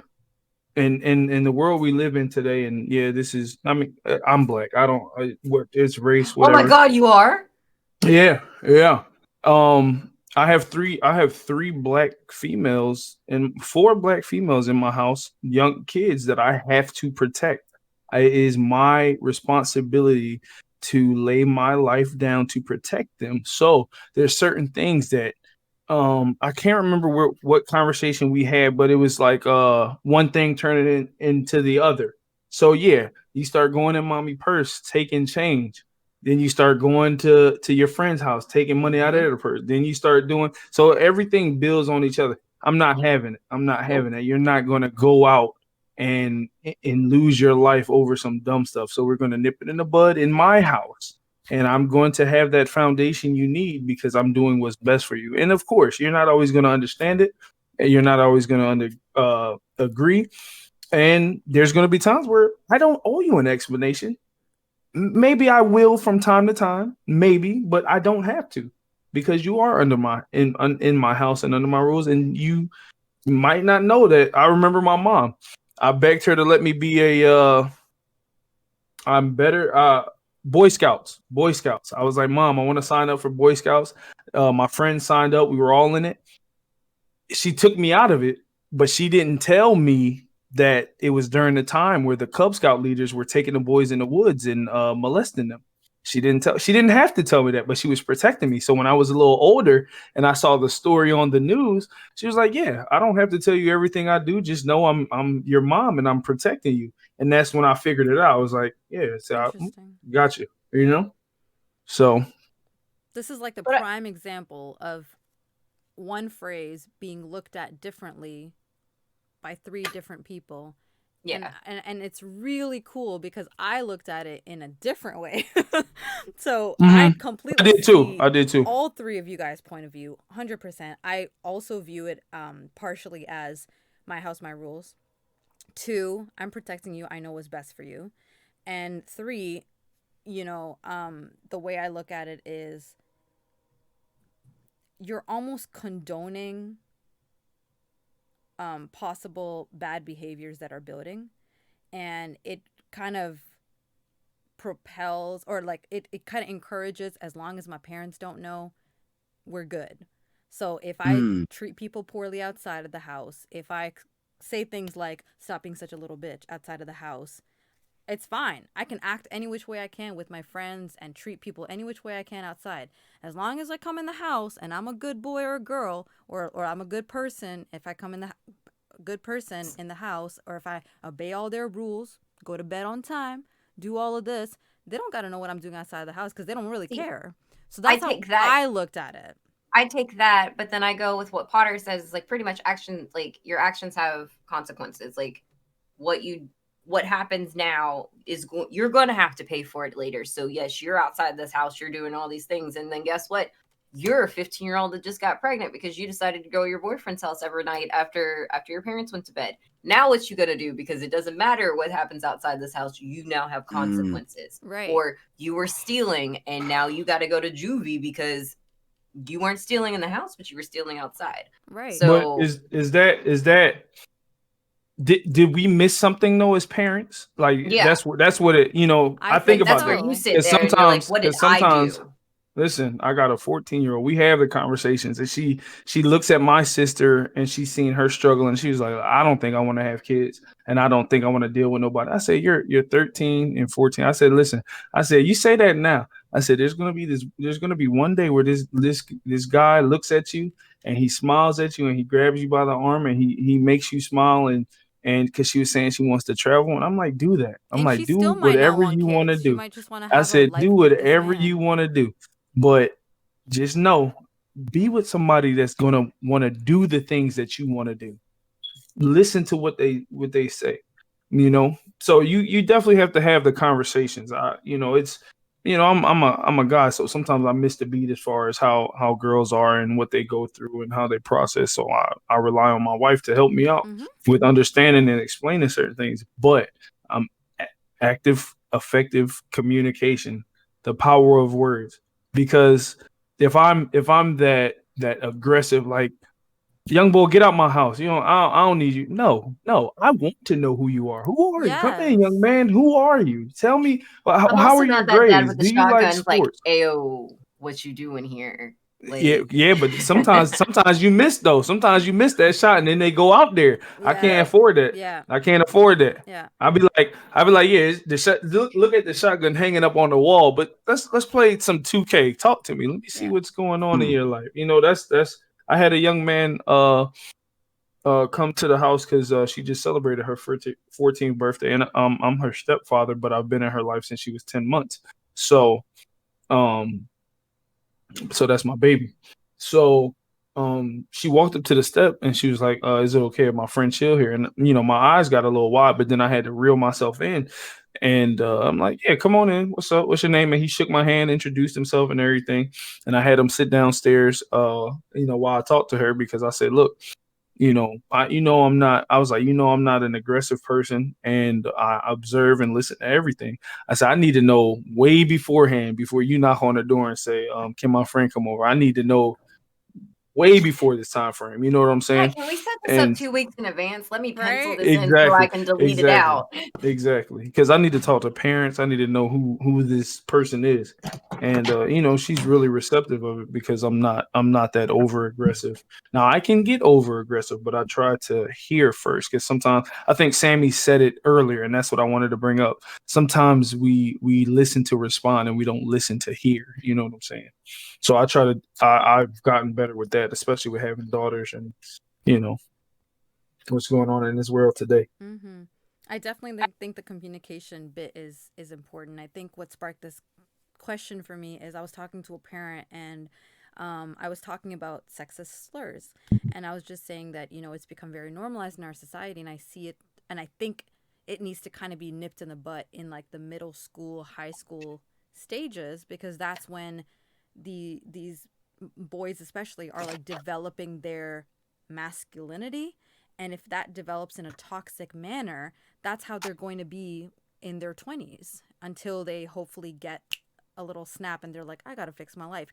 in the world we live in today, and yeah, this is, I mean, I'm black. It's race, whatever. Oh my God, you are? Yeah. I have three black females and 4 black females in my house, young kids that I have to protect. It is my responsibility to lay my life down to protect them. So there's certain things that I can't remember what conversation we had, but it was like one thing turning into the other. So yeah, you start going in mommy purse, taking change. Then you start going to your friend's house, taking money out of their purse. Then you start doing, so everything builds on each other. I'm not having it. You're not going to go out and lose your life over some dumb stuff. So we're going to nip it in the bud in my house. And I'm going to have that foundation you need because I'm doing what's best for you. And of course, you're not always going to understand it. And you're not always going to agree. And there's going to be times where I don't owe you an explanation. Maybe I will from time to time, maybe, but I don't have to, because you are under in my house and under my rules. And you might not know that. I remember my mom. I begged her to let me be I'm better. Boy Scouts. I was like, Mom, I want to sign up for Boy Scouts. My friend signed up. We were all in it. She took me out of it, but she didn't tell me that it was during the time where the Cub Scout leaders were taking the boys in the woods and molesting them. She didn't have to tell me that, but she was protecting me. So when I was a little older and I saw the story on the news, she was like, yeah, I don't have to tell you everything I do. Just know I'm your mom and I'm protecting you. And that's when I figured it out. I was like, yeah, so I got you, you know? So this is like the prime example of one phrase being looked at differently by 3 different people. Yeah. And it's really cool because I looked at it in a different way. So I completely I did too. All 3 of you guys' point of view, 100%. I also view it partially as my house, my rules. 2, I'm protecting you. I know what's best for you. And 3, you know, the way I look at it is you're almost condoning possible bad behaviors that are building, and it kind of propels, or like it kind of encourages, as long as my parents don't know, we're good. So if I treat people poorly outside of the house, if I say things like stop being such a little bitch outside of the house, it's fine. I can act any which way I can with my friends and treat people any which way I can outside. As long as I come in the house and I'm a good boy or a girl, or I'm a good person, if I come in the good person in the house, or if I obey all their rules, go to bed on time, do all of this, they don't got to know what I'm doing outside of the house because they don't really care. So that's how I looked at it. I take that, but then I go with what Potter says, like pretty much action, like your actions have consequences. Like what happens now is you're going to have to pay for it later. So yes, you're outside this house, you're doing all these things, and then guess what? You're a 15-year-old that just got pregnant because you decided to go to your boyfriend's house every night after your parents went to bed. Now what you got to do, because it doesn't matter what happens outside this house, you now have consequences. Right. Or you were stealing and now you got to go to juvie because you weren't stealing in the house, but you were stealing outside. Right. So but is that did we miss something though as parents? Like yeah, that's what it, I think think about that's where that. you sit Because there and you're like, what did I sometimes do? listen, I got a 14-year-old. We have the conversations, and she looks at my sister and she's seen her struggle, and she was like, I don't think I want to have kids, and I don't think I want to deal with nobody. I said, you're 13 and 14. I said, listen, I said, you say that now. I said, there's gonna be one day where this guy looks at you and he smiles at you and he grabs you by the arm and he makes you smile, and because she was saying she wants to travel, and I'm like, do that. I'm And like, she do still might not whatever want you want to kids. She do. might just want to I have a said, do life with this whatever man. you want to do, but just know, be with somebody that's gonna want to do the things that you want to do. Listen to what they say, So you definitely have to have the conversations. It's I'm a guy, so sometimes I miss the beat as far as how girls are and what they go through and how they process. So I rely on my wife to help me out with understanding and explaining certain things. But I'm active, effective communication, the power of words. Because if I'm that aggressive, like, young boy, get out my house. I don't need you. No, I want to know who you are. Who are you? Come in, young Yes. man. Who are you? Tell me, I'm how also are your not that dad grades? with the Do you like shotgun, like, sports? ayo, what you doing here? Like, Yeah, but sometimes you miss though. Sometimes you miss that shot, and then they go out there. I can't Yeah. afford that. Yeah. I can't afford that. Yeah. I'll be like, yeah, the shot. Look at the shotgun hanging up on the wall. But let's play some 2K. Talk to me. Let me see what's going on in your life. That's. I had a young man come to the house because she just celebrated her 14th birthday, and I'm her stepfather, but I've been in her life since she was 10 months. So um so that's my baby. So she walked up to the step and she was like, is it okay if my friend chill here? And my eyes got a little wide, but then I had to reel myself in. And I'm like, yeah, come on in. What's up? What's your name? And he shook my hand, introduced himself and everything. And I had him sit downstairs while I talked to her, because I said, look, I'm not, I was like, I'm not an aggressive person, and I observe and listen to everything. I said, I need to know way beforehand, before you knock on the door and say, can my friend come over? I need to know way before this time frame. You know what I'm yeah, saying? can we set this up And 2 weeks in advance? Let me pencil Right. this in so I exactly, can delete it exactly, out. exactly. Because I need to talk to parents. I need to know who this person is, and she's really receptive of it, because I'm not that over aggressive. Now I can get over aggressive, but I try to hear first, because sometimes, I think Sammy said it earlier, and that's what I wanted to bring up. Sometimes we listen to respond and we don't listen to hear. You know what I'm saying? So I've gotten better with that, especially with having daughters and you know what's going on in this world today. Mm-hmm. I definitely think the communication bit is important. I think what sparked this question for me is I was talking to a parent, and I was talking about sexist slurs, and I was just saying that it's become very normalized in our society, and I see it, and I think it needs to kind of be nipped in the butt in like the middle school, high school stages, because that's when these boys especially are like developing their masculinity, and if that develops in a toxic manner, that's how they're going to be in their 20s until they hopefully get a little snap and they're like, I gotta fix my life.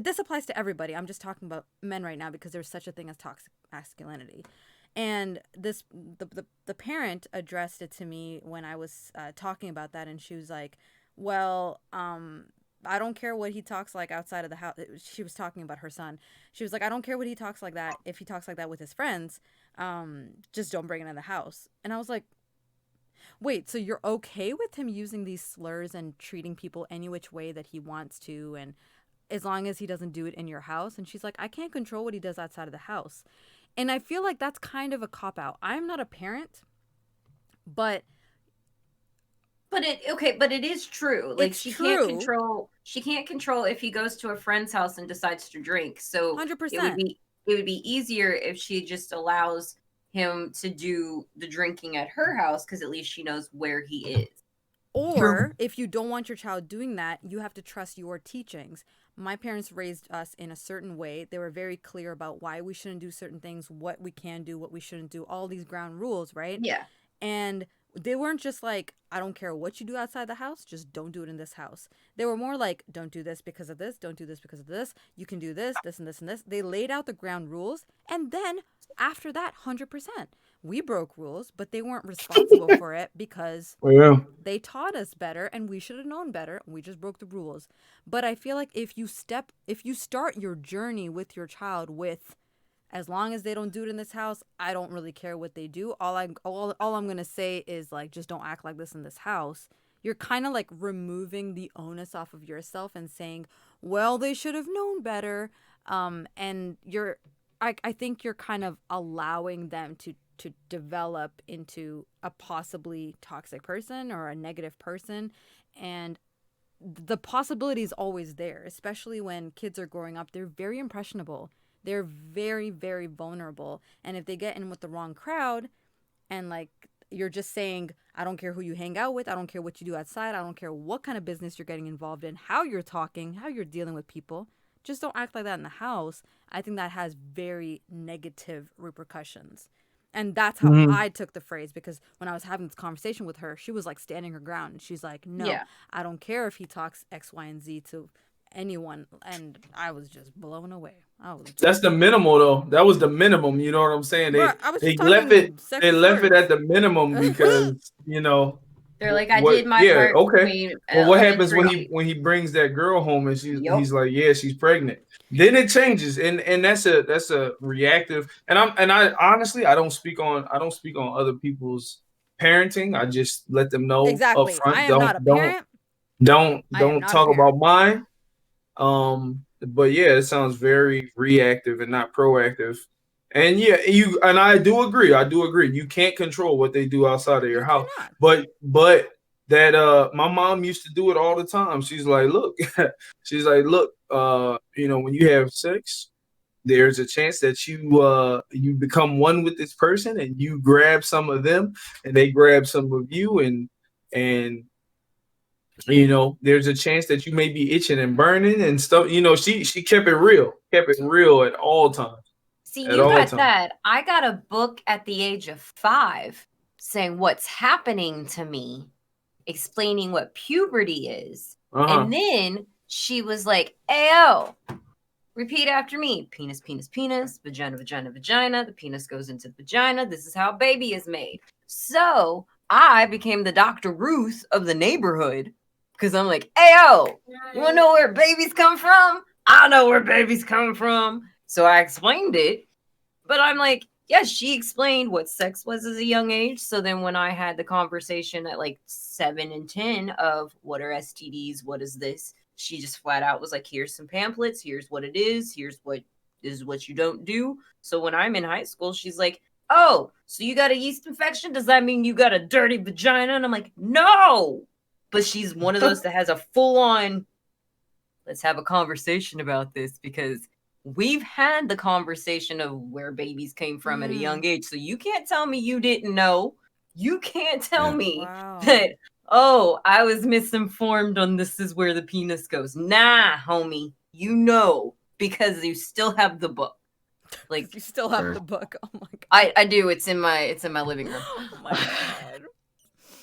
This applies to everybody. I'm just talking about men right now because there's such a thing as toxic masculinity. And the parent addressed it to me when I was talking about that, and she was like, well, I don't care what he talks like outside of the house. She was talking about her son. She was like, I don't care what he talks like that. If he talks like that with his friends, just don't bring it in the house. And I was like, wait, so you're okay with him using these slurs and treating people any which way that he wants to, and as long as he doesn't do it in your house? And she's like, I can't control what he does outside of the house. And I feel like that's kind of a cop out. I'm not a parent, but but it is true. Like, it's she true. can't control if he goes to a friend's house and decides to drink. So 100%. it would be easier if she just allows him to do the drinking at her house, because at least she knows where he is. Or if you don't want your child doing that, you have to trust your teachings. My parents raised us in a certain way. They were very clear about why we shouldn't do certain things, what we can do, what we shouldn't do, all these ground rules, right? Yeah. And they weren't just like, I don't care what you do outside the house, just don't do it in this house. They were more like, don't do this because of this, don't do this because of this, you can do this, this and this and this. They laid out the ground rules, and then after that, 100%. We broke rules, but they weren't responsible for it because they taught us better, and we should have known better. We just broke the rules. But I feel like if you start your journey with your child with, as long as they don't do it in this house, I don't really care what they do. All I'm gonna say is, like, just don't act like this in this house. You're kind of like removing the onus off of yourself and saying, well, they should have known better. And I think you're kind of allowing them to develop into a possibly toxic person or a negative person. And the possibility is always there, especially when kids are growing up. They're very impressionable. They're very, very vulnerable. And if they get in with the wrong crowd, and like you're just saying, I don't care who you hang out with, I don't care what you do outside, I don't care what kind of business you're getting involved in, how you're talking, how you're dealing with people, just don't act like that in the house. I think that has very negative repercussions. And that's how I took the phrase, because when I was having this conversation with her, she was like standing her ground. And she's like, no, Yeah. I don't care if he talks X, Y, and Z to anyone. And I was just blown away. That's the minimal, though. That was the minimum. You know what I'm saying? Bruh, I was They just left talking it. sexist They left it words. at the minimum because They're like, I what? did my Yeah, part okay. between Well, what happens elementary. when he brings that girl home and Yup. he's like, yeah, she's pregnant. Then it changes, and that's a reactive. And I honestly, I don't speak on other people's parenting. I just let them know up Exactly. I front. am not a parent. I am Don't not a talk parent. about mine. But yeah, it sounds very reactive and not proactive. And yeah, I do agree. You can't control what they do outside of your You house. cannot. But that my mom used to do it all the time. She's like, look, when you have sex, there's a chance that you become one with this person, and you grab some of them and they grab some of you, and there's a chance that you may be itching and burning and stuff. She kept it real at all times. See, At you all got times. that. I got a book at the age of 5 saying what's happening to me, explaining what puberty is. And then she was like, Ayo, repeat after me. Penis, penis, penis, vagina, vagina, vagina. The penis goes into the vagina. This is how a baby is made. So I became the Dr. Ruth of the neighborhood, because I'm like, Ayo, you want to know where babies come from? I know where babies come from. So I explained it, but I'm like, yes, she explained what sex was as a young age. So then when I had the conversation at like 7 and 10 of what are STDs, what is this, she just flat out was like, here's some pamphlets, here's what it is, here's what is what you don't do. So when I'm in high school, she's like, oh, so you got a yeast infection? Does that mean you got a dirty vagina? And I'm like, no. But she's one of those that has a full on, let's have a conversation about this, because we've had the conversation of where babies came from at a young age. So you can't tell me you didn't know. You can't tell me that, oh, I was misinformed on this is where the penis goes. Nah, homie, because you still have the book. Like, you still have the book. Oh my god. I do. It's in my living room. Oh my god.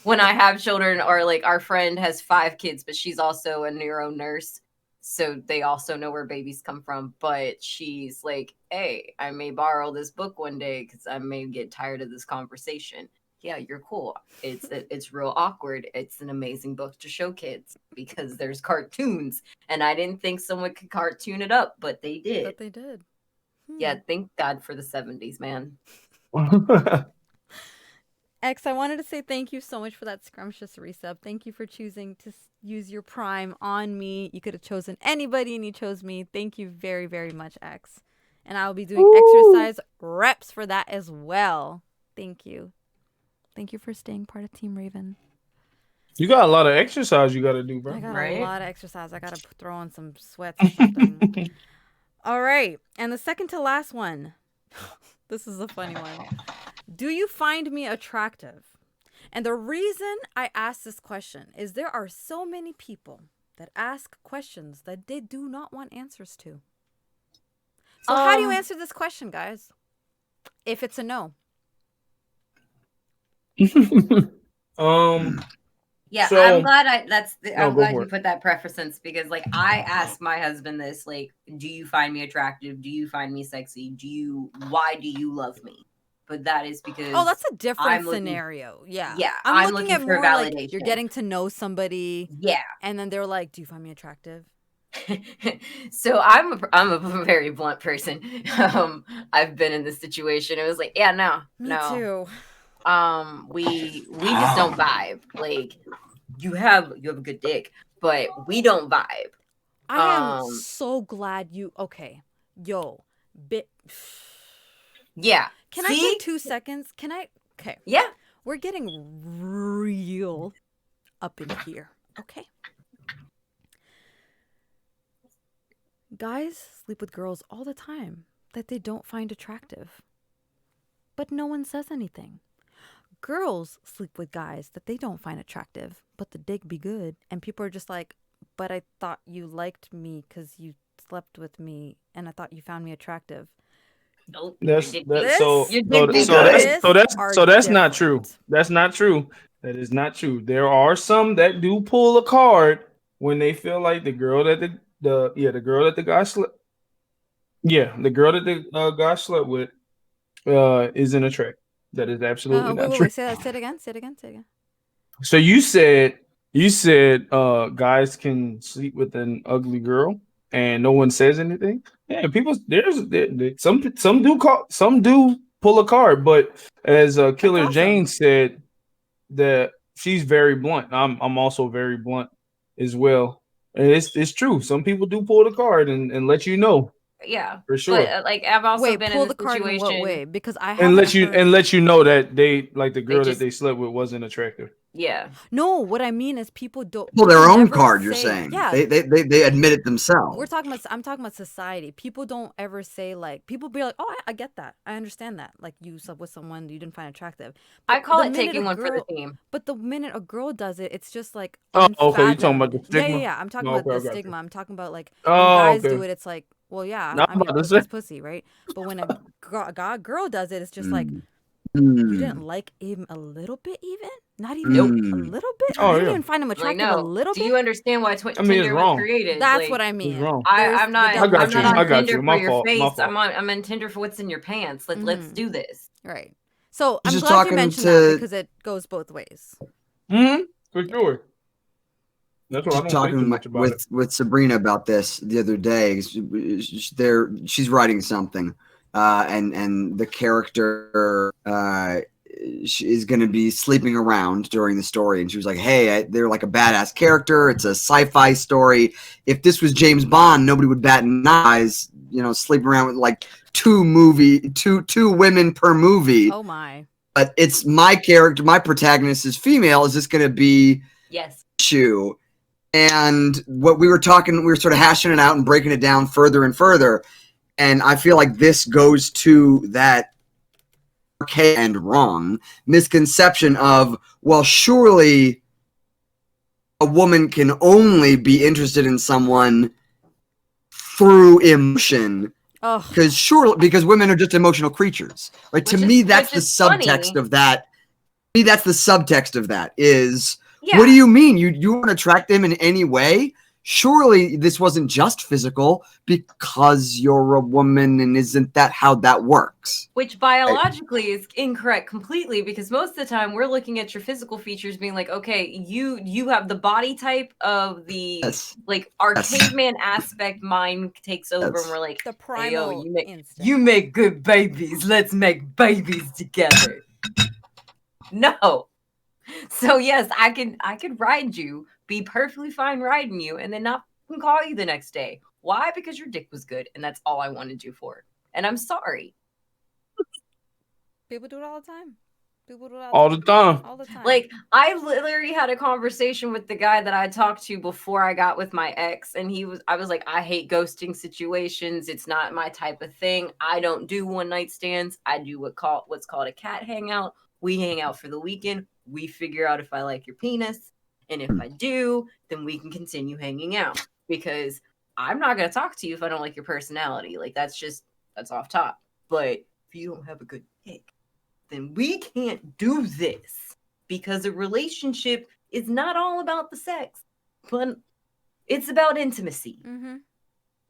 When I have children, or like our friend has 5 kids, but she's also a neuro nurse. So they also know where babies come from. But she's like, hey, I may borrow this book one day because I may get tired of this conversation. yeah, you're cool. It's real awkward. It's an amazing book to show kids because there's cartoons, and I didn't think someone could cartoon it up, but they did. But they did. Yeah, thank God for the 70s, man. X, I wanted to say thank you so much for that scrumptious resub. Thank you for choosing to use your Prime on me. You could have chosen anybody and you chose me. Thank you very, very much, X. And I will be doing exercise reps for that as well. Thank you. Thank you for staying part of Team Raven. You got a lot of exercise you got to do, bro. I got Right? a lot of exercise. I got to throw on some sweats or something. All right. And the second to last one. This is a funny one. Do you find me attractive? And the reason I ask this question is there are so many people that ask questions that they do not want answers to. So how do you answer this question, guys? If it's a no. Yeah, So- I'm glad I'm go glad for you it. put that preference because like I asked my husband this, like, do you find me attractive? Do you find me sexy? Why do you love me? But that is because Oh, that's a different I'm looking- scenario. Yeah. Yeah, I'm I'm looking looking at for more like you're validation. getting to know somebody yeah. and then they're like, do you find me attractive? So I'm a very blunt person. I've been in this situation. It was like, yeah, no. Me no. too. We just don't vibe. Like you have a good dick, but we don't vibe. I am Um, so glad you. Okay, yo, bit. Yeah. Can I See? take 2 seconds? Can I? Okay, Yeah. we're getting real up in here. Okay, guys sleep with girls all the time that they don't find attractive, but no one says anything. Girls sleep with guys that they don't find attractive, but the dick be good, and people are just like, but I thought you liked me because you slept with me, and I thought you found me attractive. Nope. That's Your dick that, big. so Your dick so, big. so that's This so that's are so that's not true. different. That's not true. That is not true. There are some that do pull a card when they feel like the girl that the girl that the guy slept the girl that the guy slept with isn't attractive. That is absolutely not true. Wait. Say it again. Say it again. So you said guys can sleep with an ugly girl and no one says anything. Yeah, people some do pull a card, but as Killer awesome. Jane said that she's very blunt. I'm also very blunt as well. And it's true. Some people do pull the card and let you know Yeah. for sure. But like I've also Wait, been pull in the this card situation. in what way? Because I and haven't heard... let you know that they like the girl just- that they slept with wasn't attractive. Yeah. No, what I mean is people don't... Well, their people own never card, you're say- saying. Yeah. They admit it themselves. I'm talking about society. People don't ever say like, people be like, oh, I get that. I understand that. Like you slept with someone you didn't find attractive. I But call the it minute taking a one for girl- the team. But the minute a girl does it, it's just like Oh, okay. You're talking about the unfathomed. stigma? Yeah. I'm talking Oh, about okay, I the got you. stigma. I'm talking about like when Oh, guys okay. do it, it's like, well, yeah, No, I'm I mean, about to pussy's say- pussy, right? But when a girl does it, it's just like, Mm. you didn't like him a little bit, even not even a Mm. little bit. Oh, You yeah. didn't find him Like, attractive no. a little Do bit. you understand why I mean, it's Tinder was wrong. created? That's Like, what I mean. wrong. There's I'm not. the I got I'm you. not I on got Tinder you. for My your fault. My face. fault. I'm on Tinder for what's in your pants. Let's do this. Right. So I'm Just glad you talking mentioned to- that because it goes both ways. For sure. That's why I Just don't say too talking much about it. with Sabrina about this the other day. She's writing something, and the character she is going to be sleeping around during the story, and she was like, "Hey, they're like a badass character. It's a sci-fi story. If this was James Bond, nobody would bat an eyes. You know, sleeping around with like two women per movie. Oh my. But it's my character, my protagonist is female. Is this going to be Yes. issue?" And what we were sort of hashing it out and breaking it down further and further. And I feel like this goes to that archaic and wrong misconception of, well, surely a woman can only be interested in someone through emotion. Oh, Because women are just emotional creatures. Right? To me, that's the subtext of that. To me, that's the subtext of that is, Yeah. what do you mean? You want to attract them in any way? surely this wasn't just physical because you're a woman, and isn't that how that works? Which biologically is incorrect completely, because most of the time we're looking at your physical features being like, okay, you have the body type of the like our caveman aspect mind takes over, and we're like, The hey, yo, primal instinct. you make good babies. Let's make babies together. No. So yes, I could ride you, be perfectly fine riding you, and then not call you the next day. Why? Because your dick was good, and that's all I wanted you for. And I'm sorry. People do it all the time. People do it all the time. All the time. Like, I literally had a conversation with the guy that I talked to before I got with my ex, and I was like, I hate ghosting situations. It's not my type of thing. I don't do one night stands. I do what's called a cat hangout. We hang out for the weekend. We figure out if I like your penis, and if I do, then we can continue hanging out, because I'm not going to talk to you if I don't like your personality. Like, that's off top. But if you don't have a good dick, then we can't do this, because a relationship is not all about the sex, but it's about intimacy. Mm-hmm.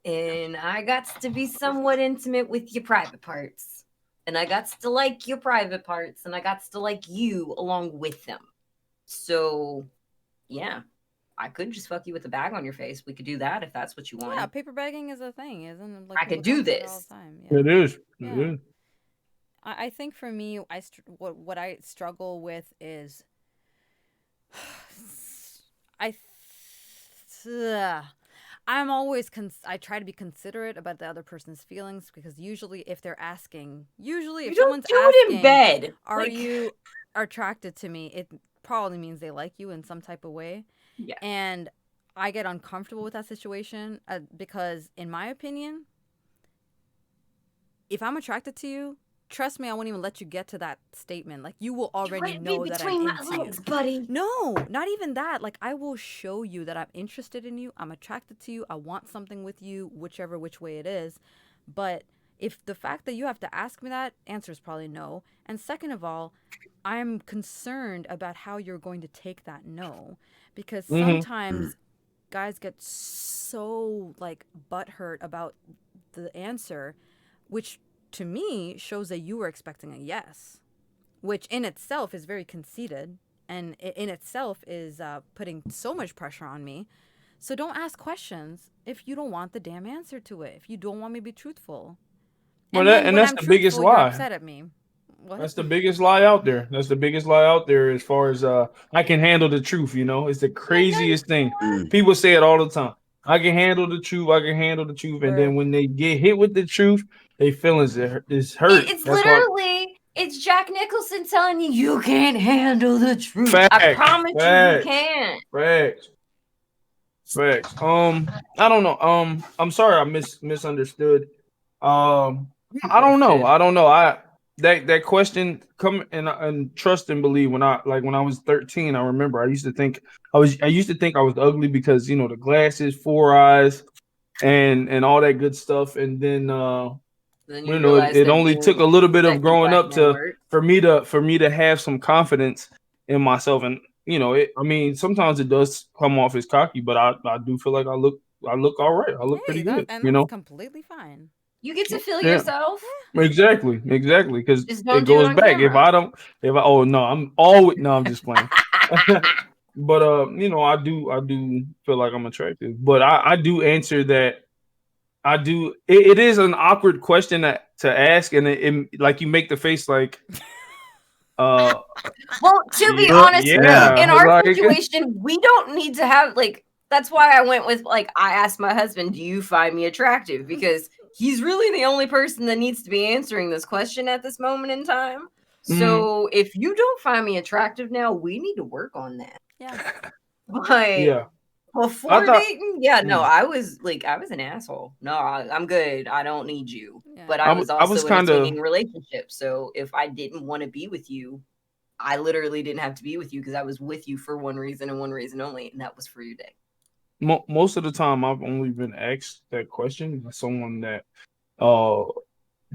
And I got to be somewhat intimate with your private parts. And I got to like your private parts. And I got to like you along with them. So, yeah. I could just fuck you with a bag on your face. We could do that if that's what you want. Yeah, paper bagging is a thing, isn't it? Like, I could do this all the time. Yeah. It is. Yeah. It is. I think for me, what I struggle with is I'm always I try to be considerate about the other person's feelings, because usually if someone's do it in bed, are you attracted to me, it probably means they like you in some type of way. Yeah. And I get uncomfortable with that situation because, in my opinion, if I'm attracted to you, trust me, I won't even let you get to that statement. Like, you will already know that I'm into you. Buddy. No, not even that. Like, I will show you that I'm interested in you. I'm attracted to you. I want something with you, which way it is. But if the fact that you have to ask me that, answer is probably no. And second of all, I'm concerned about how you're going to take that no. Because sometimes guys get so, like, butthurt about the answer, which to me shows that you were expecting a yes, which in itself is very conceited, and in itself is putting so much pressure on me. So don't ask questions if you don't want the damn answer to it, if you don't want me to be truthful. Well, that's the biggest lie. You're upset at me. What? That's the biggest lie out there. That's the biggest lie out there as far as I can handle the truth, It's the craziest thing. People say it all the time. I can handle the truth. I can handle the truth. And then when they get hit with the truth, their feelings is hurt. It's literally, it's Jack Nicholson telling you can't handle the truth. Facts, I promise you can't. Facts. I don't know. I'm sorry I misunderstood. I don't know. That question, come and trust and believe. When I was 13, I remember I used to think I was ugly because the glasses, 4 eyes, and all that good stuff. And then it only took a little bit of growing up for me to have some confidence in myself. And sometimes it does come off as cocky, but I do feel like I look all right. I look pretty good. And that's completely fine. You get to feel yourself. Exactly. Because it goes back. Camera. I'm just playing. But I do feel like I'm attractive. But I do answer that. I do. It is an awkward question to ask, and it like you make the face like. Well, to be honest, in our situation, we don't need to have that's why I went with I asked my husband, do you find me attractive? Because he's really the only person that needs to be answering this question at this moment in time. So if you don't find me attractive now, we need to work on that. Yeah. But before dating, I was an asshole. No, I'm good. I don't need you. Yeah. But I was also in a swinging relationship. So if I didn't want to be with you, I literally didn't have to be with you, because I was with you for one reason and one reason only, and that was for your dick. Most of the time, I've only been asked that question by someone that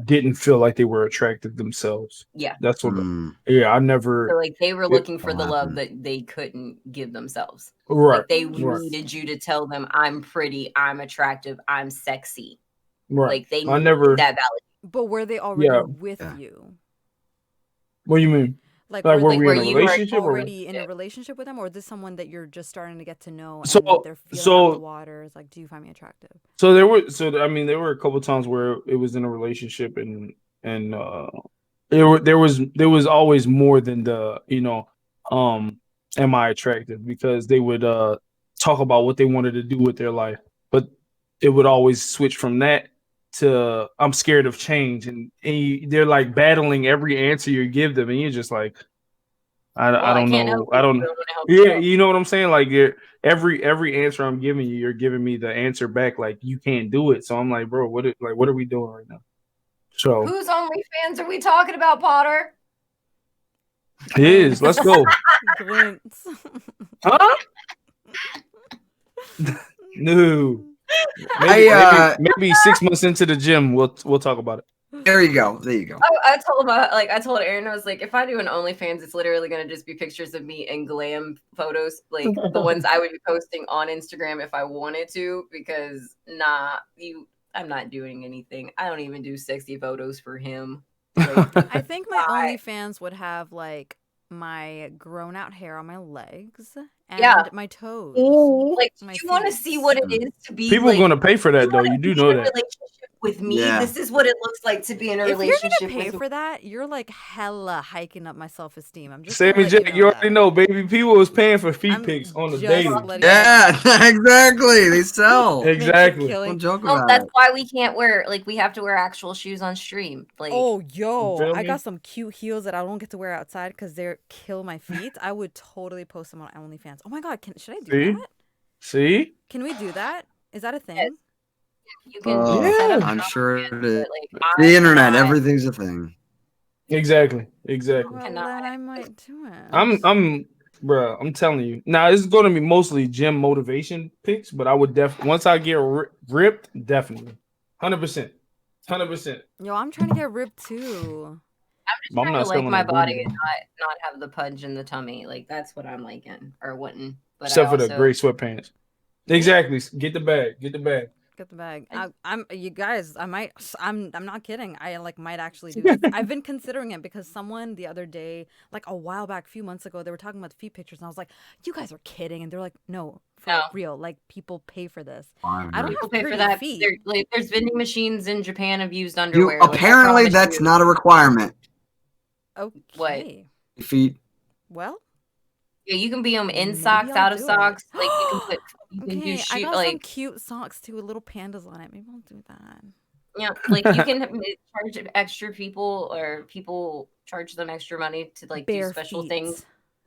didn't feel like they were attractive themselves. Yeah. That's what. Mm. Yeah, I never. So like they were looking for the love happened. that they couldn't give themselves. Right. Like they Right. needed you to tell them, I'm pretty, I'm attractive, I'm sexy. Right. Like they I needed never. that validation. But were they already Yeah. with you? What do you mean? Like Like, were they we in a you were relationship? already in a relationship with them, or is this someone that you're just starting to get to know and So- they're feeling out so- the waters? Like, do you find me attractive? So there were. So I mean, there were a couple times where it was in a relationship, and there was always more than the am I attractive, because they would talk about what they wanted to do with their life, but it would always switch from that to I'm scared of change, and they're like battling every answer you give them, and you're just like, I don't can't know, help I you, don't but I'm gonna help you yeah, out. you know what I'm saying? Like every answer I'm giving you, you're giving me the answer back like you can't do it. So I'm like, bro, what are we doing right now? So Whose OnlyFans are we talking about, Potter? it is. Let's go. Glints. Huh? No. Maybe 6 months into the gym, we'll talk about it. There you go. There you go. I told Aaron, I was like, if I do an OnlyFans, it's literally gonna just be pictures of me in glam photos, like the ones I would be posting on Instagram if I wanted to, because I'm not doing anything. I don't even do sexy photos for him. Like, I think my OnlyFans would have like my grown out hair on my legs and my toes. like, My you want to feet. see what it is to be People like, are gonna pay for that though. wanna You do be know in a that. relationship with me. Yeah. This is what it looks like to be in a If you're relationship gonna pay with for that, you're like hella hiking up my self esteem. I'm just Sammy gonna let Jack, you already that. know, baby. People was paying for feet I'm pics on the just daily. letting you know Yeah, that. exactly. They sell. Makes it Exactly. killing. Don't joke No, about that's it. why we can't wear, like, we have to wear actual shoes on stream. Like, Oh, You yo, feel I me? got some cute heels that I don't get to wear outside because they kill my feet. I would totally post them on OnlyFans. Oh my god, should I do See? that? See? Can we do that? Is that a thing? you can Yeah. set up I'm your sure OnlyFans, it is. but, like, The internet, cannot- everything's a thing. Exactly. Well, cannot then I have might do it. I'm telling you. Now it's going to be mostly gym motivation pics, but I would once I get ripped, definitely, 100%, 100%. Yo, I'm trying to get ripped too. I'm I'm trying not to like selling my no body booty. and not have the pudge in the tummy. Like, that's what I'm liking or wanting. But Except I for also, the gray sweatpants. Exactly. Get the bag. Get the bag. Get the bag. I'm you guys. I'm not kidding. I might actually do this. I've been considering it because someone the other day, like a while back, a few months ago, they were talking about the feet pictures, and I was like, "You guys are kidding!" And they're like, "No, for No. real. Like people pay for this. I I don't people have pay for pretty that. feet. There's vending machines in Japan of used You underwear. Like, I apparently promise that's you. not a requirement. Okay. Feet. Well, Yeah, you can be them in maybe socks, I'll out of do it. socks. Like, you can do okay, I shoot got some like, cute socks too with little pandas on it. Maybe I'll do that. yeah, like you can charge extra people, or people charge them extra money to like do Bare special feet. things.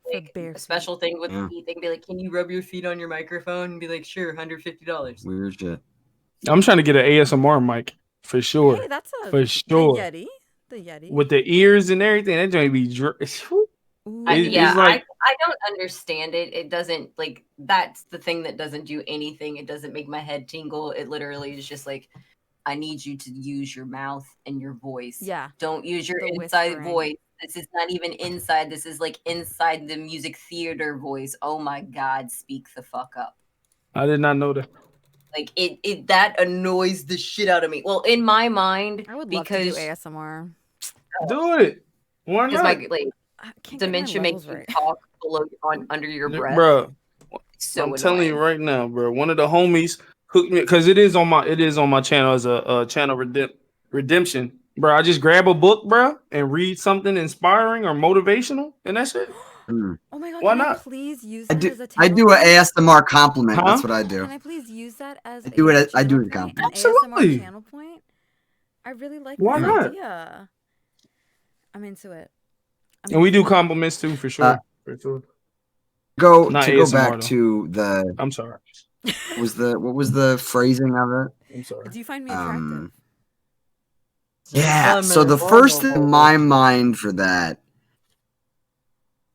For Like bare a special thing with Yeah. feet. They can be like, "Can you rub your feet on your microphone?" And be like, "Sure, $150." Weird shit. I'm trying to get an ASMR mic for sure. Hey, that's For sure. The Yeti. The Yeti. With the ears and everything, that joint be. Ooh. it's like- I don't understand it. It doesn't, like, that's the thing that doesn't do anything. It doesn't make my head tingle. It literally is just like, I need you to use your mouth and your voice. Yeah. Don't use your The inside whispering. voice. This is not even inside. This is like inside the music theater voice. Oh my God, speak the fuck up. I did not know that. Like, it that annoys the shit out of me. Well, in my mind, I would love to do because ASMR. Do it. Why because not? my like I can't get my dementia makes levels you right. talk below under your breath. Bro, It's so I'm telling you annoying. right now, bro. One of the homies hooked me because it is on my channel as a channel redemption, bro. I just grab a book, bro, and read something inspiring or motivational, and that's it. Hmm. Oh my god, Why can I not? please use I that do. as a I channel do an point? ASMR compliment. Huh? That's what I do. Can I please use that as I do a it- I do channel it point? An Absolutely. ASMR channel point? I really like Why this not? idea. I'm into it. And we do compliments too, for sure. For sure. Go Not to go ASMR back though. to the I'm sorry. what was the phrasing of it? I'm sorry. Do you find me attractive? Yeah. So the first thing in my mind for that,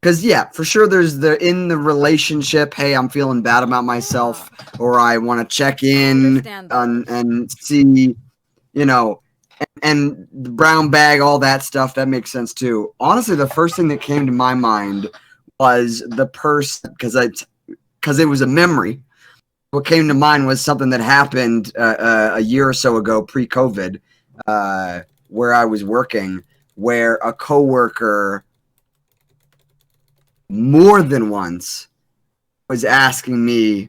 because yeah, for sure, there's in the relationship. Hey, I'm feeling bad about myself, or I want to check in understand that. and see, you know, and the brown bag, all that stuff, that makes sense too. Honestly, the first thing that came to my mind was the person, because it was a memory. What came to mind was something that happened a year or so ago, pre-COVID, where I was working, where a coworker more than once was asking me,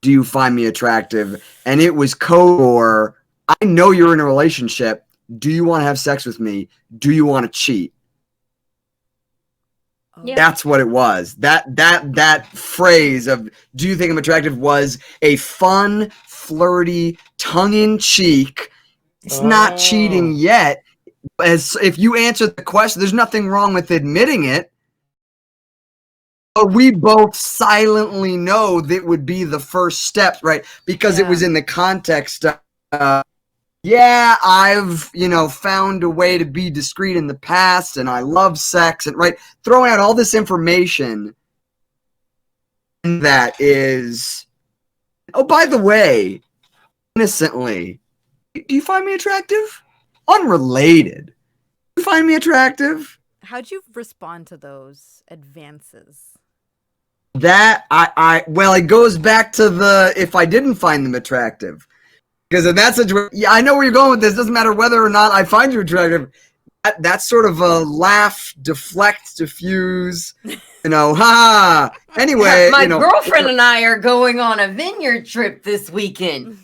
do you find me attractive? And it was code for, I know you're in a relationship. Do you want to have sex with me? Do you want to cheat? Yeah. That's what it was. That phrase of "do you think I'm attractive" was a fun, flirty, tongue-in-cheek. It's not cheating yet. As if you answer the question, there's nothing wrong with admitting it. But we both silently know that would be the first step, right? Because it was in the context of, yeah, I've, found a way to be discreet in the past, and I love sex, and right, throwing out all this information that is, oh, by the way, innocently, do you find me attractive? Unrelated. Do you find me attractive? How'd you respond to those advances? That well, it goes back to the if I didn't find them attractive. Because in that situation, yeah, I know where you're going with this. Doesn't matter whether or not I find you attractive. That's sort of a laugh, deflect, diffuse, ha. Anyway, my girlfriend and I are going on a vineyard trip this weekend.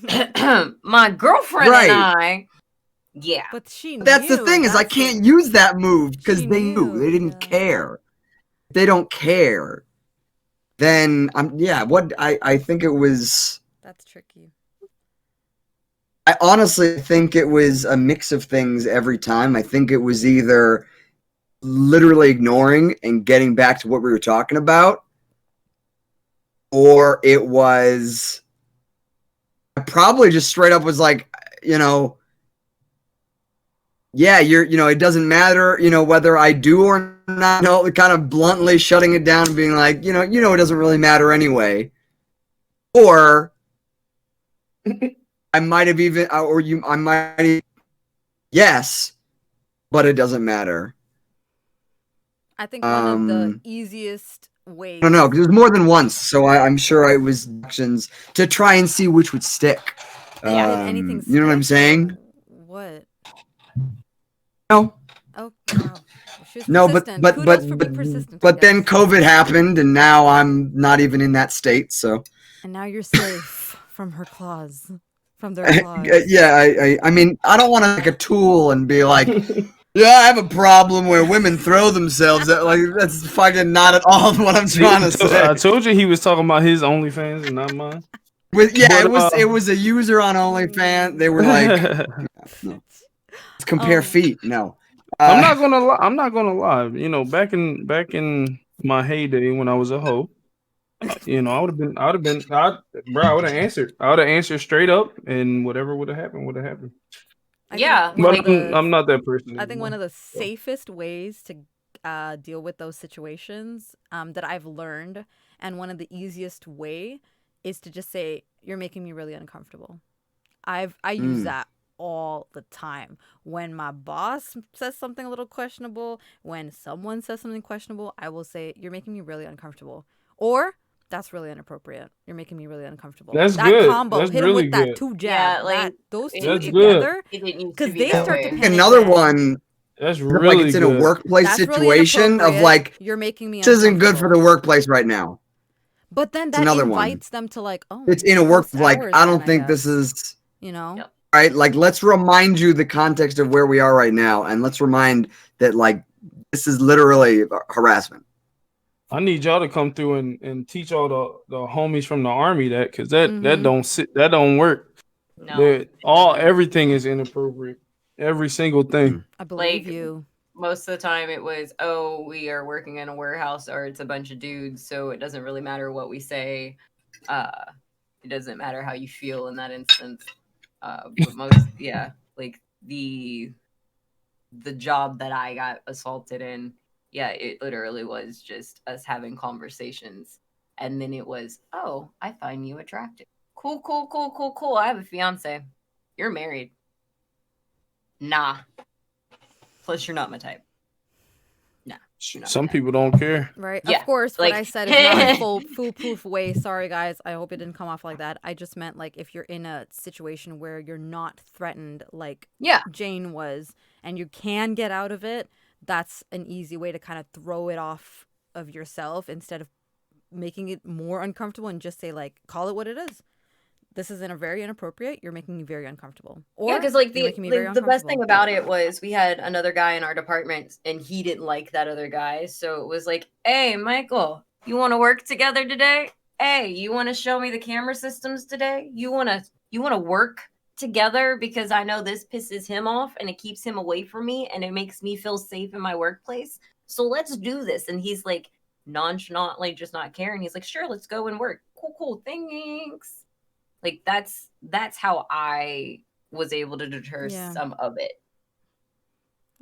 My girlfriend and I, yeah. But she knew. That's the thing is I can't use that move because they knew. They didn't care. If they don't care, then I think it was. That's tricky. I honestly think it was a mix of things every time. I think it was either literally ignoring and getting back to what we were talking about, or it was I probably just straight up was like, yeah, it doesn't matter, whether I do or not, kind of bluntly shutting it down and being like, it doesn't really matter anyway. Or I might have even, yes, but it doesn't matter. I think one of the easiest ways. I don't know, because there's more than once, so I'm sure I was actions to try and see which would stick. Anything you know what I'm saying? What? No. Oh, wow. No, but then COVID happened, and now I'm not even in that state. So. And now you're safe from her claws, from their claws. Yeah, I mean, I don't want to like a tool and be like, yeah, I have a problem where women throw themselves. Like that's fucking not at all what I'm trying to say. I told you he was talking about his OnlyFans and not mine. It was a user on OnlyFans. They were like, no. Let's compare feet. No. I'm not gonna lie. Back in my heyday when I was a hoe, I would have answered straight up, and whatever would have happened. But I'm not that person anymore. I think one of the safest ways to deal with those situations that I've learned, and one of the easiest way, is to just say, "You're making me really uncomfortable." I use that all the time. When my boss says something a little questionable, when someone says something questionable, I will say, "You're making me really uncomfortable," or "That's really inappropriate. You're making me really uncomfortable." That's that good. combo, that's hit really them with good. that two jab. Yeah, those two That's together, because they start to panic. Another one. That's really like it's in good. a workplace That's really situation of like, "You're making me this isn't good for the workplace right now. But then It's that another invites one. them to like, oh, It's in a work like hours I don't then, think this guess. is Yep. right. Like let's remind you the context of where we are right now, and let's remind that like this is literally harassment. I need y'all to come through and teach all the homies from the army that, because that don't work. No, everything is inappropriate. Every single thing. I believe you. Most of the time it was, oh, we are working in a warehouse, or it's a bunch of dudes, so it doesn't really matter what we say. It doesn't matter how you feel in that instance. But like the job that I got assaulted in, it literally was just us having conversations, and then it was, oh, I find you attractive. Cool. I have a fiance. You're married. Nah. Plus, you're not my type. Nah. You're not my Some type. people don't care. Right. Yeah, Of course, what like- I said is not a foolproof way. Sorry, guys. I hope it didn't come off like that. I just meant like if you're in a situation where you're not threatened like Yeah. Jane was and you can get out of it, that's an easy way to kind of throw it off of yourself instead of making it more uncomfortable and just say like, call it what it is. This is very inappropriate. You're making me very uncomfortable. Or Yeah, because like you're making me very the best thing uncomfortable. about it was we had another guy in our department and he didn't like that other guy. So it was like, hey, Michael, you want to work together today? Hey, you want to show me the camera systems today? You want to work together because I know this pisses him off and it keeps him away from me and it makes me feel safe in my workplace. So let's do this. And he's like nonchalantly just not caring. He's like, sure, let's go and work. Cool, thanks. Like that's how I was able to deter Yeah. some of it.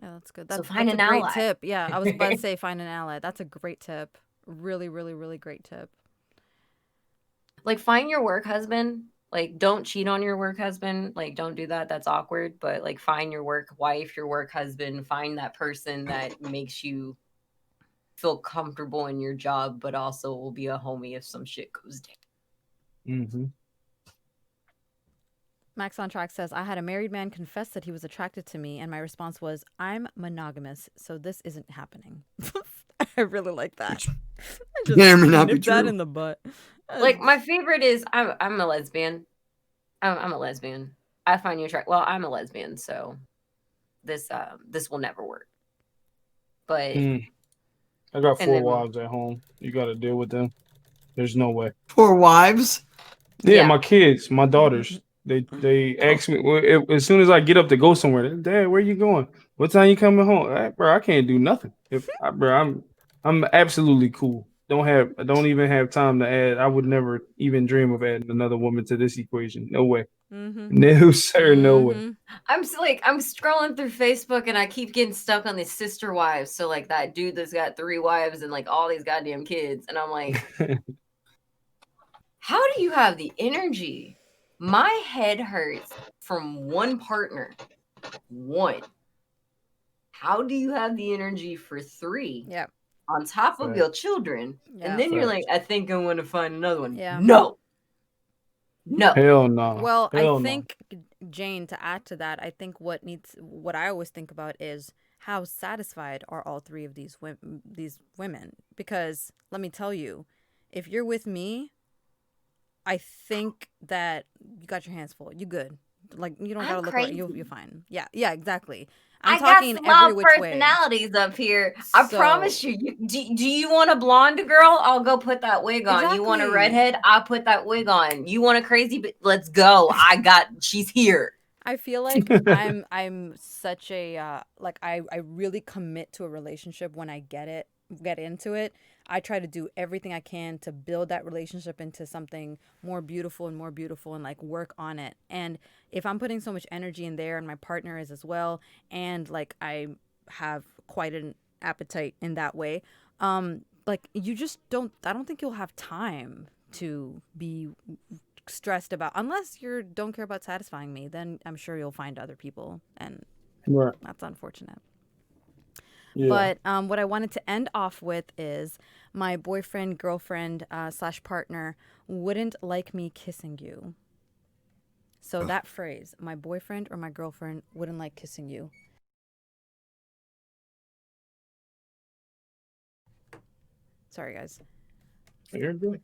Yeah, that's good. So That's, find that's an a great ally. tip. Yeah, I was about to say find an ally. That's a great tip. Really, really, really great tip. Like find your work husband. Like don't cheat on your work husband. Like don't do that. That's awkward. But like find your work wife, your work husband. Find that person that makes you feel comfortable in your job, but also will be a homie if some shit goes down. Mm-hmm. Max on Track says, I had a married man confess that he was attracted to me, and my response was, I'm monogamous, so this isn't happening. I really like that. I just May or may not be nipped that true. in the butt. Like my favorite is I'm a lesbian. I'm a lesbian. I find you attractive. Well, I'm a lesbian, so this will never work. But I got And 4 then- wives at home. You got to deal with them. There's no way. Poor wives. Yeah, Yeah. my kids, my daughters. They ask me as soon as I get up to go somewhere. Dad, where you going? What time you coming home? Bro, I can't do nothing. I'm absolutely cool. Don't even have time to add. I would never even dream of adding another woman to this equation. No way. No sir, no way. I'm scrolling through Facebook and I keep getting stuck on these sister wives. So like that dude that's got 3 wives and like all these goddamn kids, and I'm like, how do you have the energy? My head hurts from one partner. One. How do you have the energy for 3? Yep. On top of Right. your children, Yeah. and then you're Facts. like, I think I want to find another one. Yeah. No. Hell no. Well, Hell I no. think, Jane, to add to that, I think what I always think about is how satisfied are all 3 of these women? Because let me tell you, if you're with me, I think that you got your hands full. You good. Like you don't I'm gotta look around. crazy. You're fine. Yeah, exactly. I I'm got talking some every wild which way. personalities up here. I So- promise you. Do you want a blonde girl? I'll go put that wig on. You want a Exactly. redhead? I'll put that wig on. You want a crazy? Let's go. She's here. I feel like I'm such a like I really commit to a relationship when I get into it. I try to do everything I can to build that relationship into something more beautiful and like work on it. And if I'm putting so much energy in there and my partner is as well, and like I have quite an appetite in that way, like you just I don't think you'll have time to be stressed about, unless you don't care about satisfying me, then I'm sure you'll find other people, and Right. that's unfortunate. Yeah. But what I wanted to end off with is my boyfriend, girlfriend / partner wouldn't like me kissing you. So that phrase, my boyfriend or my girlfriend wouldn't like kissing you. Sorry, guys. You're good.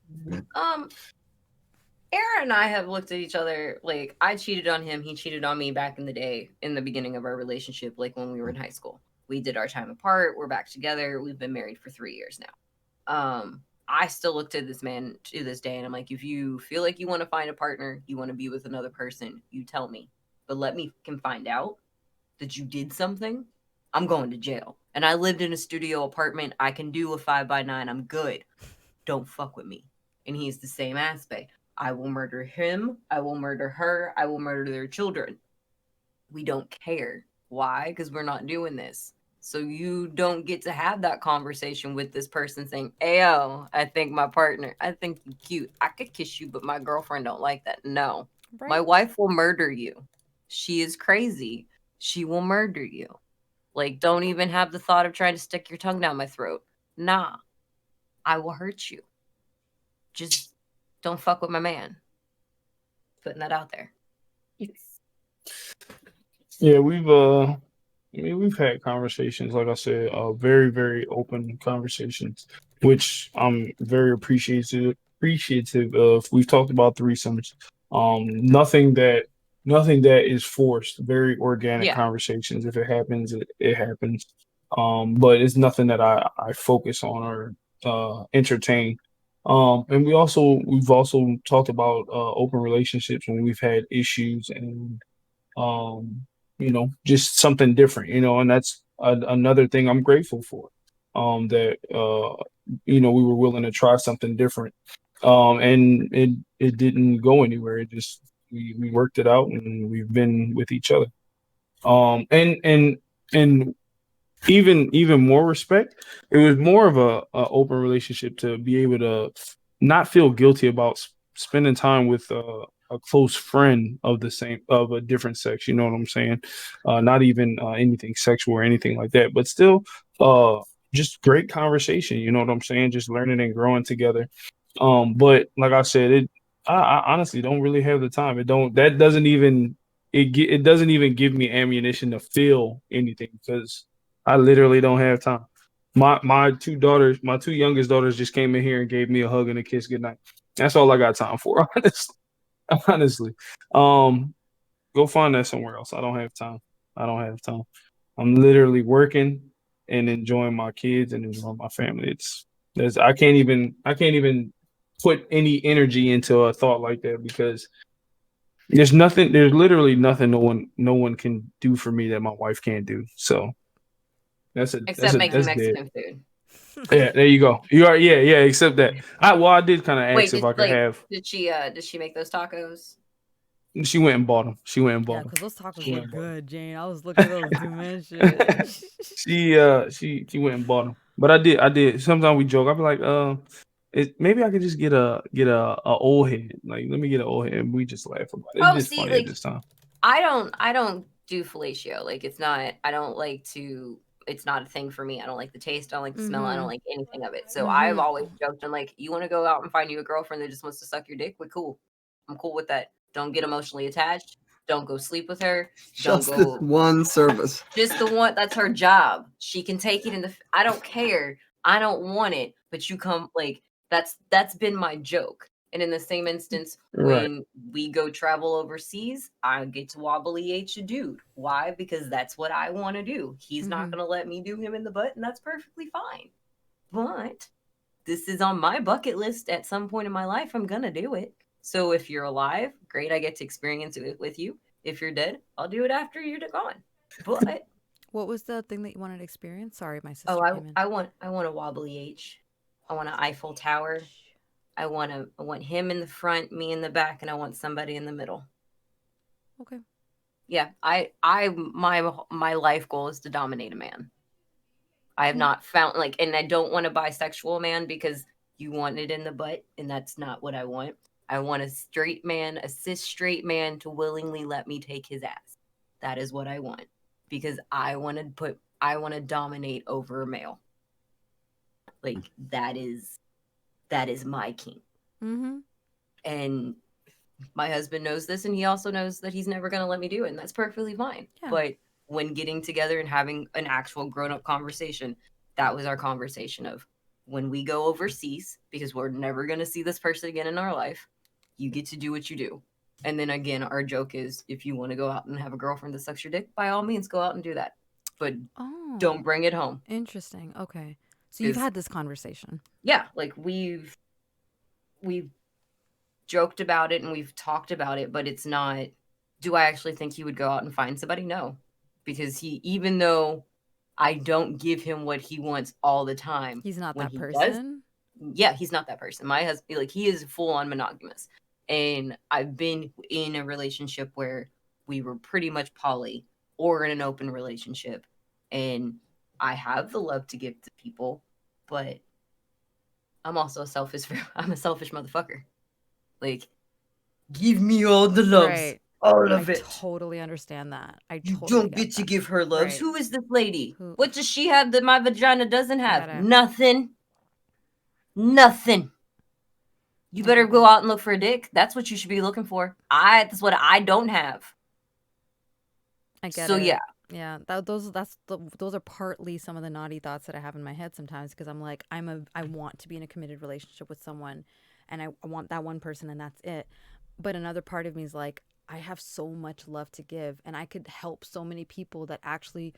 Aaron and I have looked at each other like I cheated on him, he cheated on me back in the day, in the beginning of our relationship, like when we were in high school. We did our time apart. We're back together. We've been married for 3 years now. I still look to this man to this day, and I'm like, if you feel like you want to find a partner, you want to be with another person, you tell me. But let me can find out that you did something, I'm going to jail. And I lived in a studio apartment. I can do a 5x9. I'm good. Don't fuck with me. And he's the same aspect. I will murder him. I will murder her. I will murder their children. We don't care. Why? Because we're not doing this. So you don't get to have that conversation with this person saying, Ayo, I think my partner, I think you're cute. I could kiss you, but my girlfriend don't like that. No. Right? My wife will murder you. She is crazy. she will murder you. Like, don't even have the thought of trying to stick your tongue down my throat. Nah, I will hurt you. Just don't fuck with my man. Putting that out there. Yeah, we've had conversations, like I said, very, very open conversations, which I'm very appreciative of. We've talked about threesomes. Nothing that is forced, very organic Yeah. conversations. If it happens, it happens. But it's nothing that I focus on or entertain. And we've also talked about open relationships when we've had issues and just something different, and that's another thing I'm grateful for. That we were willing to try something different. And it didn't go anywhere. It just we worked it out and we've been with each other. And even more respect, it was more of a open relationship to be able to not feel guilty about spending time with a close friend of a different sex. You know what I'm saying? Not even anything sexual or anything like that, but still just great conversation. You know what I'm saying? Just learning and growing together. But like I said, I honestly don't really have the time. That doesn't even it doesn't even give me ammunition to feel anything because I literally don't have time. My two youngest daughters just came in here and gave me a hug and a kiss goodnight. That's all I got time for, honestly. Go find that somewhere else. I don't have time. I don't have time. I'm literally working and enjoying my kids and enjoying my family. I can't even put any energy into a thought like that because there's literally nothing no one can do for me that my wife can't do. So Except making that's dead. Mexican food. Yeah, there you go. You are, yeah, except that. I did kind of ask Wait, if I could have. did she make those tacos? She went and bought them. She went and Yeah, bought them. because those tacos She went look and bought 'em. good, Jane. I was looking at those doing shit. She went and bought them. But I did. Sometimes we joke. I'll be like, maybe I could just get a old head. Like, let me get an old head. And we just laugh about it. It's Oh, just see, funny at like this time. I don't do fellatio. Like, it's not. I don't like to. It's not a thing for me. I don't like the taste. I don't like the smell. I don't like anything of it. So I've always joked and like, you want to go out and find you a girlfriend that just wants to suck your dick? We're cool. I'm cool with that. Don't get emotionally attached. Don't go sleep with her. Don't Just this go. one service. Just the one. That's her job. She can take it in the. I don't care. I don't want it. But you come like that's been my joke. And in the same instance, Right. when we go travel overseas, I get to wobbly H a dude. Why? Because that's what I want to do. He's not going to let me do him in the butt, and that's perfectly fine. But this is on my bucket list at some point in my life. I'm going to do it. So if you're alive, great. I get to experience it with you. If you're dead, I'll do it after you're gone. But What was the thing that you wanted to experience? Sorry, my sister oh, came in. I want a wobbly H. I want an Eiffel Tower. I want him in the front, me in the back, and I want somebody in the middle. Okay. Yeah, my life goal is to dominate a man. I have not found and I don't want a bisexual man because you want it in the butt, and that's not what I want. I want a straight man, a cis straight man to willingly let me take his ass. That is what I want because I want to dominate over a male. Like that is my king. And my husband knows this, and he also knows that he's never going to let me do it, and that's perfectly fine. Yeah. But when getting together and having an actual grown-up conversation, that was our conversation of when we go overseas, because we're never going to see this person again in our life, you get to do what you do. And then again, our joke is if you want to go out and have a girlfriend that sucks your dick, by all means, go out and do that. But don't bring it home. Interesting. Okay. So you've had this conversation. Yeah. Like we've joked about it and we've talked about it, but it's not, do I actually think he would go out and find somebody? No. Because even though I don't give him what he wants all the time. He's not that person? Yeah, he's not that person. My husband, he is full on monogamous. And I've been in a relationship where we were pretty much poly or in an open relationship. And I have the love to give to people, but I'm also a selfish motherfucker. Like, give me all the loves. Right. All I of it. totally understand that. I You totally don't get to that. give her loves. Right. Who is this lady? Who- What does she have that my vagina doesn't have? gotta- Nothing. Nothing. You better go out and look for a dick. That's what you should be looking for. That's what I don't have. I get So it. yeah. Yeah, those are partly some of the naughty thoughts that I have in my head sometimes, because I'm like, I want to be in a committed relationship with someone, and I want that one person, and that's it. But another part of me is like, I have so much love to give, and I could help so many people that actually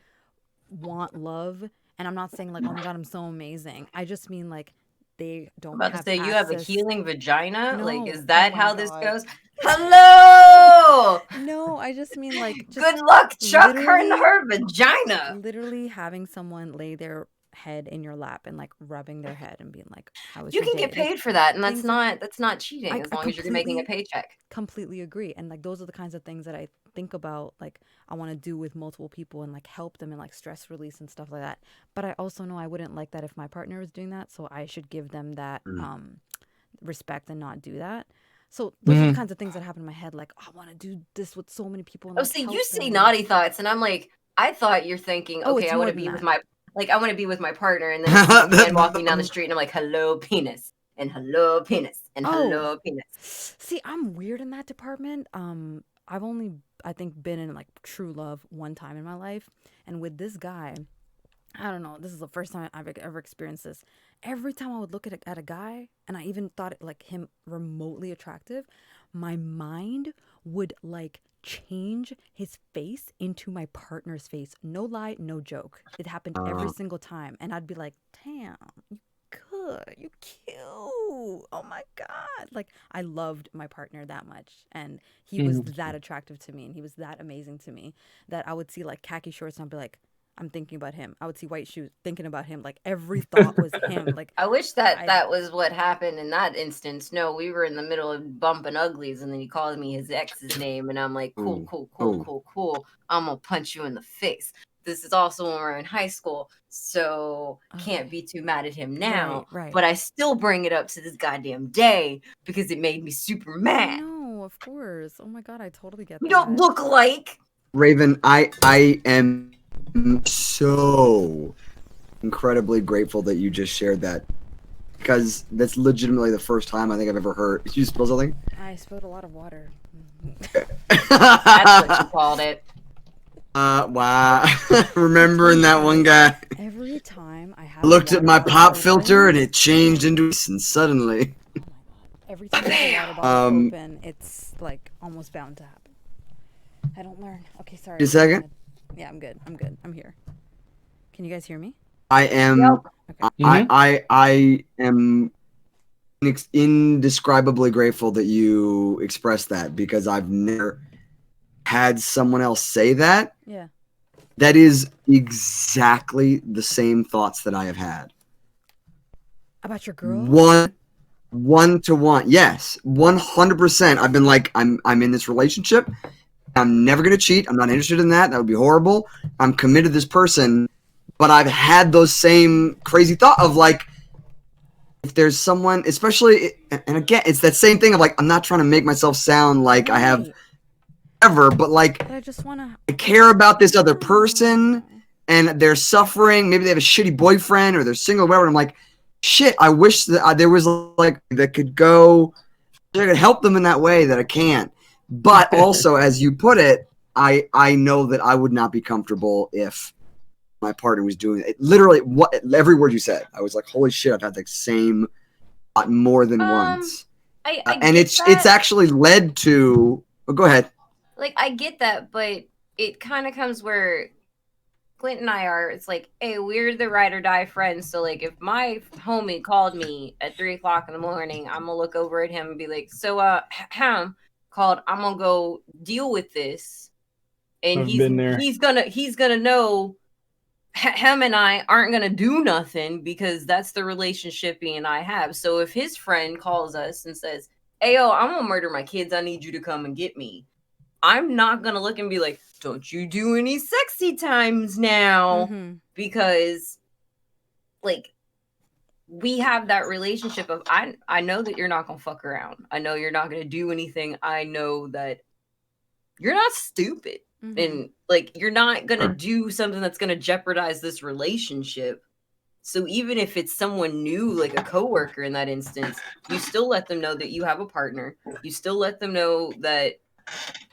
want love. And I'm not saying like, oh my God, I'm so amazing. I just mean like, they I'm don't about to have say you have a access. healing vagina. Like, No, is oh that my how this God. goes? Hello. No, I just mean like, just Good luck, Chuck. Her and literally- her vagina. literally having someone lay their head in your lap and like rubbing their head and being like, how was You your can day? get Like, paid for that, and things like- that's not cheating as long as you're making a paycheck. completely agree. And like, those are the kinds of things that I think about, like, I want to do with multiple people and like help them in like stress release and stuff like that. But I also know I wouldn't like that if my partner was doing that, so I should give them that respect and not do that. So those are the kinds of things that happen in my head. Like, oh, I want to do this with so many people. And, Oh, like, see, help you say them. naughty thoughts, and I'm like, I thought you're thinking, Oh, okay, it's I want more to be than with that. I want to be with my partner, and then I see a man walking down the street, and I'm like, hello, penis, and hello, penis, and hello, penis. See, I'm weird in that department. I've only, I think, been in like true love one time in my life, and with this guy, I don't know. This is the first time I've ever experienced this. Every time I would look at a guy, and I even thought like him remotely attractive, my mind would like change his face into my partner's face. No lie, no joke. It happened every single time, and I'd be like, "Damn, you good, you cute. Oh my God!" Like, I loved my partner that much, and he was that attractive to me, and he was that amazing to me that I would see like khaki shorts, and I'd be like, I'm thinking about him. I would see white shoes, thinking about him. Like, every thought was him. Like, I wish that was what happened in that instance. No, we were in the middle of bumping uglies, and then he called me his ex's name, and I'm like, cool, cool. I'm gonna punch you in the face. This is also when we're in high school, so can't be too mad at him now. Right. But I still bring it up to this goddamn day because it made me super mad. No, of course. Oh my God, I totally get We that. don't look like Raven, I am so incredibly grateful that you just shared that, because that's legitimately the first time I think I've ever heard. Did you spill something? I spilled a lot of water. that's what you called it. Wow. Remembering that one guy. Every time I have Looked a at my water pop bottle filter open- and it changed into and suddenly. Oh my God. Every time I have a water bottle open, it's like almost bound to happen. I don't learn. Okay, sorry. Just a second. Yeah, I'm good. I'm here. Can you guys hear me? I am. Yep. Okay. I am indescribably grateful that you expressed that, because I've never had someone else say that. Yeah. That is exactly the same thoughts that I have had. About your girl? One to one. Yes, 100%. I've been like, I'm in this relationship. I'm never gonna cheat. I'm not interested in that. That would be horrible. I'm committed to this person, but I've had those same crazy thought of like, if there's someone, especially, and again, it's that same thing of like, I'm not trying to make myself sound like I have Right. ever, but like, But I just wanna. I care about this other person and they're suffering. Maybe they have a shitty boyfriend or they're single or whatever. I'm like, shit, I wish that there was like that could go, that could help them in that way that I can't. But also, as you put it, I know that I would not be comfortable if my partner was doing it. Literally, every word you said, I was like, holy shit, I've had the same thought more than once. And it's actually led to. Oh, go ahead. Like, I get that, but it kind of comes where Clint and I are. It's like, hey, we're the ride or die friends. So, like, if my homie called me at 3:00 in the morning, I'm gonna look over at him and be like, so, called. I'm gonna go deal with this, and I've been there. he's gonna know. Him and I aren't gonna do nothing because that's the relationship he and I have. So if his friend calls us and says, "Hey, yo, I'm gonna murder my kids. I need you to come and get me," I'm not gonna look and be like, "Don't you do any sexy times now?" Because, like, we have that relationship of I know that you're not gonna fuck around. I know you're not gonna do anything. I know that you're not stupid. Mhm. And like, you're not going to do something that's going to jeopardize this relationship. So even if it's someone new, like a coworker in that instance, you still let them know that you have a partner. You still let them know that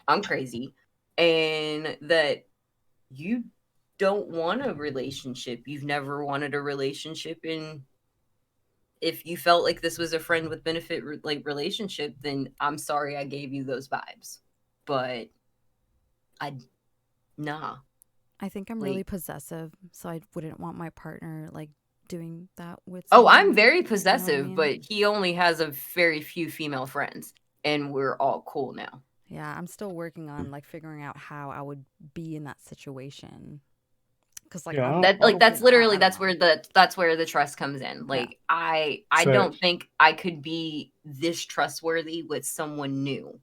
I'm crazy and that you don't want a relationship. You've never wanted a relationship. And if you felt like this was a friend with benefit like relationship, then I'm sorry I gave you those vibes. But nah. I think I'm Like, really possessive, so I wouldn't want my partner like doing that with oh, someone. I'm very You know what I possessive, mean? but he only has a very few female friends, and we're all cool now. Yeah, I'm still working on like figuring out how I would be in that situation. Cause like Yeah, That like that's literally I don't that's where the trust comes in. Like I don't facts. think I could be this trustworthy with someone new.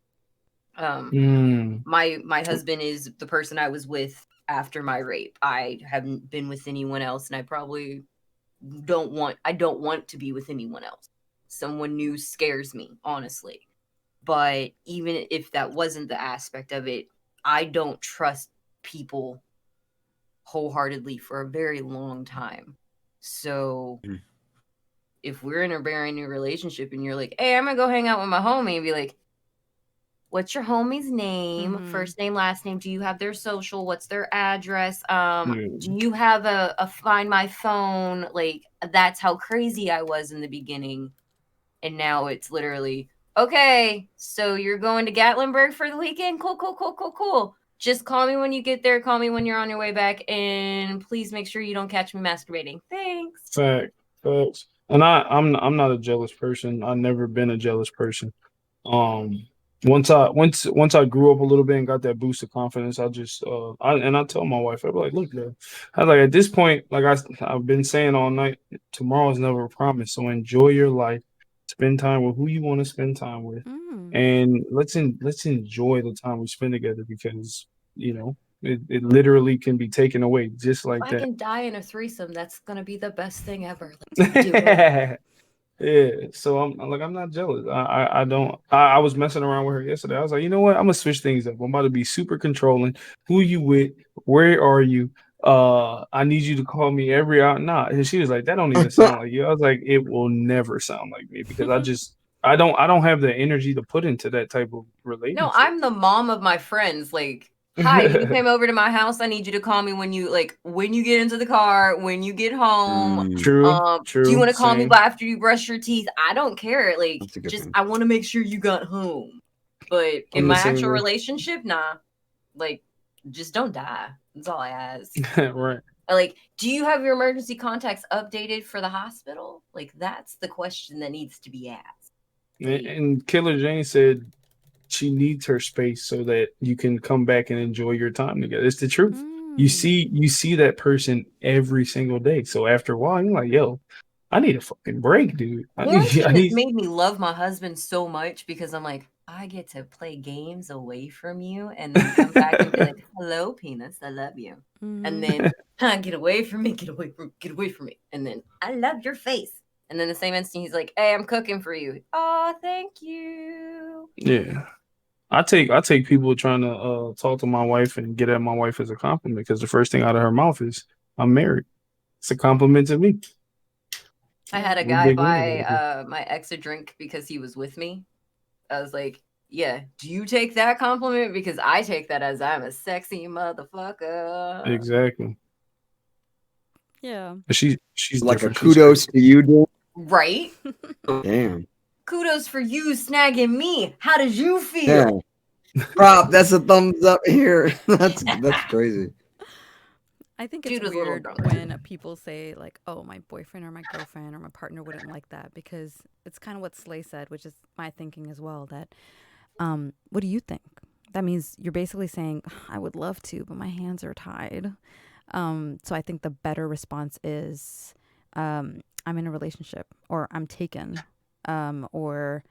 Mm. My husband is the person I was with after my rape. I haven't been with anyone else, and I probably don't want to be with anyone else. Someone new scares me, honestly. But even if that wasn't the aspect of it, I don't trust people wholeheartedly for a very long time. So if we're in a brand new relationship and you're like, hey, I'm gonna go hang out with my homie and be like, what's your homie's name? First name, last name. Do you have their social? What's their address? Do you have a find my phone? Like, that's how crazy I was in the beginning. And now it's literally, okay, so you're going to Gatlinburg for the weekend? Cool. Just call me when you get there. Call me when you're on your way back. And please make sure you don't catch me masturbating. Thanks. Facts. And I'm not a jealous person. I've never been a jealous person. Um, once I grew up a little bit and got that boost of confidence, I just I tell my wife, I'm like, look, man, I was like, at this point, like I've been saying all night, tomorrow's never a promise. So enjoy your life, spend time with who you want to spend time with, and let's enjoy the time we spend together because it literally can be taken away just If like I that. can die in a threesome, that's going to be the best thing ever. Let's do it. Yeah, so I'm not jealous. I don't. I was messing around with her yesterday. I was like, you know what? I'm gonna switch things up. I'm about to be super controlling. Who you with? Where are you? I need you to call me every hour. Nah, and she was like, that don't even sound like you. I was like, it will never sound like me because I don't have the energy to put into that type of No, relationship. I'm the mom of my friends. Like, hi, you came over to my house. I need you to call me when you get into the car, when you get home. True, Do you want to call me same. after you brush your teeth? I don't care. Like, That's a good just thing. I want to make sure you got home. But in I'm the my same actual way. relationship, nah. Like, just don't die. That's all I ask. Right. Like, do you have your emergency contacts updated for the hospital? Like, that's the question that needs to be asked. And Killer Jane said she needs her space so that you can come back and enjoy your time together. It's the truth. You see that person every single day. So after a while, you're like, yo, I need a fucking break, dude. I Quarantine has need made me love my husband so much because I'm like, I get to play games away from you and then come back and be like, hello, penis, I love you. And then get away from me, get away from me. And then I love your face. And then the same instant he's like, hey, I'm cooking for you. Oh, thank you. Yeah. I take people trying to talk to my wife and get at my wife as a compliment because the first thing out of her mouth is I'm married. It's a compliment to me. I had a We're guy big women over here. buy my ex a drink because he was with me. I was like, yeah, do you take that compliment? Because I take that as I'm a sexy motherfucker. Exactly. Yeah. But she's Like a different. She's kudos to you, dude. Right? Damn. Kudos for you snagging me. How did you Yeah. feel? Prop, that's a thumbs up here. That's crazy. I think it's Dude was a little weird drunk. when people say like, "Oh, my boyfriend or my girlfriend or my partner wouldn't like that," because it's kind of what Slay said, which is my thinking as well. That, what do you think? That means you're basically saying, "I would love to, but my hands are tied." So I think the better response is, "I'm in a relationship," or "I'm taken," or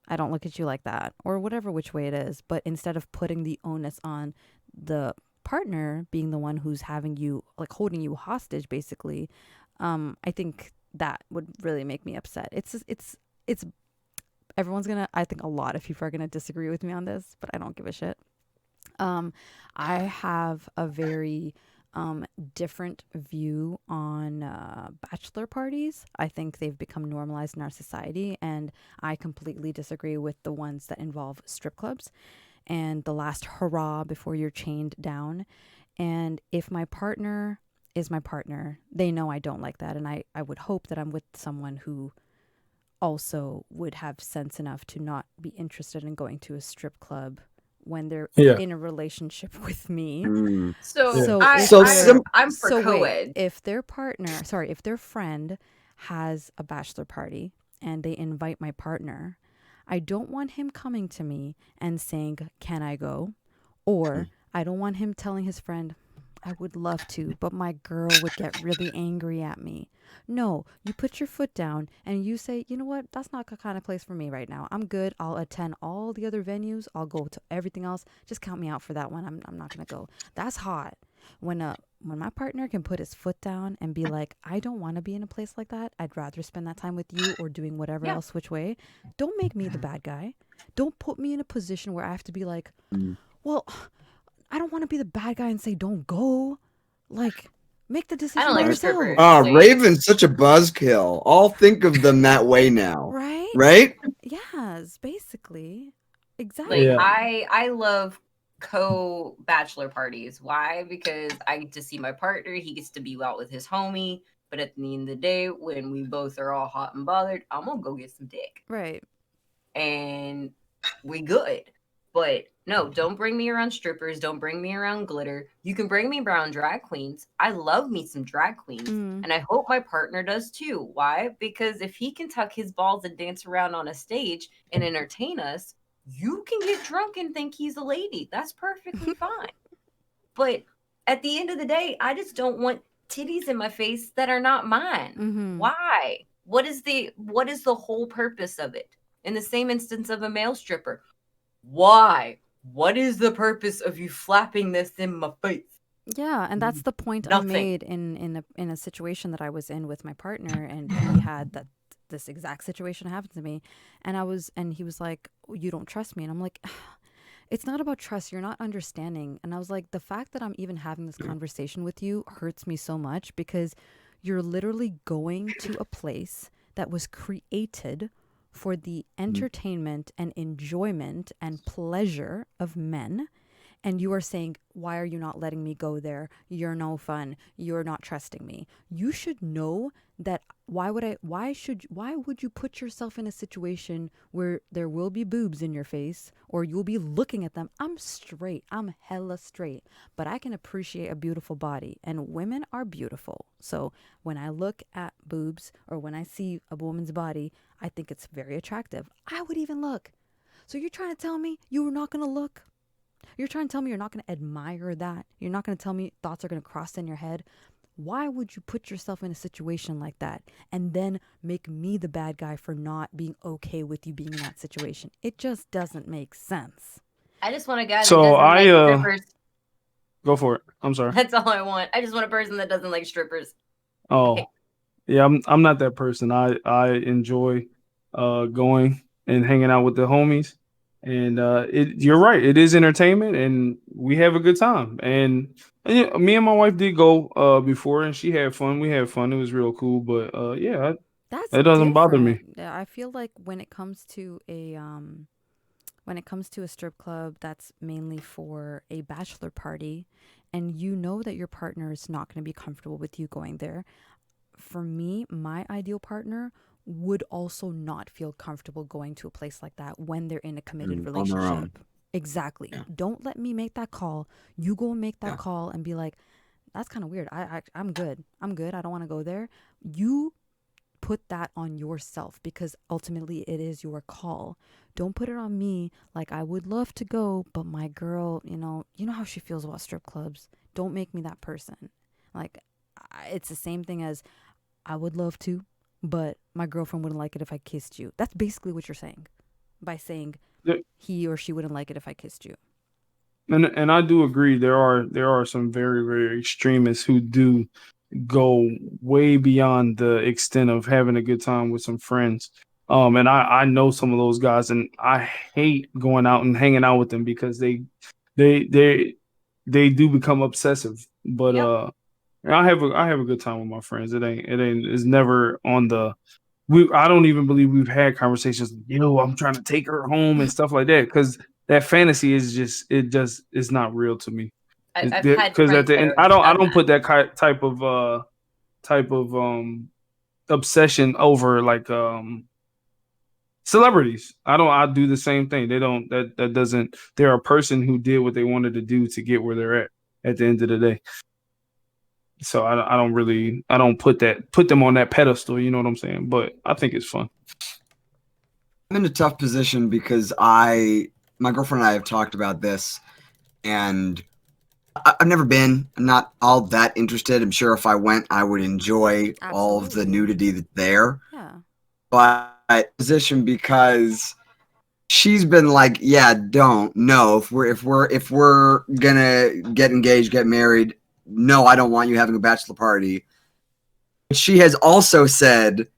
"I don't look at you like that," or whatever which way it is. But instead of putting the onus on the partner being the one who's having you like holding you hostage basically, I think that would really make me upset. It's everyone's gonna, I think a lot of people are gonna disagree with me on this, but I don't give a shit. I have a very different view on bachelor parties. I think they've become normalized in our society, and I completely disagree with the ones that involve strip clubs and the last hurrah before you're chained down. And if my partner is my partner, they know I don't like that. And I would hope that I'm with someone who also would have sense enough to not be interested in going to a strip club when they're Yeah. in a relationship with me. So So I, So I'm for so co-ed. wait, if their partner, sorry, if their friend has a bachelor party and they invite my partner, I don't want him coming to me and saying, "Can I go?" Or I don't want him telling his friend, "I would love to, but my girl would get really angry at me." No, you put your foot down and you say, "You know what? That's not the kind of place for me right now. I'm good. I'll attend all the other venues. I'll go to everything else. Just count me out for that one. I'm not going to go." That's hot. When my partner can put his foot down and be like, "I don't want to be in a place like that. I'd rather spend that time with you or doing whatever else which way." Don't make me the bad guy. Don't put me in a position where I have to be like, "Well, I don't want to be the bad guy and say don't go." Like, make the I decision don't by like yourself. strippers. Raven's such a buzzkill. All think of them that way now. Right? Right? Yes, basically. Like Exactly. Yeah. I love co-bachelor parties. Why? Because I get to see my partner. He gets to be out with his homie. But at the end of the day, when we both are all hot and bothered, I'm gonna go get some dick, Right. and we good. But no, don't bring me around strippers. Don't bring me around glitter. You can bring me around drag queens. I love me some drag queens. And I hope my partner does too. Why? Because if he can tuck his balls and dance around on a stage and entertain us, you can get drunk and think he's a lady. That's perfectly fine. But at the end of the day, I just don't want titties in my face that are not mine. Why? What is the whole purpose of it? In the same instance of a male stripper, why? What is the purpose of you flapping this in my face? Yeah, and that's the point I Nothing. made in a situation that I was in with my partner, and he had this exact situation happen to me, and he was like, "You don't trust me," and I'm like, "It's not about trust. You're not understanding." And I was like, the fact that I'm even having this conversation with you hurts me so much because you're literally going to a place that was created for the entertainment and enjoyment and pleasure of men. And you are saying, "Why are you not letting me go there? You're no fun. You're not trusting me." You should know that why would you put yourself in a situation where there will be boobs in your face or you'll be looking at them? I'm straight. I'm hella straight, but I can appreciate a beautiful body, and women are beautiful. So when I look at boobs or when I see a woman's body, I think it's very attractive. I would even look. So you're trying to tell me you're not going to look? You're trying to tell me you're not going to admire that? You're not going to tell me thoughts are going to cross in your head? Why would you put yourself in a situation like that and then make me the bad guy for not being okay with you being in that situation? It just doesn't make sense. I just want a guy that So doesn't I like strippers. go for it. I'm sorry. That's all I want. I just want a person that doesn't like strippers. Oh, yeah. I'm not that person. I enjoy going and hanging out with the homies, and you're right. It is entertainment, and we have a good time. And yeah, me and my wife did go before, and she had fun. We had fun. It was real cool. But yeah, That's that doesn't bother me. different. Yeah, I feel like when it comes to a strip club, that's mainly for a bachelor party, and you know that your partner is not going to be comfortable with you going there. For me, my ideal partner would also not feel comfortable going to a place like that when they're in a committed On their relationship. own. Exactly. Yeah. Don't let me make that call. You go and make that call and be like, "That's kind of weird. I'm good. I'm good. I don't want to go there." You put that on yourself because ultimately it is your call. Don't put it on me like I would love to go, but my girl, you know how she feels about strip clubs. Don't make me that person. Like it's the same thing as I would love to, but my girlfriend wouldn't like it if I kissed you. That's basically what you're saying by saying Yeah. he or she wouldn't like it if I kissed you. And I do agree. There are some very, very extremists who do go way beyond the extent of having a good time with some friends. And I know some of those guys, and I hate going out and hanging out with them because they do become obsessive. But Yep. I have a good time with my friends. It's never on the I don't even believe we've had conversations. I'm trying to take her home and stuff like that because that fantasy is just is not real to me. I've had Because at friends the that end, have I done don't that. put that type of obsession over like celebrities. I do the same thing. They don't that doesn't. They're a person who did what they wanted to do to get where they're at the end of the day. So I don't really put them on that pedestal. You know what I'm saying? But I think it's fun. I'm in a tough position because my girlfriend and I have talked about this, and I've never been. I'm not all that interested. I'm sure if I went, I would enjoy all of the Absolutely. nudity that's there. Yeah. But position because she's been like, yeah, don't. No, if we're gonna get engaged, get married, no, I don't want you having a bachelor party. She has also said,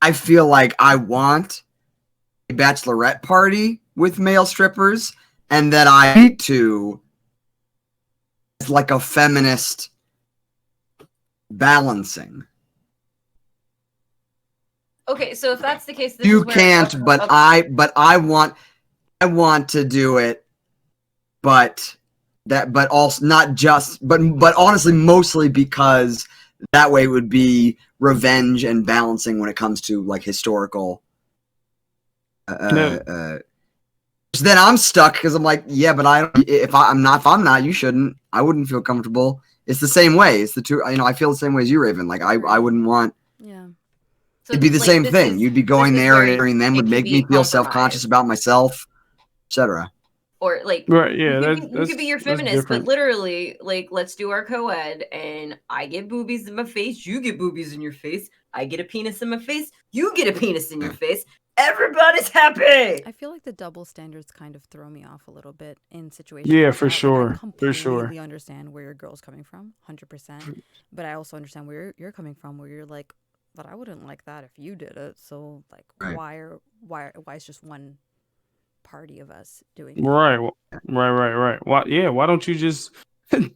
I feel like I want a bachelorette party with male strippers, and that I need to, it's like a feminist balancing. Okay, so if that's the case, this You is where can't, but I want to do it, but also not just, but honestly, mostly because that way it would be revenge and balancing when it comes to like historical. So then I'm stuck because I'm like, yeah, but if I'm not, you shouldn't. I wouldn't feel comfortable. It's the same way. It's the two. I feel the same way as you, Raven. Like I wouldn't want. Yeah. So It'd be the like, same this thing. is- You'd be this going is there where and then it would can make be me a feel compromise. self-conscious about myself, etc. Or like, Right? Yeah, you could be your that's feminist, but different. literally, like, let's do our co-ed, and I get boobies in my face, you get boobies in your face, I get a penis in my face, you get a penis in your face. Everybody's happy. I feel like the double standards kind of throw me off a little bit in situations Yeah, like for that. sure, Like, I for sure. completely understand where your girl's coming from, 100%. But I also understand where you're coming from, where you're like, but I wouldn't like that if you did it. So like, Right. why is just one party of us doing it? Right. Right. Why don't you just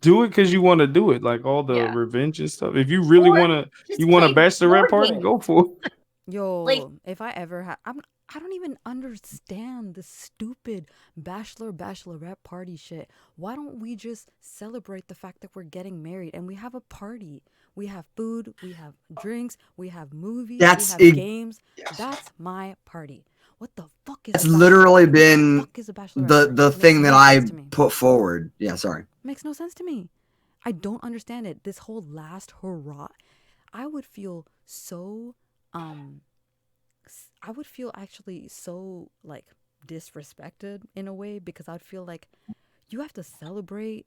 do it because you want to do it? Like all the Yeah. revenge and stuff. If you really Or just you want a play bachelorette board party, games. go for it. Yo, Like- if I ever had, I don't even understand the stupid bachelorette party shit. Why don't we just celebrate the fact that we're getting married and we have a party? We have food, we have drinks, we have movies, That's we have games. That's my party. What the fuck is That's a bachelor- literally what the been fuck is a bachelorette party? the It makes thing no that I sense to me. put forward. Yeah, sorry. Makes no sense to me. I don't understand it. This whole last hurrah, I would feel so I would feel actually so like disrespected in a way because I'd feel like you have to celebrate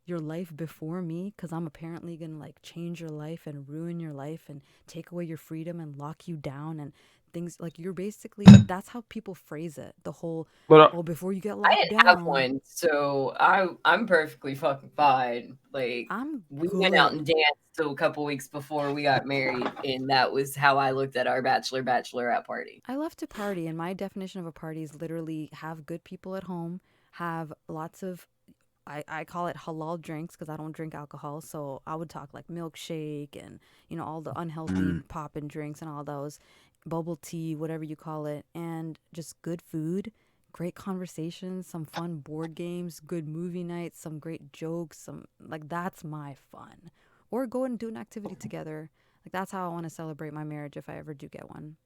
your life before me because I'm apparently gonna like change your life and ruin your life and take away your freedom and lock you down and things like you're basically that's how people phrase it. The whole But before you get I locked didn't have down. one, so I'm perfectly fucking fine. Like, I'm we good. went out and danced a couple weeks before we got married, and that was how I looked at our bachelorette party. I love to party, and my definition of a party is literally have good people at home, have lots of, I call it halal drinks because I don't drink alcohol. So I would talk like milkshake and, all the unhealthy poppin' drinks and all those, bubble tea, whatever you call it, and just good food, great conversations, some fun board games, good movie nights, some great jokes, that's my fun. Or go and do an activity together. Like that's how I want to celebrate my marriage if I ever do get one.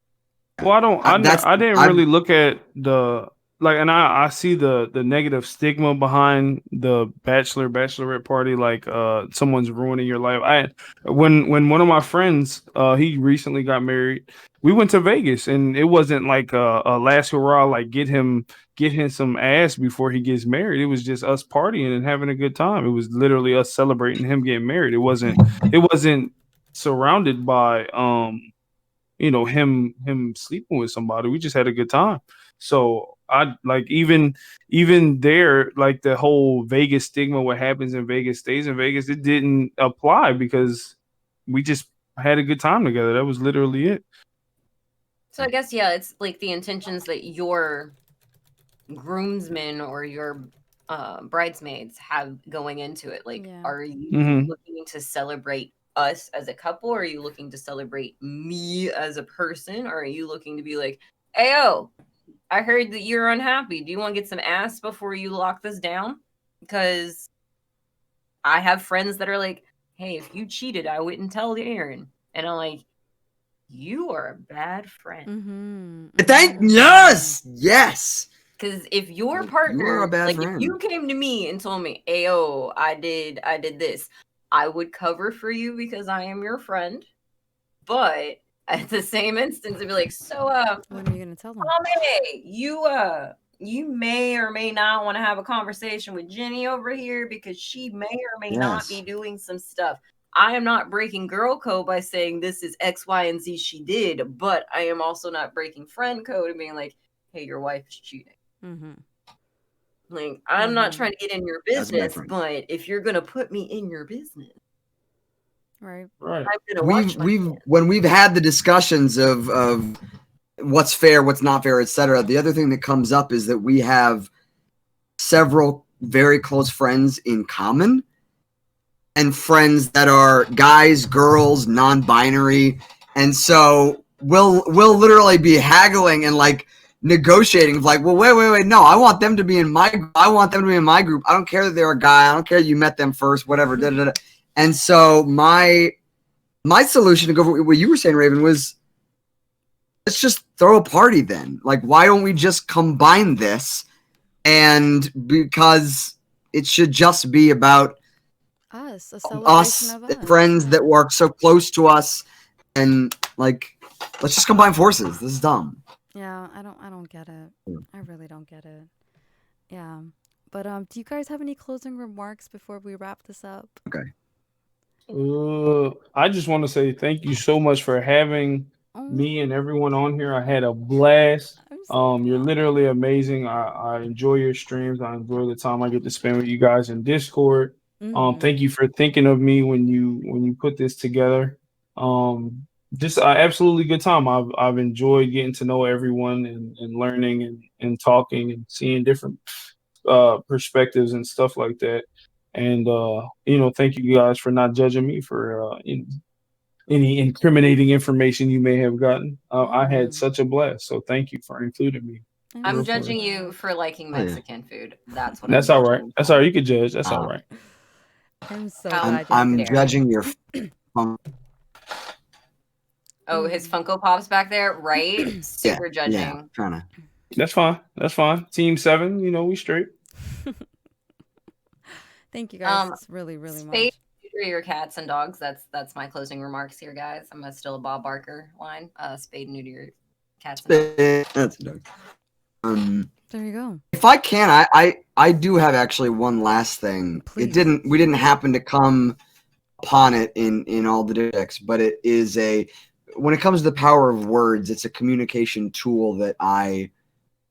well, I didn't really look at the and I see the negative stigma behind the bachelorette party, like someone's ruining your life. When one of my friends he recently got married, we went to Vegas and it wasn't like a last hurrah, like get him some ass before he gets married. It was just us partying and having a good time. It was literally us celebrating him getting married. It wasn't surrounded by him sleeping with somebody. We just had a good time. So I like even there, like the whole Vegas stigma, what happens in Vegas stays in Vegas, it didn't apply because we just had a good time together. That was literally it. So I guess, yeah, it's like the intentions that your groomsmen or your bridesmaids have going into it. Like, Yeah. are you Mhm. looking to celebrate us as a couple, or are you looking to celebrate me as a person, or are you looking to be like, "Ayo, I heard that you're unhappy. Do you want to get some ass before you lock this down?" Because I have friends that are like, "Hey, if you cheated, I wouldn't tell Aaron," and I'm like, "You are a bad friend." Mm-hmm. Thank yes. Because if your Like, you are a partner, bad like if friend. you came to me and told me, "Ayo, I did this," I would cover for you because I am your friend. But at the same instance, I'd be like, "So, When are you gonna tell them? Tommy, you may or may not want to have a conversation with Jenny over here because she may or may not be doing some stuff. I am not breaking girl code by saying this is X, Y, and Z she did, but I am also not breaking friend code and being like, hey, your wife is cheating." Mm-hmm. Like, I'm not Mhm. trying to get in your That's a bad business, friend. but if you're gonna put me in your business, Right. Right. I'm gonna watch my hands. When we've had the discussions of what's fair, what's not fair, etc. The other thing that comes up is that we have several very close friends in common, and friends that are guys, girls, non-binary, and so we'll literally be haggling and like negotiating, like, well, wait, no, I want them to be in my group. I don't care that they're a guy. I don't care that you met them first, whatever. Da, da, da. And so my solution to go for what you were saying, Raven, was let's just throw a party then. Like, why don't we just combine this? And because it should just be about Us, a us, celebration of us. friends Yeah. that work so close to us, and like, let's just combine forces. This is dumb. Yeah, I don't get it. Yeah. I really don't get it. Yeah. But do you guys have any closing remarks before we wrap this up? Okay. I just want to say thank you so much for having Oh, me and everyone on here. I had a blast. I'm so You're literally amazing. I enjoy your streams. I enjoy the time I get to spend with you guys in Discord. Mhm. Thank you for thinking of me when you put this together. Just absolutely good time. I've enjoyed getting to know everyone and learning and talking and seeing different perspectives and stuff like that. And thank you guys for not judging me for any incriminating information you may have gotten. I had Mhm. such a blast, so thank you for including me. I'm I'm Real so for judging real. you glad. for liking Oh, yeah. Mexican food. That's what I'm That's all right. judging you That's for. all right. You can judge. That's all Uh, right. I'm so How glad you I'm like dare it. judging your funk. Oh, his Mhm. Funko Pops back there, right? Yeah, Super yeah. judging. Trying to. That's fine. That's fine. Team 7, we straight. Thank you guys Um, really, really spay much. neuter your cats and dogs. That's my closing remarks here, guys. I'm gonna steal a Bob Barker line. Spay and neuter your cats and dogs. That's done. There you go. If I can, I do have actually one last thing. Please. We didn't happen to come upon it in all the decks, but it is when it comes to the power of words, it's a communication tool that I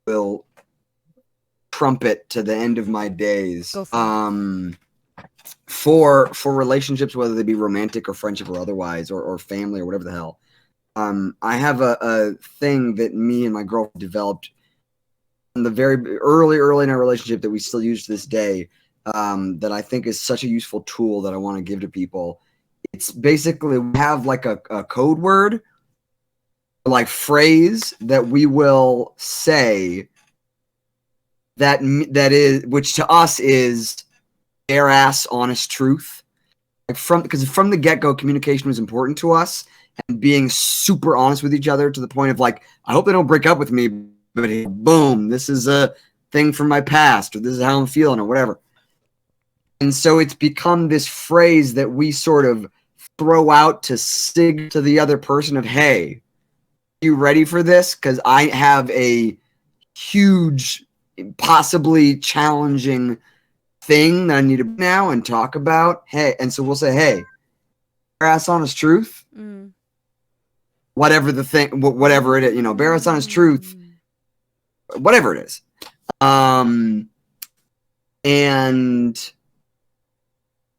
will trumpet to the end of my days. Go for For relationships, whether they be romantic or friendship or otherwise, or family or whatever the hell. I have a thing that me and my girlfriend developed in the very early in our relationship that we still use to this day, that I think is such a useful tool that I want to give to people. It's basically, we have like a code word, like phrase that we will say that is, which to us is bare ass honest truth. Like because from the get-go, communication was important to us, and being super honest with each other to the point of like, I hope they don't break up with me, but boom, this is a thing from my past, or this is how I'm feeling, or whatever. And so it's become this phrase that we sort of throw out to sig to the other person of, hey, you ready for this? Because I have a huge, possibly challenging thing that I need to now and talk about. Hey, and so we'll say, hey, ass honest truth. Mm. Whatever the thing, whatever it is, bare ass honest truth, whatever it is. And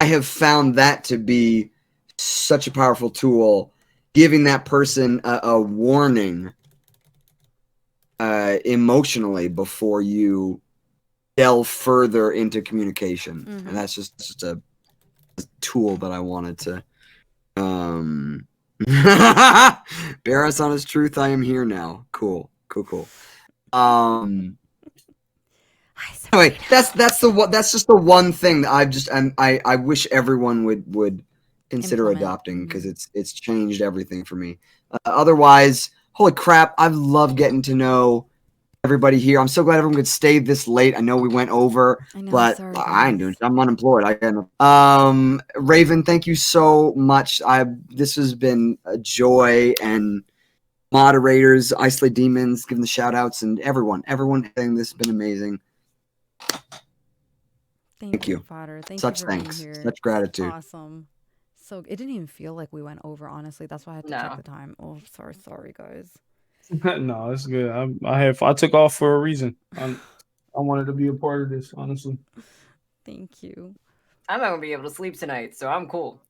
I have found that to be such a powerful tool, giving that person a warning emotionally before you delve further into communication. Mhm. And that's just a tool that I wanted to bear us on his truth. I am here now. Cool. Anyway, that's just the one thing that I wish everyone would consider Implement. adopting, because it's changed everything for me. Otherwise, holy crap, I've loved getting to know everybody here. I'm so glad everyone could stay this late. I know we went over, I know, but sorry, I ain't guys. doing. I'm unemployed. I got Raven, thank you so much. This has been a joy, and moderators, Isolate Demons, giving the shout outs, and everyone saying this has been amazing. Thank you. Potter. Thank Such you for thanks. being here. Such gratitude. Awesome. So it didn't even feel like we went over, honestly. That's why I had to check No. the time. Oh, sorry, guys. No, it's good. I took off for a reason. I wanted to be a part of this, honestly. Thank you. I'm not gonna be able to sleep tonight, so I'm cool.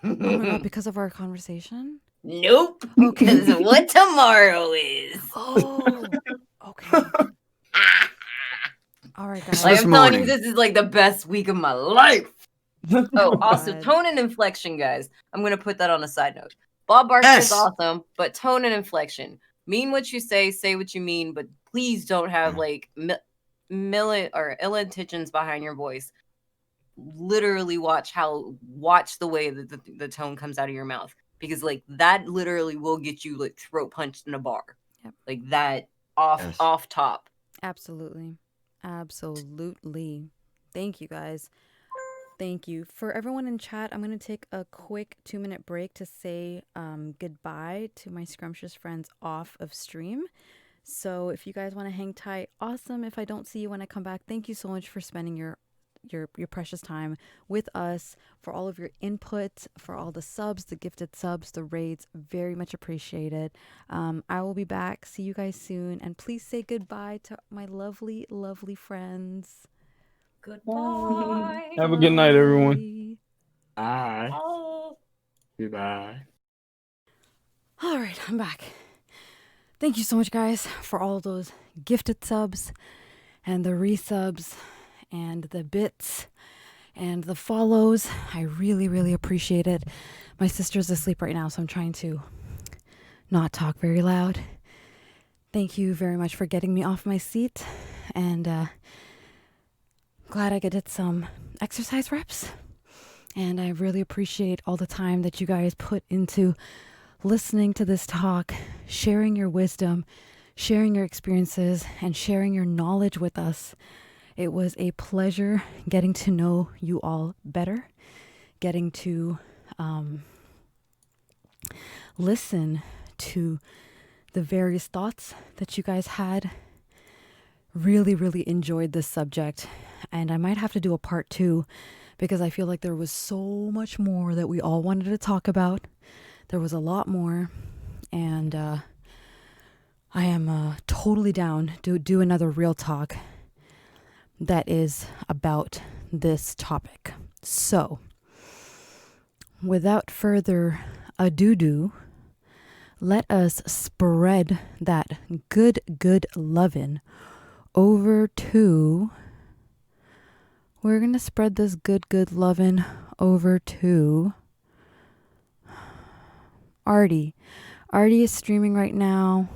Oh my god, because of our conversation? Nope. Okay. Because of what tomorrow is. Oh, okay. All right, guys. Like, This I'm telling you, morning. this is like the best week of my life. Oh, also God. tone and inflection, guys. I'm gonna put that on a side note. Bob Barker is Yes. awesome, but tone and inflection. Mean what you say what you mean, but please don't have like ill intentions behind your voice. Literally watch the way that the tone comes out of your mouth, because like that literally will get you like throat punched in a bar. Yep. Like that off top. Absolutely. Thank you, guys. Thank you. For everyone in chat, I'm going to take a quick 2-minute break to say goodbye to my scrumptious friends off of stream. So if you guys want to hang tight, awesome. If I don't see you when I come back, thank you so much for spending your precious time with us, for all of your input, for all the subs, the gifted subs, the raids. Very much appreciated. I will be back. See you guys soon. And please say goodbye to my lovely, lovely friends. Goodbye. Have a good night, everyone. Bye. Oh. Goodbye. All right, I'm back. Thank you so much, guys, for all those gifted subs and the resubs and the bits and the follows. I really, really appreciate it. My sister's asleep right now, so I'm trying to not talk very loud. Thank you very much for getting me off my seat, and glad I did some exercise reps. And I really appreciate all the time that you guys put into listening to this talk, sharing your wisdom, sharing your experiences, and sharing your knowledge with us. It was a pleasure getting to know you all better, getting to listen to the various thoughts that you guys had. Really, really enjoyed this subject, and I might have to do a part 2 because I feel like there was so much more that we all wanted to talk about. There was a lot more, and I am totally down to do another real talk that is about this topic. So, without further ado, let us spread that good lovin' over to... We're going to spread this good lovin' over to Artie. Artie is streaming right now.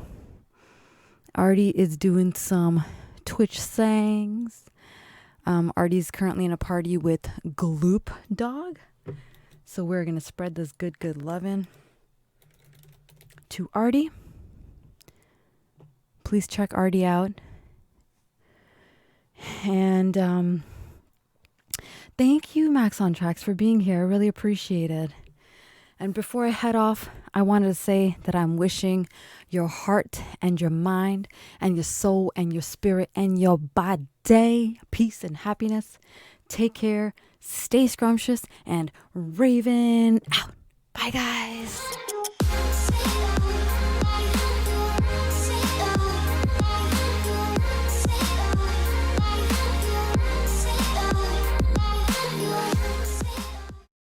Artie is doing some Twitch sayings. Artie's currently in a party with Gloop Dog. So we're going to spread this good lovin' to Artie. Please check Artie out. And thank you, Max on Tracks, for being here. I really appreciate it. And before I head off, I wanted to say that I'm wishing your heart and your mind and your soul and your spirit and your body peace and happiness. Take care, stay scrumptious, and Raven out. Bye, guys.